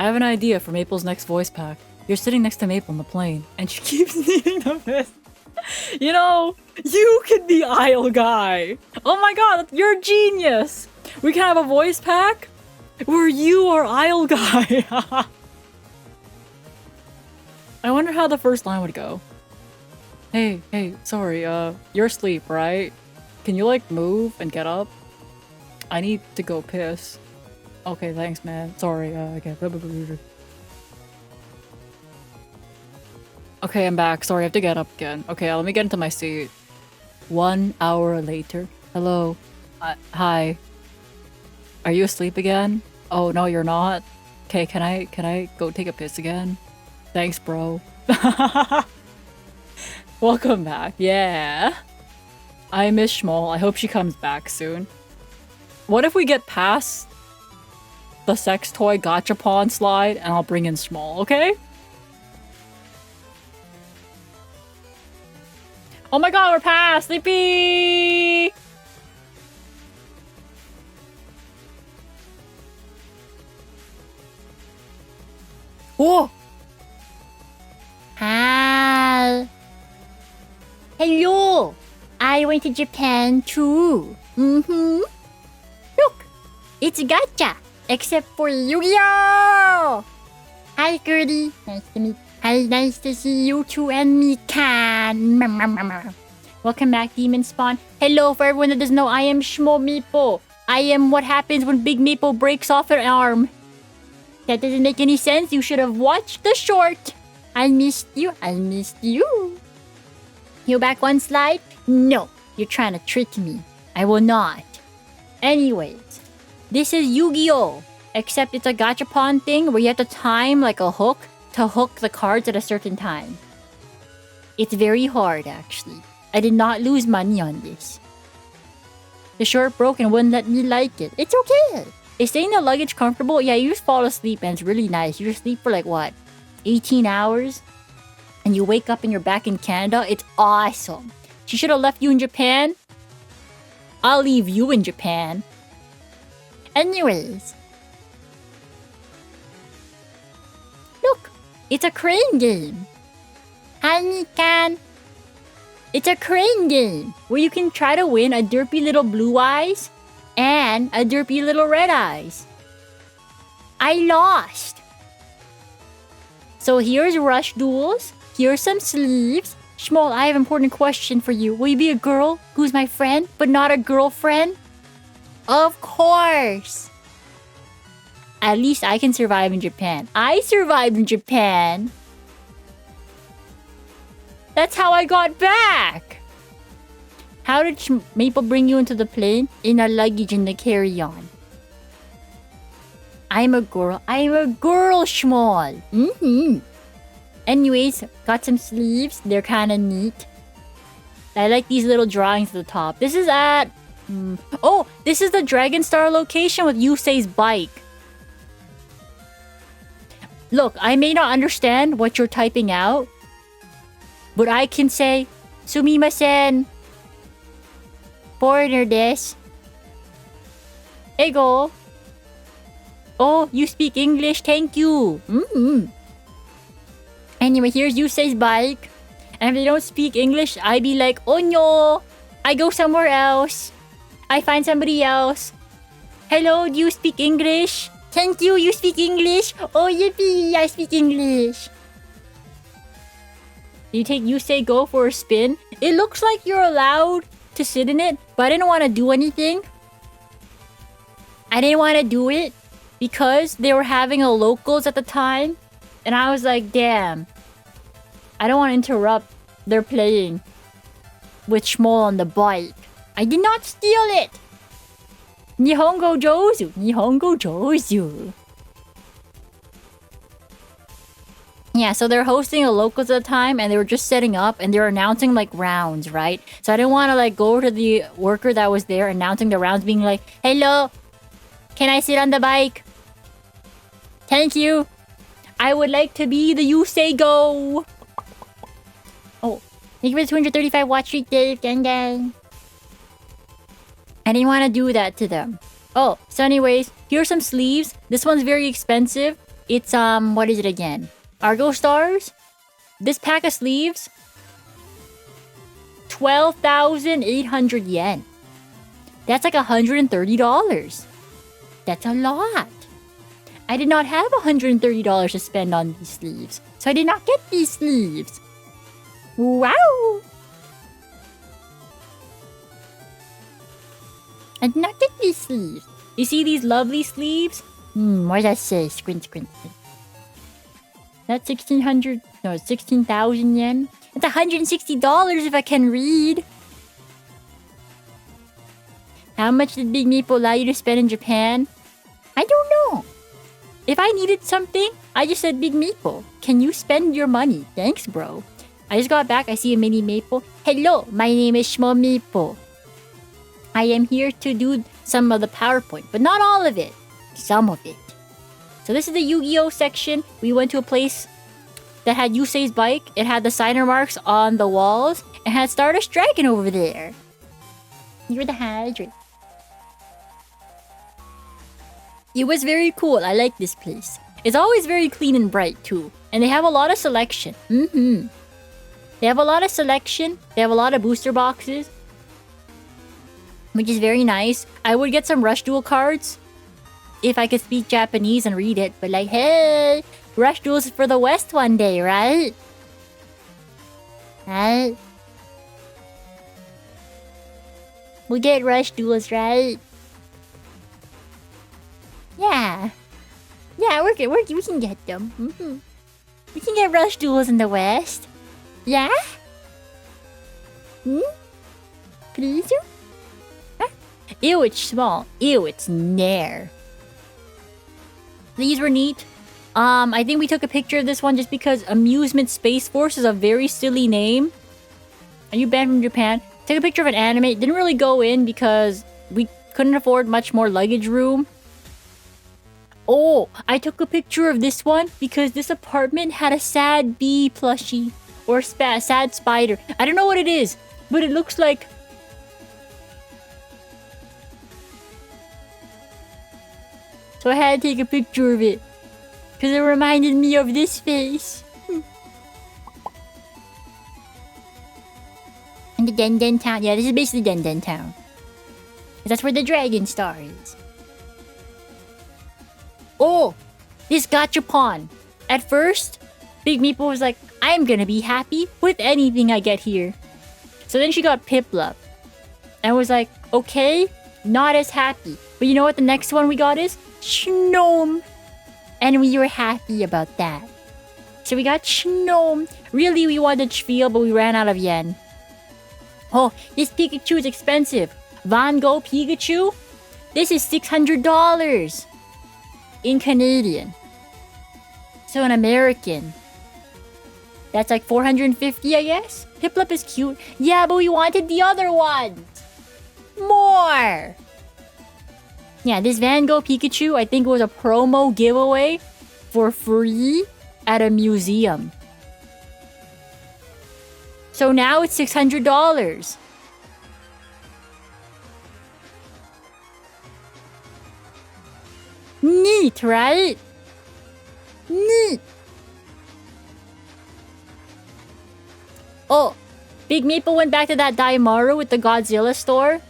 I have an idea for Maple's next voice pack. You're sitting next to Maple on the plane, and she keeps needing the piss. You know, you could be Isle Guy. Oh my god, you're a genius. We can have a voice pack where you are Isle Guy. I wonder how the first line would go. Hey, sorry, you're asleep, right? Can you, like, move and get up? I need to go piss. Okay, thanks, man. Sorry, okay. Okay, I'm back. Sorry, I have to get up again. Okay, let me get into my seat. 1 hour later. Hello. Hi. Are you asleep again? Oh, no, you're not? Okay, can I go take a piss again? Thanks, bro. Welcome back. Yeah. I miss Schmoll. I hope she comes back soon. What if we get past the sex toy gachapon slide and I'll bring in Schmoll, okay? Oh my god, we're past! Sleepy! Whoa! Hi. Hello. I went to Japan too. Look, it's gacha, except for Yu-Gi-Oh! Hi, Gertie. Nice to meet. Hi, nice to see you too, and me can. Welcome back, Demon Spawn. Hello, for everyone that doesn't know, I am Shmo Meeple. I am what happens when Big Maple breaks off her arm. That doesn't make any sense. You should have watched the short. I missed you. I missed you. You back one slide? No, you're trying to trick me. I will not. Anyways, this is Yu-Gi-Oh! Except it's a gachapon thing where you have to time like a hook to hook the cards at a certain time. It's very hard, actually. I did not lose money on this. The short broke and wouldn't let me like it. It's okay. Is staying in the luggage comfortable? Yeah, you just fall asleep and it's really nice. You just sleep for like, what, 18 hours? And you wake up and you're back in Canada? It's awesome. She should have left you in Japan. I'll leave you in Japan. Anyways. Look, it's a crane game. Hi, Mikan. It's a crane game where you can try to win a derpy little blue eyes and a derpy little red eyes. I lost. So here's Rush Duels. Here's some sleeves. Schmoll, I have an important question for you. Will you be a girl who's my friend, but not a girlfriend? Of course. At least I can survive in Japan. I survived in Japan. That's how I got back. How did Maple bring you into the plane? In a luggage in the carry-on. I'm a girl. I'm a girl, Schmoll. Anyways, got some sleeves. They're kind of neat. I like these little drawings at the top. This is at... Oh, this is the Dragon Star location with Yusei's bike. Look, I may not understand what you're typing out, but I can say, Sumimasen. Foreigner desu. Ego. Oh, you speak English. Thank you. Anyway, here's Yusei's bike. And if they don't speak English, I be like, oh no, I go somewhere else. I find somebody else. Hello, do you speak English? Thank you, you speak English. Oh, yippee, I speak English. You take Yusei Go for a spin. It looks like you're allowed to sit in it, but I didn't want to do anything. I didn't want to do it because they were having a locals at the time. And I was like, damn. I don't want to interrupt their playing with Schmoll on the bike. I did not steal it. Nihongo Jozu. Nihongo Jozu. Yeah, so they're hosting a locals at the time and they were just setting up and they were announcing like rounds, right? So I didn't want to like go to the worker that was there announcing the rounds being like, hello, can I sit on the bike? Thank you. I would like to be the Yusei Go. Oh, thank you for the 235 watch streak, Dave. Gang gang. I didn't want to do that to them. Oh, so anyways, here's some sleeves. This one's very expensive. It's, what is it again? Argo Stars? This pack of sleeves? 12,800 yen. That's like $130. That's a lot. I did not have $130 to spend on these sleeves, so I did not get these sleeves. Wow! I did not get these sleeves. You see these lovely sleeves? What does that say? Squint, squint, squint. That's 1,600... No, 16,000 yen. It's $160 if I can read. How much did Big Meeple allow you to spend in Japan? I don't know. If I needed something, I just said, Big Meeple, can you spend your money? Thanks, bro. I just got back. I see a mini Maple. Hello, my name is Shmo Meeple. I am here to do some of the PowerPoint, but not all of it. Some of it. So this is the Yu-Gi-Oh section. We went to a place that had Yusei's bike. It had the signer marks on the walls. It had Stardust Dragon over there. You're the hydrant. It was very cool. I like this place. It's always very clean and bright too. And they have a lot of selection. They have a lot of selection. They have a lot of booster boxes, which is very nice. I would get some Rush Duel cards if I could speak Japanese and read it. But like, hey, Rush Duels for the West one day, right? Right? We'll get Rush Duels, right? Yeah. Yeah, we can get them. We can get Rush Duels in the West. Yeah? Please? Huh? Ew, it's small. Ew, it's nair. These were neat. I think we took a picture of this one just because Amusement Space Force is a very silly name. Are you banned from Japan? Took a picture of an anime. It didn't really go in because we couldn't afford much more luggage room. Oh, I took a picture of this one because this apartment had a sad bee plushie. Or sad spider. I don't know what it is, but it looks like... So I had to take a picture of it. Because it reminded me of this face. And the Den Den Town. Yeah, this is basically Den Den Town. That's where the Dragon Star is. Oh! This gachapon. At first, Big Meeple was like, I'm gonna be happy with anything I get here. So then she got Piplup. And was like, okay, not as happy. But you know what the next one we got is? Shnome. And we were happy about that. So we got Shnome. Really, we wanted Shviel, but we ran out of yen. Oh, this Pikachu is expensive. Van Gogh Pikachu? This is $600 in Canadian. So in American, that's like 450, I guess? Piplup is cute. Yeah, but we wanted the other ones. More. Yeah, this Van Gogh Pikachu, I think it was a promo giveaway for free at a museum. So now it's $600. Neat, right? Neat. Oh, Big Meeple went back to that Daimaru with the Godzilla store.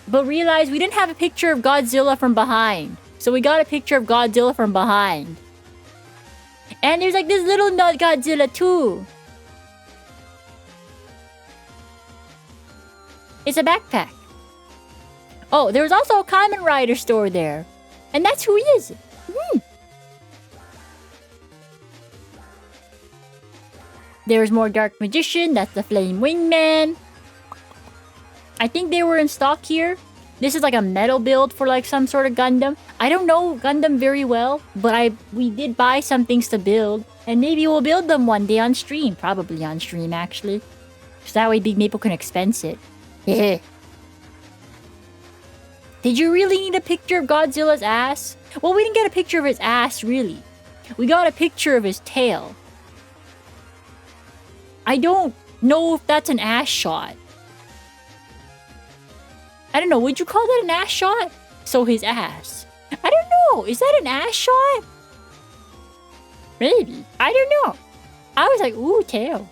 But realized we didn't have a picture of Godzilla from behind. So we got a picture of Godzilla from behind. And there's like this little nut Godzilla too. It's a backpack. Oh, there was also a Kamen Rider store there. And that's who he is. There's more Dark Magician. That's the Flame Wingman. I think they were in stock here. This is like a metal build for like some sort of Gundam. I don't know Gundam very well, but we did buy some things to build. And maybe we'll build them one day on stream. Probably on stream, actually. So that way Big Meeple can expense it. Yeah. Did you really need a picture of Godzilla's ass? Well, we didn't get a picture of his ass, really. We got a picture of his tail. I don't know if that's an ass shot. I don't know, would you call that an ass shot? So his ass. I don't know. Is that an ass shot? Maybe. I don't know. I was like, ooh, tail.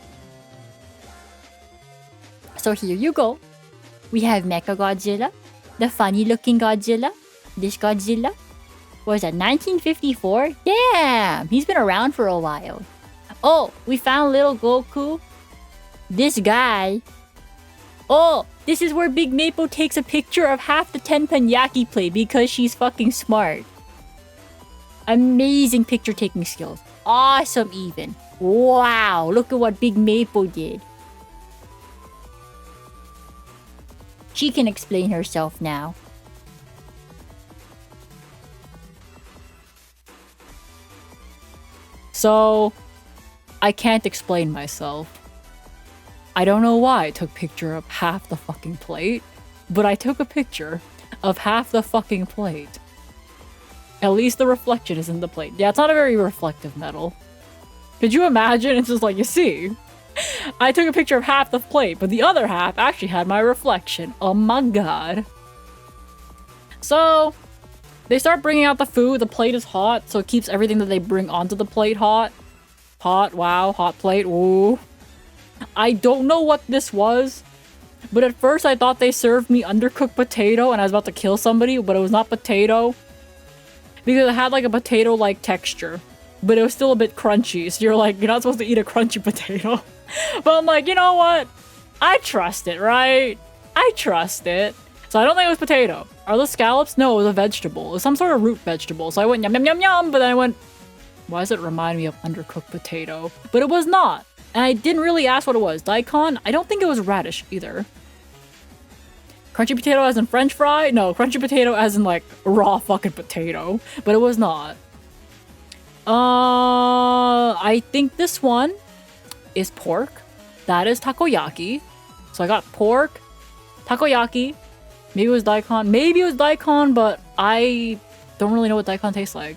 So here you go. We have Mecha Godzilla, the funny looking Godzilla. This Godzilla was a 1954. Damn, he's been around for a while. Oh, we found little Goku. This guy. Oh, this is where Big Maple takes a picture of half the Tenpanyaki plate because she's fucking smart. Amazing picture taking skills. Awesome even. Wow, look at what Big Maple did. She can explain herself now. So, I can't explain myself. I don't know why I took a picture of half the fucking plate, but I took a picture of half the fucking plate. At least the reflection is in the plate. Yeah, it's not a very reflective metal. Could you imagine? It's just like, you see, I took a picture of half the plate, but the other half actually had my reflection. Oh my god. So, they start bringing out the food. The plate is hot, so it keeps everything that they bring onto the plate hot. Hot, wow, hot plate, ooh. I don't know what this was, but at first I thought they served me undercooked potato and I was about to kill somebody, but it was not potato. Because it had like a potato-like texture, but it was still a bit crunchy, so you're like, you're not supposed to eat a crunchy potato. But I'm like, you know what? I trust it, right? I trust it. So I don't think it was potato. Are those scallops? No, it was a vegetable. It was some sort of root vegetable. So I went yum yum yum yum, but then I went, why does it remind me of undercooked potato? But it was not. And I didn't really ask what it was. Daikon? I don't think it was radish either. Crunchy potato as in french fry? No, crunchy potato as in like raw fucking potato. But it was not. I think this one is pork. That is takoyaki. So I got pork, takoyaki. Maybe it was daikon. Maybe it was daikon, but I don't really know what daikon tastes like.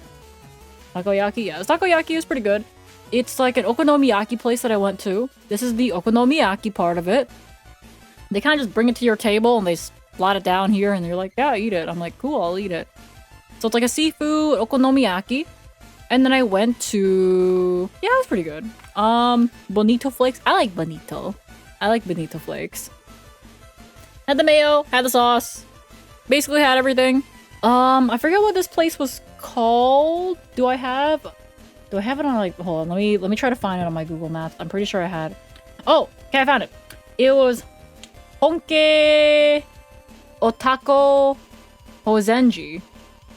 Takoyaki? Yeah, this takoyaki is pretty good. It's like an okonomiyaki place that I went to. This is the okonomiyaki part of it. They kind of just bring it to your table and they slot it down here and you're like, yeah, eat it. I'm like, cool, I'll eat it. So it's like a seafood okonomiyaki. And then I went to... yeah, it was pretty good. Bonito flakes. I like bonito. I like bonito flakes. Had the mayo, had the sauce. Basically had everything. I forget what this place was called. Do I have it on like... hold on, let me try to find it on my Google Maps. I'm pretty sure I had... oh, okay, I found it. It was Honke Otako Hozenji.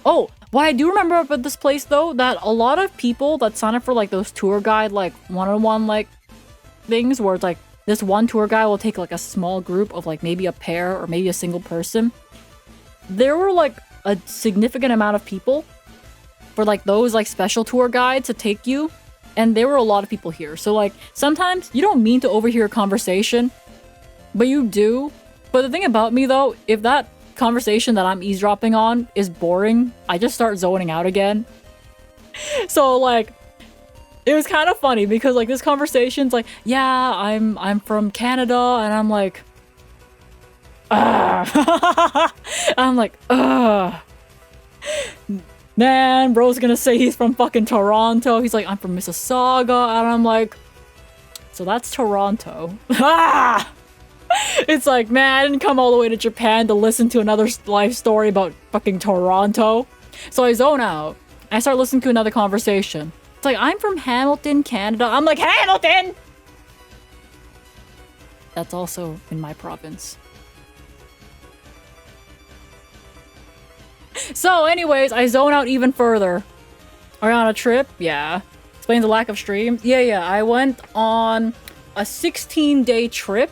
Oh, what I do remember about this place though, that a lot of people that sign up for like those tour guide like one-on-one like things where it's like this one tour guide will take like a small group of like maybe a pair or maybe a single person. There were like a significant amount of people for like those like special tour guides to take you, and there were a lot of people here. So like sometimes you don't mean to overhear a conversation, but you do. But the thing about me though, if that conversation that I'm eavesdropping on is boring, I just start zoning out again. So like it was kind of funny because like this conversation's like, yeah, I'm from Canada, and I'm like, I'm like, man, bro's gonna say he's from fucking Toronto. He's like, I'm from Mississauga, and I'm like, so that's Toronto. It's like, man, I didn't come all the way to Japan to listen to another life story about fucking Toronto. So I zone out. I start listening to another conversation. It's like, I'm from Hamilton, Canada. I'm like, Hamilton! That's also in my province. So anyways, I zone out even further. Are you on a trip? Yeah. Explains the lack of streams. Yeah, I went on a 16-day trip.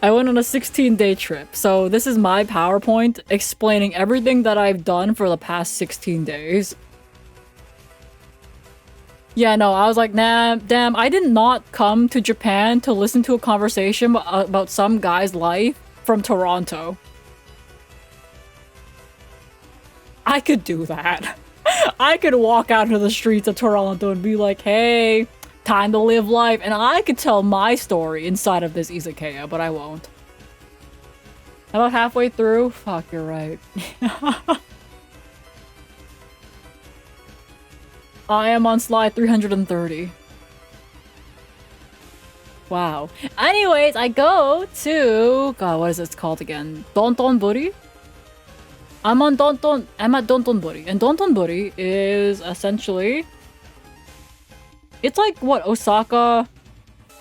I went on a 16-day trip. So this is my PowerPoint explaining everything that I've done for the past 16 days. Yeah, no, I was like, nah, damn, I did not come to Japan to listen to a conversation about some guy's life from Toronto. I could do that. I could walk out into the streets of Toronto and be like, hey, time to live life, and I could tell my story inside of this izakaya, but I won't. About halfway through? Fuck, you're right. I am on slide 330. Wow. Anyways, I go to... God, what is this called again? Dontonbori? I'm at Dontonbori. And Dontonbori is essentially... It's like what Osaka...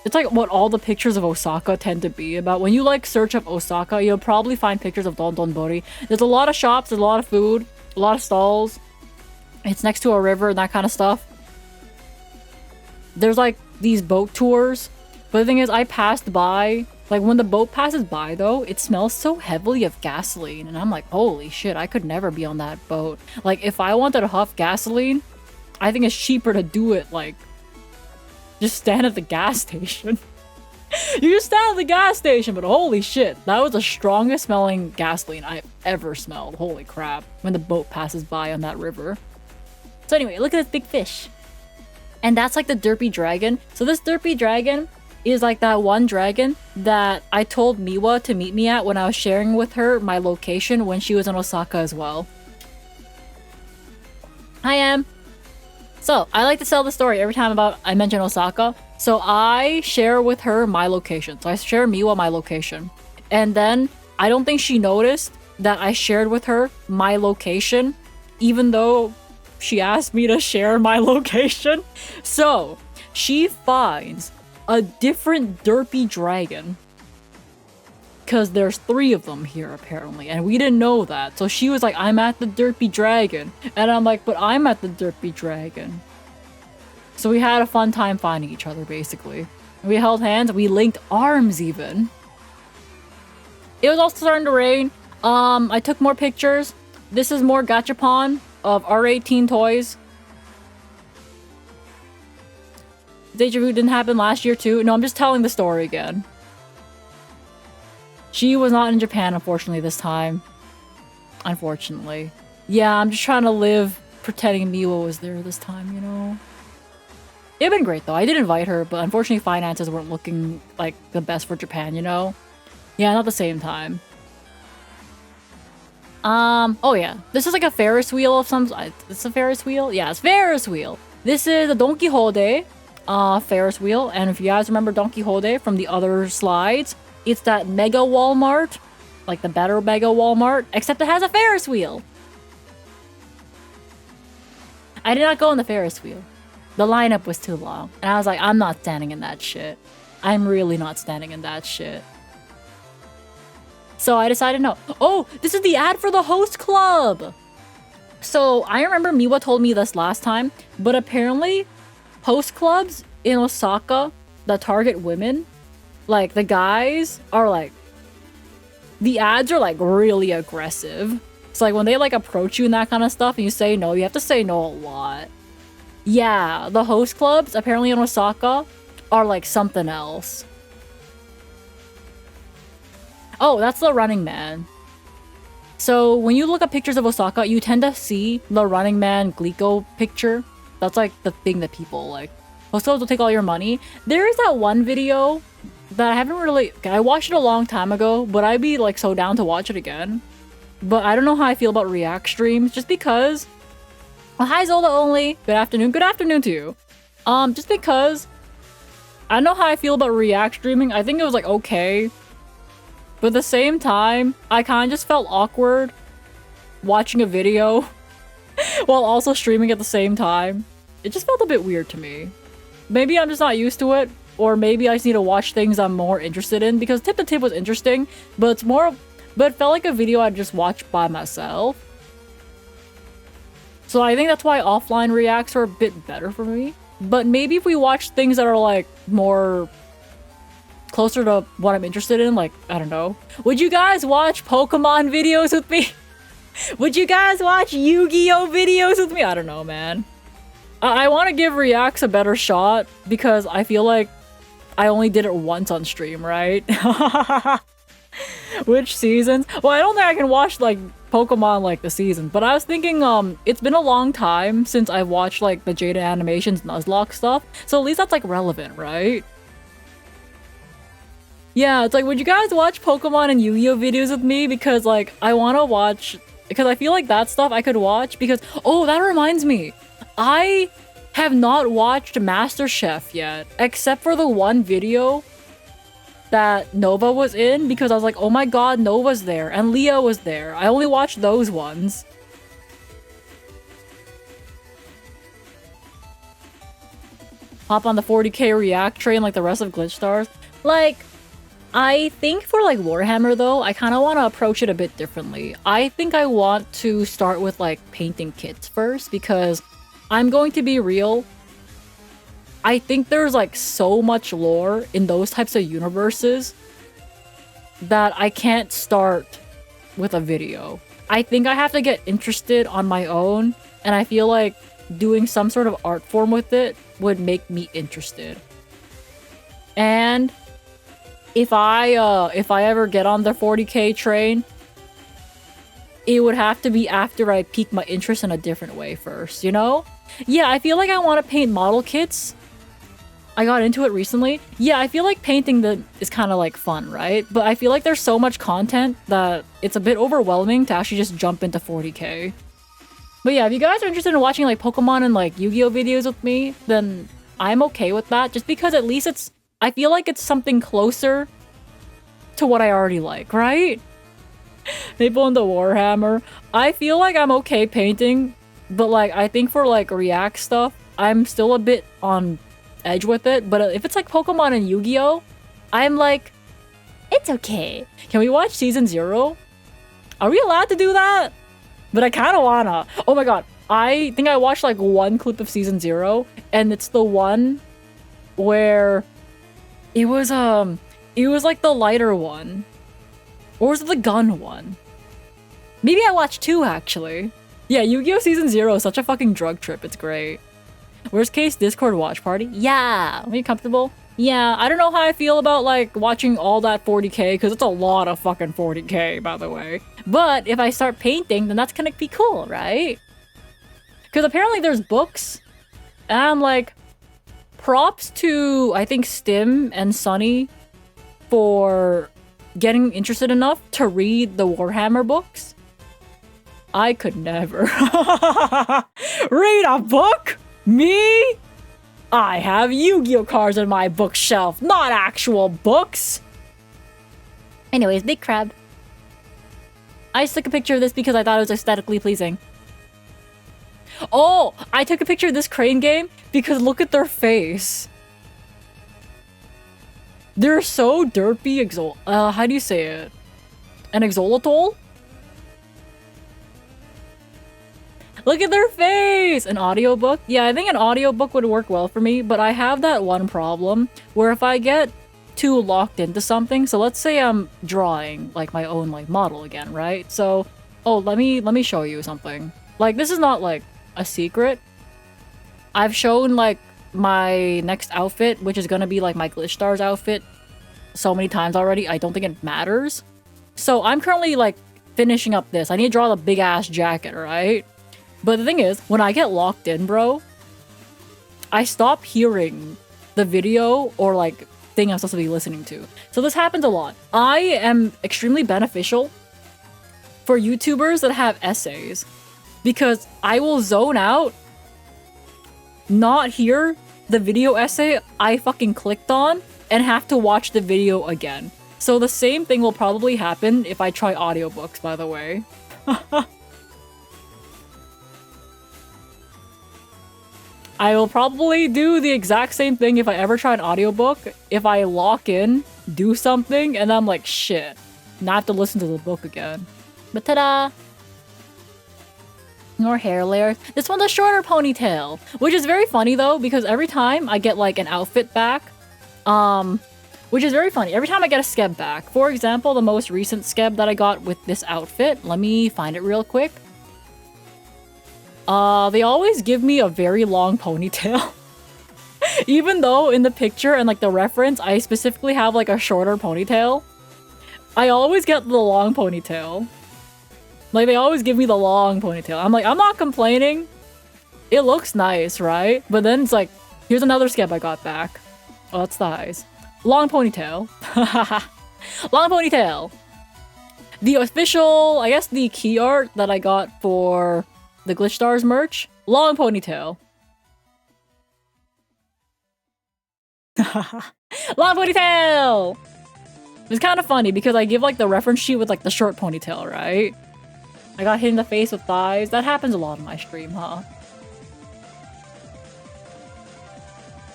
It's like what all the pictures of Osaka tend to be about. When you like search up Osaka, you'll probably find pictures of Dontonbori. There's a lot of shops, there's a lot of food, a lot of stalls. It's next to a river and that kind of stuff. There's like these boat tours. But the thing is, I passed by, like when the boat passes by though, it smells so heavily of gasoline. And I'm like, holy shit, I could never be on that boat. Like if I wanted to huff gasoline, I think it's cheaper to do it like, just stand at the gas station. You just stand at the gas station, but holy shit, that was the strongest smelling gasoline I've ever smelled. Holy crap, when the boat passes by on that river. So anyway, look at this big fish. And that's like the derpy dragon. So this derpy dragon is like that one dragon that I told Miwa to meet me at when I was sharing with her my location when she was in Osaka as well. Hi, Em. So, I like to tell the story every time I mention Osaka. So I share with her my location. So I share Miwa my location. And then I don't think she noticed that I shared with her my location, even though she asked me to share my location. So she finds a different derpy dragon. Because there's 3 of them here apparently. And we didn't know that. So she was like, I'm at the derpy dragon. And I'm like, but I'm at the derpy dragon. So we had a fun time finding each other basically. We held hands, we linked arms even. It was also starting to rain. I took more pictures. This is more gachapon of R18 toys. Deja vu didn't happen last year too. No, I'm just telling the story again. She was not in Japan, unfortunately, this time. Unfortunately. Yeah, I'm just trying to live pretending Miwa was there this time, you know? It'd been great, though. I did invite her, but unfortunately finances weren't looking, like, the best for Japan, you know? Yeah, not the same time. Oh yeah. This is like a Ferris wheel of some... It's a Ferris wheel? Yeah, it's Ferris wheel. This is a Don Quixote Ferris wheel, and if you guys remember Don Quixote from the other slides, it's that mega Walmart, like the better mega Walmart, except it has a Ferris wheel. I did not go on the Ferris wheel. The lineup was too long, and I was like, I'm not standing in that shit. I'm really not standing in that shit. So I decided no. Oh, this is the ad for the host club! So I remember Miwa told me this last time, but apparently host clubs in Osaka that target women, like the guys are like, the ads are like really aggressive. It's like when they like approach you and that kind of stuff and you say no, you have to say no a lot. Yeah, the host clubs apparently in Osaka are like something else. Oh, that's the Running Man. So when you look at pictures of Osaka, you tend to see the Running Man Glico picture. That's like the thing that people like. Hostels will take all your money. There is that one video that I haven't really... I watched it a long time ago, but I'd be like so down to watch it again. But I don't know how I feel about react streams, just because... Well, hi Zelda only. Good afternoon. Good afternoon to you. Just because I don't know how I feel about react streaming. I think it was like okay. But at the same time, I kind of just felt awkward watching a video while also streaming at the same time. It just felt a bit weird to me. Maybe I'm just not used to it, or maybe I just need to watch things I'm more interested in, because Tip to Tip was interesting, but it felt like a video I'd just watch by myself. So I think that's why offline reacts are a bit better for me. But maybe if we watch things that are like more closer to what I'm interested in, like, I don't know. Would you guys watch Pokemon videos with me? Would you guys watch Yu-Gi-Oh videos with me? I don't know, man. I want to give reacts a better shot because I feel like I only did it once on stream, right? Which seasons? Well, I don't think I can watch like Pokemon like the season, but I was thinking it's been a long time since I watched like the Jada Animations Nuzlocke stuff, so at least that's like relevant, right? Yeah, it's like, would you guys watch Pokemon and Yu-Gi-Oh videos with me? Because like I want to watch, because I feel like that stuff I could watch because, oh, that reminds me. I have not watched MasterChef yet, except for the one video that Nova was in, because I was like, oh my god, Nova's there, and Leah was there. I only watched those ones. Hop on the 40k react train like the rest of Glitch Stars. Like, I think for like Warhammer though, I kind of want to approach it a bit differently. I think I want to start with like painting kits first, because I'm going to be real. I think there's like so much lore in those types of universes that I can't start with a video. I think I have to get interested on my own, and I feel like doing some sort of art form with it would make me interested. And if I ever get on the 40k train, it would have to be after I pique my interest in a different way first, you know? Yeah, I feel like I want to paint model kits. I got into it recently. Yeah, I feel like painting them is kind of like fun, right? But I feel like there's so much content that it's a bit overwhelming to actually just jump into 40k. But yeah, if you guys are interested in watching like Pokemon and like Yu-Gi-Oh videos with me, then I'm okay with that. Just because at least it's, I feel like it's something closer to what I already like, right? Maple into Warhammer. I feel like I'm okay painting, but like I think for like React stuff, I'm still a bit on edge with it. But if it's like Pokemon and Yu-Gi-Oh, I'm like, it's okay. Can we watch season 0? Are we allowed to do that? But I kind of wanna. Oh my god, I think I watched like one clip of season 0, and it's the one where it was like the lighter one. Or was it the gun one? Maybe I watched 2 actually. Yeah, Yu-Gi-Oh! Season 0 is such a fucking drug trip, it's great. Worst case, Discord watch party? Yeah! Are you comfortable? Yeah, I don't know how I feel about like watching all that 40k, because it's a lot of fucking 40k, by the way. But if I start painting, then that's gonna be cool, right? Because apparently there's books, and I'm like, props to, I think, Stim and Sunny for getting interested enough to read the Warhammer books. I could never. Read a book? Me? I have Yu-Gi-Oh cards on my bookshelf, not actual books. Anyways, Big Crab. I just took a picture of this because I thought it was aesthetically pleasing. Oh, I took a picture of this crane game because look at their face. They're so derpy how do you say it? An exolotl? Look at their face! An audiobook? Yeah, I think an audiobook would work well for me, but I have that one problem where if I get too locked into something, so let's say I'm drawing like my own like model again, right? So, oh, let me show you something. Like, this is not like a secret. I've shown like my next outfit, which is gonna be like my Glitch Stars outfit, so many times already. I don't think it matters. So I'm currently like finishing up this. I need to draw the big ass jacket, right? But the thing is, when I get locked in, bro, I stop hearing the video or like thing I'm supposed to be listening to. So this happens a lot. I am extremely beneficial for YouTubers that have essays because I will zone out, not hear the video essay I fucking clicked on, and have to watch the video again. So the same thing will probably happen if I try audiobooks, by the way. I will probably do the exact same thing if I ever try an audiobook. If I lock in, do something, and I'm like, shit, not have to listen to the book again. But ta-da! More hair layers. This one's a shorter ponytail, which is very funny though, because every time I get like an outfit back, which is very funny. Every time I get a skeb back, for example, the most recent skeb that I got with this outfit, let me find it real quick. They always give me a very long ponytail. Even though in the picture and like the reference, I specifically have like a shorter ponytail. I always get the long ponytail. Like, they always give me the long ponytail. I'm like, I'm not complaining. It looks nice, right? But then it's like, here's another skeb I got back. Oh, that's the highs. Long ponytail. Long ponytail. The official, I guess the key art that I got for the Glitch Stars merch. Long ponytail. Long ponytail! It's kind of funny because I give like the reference sheet with like the short ponytail, right? I got hit in the face with thighs. That happens a lot in my stream, huh?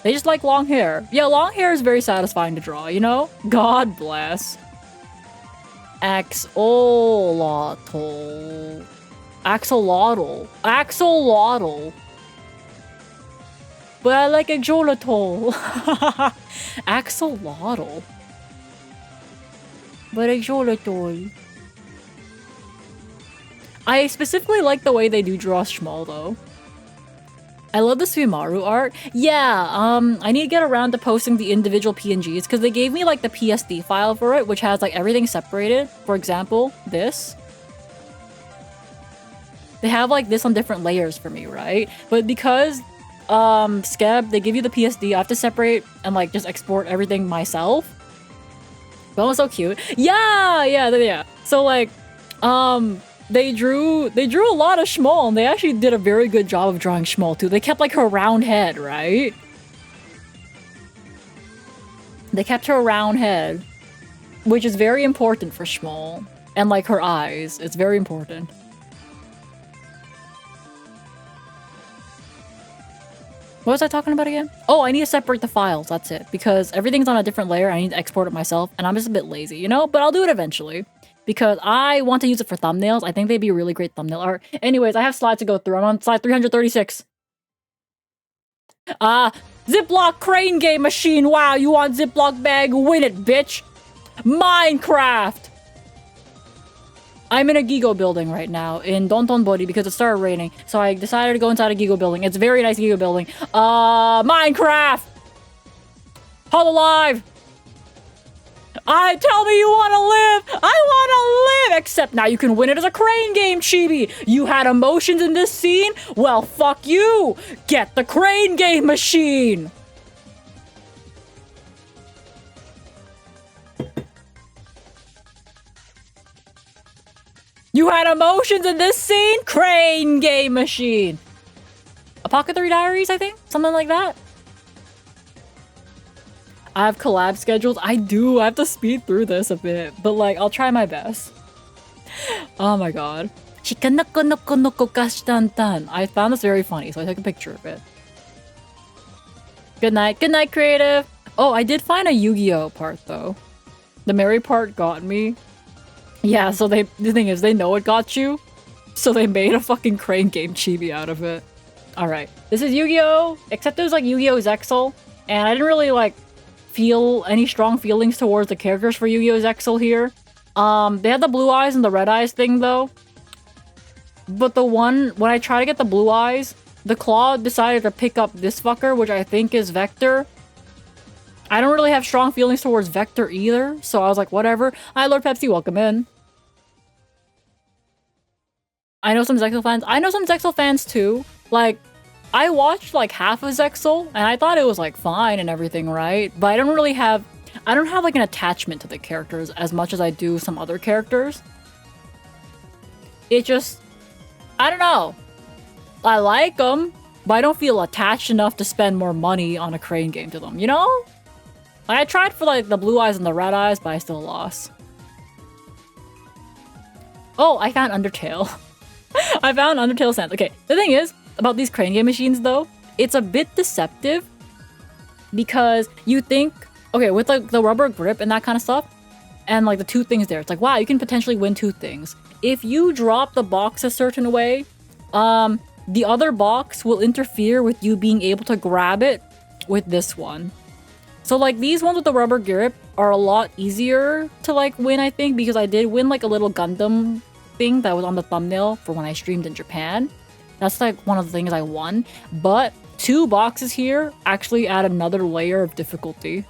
They just like long hair. Yeah, long hair is very satisfying to draw, you know? God bless. Axolotl. Axolotl. Axolotl. But I like axolotl. Axolotl. But axolotl. I specifically like the way they do draw Schmal though. I love the Suimaru art. Yeah, I need to get around to posting the individual PNGs because they gave me like the PSD file for it, which has like everything separated. For example, this. They have like this on different layers for me, right? But because Skeb, they give you the PSD, I have to separate and like just export everything myself. That was so cute. Yeah. So like, they drew a lot of Schmal, and they actually did a very good job of drawing Schmal too. They kept like her round head, right? They kept her round head, which is very important for Schmal, and like her eyes. It's very important. What was I talking about again? Oh, I need to separate the files, that's it. Because everything's on a different layer, I need to export it myself, and I'm just a bit lazy, you know? But I'll do it eventually. Because I want to use it for thumbnails. I think they'd be really great thumbnail art. Anyways, I have slides to go through. I'm on slide 336. Ziploc crane game machine. Wow, you want Ziploc bag? Win it, bitch. Minecraft. I'm in a Gigo building right now in Dontonbori because it started raining. So I decided to go inside a Gigo building. It's a very nice Gigo building. Minecraft! Hololive! Tell me you want to live! I want to live! Except now you can win it as a crane game, chibi! You had emotions in this scene? Well, fuck you! Get the crane game machine! You had emotions in this scene? Crane game machine! Apothecary Diaries, I think? Something like that? I have collab schedules. I do. I have to speed through this a bit. But like, I'll try my best. Oh my god. I found this very funny, so I took a picture of it. Good night. Good night, creative! Oh, I did find a Yu-Gi-Oh part, though. The Mary part got me. Yeah, so the thing is, they know it got you. So they made a fucking crane game chibi out of it. Alright. This is Yu-Gi-Oh! Except it was like Yu-Gi-Oh! Zexal. And I didn't really like feel any strong feelings towards the characters for Yu-Gi-Oh! Zexal here. They had the blue eyes and the red eyes thing though. But when I try to get the blue eyes, the claw decided to pick up this fucker, which I think is Vector. I don't really have strong feelings towards Vector either, so I was like, whatever. Hi, Lord Pepsi, welcome in. I know some Zexal fans. I know some Zexal fans too. Like, I watched like half of Zexal, and I thought it was like fine and everything, right? But I don't have like an attachment to the characters as much as I do some other characters. It just, I don't know. I like them, but I don't feel attached enough to spend more money on a crane game to them, you know? Like, I tried for like the blue eyes and the red eyes, but I still lost. Oh, I found Undertale. I found Undertale Sans. Okay, the thing is, about these crane game machines though, it's a bit deceptive because you think, okay, with like the rubber grip and that kind of stuff, and like the two things there, it's like, wow, you can potentially win two things. If you drop the box a certain way, the other box will interfere with you being able to grab it with this one. So like these ones with the rubber grip are a lot easier to like win, I think, because I did win like a little Gundam thing that was on the thumbnail for when I streamed in Japan. That's like one of the things I won. But two boxes here actually add another layer of difficulty.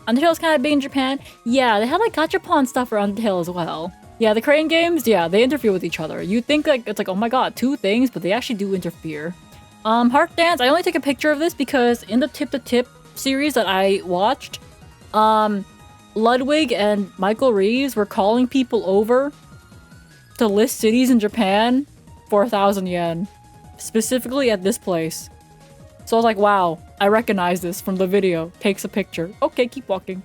Undertale's kind of big in Japan. Yeah, they had like gachapon stuff for Undertale as well. Yeah, the crane games, yeah, they interfere with each other. You think like it's like, oh my god, two things, but they actually do interfere. Heart Dance, I only took a picture of this because in the Tip to Tip series that I watched, Ludwig and Michael Reeves were calling people over to list cities in Japan for 1,000 yen. Specifically at this place. So I was like, wow, I recognize this from the video. Takes a picture. Okay, keep walking.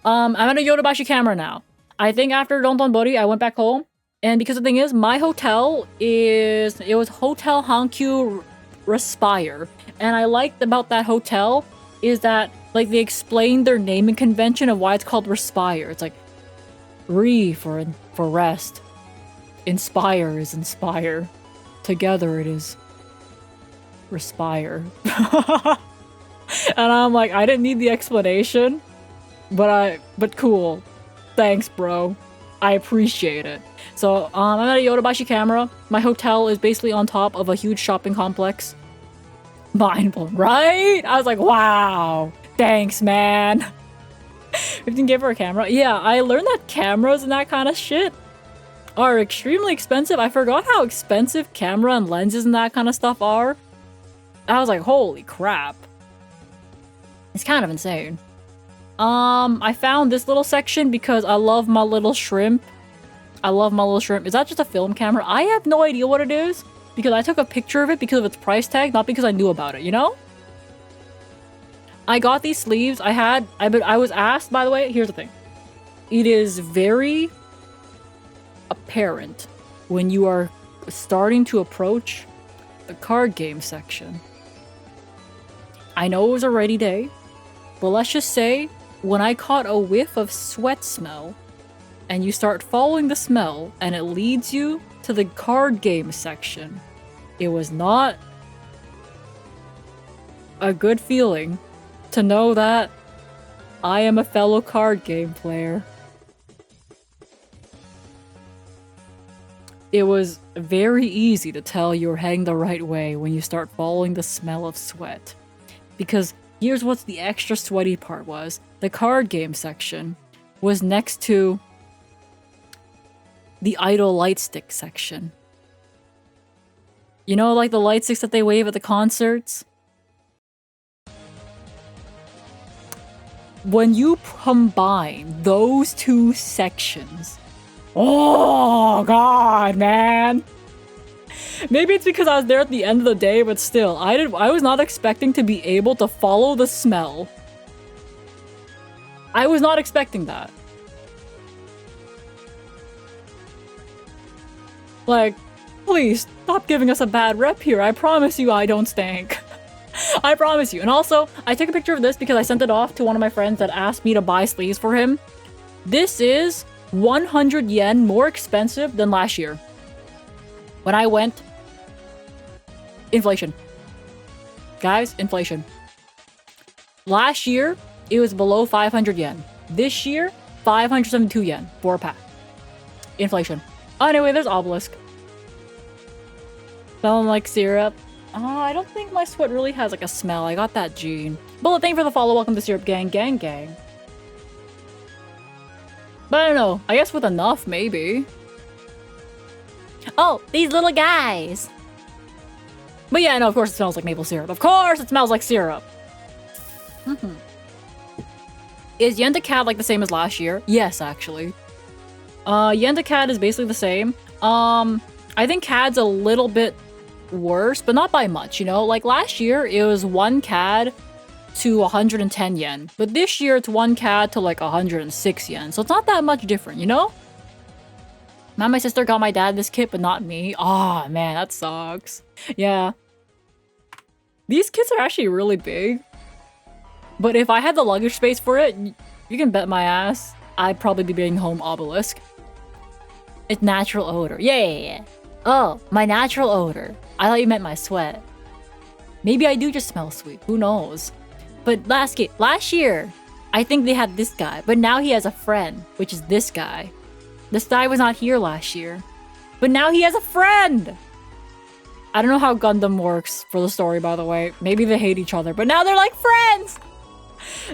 I'm at a Yodobashi camera now. I think after Dontonbori, I went back home. And because the thing is, my hotel it was Hotel Hankyu Respire. And I liked about that hotel is that, like, they explained their naming convention of why it's called Respire. It's like, Re for rest. Inspire is inspire. Together it is Respire. And I'm like, I didn't need the explanation, but cool. Thanks, bro. I appreciate it. So, I'm at a Yodobashi camera. My hotel is basically on top of a huge shopping complex. Mind blown, right? I was like, wow. Thanks, man. 15K for a camera? Yeah, I learned that cameras and that kind of shit are extremely expensive. I forgot how expensive camera and lenses and that kind of stuff are. I was like, holy crap. It's kind of insane. I found this little section because I love my little shrimp. I love my little shrimp. Is that just a film camera? I have no idea what it is because I took a picture of it because of its price tag, not because I knew about it, you know? I got these sleeves. I was asked, by the way, here's the thing. It is very apparent when you are starting to approach the card game section. I know it was a rainy day, but let's just say when I caught a whiff of sweat smell and you start following the smell and it leads you to the card game section, it was not a good feeling to know that I am a fellow card game player. It was very easy to tell you're heading the right way when you start following the smell of sweat. Because here's what's the extra sweaty part was. The card game section was next to the idol light stick section. You know, like the light sticks that they wave at the concerts? When you combine those two sections, oh god, man. Maybe it's because I was there at the end of the day, but still, I was not expecting to be able to follow the smell. I was not expecting that. Like, please, stop giving us a bad rep here. I promise you I don't stink. I promise you. And also, I took a picture of this because I sent it off to one of my friends that asked me to buy sleeves for him. This is 100 yen more expensive than last year. When I went... Inflation. Guys, inflation. Last year, it was below 500 yen. This year, 572 yen for a pack. Inflation. Oh, anyway, there's Obelisk. Smelling like syrup. Oh, I don't think my sweat really has like a smell. I got that gene. Bullet, thank you for the follow. Welcome to Syrup Gang, gang, gang. But I don't know. I guess with enough, maybe. Oh, these little guys. But yeah, no, of course it smells like maple syrup. Of course it smells like syrup. Is Yenta Cat like the same as last year? Yes, actually. Yenta Cat is basically the same. I think CAD's a little bit worse, but not by much, you know? Like last year, it was 1 CAD to 110 yen. But this year, it's 1 CAD to like 106 yen. So it's not that much different, you know? My sister got my dad this kit, but not me. Aw, oh, man, that sucks. Yeah. These kits are actually really big. But if I had the luggage space for it, you can bet my ass I'd probably be bringing home Obelisk. It's natural odor. Yeah. Oh, my natural odor. I thought you meant my sweat. Maybe I do just smell sweet. Who knows? But last year, I think they had this guy. But now he has a friend, which is this guy. This guy was not here last year. But now he has a friend! I don't know how Gundam works for the story, by the way. Maybe they hate each other, but now they're like friends!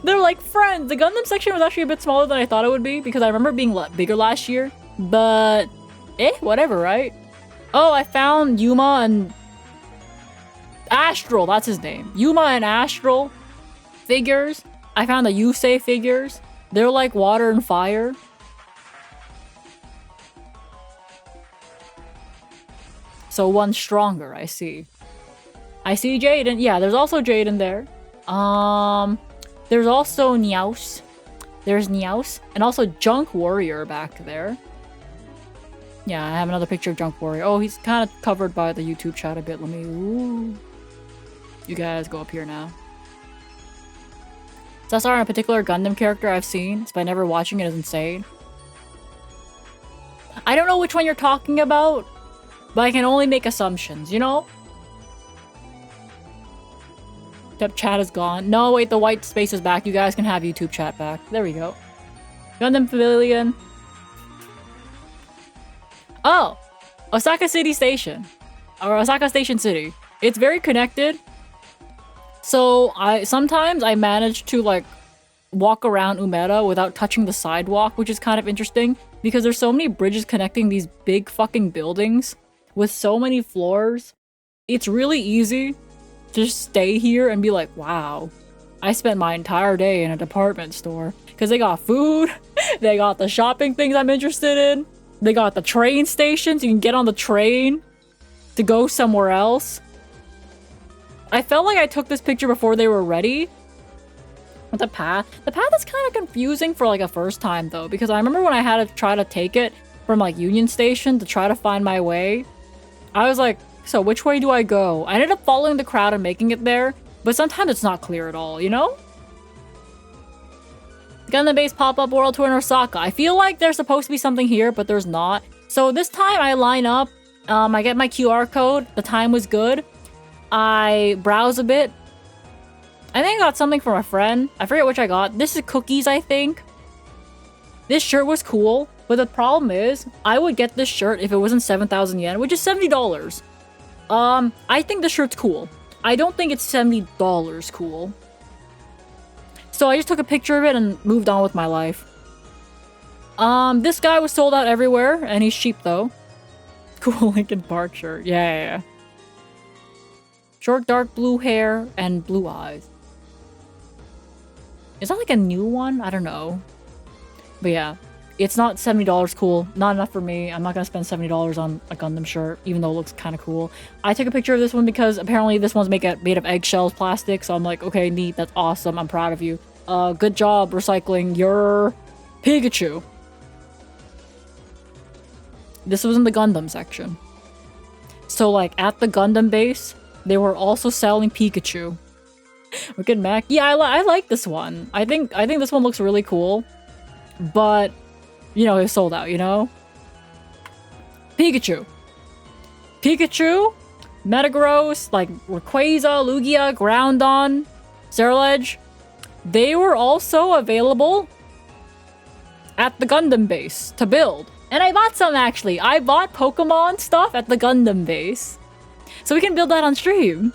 They're like friends! The Gundam section was actually a bit smaller than I thought it would be, because I remember it being bigger last year. But... whatever, right? Oh, I found Yuma and... Astral, that's his name. Yuma and Astral figures. I found the Yusei figures. They're like water and fire. So one's stronger, I see. I see Jaden. Yeah, there's also Jaden there. There's also Niaus. There's Niaus. And also Junk Warrior back there. Yeah, I have another picture of Junk Warrior. Oh, he's kind of covered by the YouTube chat a bit. Let me... Ooh. You guys go up here now. Cesar, a particular Gundam character I've seen, by never watching it is insane. I don't know which one you're talking about, but I can only make assumptions, you know? Yep, chat is gone. No, wait, the white space is back. You guys can have YouTube chat back. There we go. Gundam Pavilion. Oh! Osaka City Station. Or Osaka Station City. It's very connected. So, sometimes I manage to, like, walk around Umeda without touching the sidewalk, which is kind of interesting. Because there's so many bridges connecting these big fucking buildings with so many floors. It's really easy to just stay here and be like, wow, I spent my entire day in a department store. Because they got food, they got the shopping things I'm interested in, they got the train stations, you can get on the train to go somewhere else. I felt like I took this picture before they were ready. With the path is kind of confusing for like a first time though, because I remember when I had to try to take it from like Union Station to try to find my way, I was like, so which way do I go? I ended up following the crowd and making it there, but sometimes it's not clear at all, you know? Gundam Base pop-up world tour in Osaka. I feel like there's supposed to be something here, but there's not. So this time I line up, I get my QR code, the time was good. I browse a bit. I think I got something from a friend. I forget which I got. This is cookies, I think. This shirt was cool, but the problem is, I would get this shirt if it wasn't 7,000 yen, which is $70. I think the shirt's cool. I don't think it's $70 cool. So I just took a picture of it and moved on with my life. This guy was sold out everywhere, and he's cheap though. Cool Linkin Park shirt. Yeah. Short dark blue hair and blue eyes. Is that like a new one? I don't know. But yeah, it's not $70 cool. Not enough for me. I'm not gonna spend $70 on a Gundam shirt, even though it looks kind of cool. I took a picture of this one because apparently this one's made of eggshells plastic, so I'm like, okay, neat, that's awesome, I'm proud of you. Good job recycling your Pikachu. This was in the Gundam section. So like, at the Gundam base, they were also selling Pikachu. Wicked Mac. Yeah, I like this one. I think this one looks really cool. But, you know, it's sold out, you know? Pikachu. Metagross, like Rayquaza, Lugia, Groudon, Ceruledge. They were also available at the Gundam base to build. And I bought some, actually. I bought Pokemon stuff at the Gundam base. So we can build that on stream.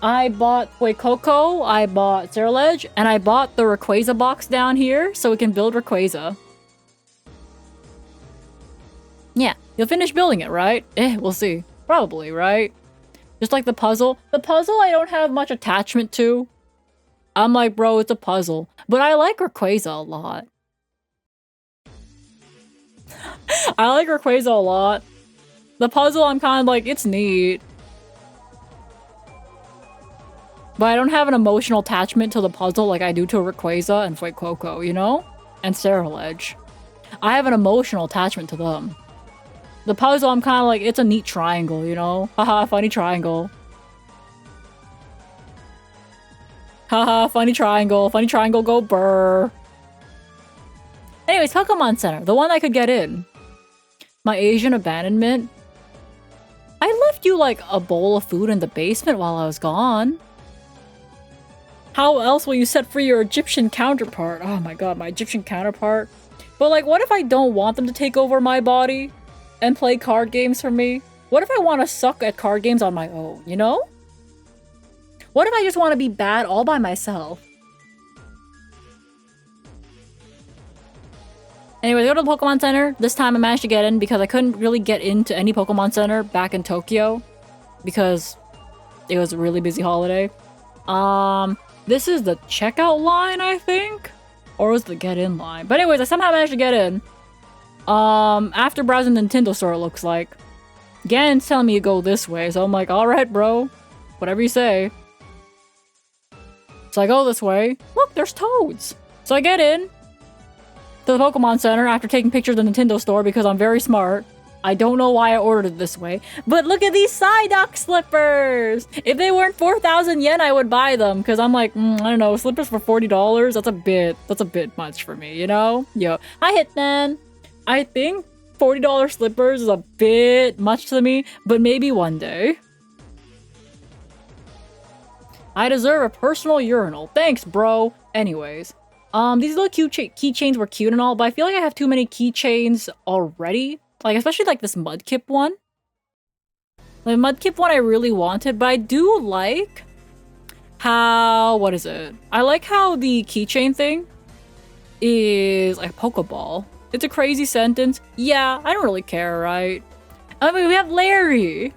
I bought Coco, I bought Ceruledge, and I bought the Rayquaza box down here so we can build Rayquaza. Yeah, you'll finish building it, right? We'll see. Probably, right? Just like the puzzle. The puzzle I don't have much attachment to. I'm like, bro, it's a puzzle. But I like Rayquaza a lot. I like Rayquaza a lot. The puzzle, I'm kind of like, it's neat. But I don't have an emotional attachment to the puzzle like I do to Rayquaza and Fuecoco, you know? And Ceruledge. I have an emotional attachment to them. The puzzle, I'm kind of like, it's a neat triangle, you know? Haha, funny triangle. Haha, funny triangle. Funny triangle, go brr. Anyways, Pokemon Center. The one I could get in. My Asian abandonment. I left you, like, a bowl of food in the basement while I was gone. How else will you set free your Egyptian counterpart? Oh my god, my Egyptian counterpart. But like, what if I don't want them to take over my body and play card games for me? What if I want to suck at card games on my own, you know? What if I just want to be bad all by myself? Anyway, go to the Pokemon Center. This time I managed to get in because I couldn't really get into any Pokemon Center back in Tokyo because it was a really busy holiday. This is the checkout line, I think? Or was the get in line? But anyways, I somehow managed to get in. After browsing Nintendo store, it looks like. Gan's telling me to go this way, so I'm like, alright, bro. Whatever you say. So I go this way. Look, there's toads. So I get in to the Pokemon Center after taking pictures of the Nintendo store because I'm very smart. I don't know why I ordered it this way. But look at these Psyduck slippers! If they weren't 4,000 yen, I would buy them. Because I'm like, I don't know, slippers for $40? That's a bit much for me, you know? Yo. Hi, Hitman! I think $40 slippers is a bit much to me, but maybe one day. I deserve a personal urinal. Thanks, bro. Anyways, these little cute keychains were cute and all, but I feel like I have too many keychains already. Like, especially like this Mudkip one. The Mudkip one I really wanted, but I do like how, what is it? I like how the keychain thing is like a Pokeball. It's a crazy sentence. Yeah, I don't really care, right? I mean, we have Larry.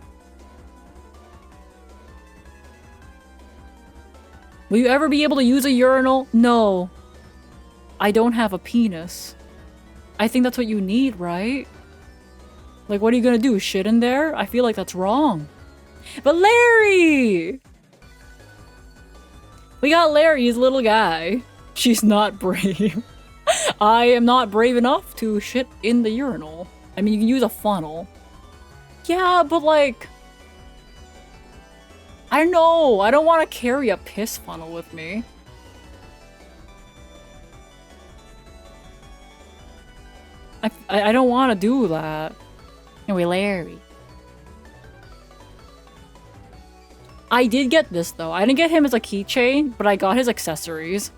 Will you ever be able to use a urinal? No. I don't have a penis. I think that's what you need, right? Like, what are you gonna do? Shit in there? I feel like that's wrong. But Larry! We got Larry, he's a little guy. She's not brave. I am not brave enough to shit in the urinal. I mean, you can use a funnel. Yeah, but like... I don't know. I don't want to carry a piss funnel with me. I don't want to do that. Anyway, Larry. I did get this though. I didn't get him as a keychain, but I got his accessories.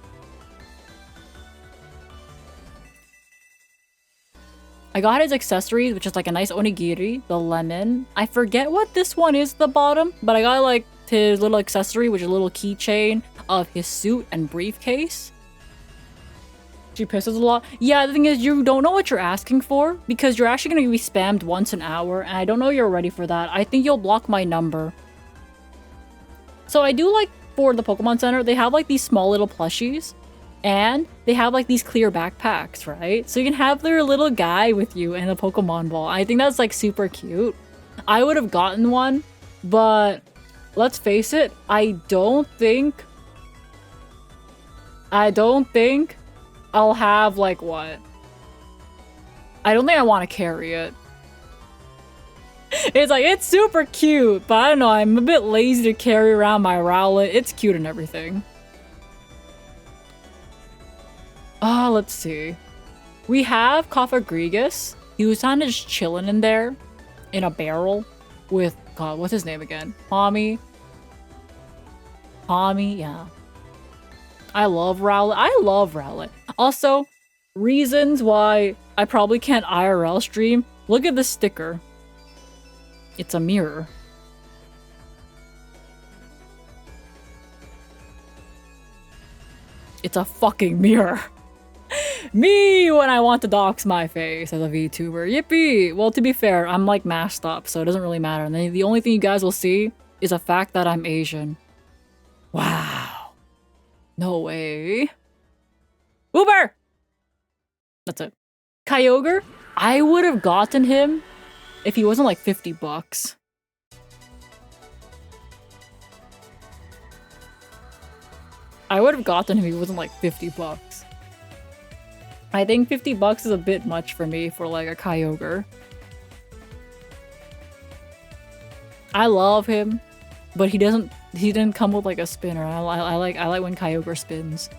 I got his accessories, which is like a nice onigiri, the lemon. I forget what this one is at the bottom, but I got like his little accessory, which is a little keychain of his suit and briefcase. She pisses a lot. Yeah, the thing is, you don't know what you're asking for because you're actually going to be spammed once an hour, and I don't know you're ready for that. I think you'll block my number. So I do like, for the Pokemon Center, they have like these small little plushies, and they have like these clear backpacks, right? So you can have their little guy with you and a Pokemon ball. I think that's like super cute. I would have gotten one, but let's face it, I don't think I'll have like what? I don't think I want to carry it. It's like, it's super cute, but I don't know, I'm a bit lazy to carry around my Rowlet. It's cute and everything. Let's see. We have Cofagrigus. He was kind of just chilling in there in a barrel with, God, what's his name again? Tommy, yeah. I love Rowlet. Also, reasons why I probably can't IRL stream. Look at the sticker. It's a mirror. It's a fucking mirror. Me when I want to dox my face as a VTuber. Yippee! Well, to be fair, I'm like masked up, so it doesn't really matter. And the only thing you guys will see is the fact that I'm Asian. Wow. No way. Uber! That's it. Kyogre? I would have gotten him if he wasn't like 50 bucks. I would have gotten him if he wasn't like 50 bucks. I think 50 bucks is a bit much for me for like a Kyogre. I love him, but he didn't come with like a spinner. I like when Kyogre spins.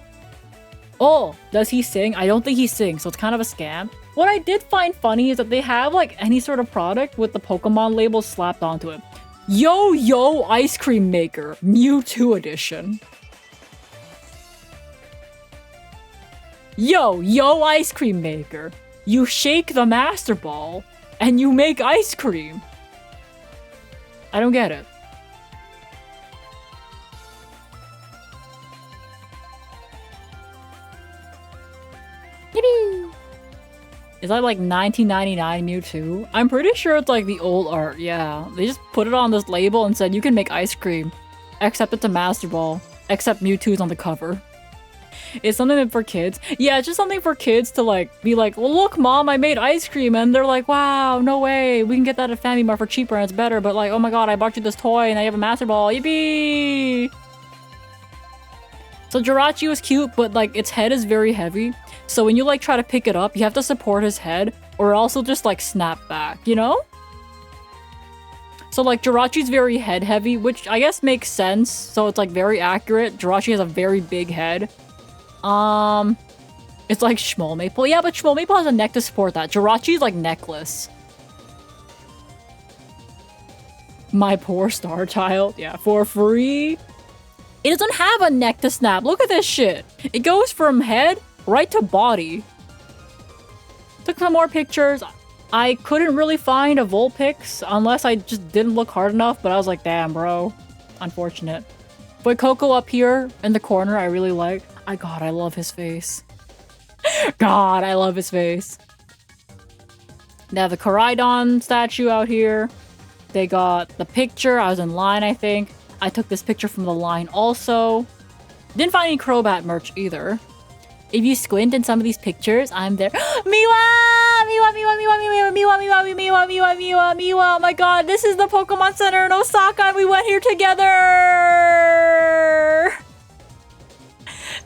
Oh, does he sing? I don't think he sings, so it's kind of a scam. What I did find funny is that they have like any sort of product with the Pokemon label slapped onto it. Yo ice cream maker, Mewtwo edition. Yo ice cream maker. You shake the Master Ball and you make ice cream. I don't get it. Yippee! Is that like 1999 Mewtwo? I'm pretty sure it's like the old art, yeah. They just put it on this label and said you can make ice cream. Except it's a Master Ball. Except Mewtwo's on the cover. It's something for kids. Yeah, it's just something for kids to like be like, well, look, mom, I made ice cream, and they're like, wow, no way, we can get that at Family Mart for cheaper and it's better. But like, oh my god, I bought you this toy and I have a master ball. Yippee! So Jirachi was cute, but like its head is very heavy. So when you like try to pick it up, you have to support his head, or else it'll just like snap back, you know? So like Jirachi's very head heavy, which I guess makes sense. So it's like very accurate. Jirachi has a very big head. It's like Shmuel Maple. Yeah, but Shmuel Maple has a neck to support that. Jirachi's like necklace. My poor star child. Yeah, for free. It doesn't have a neck to snap. Look at this shit. It goes from head right to body. Took some more pictures. I couldn't really find a Vulpix unless I just didn't look hard enough, but I was like, damn, bro. Unfortunate. But Coco up here in the corner, I really like. God, I love his face. God, I love his face. They have the Koraidon statue out here. They got the picture. I was in line, I think. I took this picture from the line also. Didn't find any Crobat merch either. If you squint in some of these pictures, I'm there. Miwa! Miwa, Miwa, Miwa, Miwa, Miwa, Miwa, Miwa, Miwa, Miwa, Miwa. Oh my god, this is the Pokemon Center in Osaka and we went here together!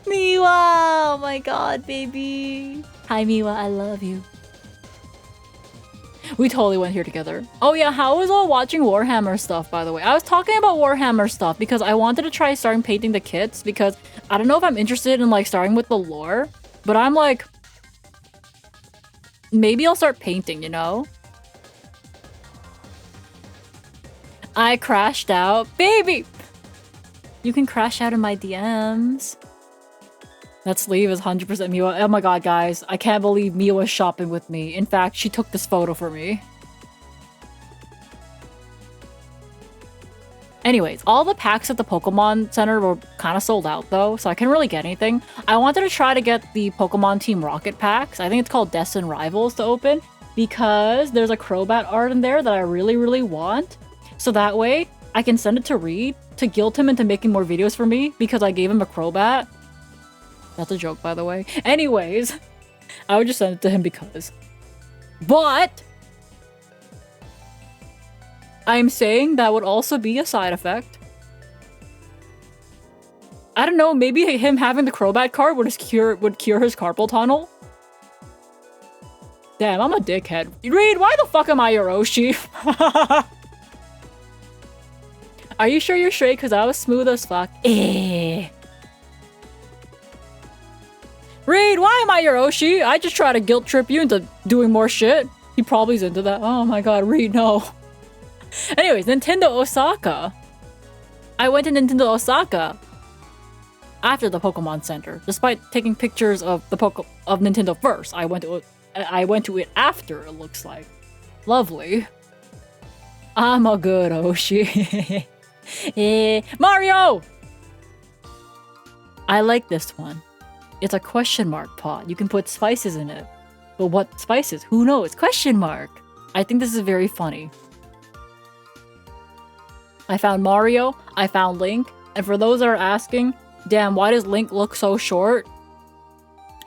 Miwa! Oh my god, baby. Hi, Miwa, I love you. We totally went here together. Oh yeah, how was all watching Warhammer stuff, by the way? I was talking about Warhammer stuff because I wanted to try starting painting the kits because I don't know if I'm interested in like starting with the lore, but I'm like, maybe I'll start painting, you know? I crashed out. Baby! You can crash out in my DMs. That sleeve is 100% Miwa. Oh my god, guys. I can't believe Miwa's shopping with me. In fact, she took this photo for me. Anyways, all the packs at the Pokemon Center were kind of sold out though, so I couldn't really get anything. I wanted to try to get the Pokemon Team Rocket packs. I think it's called Destin Rivals to open because there's a Crobat art in there that I really, really want. So that way, I can send it to Reed to guilt him into making more videos for me because I gave him a Crobat. That's a joke, by the way. Anyways, I would just send it to him because. But I'm saying that would also be a side effect. I don't know, maybe him having the Crobat card would cure his carpal tunnel. Damn, I'm a dickhead. Reed, why the fuck am I your Oshi? Are you sure you're straight? Because I was smooth as fuck. Reed, why am I your Oshi? I just try to guilt trip you into doing more shit. He probably's into that. Oh my god, Reed, no. Anyways, Nintendo Osaka. I went to Nintendo Osaka after the Pokemon Center. Despite taking pictures of the Nintendo first, I went to it after, it looks like. Lovely. I'm a good Oshi. Mario! I like this one. It's a question mark pot. You can put spices in it. But what spices? Who knows? Question mark. I think this is very funny. I found Mario. I found Link. And for those that are asking, damn, why does Link look so short?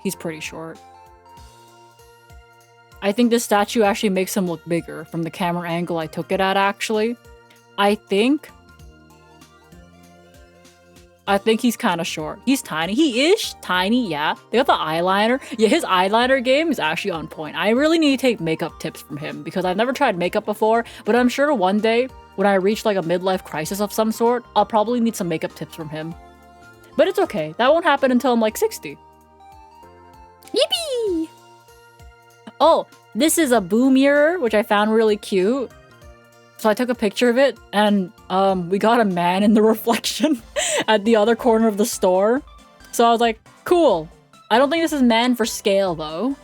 He's pretty short. I think this statue actually makes him look bigger from the camera angle I took it at, actually. I think he's kind of short. He's tiny. He is tiny, yeah. They got the eyeliner. Yeah, his eyeliner game is actually on point. I really need to take makeup tips from him because I've never tried makeup before, but I'm sure one day when I reach like a midlife crisis of some sort, I'll probably need some makeup tips from him. But it's okay. That won't happen until I'm like 60. Yippee! Oh, this is a Boo mirror, which I found really cute. So I took a picture of it, and we got a man in the reflection at the other corner of the store. So I was like, cool. I don't think this is man for scale, though.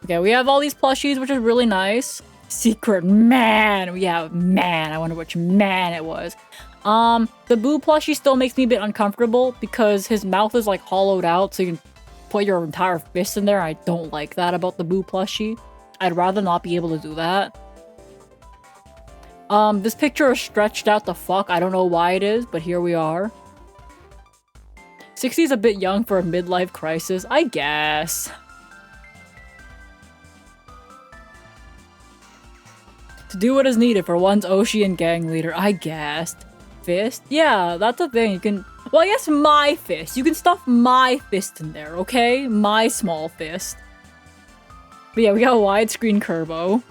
Okay, we have all these plushies, which is really nice. Secret man. Yeah, man. I wonder which man it was. The Boo plushie still makes me a bit uncomfortable because his mouth is like hollowed out, so you can put your entire fist in there. I don't like that about the Boo plushie. I'd rather not be able to do that. This picture is stretched out the fuck. I don't know why it is, but here we are. 60 is a bit young for a midlife crisis, I guess. To do what is needed for one's Ocean gang leader, I guess. Fist? Yeah, that's a thing. You can... Well, I guess my fist. You can stuff my fist in there, okay? My small fist. But yeah, we got a widescreen Kerbo.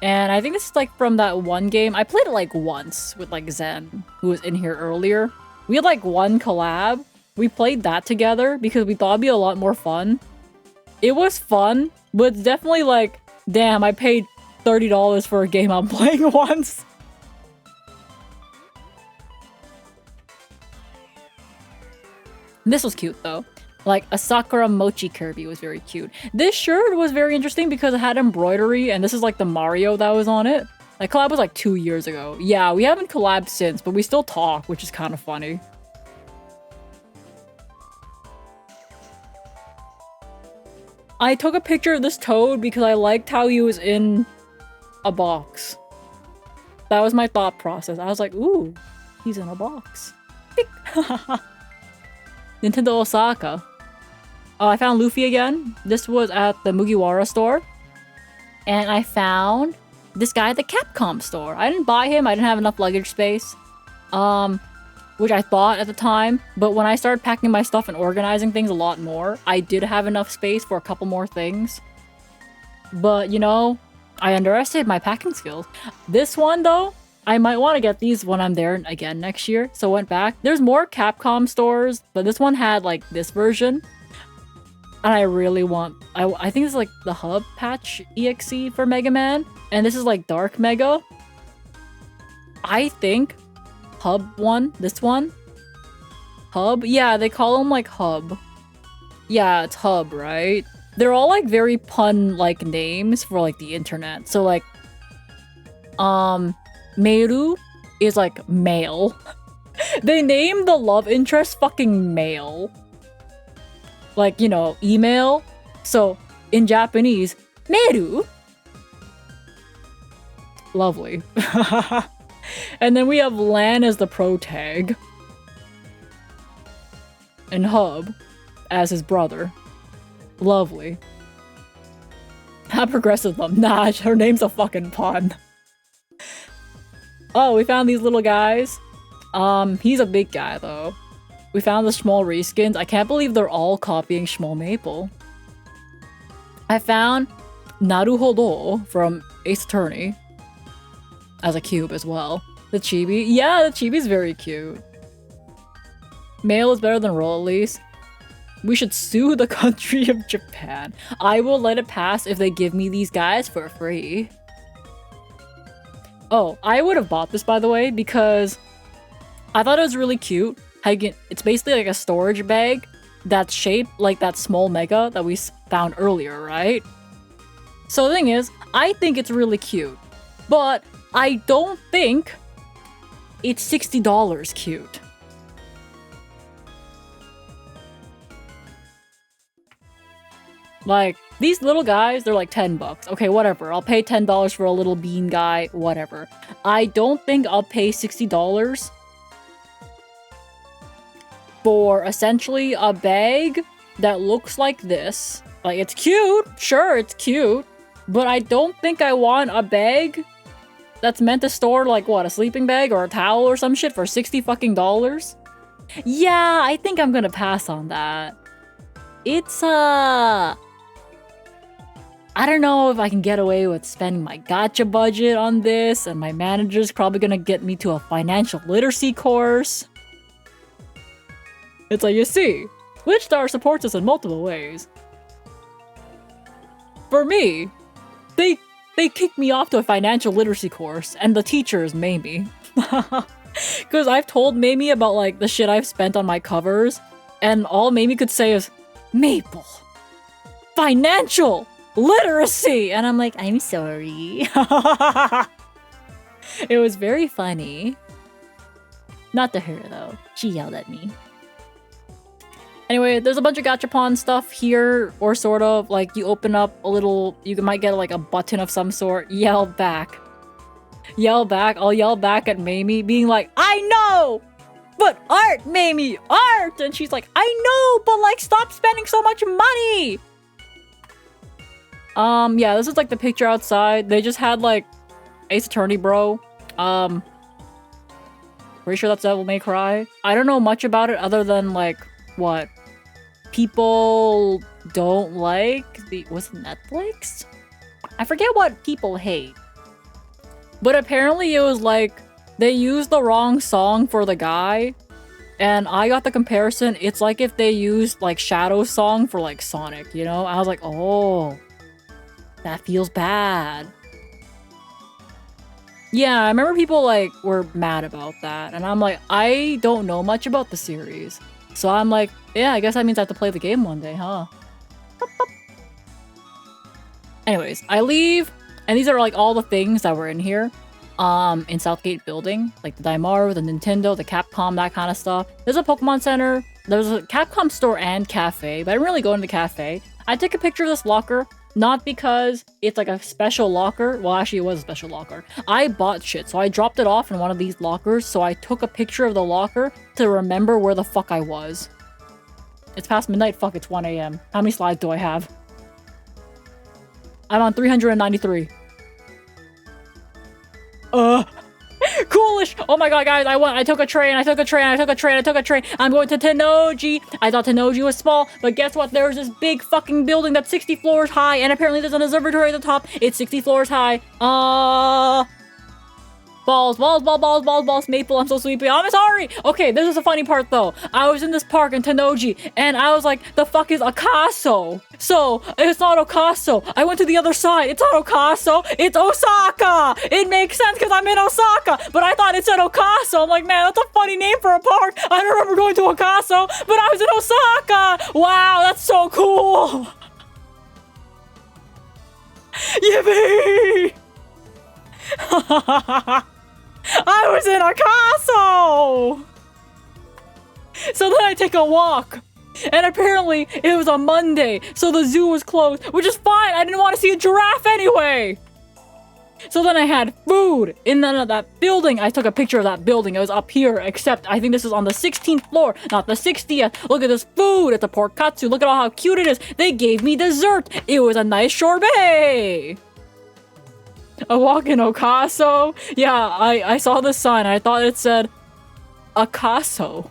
And I think this is like from that one game. I played it like once with like Zen, who was in here earlier. We had like one collab. We played that together because we thought it'd be a lot more fun. It was fun, but it's definitely like, damn, I paid $30 for a game I'm playing once. This was cute though. Like a Sakura Mochi Kirby was very cute. This shirt was very interesting because it had embroidery and this is like the Mario that was on it. That collab was like 2 years ago. Yeah, we haven't collabed since, but we still talk, which is kind of funny. I took a picture of this toad because I liked how he was in a box. That was my thought process. I was like, ooh, he's in a box. Nintendo Osaka. Oh, I found Luffy again. This was at the Mugiwara store. And I found this guy at the Capcom store. I didn't buy him. I didn't have enough luggage space. Which I thought at the time. But when I started packing my stuff and organizing things a lot more, I did have enough space for a couple more things. But, you know, I underestimated my packing skills. This one, though, I might want to get these when I'm there again next year. So I went back. There's more Capcom stores, but this one had, like, this version. And I really want... I think it's, like, the Hub Patch EXE for Mega Man. And this is, like, Dark Mega. I think Hub one, this one. Hub? Yeah, they call them, like, Hub. Yeah, it's Hub, right? They're all, like, very pun-like names for, like, the internet. So, like, Meiru is, like, male. They named the love interest fucking male. Like, you know, email. So, in Japanese, Meiru. Lovely. And then we have Lan as the pro tag. And Hub as his brother. Lovely. How progressive them. Nah, her name's a fucking pun. Oh, we found these little guys. He's a big guy though. We found the small reskins. I can't believe they're all copying Schmall Maple. I found Naruhodo from Ace Attorney as a cube as well. The chibi. Yeah, the chibi's very cute. Male is better than roll at least. We should sue the country of Japan. I will let it pass if they give me these guys for free. Oh, I would have bought this, by the way, because I thought it was really cute. How you can, it's basically like a storage bag that's shaped like that small mega that we found earlier, right? So the thing is, I think it's really cute, but I don't think it's $60 cute. Like, these little guys, they're like 10 bucks. Okay, whatever. I'll pay $10 for a little bean guy, whatever. I don't think I'll pay $60 for essentially a bag that looks like this. Like, it's cute. Sure, it's cute. But I don't think I want a bag that's meant to store, like, what, a sleeping bag or a towel or some shit for $60 fucking dollars? Yeah, I think I'm gonna pass on that. It's, I don't know if I can get away with spending my gacha budget on this, and my manager's probably gonna get me to a financial literacy course. It's like, you see, Glitchstar supports us in multiple ways. For me, they kicked me off to a financial literacy course, and the teachers made me. Because I've told Mamie about, like, the shit I've spent on my covers, and all Mamie could say is, Maple, financial literacy! And I'm like, I'm sorry. It was very funny. Not to her, though. She yelled at me. Anyway, there's a bunch of gachapon stuff here, or sort of, like, you open up a little, you might get, like, a button of some sort, yell back. Yell back, I'll yell back at Mamie, being like, I know! but art, Mamie, art! And she's like, I know, but like, stop spending so much money! Yeah, this is like the picture outside. They just had like Ace Attorney, bro. Pretty sure that's Devil May Cry. I don't know much about it other than like, what? People don't like the... Was it Netflix? I forget what people hate. But apparently it was like, they used the wrong song for the guy. And I got the comparison, it's like if they used like Shadow's song for like Sonic, you know? I was like, oh, that feels bad. Yeah, I remember people like were mad about that. And I'm like, I don't know much about the series. So I'm like, yeah, I guess that means I have to play the game one day, huh? Anyways, I leave, and these are like all the things that were in here. In Southgate building, like the Daimaru, the Nintendo, the Capcom, that kind of stuff. There's a Pokemon Center, there's a Capcom store and cafe, but I didn't really go into the cafe. I took a picture of this locker, not because it's like a special locker. Well, actually it was a special locker. I bought shit, so I dropped it off in one of these lockers, so I took a picture of the locker to remember where the fuck I was. It's past midnight, fuck, it's 1 AM. How many slides do I have? I'm on 393. Coolish! Oh my god, guys, I took a train. I'm going to Tennoji. I thought Tennoji was small, but guess what? There's this big fucking building that's 60 floors high, and apparently there's an observatory at the top. It's 60 floors high. Balls, Maple, I'm so sleepy. I'm sorry! Okay, this is a funny part though. I was in this park in Tennoji, and I was like, the fuck is Akaso? So, it's not Okaso. I went to the other side. It's not Okaso. It's Osaka! It makes sense because I'm in Osaka, but I thought it said Okaso. I'm like, man, that's a funny name for a park. I don't remember going to Okaso, but I was in Osaka! Wow, that's so cool! Yippee! I was in Akaso! So then I take a walk. And apparently it was a Monday, so the zoo was closed, which is fine. I didn't want to see a giraffe anyway. So then I had food in that building. I took a picture of that building. It was up here, except I think this is on the 16th floor, not the 60th. Look at this food. It's a pork katsu. Look at all how cute it is. They gave me dessert. It was a nice sorbet. A walk in Okaso? Yeah, I saw the sign. I thought it said Akaso.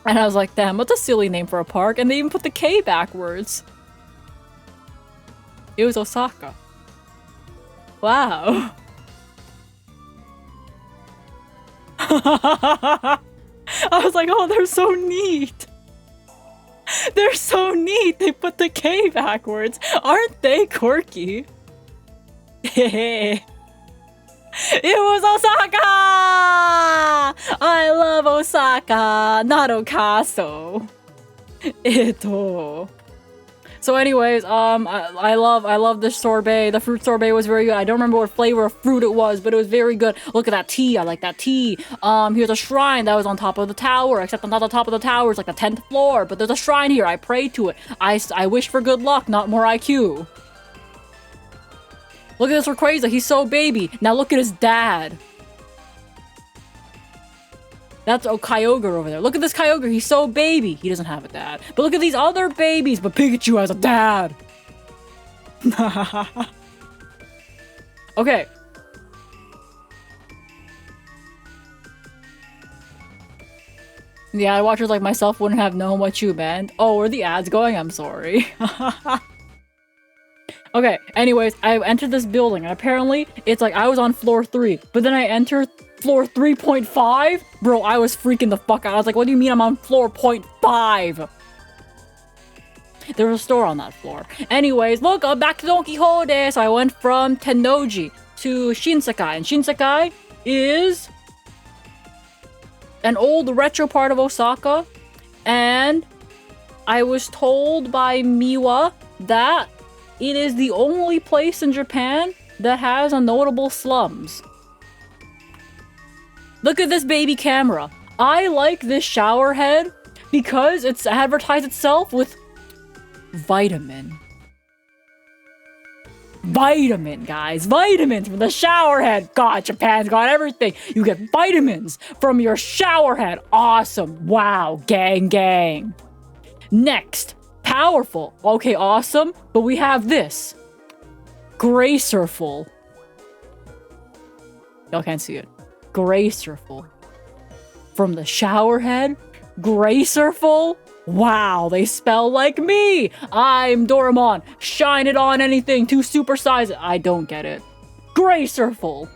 And I was like, damn, what's a silly name for a park? And they even put the K backwards. It was Osaka. Wow. I was like, oh, they're so neat. They're so neat. They put the K backwards. Aren't they quirky? It was Osaka! I love Osaka, not Okaso. So anyways, I love this sorbet. The fruit sorbet was very good. I don't remember what flavor of fruit it was, but it was very good. Look at that tea. I like that tea. Here's a shrine that was on top of the tower, except on the top of the tower is like the 10th floor, but there's a shrine here. I prayed to it. I wish for good luck, not more IQ. Look at this Rayquaza, he's so baby. Now look at his dad. That's Kyogre over there. Look at this Kyogre, he's so baby. He doesn't have a dad. But look at these other babies, but Pikachu has a dad. Okay. The ad watchers like myself wouldn't have known what you meant. Oh, where are the ads going? I'm sorry. Okay, anyways, I entered this building, and apparently, it's like I was on floor 3, but then I entered floor 3.5? Bro, I was freaking the fuck out. I was like, what do you mean I'm on floor 0.5? There was a store on that floor. Anyways, look, I'm back to Don Quixote! So I went from Tennoji to Shinsekai, and Shinsekai is an old retro part of Osaka, and I was told by Miwa that it is the only place in Japan that has a notable slums. Look at this baby camera. I like this shower head because it's advertised itself with vitamin. Vitamin, guys. Vitamins from the shower head. God, Japan's got everything. You get vitamins from your shower head. Awesome. Wow. Gang, gang. Next. Powerful. Okay, awesome. But we have this. Gracerful. Y'all can't see it. Gracerful. From the shower head. Gracerful. Wow, they spell like me! I'm Doraemon. Shine it on anything to supersize it. I don't get it. Gracerful.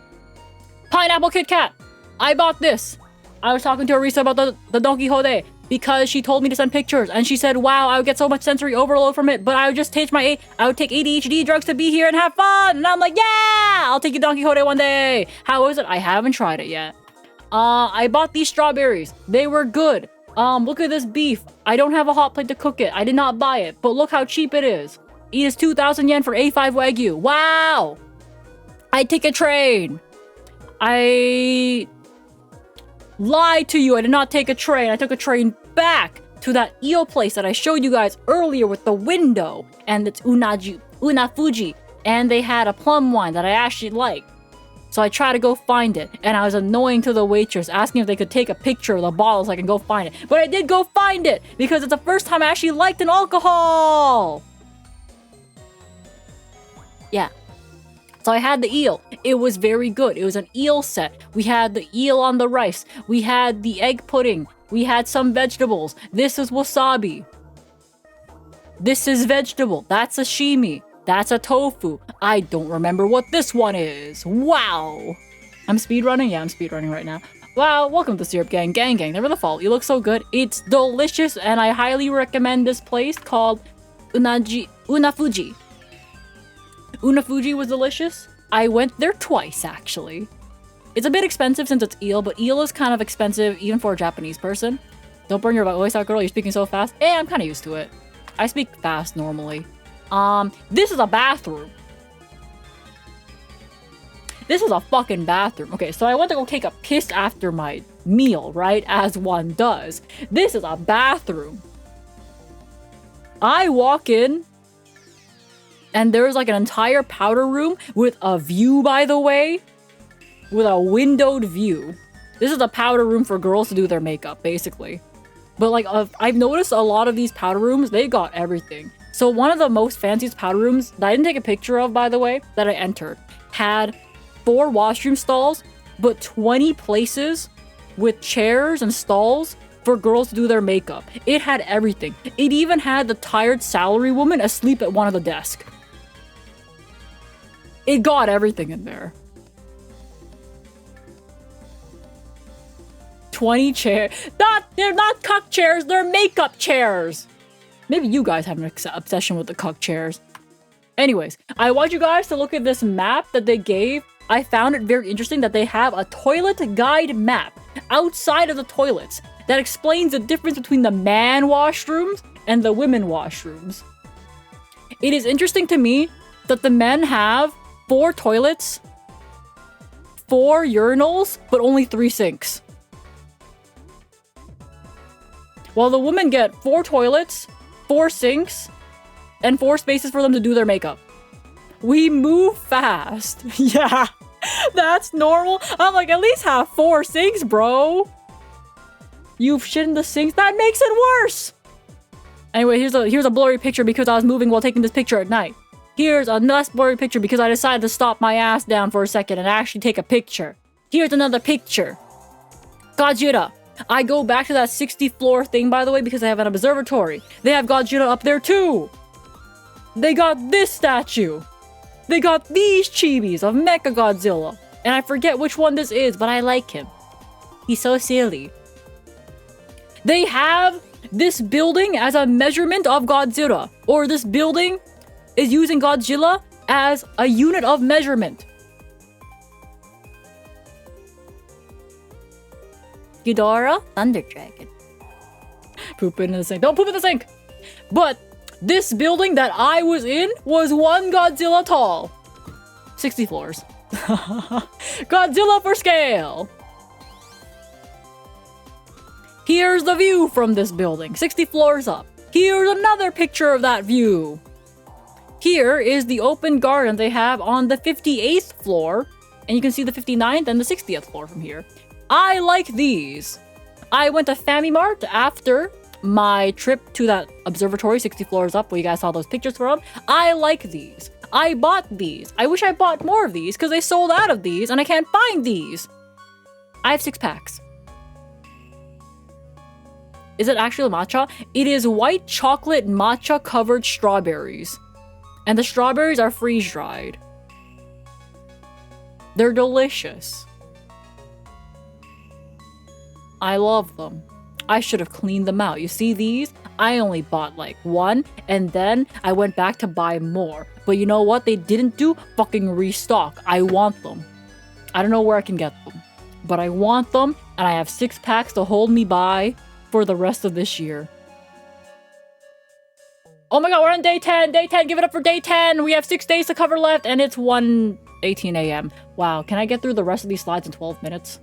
Pineapple Kit Kat. I bought this. I was talking to Arisa about the Don Quixote because she told me to send pictures and she said, wow, I would get so much sensory overload from it, but I would just take I would take ADHD drugs to be here and have fun. And I'm like, yeah, I'll take you Don Quixote one day. How is it? I haven't tried it yet. I bought these strawberries. They were good. Look at this beef. I don't have a hot plate to cook it. I did not buy it, but look how cheap it is. It is 2,000 yen for A5 Wagyu. Wow! I take a train. I lied to you. I did not take a train. I took a train back to that eel place that I showed you guys earlier with the window. And it's Unafuji. And they had a plum wine that I actually liked. So I tried to go find it, and I was annoying to the waitress, asking if they could take a picture of the bottle so I can go find it. But I did go find it, because it's the first time I actually liked an alcohol! Yeah. So I had the eel. It was very good. It was an eel set. We had the eel on the rice. We had the egg pudding. We had some vegetables. This is wasabi. This is vegetable. That's sashimi. That's a tofu. I don't remember what this one is. Wow. I'm speedrunning? Yeah, I'm speedrunning right now. Wow, welcome to Syrup Gang. Gang, gang. Never the fault. You look so good. It's delicious, and I highly recommend this place called Unafuji. Unafuji was delicious. I went there twice, actually. It's a bit expensive since it's eel, but eel is kind of expensive even for a Japanese person. Don't burn your voice out, girl. You're speaking so fast. I'm kind of used to it. I speak fast normally. This is a bathroom. This is a fucking bathroom. Okay, so I went to go take a piss after my meal, right? As one does. This is a bathroom. I walk in, and there's like an entire powder room with a view, by the way. With a windowed view. This is a powder room for girls to do their makeup, basically. But like, I've noticed a lot of these powder rooms, they got everything. So one of the most fanciest powder rooms that I didn't take a picture of, by the way, that I entered, had 4 washroom stalls, but 20 places with chairs and stalls for girls to do their makeup. It had everything. It even had the tired salary woman asleep at one of the desks. It got everything in there. 20 chairs. They're not cuck chairs, they're makeup chairs. Maybe you guys have an obsession with the cuck chairs. Anyways, I want you guys to look at this map that they gave. I found it very interesting that they have a toilet guide map outside of the toilets that explains the difference between the man washrooms and the women washrooms. It is interesting to me that the men have 4 toilets, 4 urinals, but only 3 sinks. While the women get 4 toilets, 4 sinks, and 4 spaces for them to do their makeup. We move fast. Yeah, that's normal. I'm like, at least have 4 sinks, bro. You've shit in the sinks? That makes it worse. Anyway, here's a blurry picture because I was moving while taking this picture at night. Here's a less blurry picture because I decided to stop my ass down for a second and actually take a picture. Here's another picture. Gojira. I go back to that 60th floor thing, by the way, because they have an observatory. They have Godzilla up there, too. They got this statue. They got these chibis of Mechagodzilla. And I forget which one this is, but I like him. He's so silly. They have this building as a measurement of Godzilla. Or this building is using Godzilla as a unit of measurement. Ghidorah, Thunder Dragon. Poop in the sink. Don't poop in the sink! But this building that I was in was 1 Godzilla tall. 60 floors. Godzilla for scale! Here's the view from this building. 60 floors up. Here's another picture of that view. here is the open garden they have on the 58th floor. And you can see the 59th and the 60th floor from here. I like these. I went to Family Mart after my trip to that observatory 60 floors up where you guys saw those pictures from. I like these. I bought these. I wish I bought more of these because they sold out of these and I can't find these. I have 6 packs. Is it actually matcha? It is white chocolate matcha covered strawberries. And the strawberries are freeze dried. They're delicious. I love them. I should have cleaned them out. You see these? I only bought like 1 and then I went back to buy more. But you know what they didn't do? Fucking restock. I want them. I don't know where I can get them. But I want them and I have 6 packs to hold me by for the rest of this year. Oh my god, we're on day 10! Day 10! Give it up for day 10! We have 6 days to cover left and it's 1:18 a.m. Wow, can I get through the rest of these slides in 12 minutes?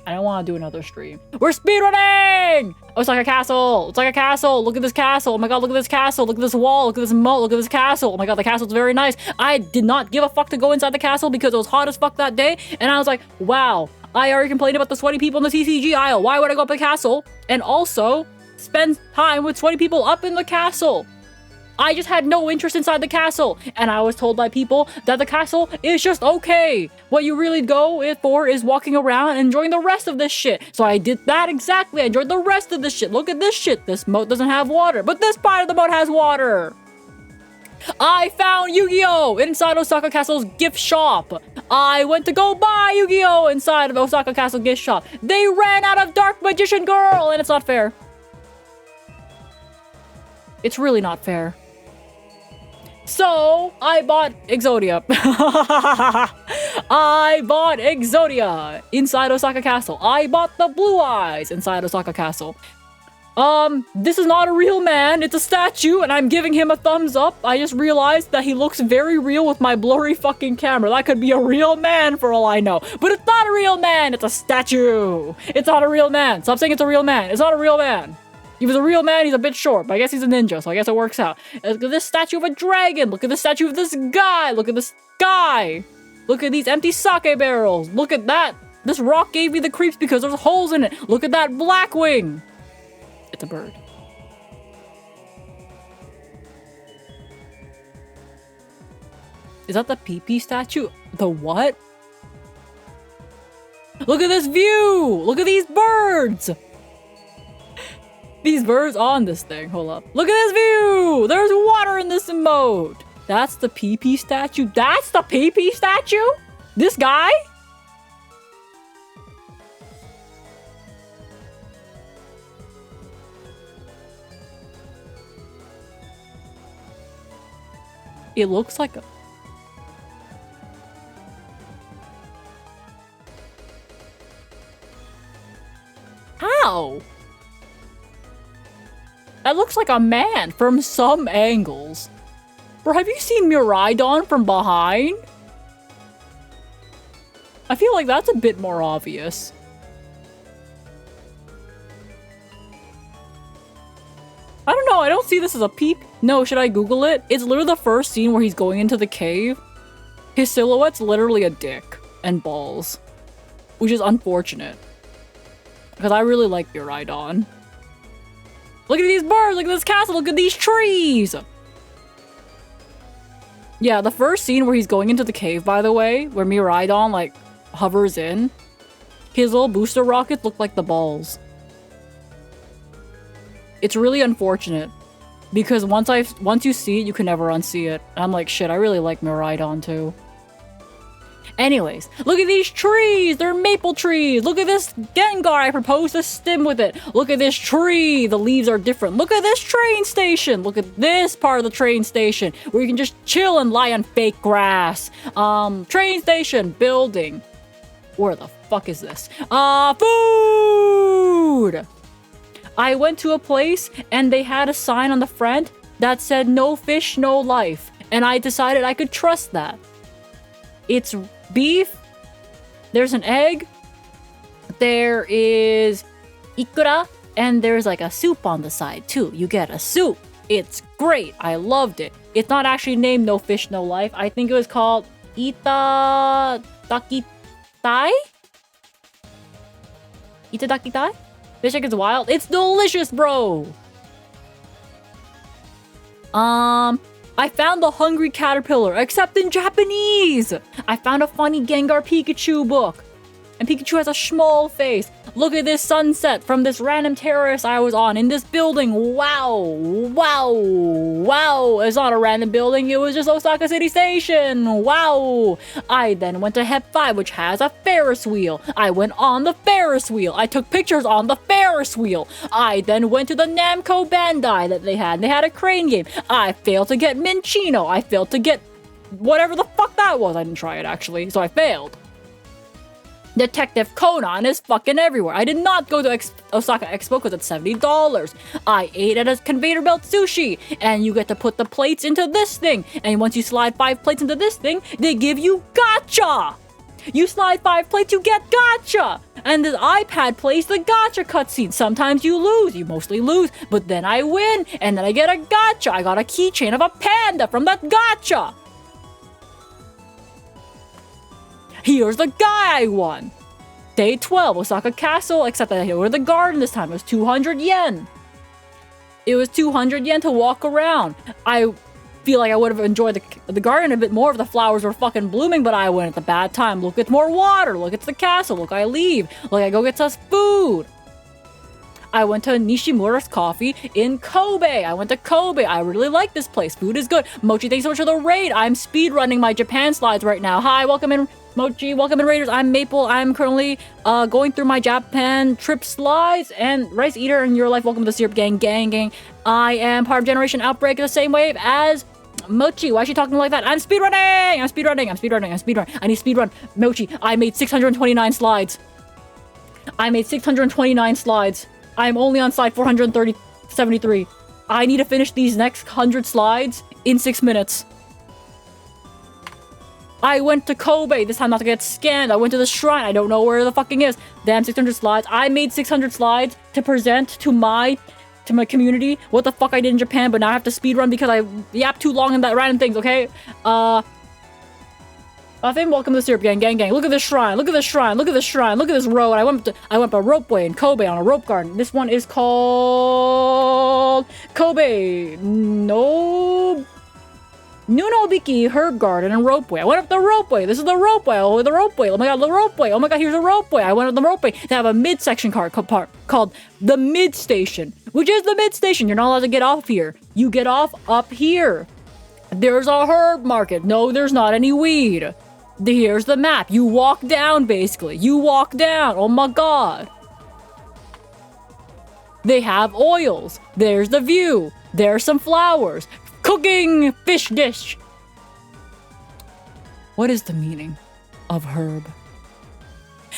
I don't want to do another stream. We're speedrunning! Oh, it's like a castle! It's like a castle! Look at this castle! Oh my god, look at this castle! Look at this wall! Look at this moat! Look at this castle! Oh my god, the castle's very nice! I did not give a fuck to go inside the castle because it was hot as fuck that day, and I was like, wow, I already complained about the sweaty people in the TCG aisle. Why would I go up the castle? And also, spend time with sweaty people up in the castle. I just had no interest inside the castle, and I was told by people that the castle is just okay. What you really go for is walking around and enjoying the rest of this shit. So I did that exactly. I enjoyed the rest of this shit. Look at this shit. This moat doesn't have water, but this part of the moat has water. I found Yu-Gi-Oh! Inside Osaka Castle's gift shop. I went to go buy Yu-Gi-Oh! Inside of Osaka Castle gift shop. They ran out of Dark Magician Girl, and it's not fair. It's really not fair. So, I bought Exodia. I bought Exodia inside Osaka Castle. I bought the Blue Eyes inside Osaka Castle. This is not a real man. It's a statue, and I'm giving him a thumbs up. I just realized that he looks very real with my blurry fucking camera. That could be a real man for all I know. But it's not a real man. It's a statue. It's not a real man. Stop saying it's a real man. It's not a real man. If he's a real man, he's a bit short, but I guess he's a ninja, so I guess it works out. Look at this statue of a dragon. Look at the statue of this guy. Look at this guy. Look at these empty sake barrels. Look at that. This rock gave me the creeps because there's holes in it. Look at that black wing. It's a bird. Is that the pee-pee statue? The what? Look at this view. Look at these birds. These birds on this thing. Hold up. Look at this view! There's water in this emote! That's the pee-pee statue? That's the pee-pee statue? This guy? It looks like a... How? That looks like a man from some angles. Bro, have you seen Miraidon from behind? I feel like that's a bit more obvious. I don't know, I don't see this as a peep. No, should I Google it? It's literally the first scene where he's going into the cave. His silhouette's literally a dick and balls. Which is unfortunate. Because I really like Miraidon. Look at these birds, look at this castle, look at these trees! Yeah, the first scene where he's going into the cave, by the way, where Miraidon, like, hovers in, his little booster rockets look like the balls. It's really unfortunate. Because once you see it, you can never unsee it. And I'm like, shit, I really like Miraidon too. Anyways, look at these trees! They're maple trees! Look at this Gengar! I propose to stim with it! Look at this tree! The leaves are different. Look at this train station! Look at this part of the train station where you can just chill and lie on fake grass. Train station, building. Where the fuck is this? Food! I went to a place and they had a sign on the front that said no fish, no life. And I decided I could trust that. It's beef, there's an egg, there is ikura, and there's like a soup on the side too. You get a soup. It's great. I loved it. It's not actually named No Fish, No Life. I think it was called Itadakitai? Itadakitai? Fish like it's wild. It's delicious, bro. I found the Hungry Caterpillar, except in Japanese. I found a funny Gengar Pikachu book. And Pikachu has a small face. Look at this sunset from this random terrace I was on in this building. Wow. Wow. Wow. It's not a random building. It was just Osaka City Station. Wow. I then went to Hep 5, which has a Ferris wheel. I went on the Ferris wheel. I took pictures on the Ferris wheel. I then went to the Namco Bandai that they had. They had a crane game. I failed to get Minchino. I failed to get whatever the fuck that was. I didn't try it, actually, so I failed. Detective Conan is fucking everywhere. I did not go to Osaka Expo because it's $70. I ate at a conveyor belt sushi, and you get to put the plates into this thing. And once you slide 5 plates into this thing, they give you gacha. You slide 5 plates, you get gacha. And the iPad plays the gacha cutscene. Sometimes you lose, you mostly lose, but then I win, and then I get a gacha. I got a keychain of a panda from that gacha. Here's the guy I won. Day 12, Osaka Castle, except that I went to the garden this time. It was 200 yen. It was 200 yen to walk around. I feel like I would have enjoyed the garden a bit more if the flowers were fucking blooming, but I went at the bad time. Look, it's more water. Look, it's the castle. Look, I leave. Look, I go get us food. I went to Nishimura's Coffee in Kobe. I went to Kobe. I really like this place. Food is good. Mochi, thanks so much for the raid. I'm speed running my Japan slides right now. Hi, welcome in. Mochi, welcome in Raiders. I'm Maple. I'm currently going through my Japan trip slides. And Rice Eater in your life, welcome to the Syrup Gang, gang. I am part of Generation Outbreak, the same wave as Mochi. Why is she talking like that? I'm speedrunning! I'm speedrunning. I need speedrun. Mochi, I made 629 slides. I'm only on slide 473. I need to finish these next 100 slides in 6 minutes. I went to Kobe, this time not to get scanned. I went to the shrine, I don't know where the fucking is. Damn, 600 slides. I made 600 slides to present to my community what the fuck I did in Japan, but now I have to speedrun because I yapped too long in that random things, okay? Welcome to the Syrup Gang, gang. Look at this shrine, look at this road. I went by ropeway in Kobe on a rope garden. This one is called Kobe Nunobiki Herb Garden and Ropeway. I went up the ropeway. This is the ropeway. Oh, the ropeway. Oh my god, the ropeway. Oh my god, here's a ropeway. I went up the ropeway. They have a mid-section part called the mid station, which is the mid station. You're not allowed to get off here. You get off up here. There's a herb market. No, there's not any weed. Here's the map. You walk down, basically. You walk down. Oh my god. They have oils. There's the view. There's some flowers. Cooking fish dish. What is the meaning of herb?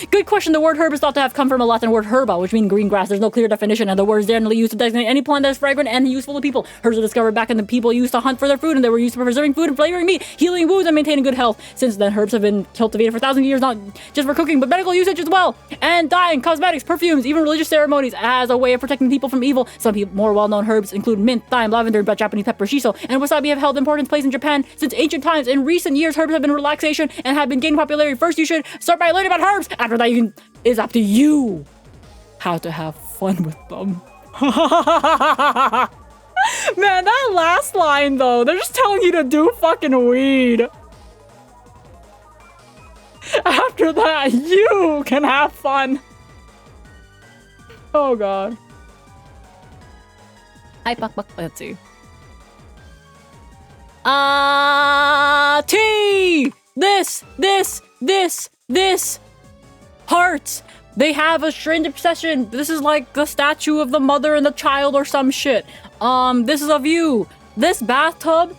Good question. The word herb is thought to have come from a Latin word herba, which means green grass. There's no clear definition, and the word is generally used to designate any plant that is fragrant and useful to people. Herbs were discovered back in the people used to hunt for their food, and they were used for preserving food and flavoring meat, healing wounds, and maintaining good health. Since then, herbs have been cultivated for thousands of years, not just for cooking, but medical usage as well. And dyeing, cosmetics, perfumes, even religious ceremonies as a way of protecting people from evil. Some more well-known herbs include mint, thyme, lavender, Japanese pepper, shiso, and wasabi have held important place in Japan since ancient times. In recent years, herbs have been relaxation and have been gaining popularity. First, you should start by learning about herbs. After that, it's up to you how to have fun with them. Man, that last line though, they're just telling you to do fucking weed. After that, you can have fun. Oh god. Hi, Buck. Let's see. Tea! This! Hearts! They have a strange obsession. This is like the statue of the mother and the child or some shit. This is a view. This bathtub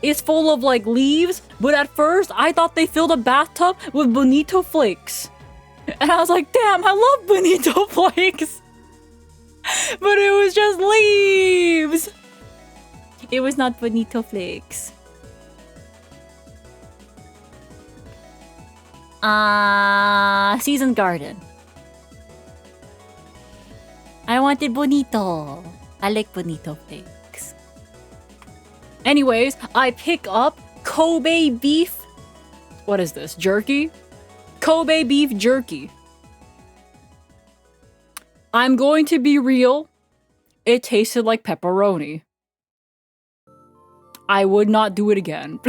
is full of like leaves, but at first I thought they filled a bathtub with bonito flakes. And I was like, damn, I love bonito flakes. But it was just leaves. It was not bonito flakes. Seasoned garden. I wanted bonito. I like bonito flakes. Anyways, I pick up Kobe beef. What is this? Jerky? Kobe beef jerky. I'm going to be real. It tasted like pepperoni. I would not do it again.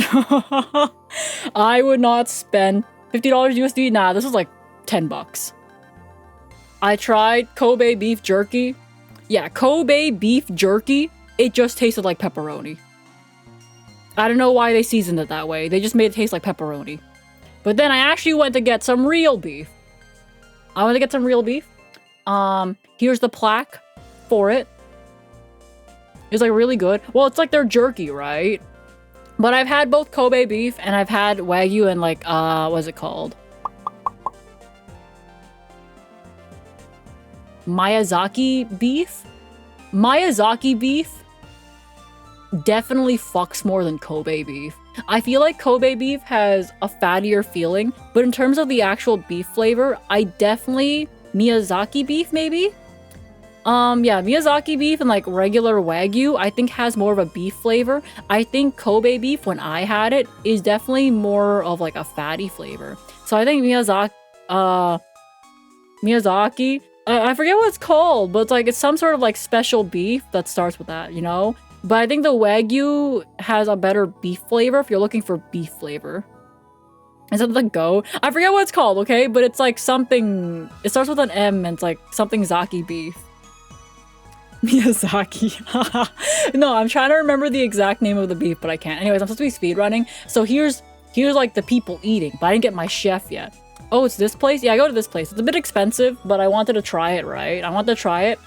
I would not spend $50 USD. Nah, this was like 10 bucks. I tried Kobe beef jerky. Yeah, Kobe beef jerky. It just tasted like pepperoni. I don't know why they seasoned it that way. They just made it taste like pepperoni. But then I actually went to get some real beef. I went to get some real beef. Here's the plaque for it. It's like really good. Well, it's like their jerky, right? But I've had both Kobe beef and I've had Wagyu and like, what's it called? Miyazaki beef? Miyazaki beef definitely fucks more than Kobe beef. I feel like Kobe beef has a fattier feeling, but in terms of the actual beef flavor, I definitely... Miyazaki beef, maybe? Yeah, Miyazaki beef and like regular Wagyu, I think has more of a beef flavor. I think Kobe beef, when I had it, is definitely more of like a fatty flavor. So I think Miyazaki, I forget what it's called, but it's like, it's some sort of like special beef that starts with that, you know? But I think the Wagyu has a better beef flavor if you're looking for beef flavor. Is it the goat? I forget what it's called, okay? But it's like something... It starts with an M and it's like something Zaki beef. Miyazaki. No, I'm trying to remember the exact name of the beef, but I can't. Anyways, I'm supposed to be speedrunning. So here's like the people eating, but I didn't get my chef yet. Oh, it's this place? Yeah, I go to this place. It's a bit expensive, but I wanted to try it, right? I wanted to try it.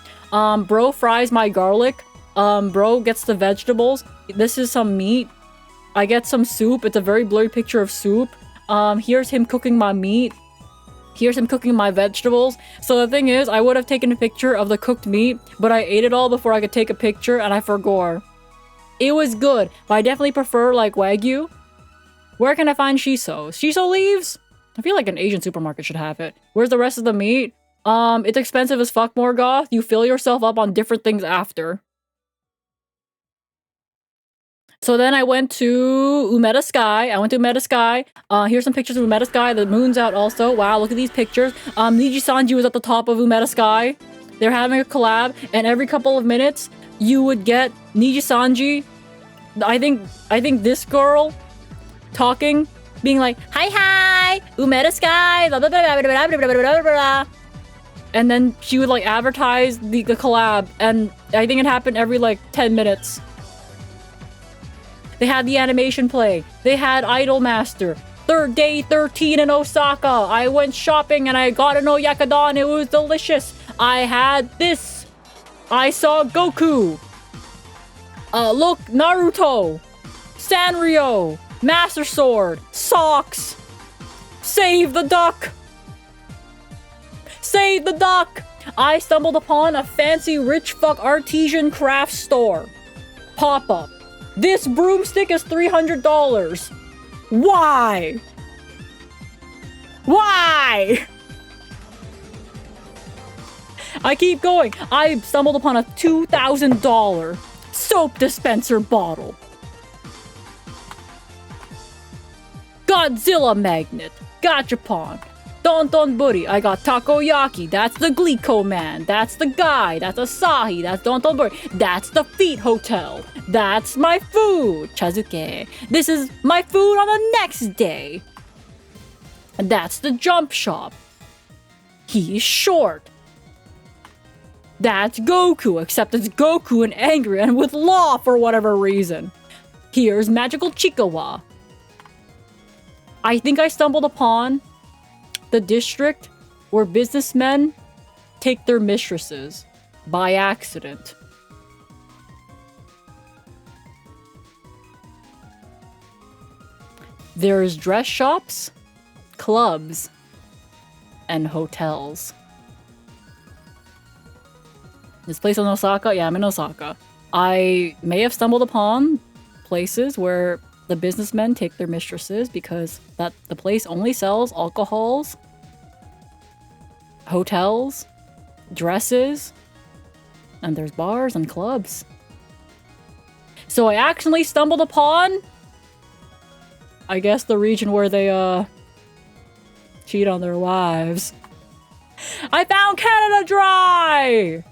Bro fries my garlic. Bro gets the vegetables. This is some meat. I get some soup. It's a very blurry picture of soup. Here's him cooking my meat. Here's him cooking my vegetables. So the thing is, I would have taken a picture of the cooked meat, but I ate it all before I could take a picture, and I forgot. It was good, but I definitely prefer, like, Wagyu. Where can I find shiso? Shiso leaves? I feel like an Asian supermarket should have it. Where's the rest of the meat? It's expensive as fuck, Morgoth. You fill yourself up on different things after. So then I went to Umeda Sky. Here's some pictures of Umeda Sky. The moon's out also. Wow, look at these pictures. Niji Sanji was at the top of Umeda Sky. They're having a collab, and every couple of minutes, you would get Niji Sanji. I think this girl talking, being like, hi, Umeda Sky, blah, blah, blah, blah, blah, blah, blah, blah, blah. And then she would like advertise the collab, and I think it happened every like 10 minutes. They had the animation play. They had Idolmaster. Third day 13 in Osaka. I went shopping and I got an oyakadon. It was delicious. I had this. I saw Goku. Look, Naruto. Sanrio. Master Sword. Socks. Save the duck. Save the duck. I stumbled upon a fancy rich fuck artisan craft store. Pop-up. This broomstick is $300. Why? Why? I keep going. I stumbled upon a $2,000 soap dispenser bottle. Godzilla magnet. Gachapon. Don Buddy. I got takoyaki. That's the Glico man. That's the guy. That's Asahi. That's Don Buddy. That's the Feet Hotel. That's my food. Chazuke. This is my food on the next day. And that's the Jump Shop. He's short. That's Goku, except it's Goku and angry and with law for whatever reason. Here's Magical Chikawa. I think I stumbled upon the district where businessmen take their mistresses by accident. There's dress shops, clubs, and hotels. This place in Osaka? Yeah, I'm in Osaka. I may have stumbled upon places where the businessmen take their mistresses because the place only sells alcohols, hotels, dresses, and there's bars and clubs. So I accidentally stumbled upon, I guess, the region where they, cheat on their wives. I found Canada Dry!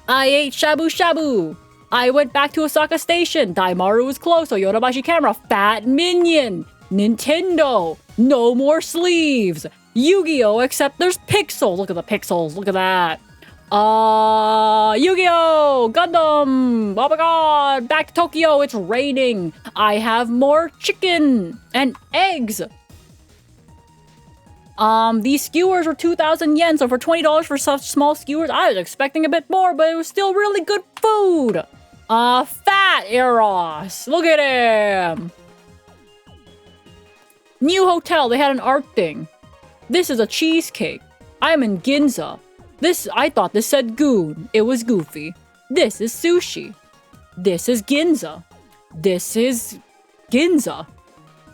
I ate shabu shabu. I went back to Osaka Station. Daimaru was close, so Yodobashi camera. Fat Minion. Nintendo. No more sleeves. Yu-Gi-Oh! Except there's pixels. Look at the pixels. Look at that. Yu-Gi-Oh! Gundam! Oh my god! Back to Tokyo, it's raining! I have more chicken and eggs! These skewers were 2,000 yen, so for $20 for such small skewers, I was expecting a bit more, but it was still really good food! Fat Eros! Look at him! New hotel, they had an art thing. This is a cheesecake. I'm in Ginza. I thought this said Goon. It was Goofy. This is sushi. This is Ginza. This is Ginza.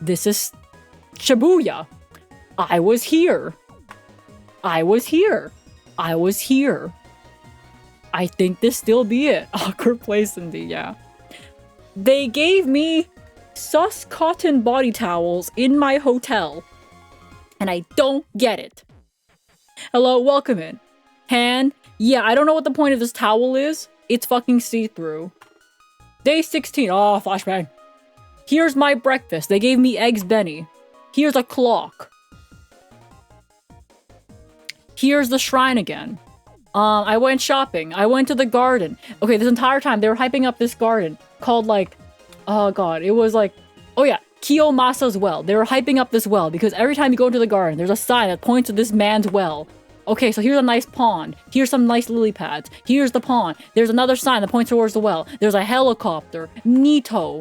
This is Shibuya. I was here. I was here. I was here. I think this still be it. Awkward place indeed, yeah. They gave me sus cotton body towels in my hotel. And I don't get it. Hello, welcome in. Han, yeah, I don't know what the point of this towel is. It's fucking see-through. Day 16. Oh, flashbang. Here's my breakfast. They gave me eggs Benny. Here's a clock. Here's the shrine again. I went shopping. I went to the garden. Okay, this entire time they were hyping up this garden called like, oh god, it was like, oh yeah, Kiyomasa's well. They were hyping up this well because every time you go into the garden, there's a sign that points to this man's well. Okay, so here's a nice pond. Here's some nice lily pads. Here's the pond. There's another sign that points towards the well. There's a helicopter. Nito.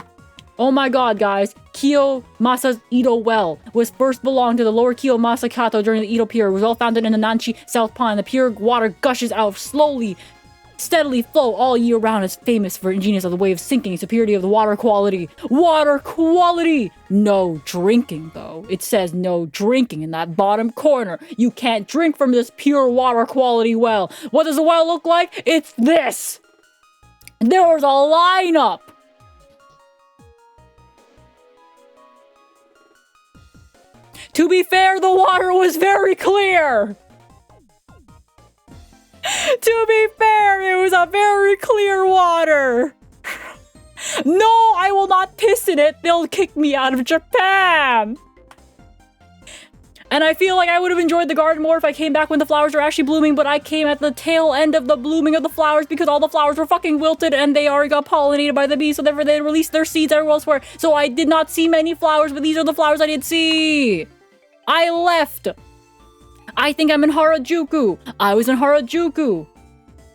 Oh my god, guys. Kiyomasa's Edo well was first belonged to the lower Kiyomasa Kato during the Edo period. It was all founded in the Nanchi South Pond. The pure water gushes out slowly, steadily flow all year round. It's famous for ingenious of the way of sinking, superiority of the water quality. Water quality! No drinking, though. It says no drinking in that bottom corner. You can't drink from this pure water quality well. What does the well look like? It's this! There was a lineup! To be fair, the water was very clear! To be fair, it was a very clear water! No, I will not piss in it! They'll kick me out of Japan! And I feel like I would have enjoyed the garden more if I came back when the flowers were actually blooming, but I came at the tail end of the blooming of the flowers because all the flowers were fucking wilted and they already got pollinated by the bees, so therefore they released their seeds everywhere elsewhere. So I did not see many flowers, but these are the flowers I did see! I left! I think I'm in Harajuku. I was in Harajuku.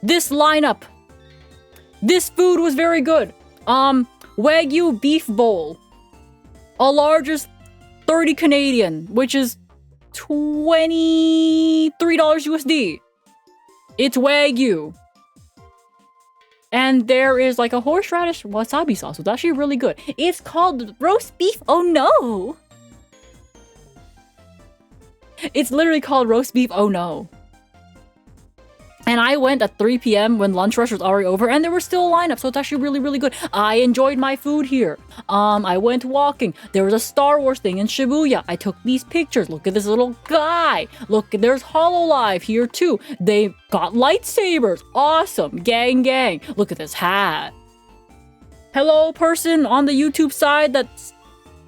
This lineup. This food was very good. Wagyu beef bowl. A large is 30 Canadian, which is $23 USD. It's Wagyu. And there is like a horseradish wasabi sauce. It's actually really good. It's called roast beef. Oh no! It's literally called roast beef. Oh no. And I went at 3 p.m. when lunch rush was already over and there was still a lineup, so it's actually really, really good. I enjoyed my food here. I went walking. There was a Star Wars thing in Shibuya. I took these pictures. Look at this little guy. Look, there's HoloLive here too. They got lightsabers. Awesome. Gang, gang. Look at this hat. Hello, person on the YouTube side that's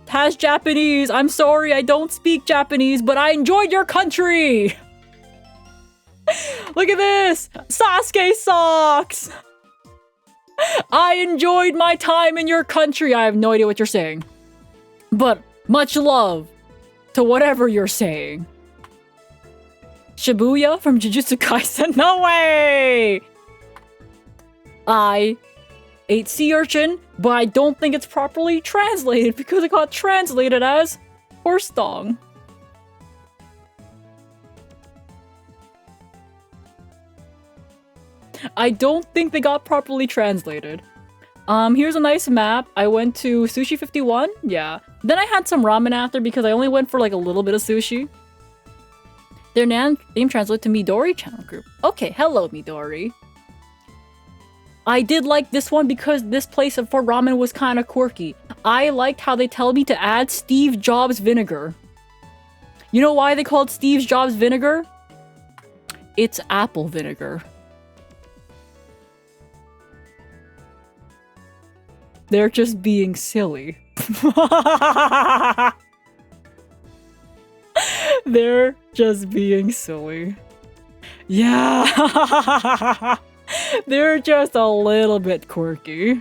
has Japanese. I'm sorry, I don't speak Japanese, but I enjoyed your country! Look at this! Sasuke socks! I enjoyed my time in your country. I have no idea what you're saying. But much love to whatever you're saying. Shibuya from Jujutsu Kaisen? No way! I ate sea urchin, but I don't think it's properly translated because it got translated as horse dong. I don't think they got properly translated. Here's a nice map. I went to Sushi 51. Yeah. Then I had some ramen after because I only went for like a little bit of sushi. Their name translated to Midori channel group. Okay, hello Midori. I did like this one because this place for ramen was kind of quirky. I liked how they tell me to add Steve Jobs vinegar. You know why they call it Steve Jobs vinegar? It's apple vinegar. They're just being silly. They're just being silly. Yeah. They're just a little bit quirky.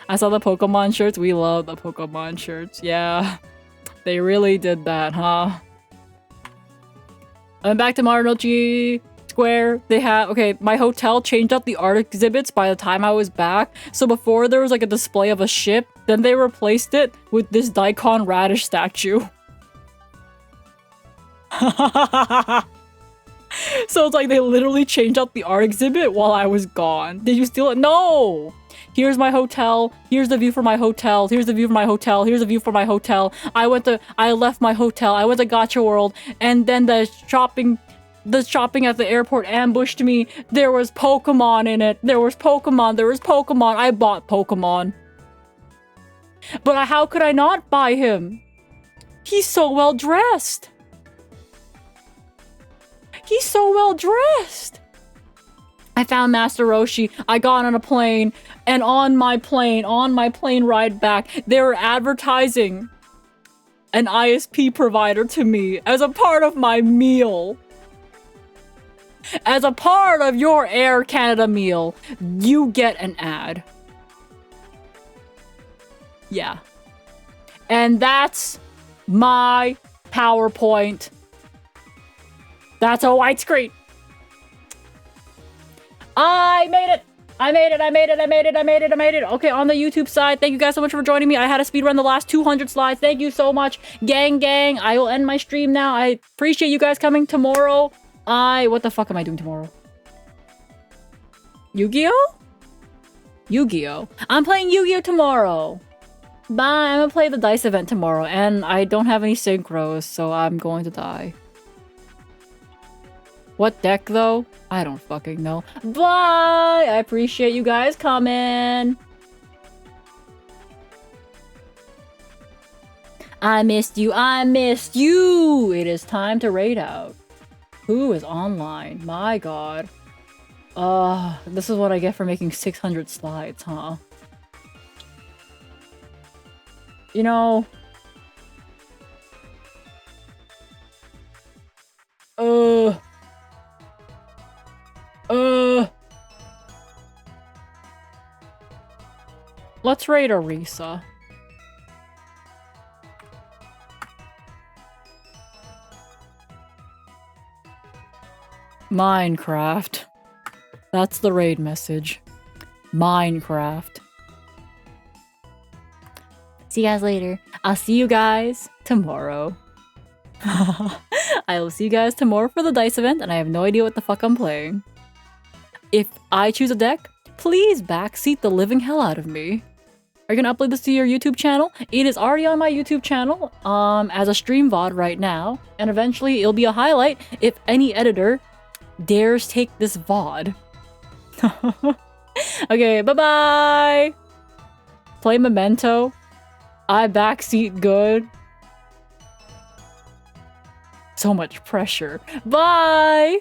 I saw the Pokemon shirts. We love the Pokemon shirts. Yeah. They really did that, huh? I'm back to Marunouchi Square. They have, okay, my hotel changed out the art exhibits by the time I was back. So before there was like a display of a ship, then they replaced it with this Daikon Radish statue. So it's like they literally changed out the art exhibit while I was gone. Did you steal it? No! Here's my hotel. Here's the view from my hotel. Here's the view from my hotel. Here's the view from my hotel. I left my hotel. I went to Gacha World, and then the shopping at the airport ambushed me. There was Pokemon in it. There was Pokemon. I bought Pokemon. But how could I not buy him? He's so well dressed. He's so well dressed. I found Master Roshi. I got on a plane, and on my plane ride back, they were advertising an ISP provider to me as a part of my meal. As a part of your Air Canada meal, you get an ad. Yeah. And that's my PowerPoint. That's a widescreen. I made it. Okay, on the YouTube side, thank you guys so much for joining me. I had to speedrun the last 200 slides. Thank you so much. Gang. I will end my stream now. I appreciate you guys coming tomorrow. What the fuck am I doing tomorrow? Yu-Gi-Oh? Yu-Gi-Oh. I'm playing Yu-Gi-Oh tomorrow. Bye. I'm gonna play the dice event tomorrow, and I don't have any synchros, so I'm going to die. What deck, though? I don't fucking know. Bye! I appreciate you guys coming. I missed you. It is time to raid out. Who is online? My god. This is what I get for making 600 slides, huh? You know... Let's raid Orisa. Minecraft. That's the raid message. Minecraft. See you guys later. I'll see you guys tomorrow. I will see you guys tomorrow for the dice event, and I have no idea what the fuck I'm playing. If I choose a deck, please backseat the living hell out of me. Are you gonna upload this to your YouTube channel? It is already on my YouTube channel as a stream VOD right now, and eventually it'll be a highlight if any editor dares take this VOD. Okay, bye-bye! Play Memento. I backseat good. So much pressure. Bye!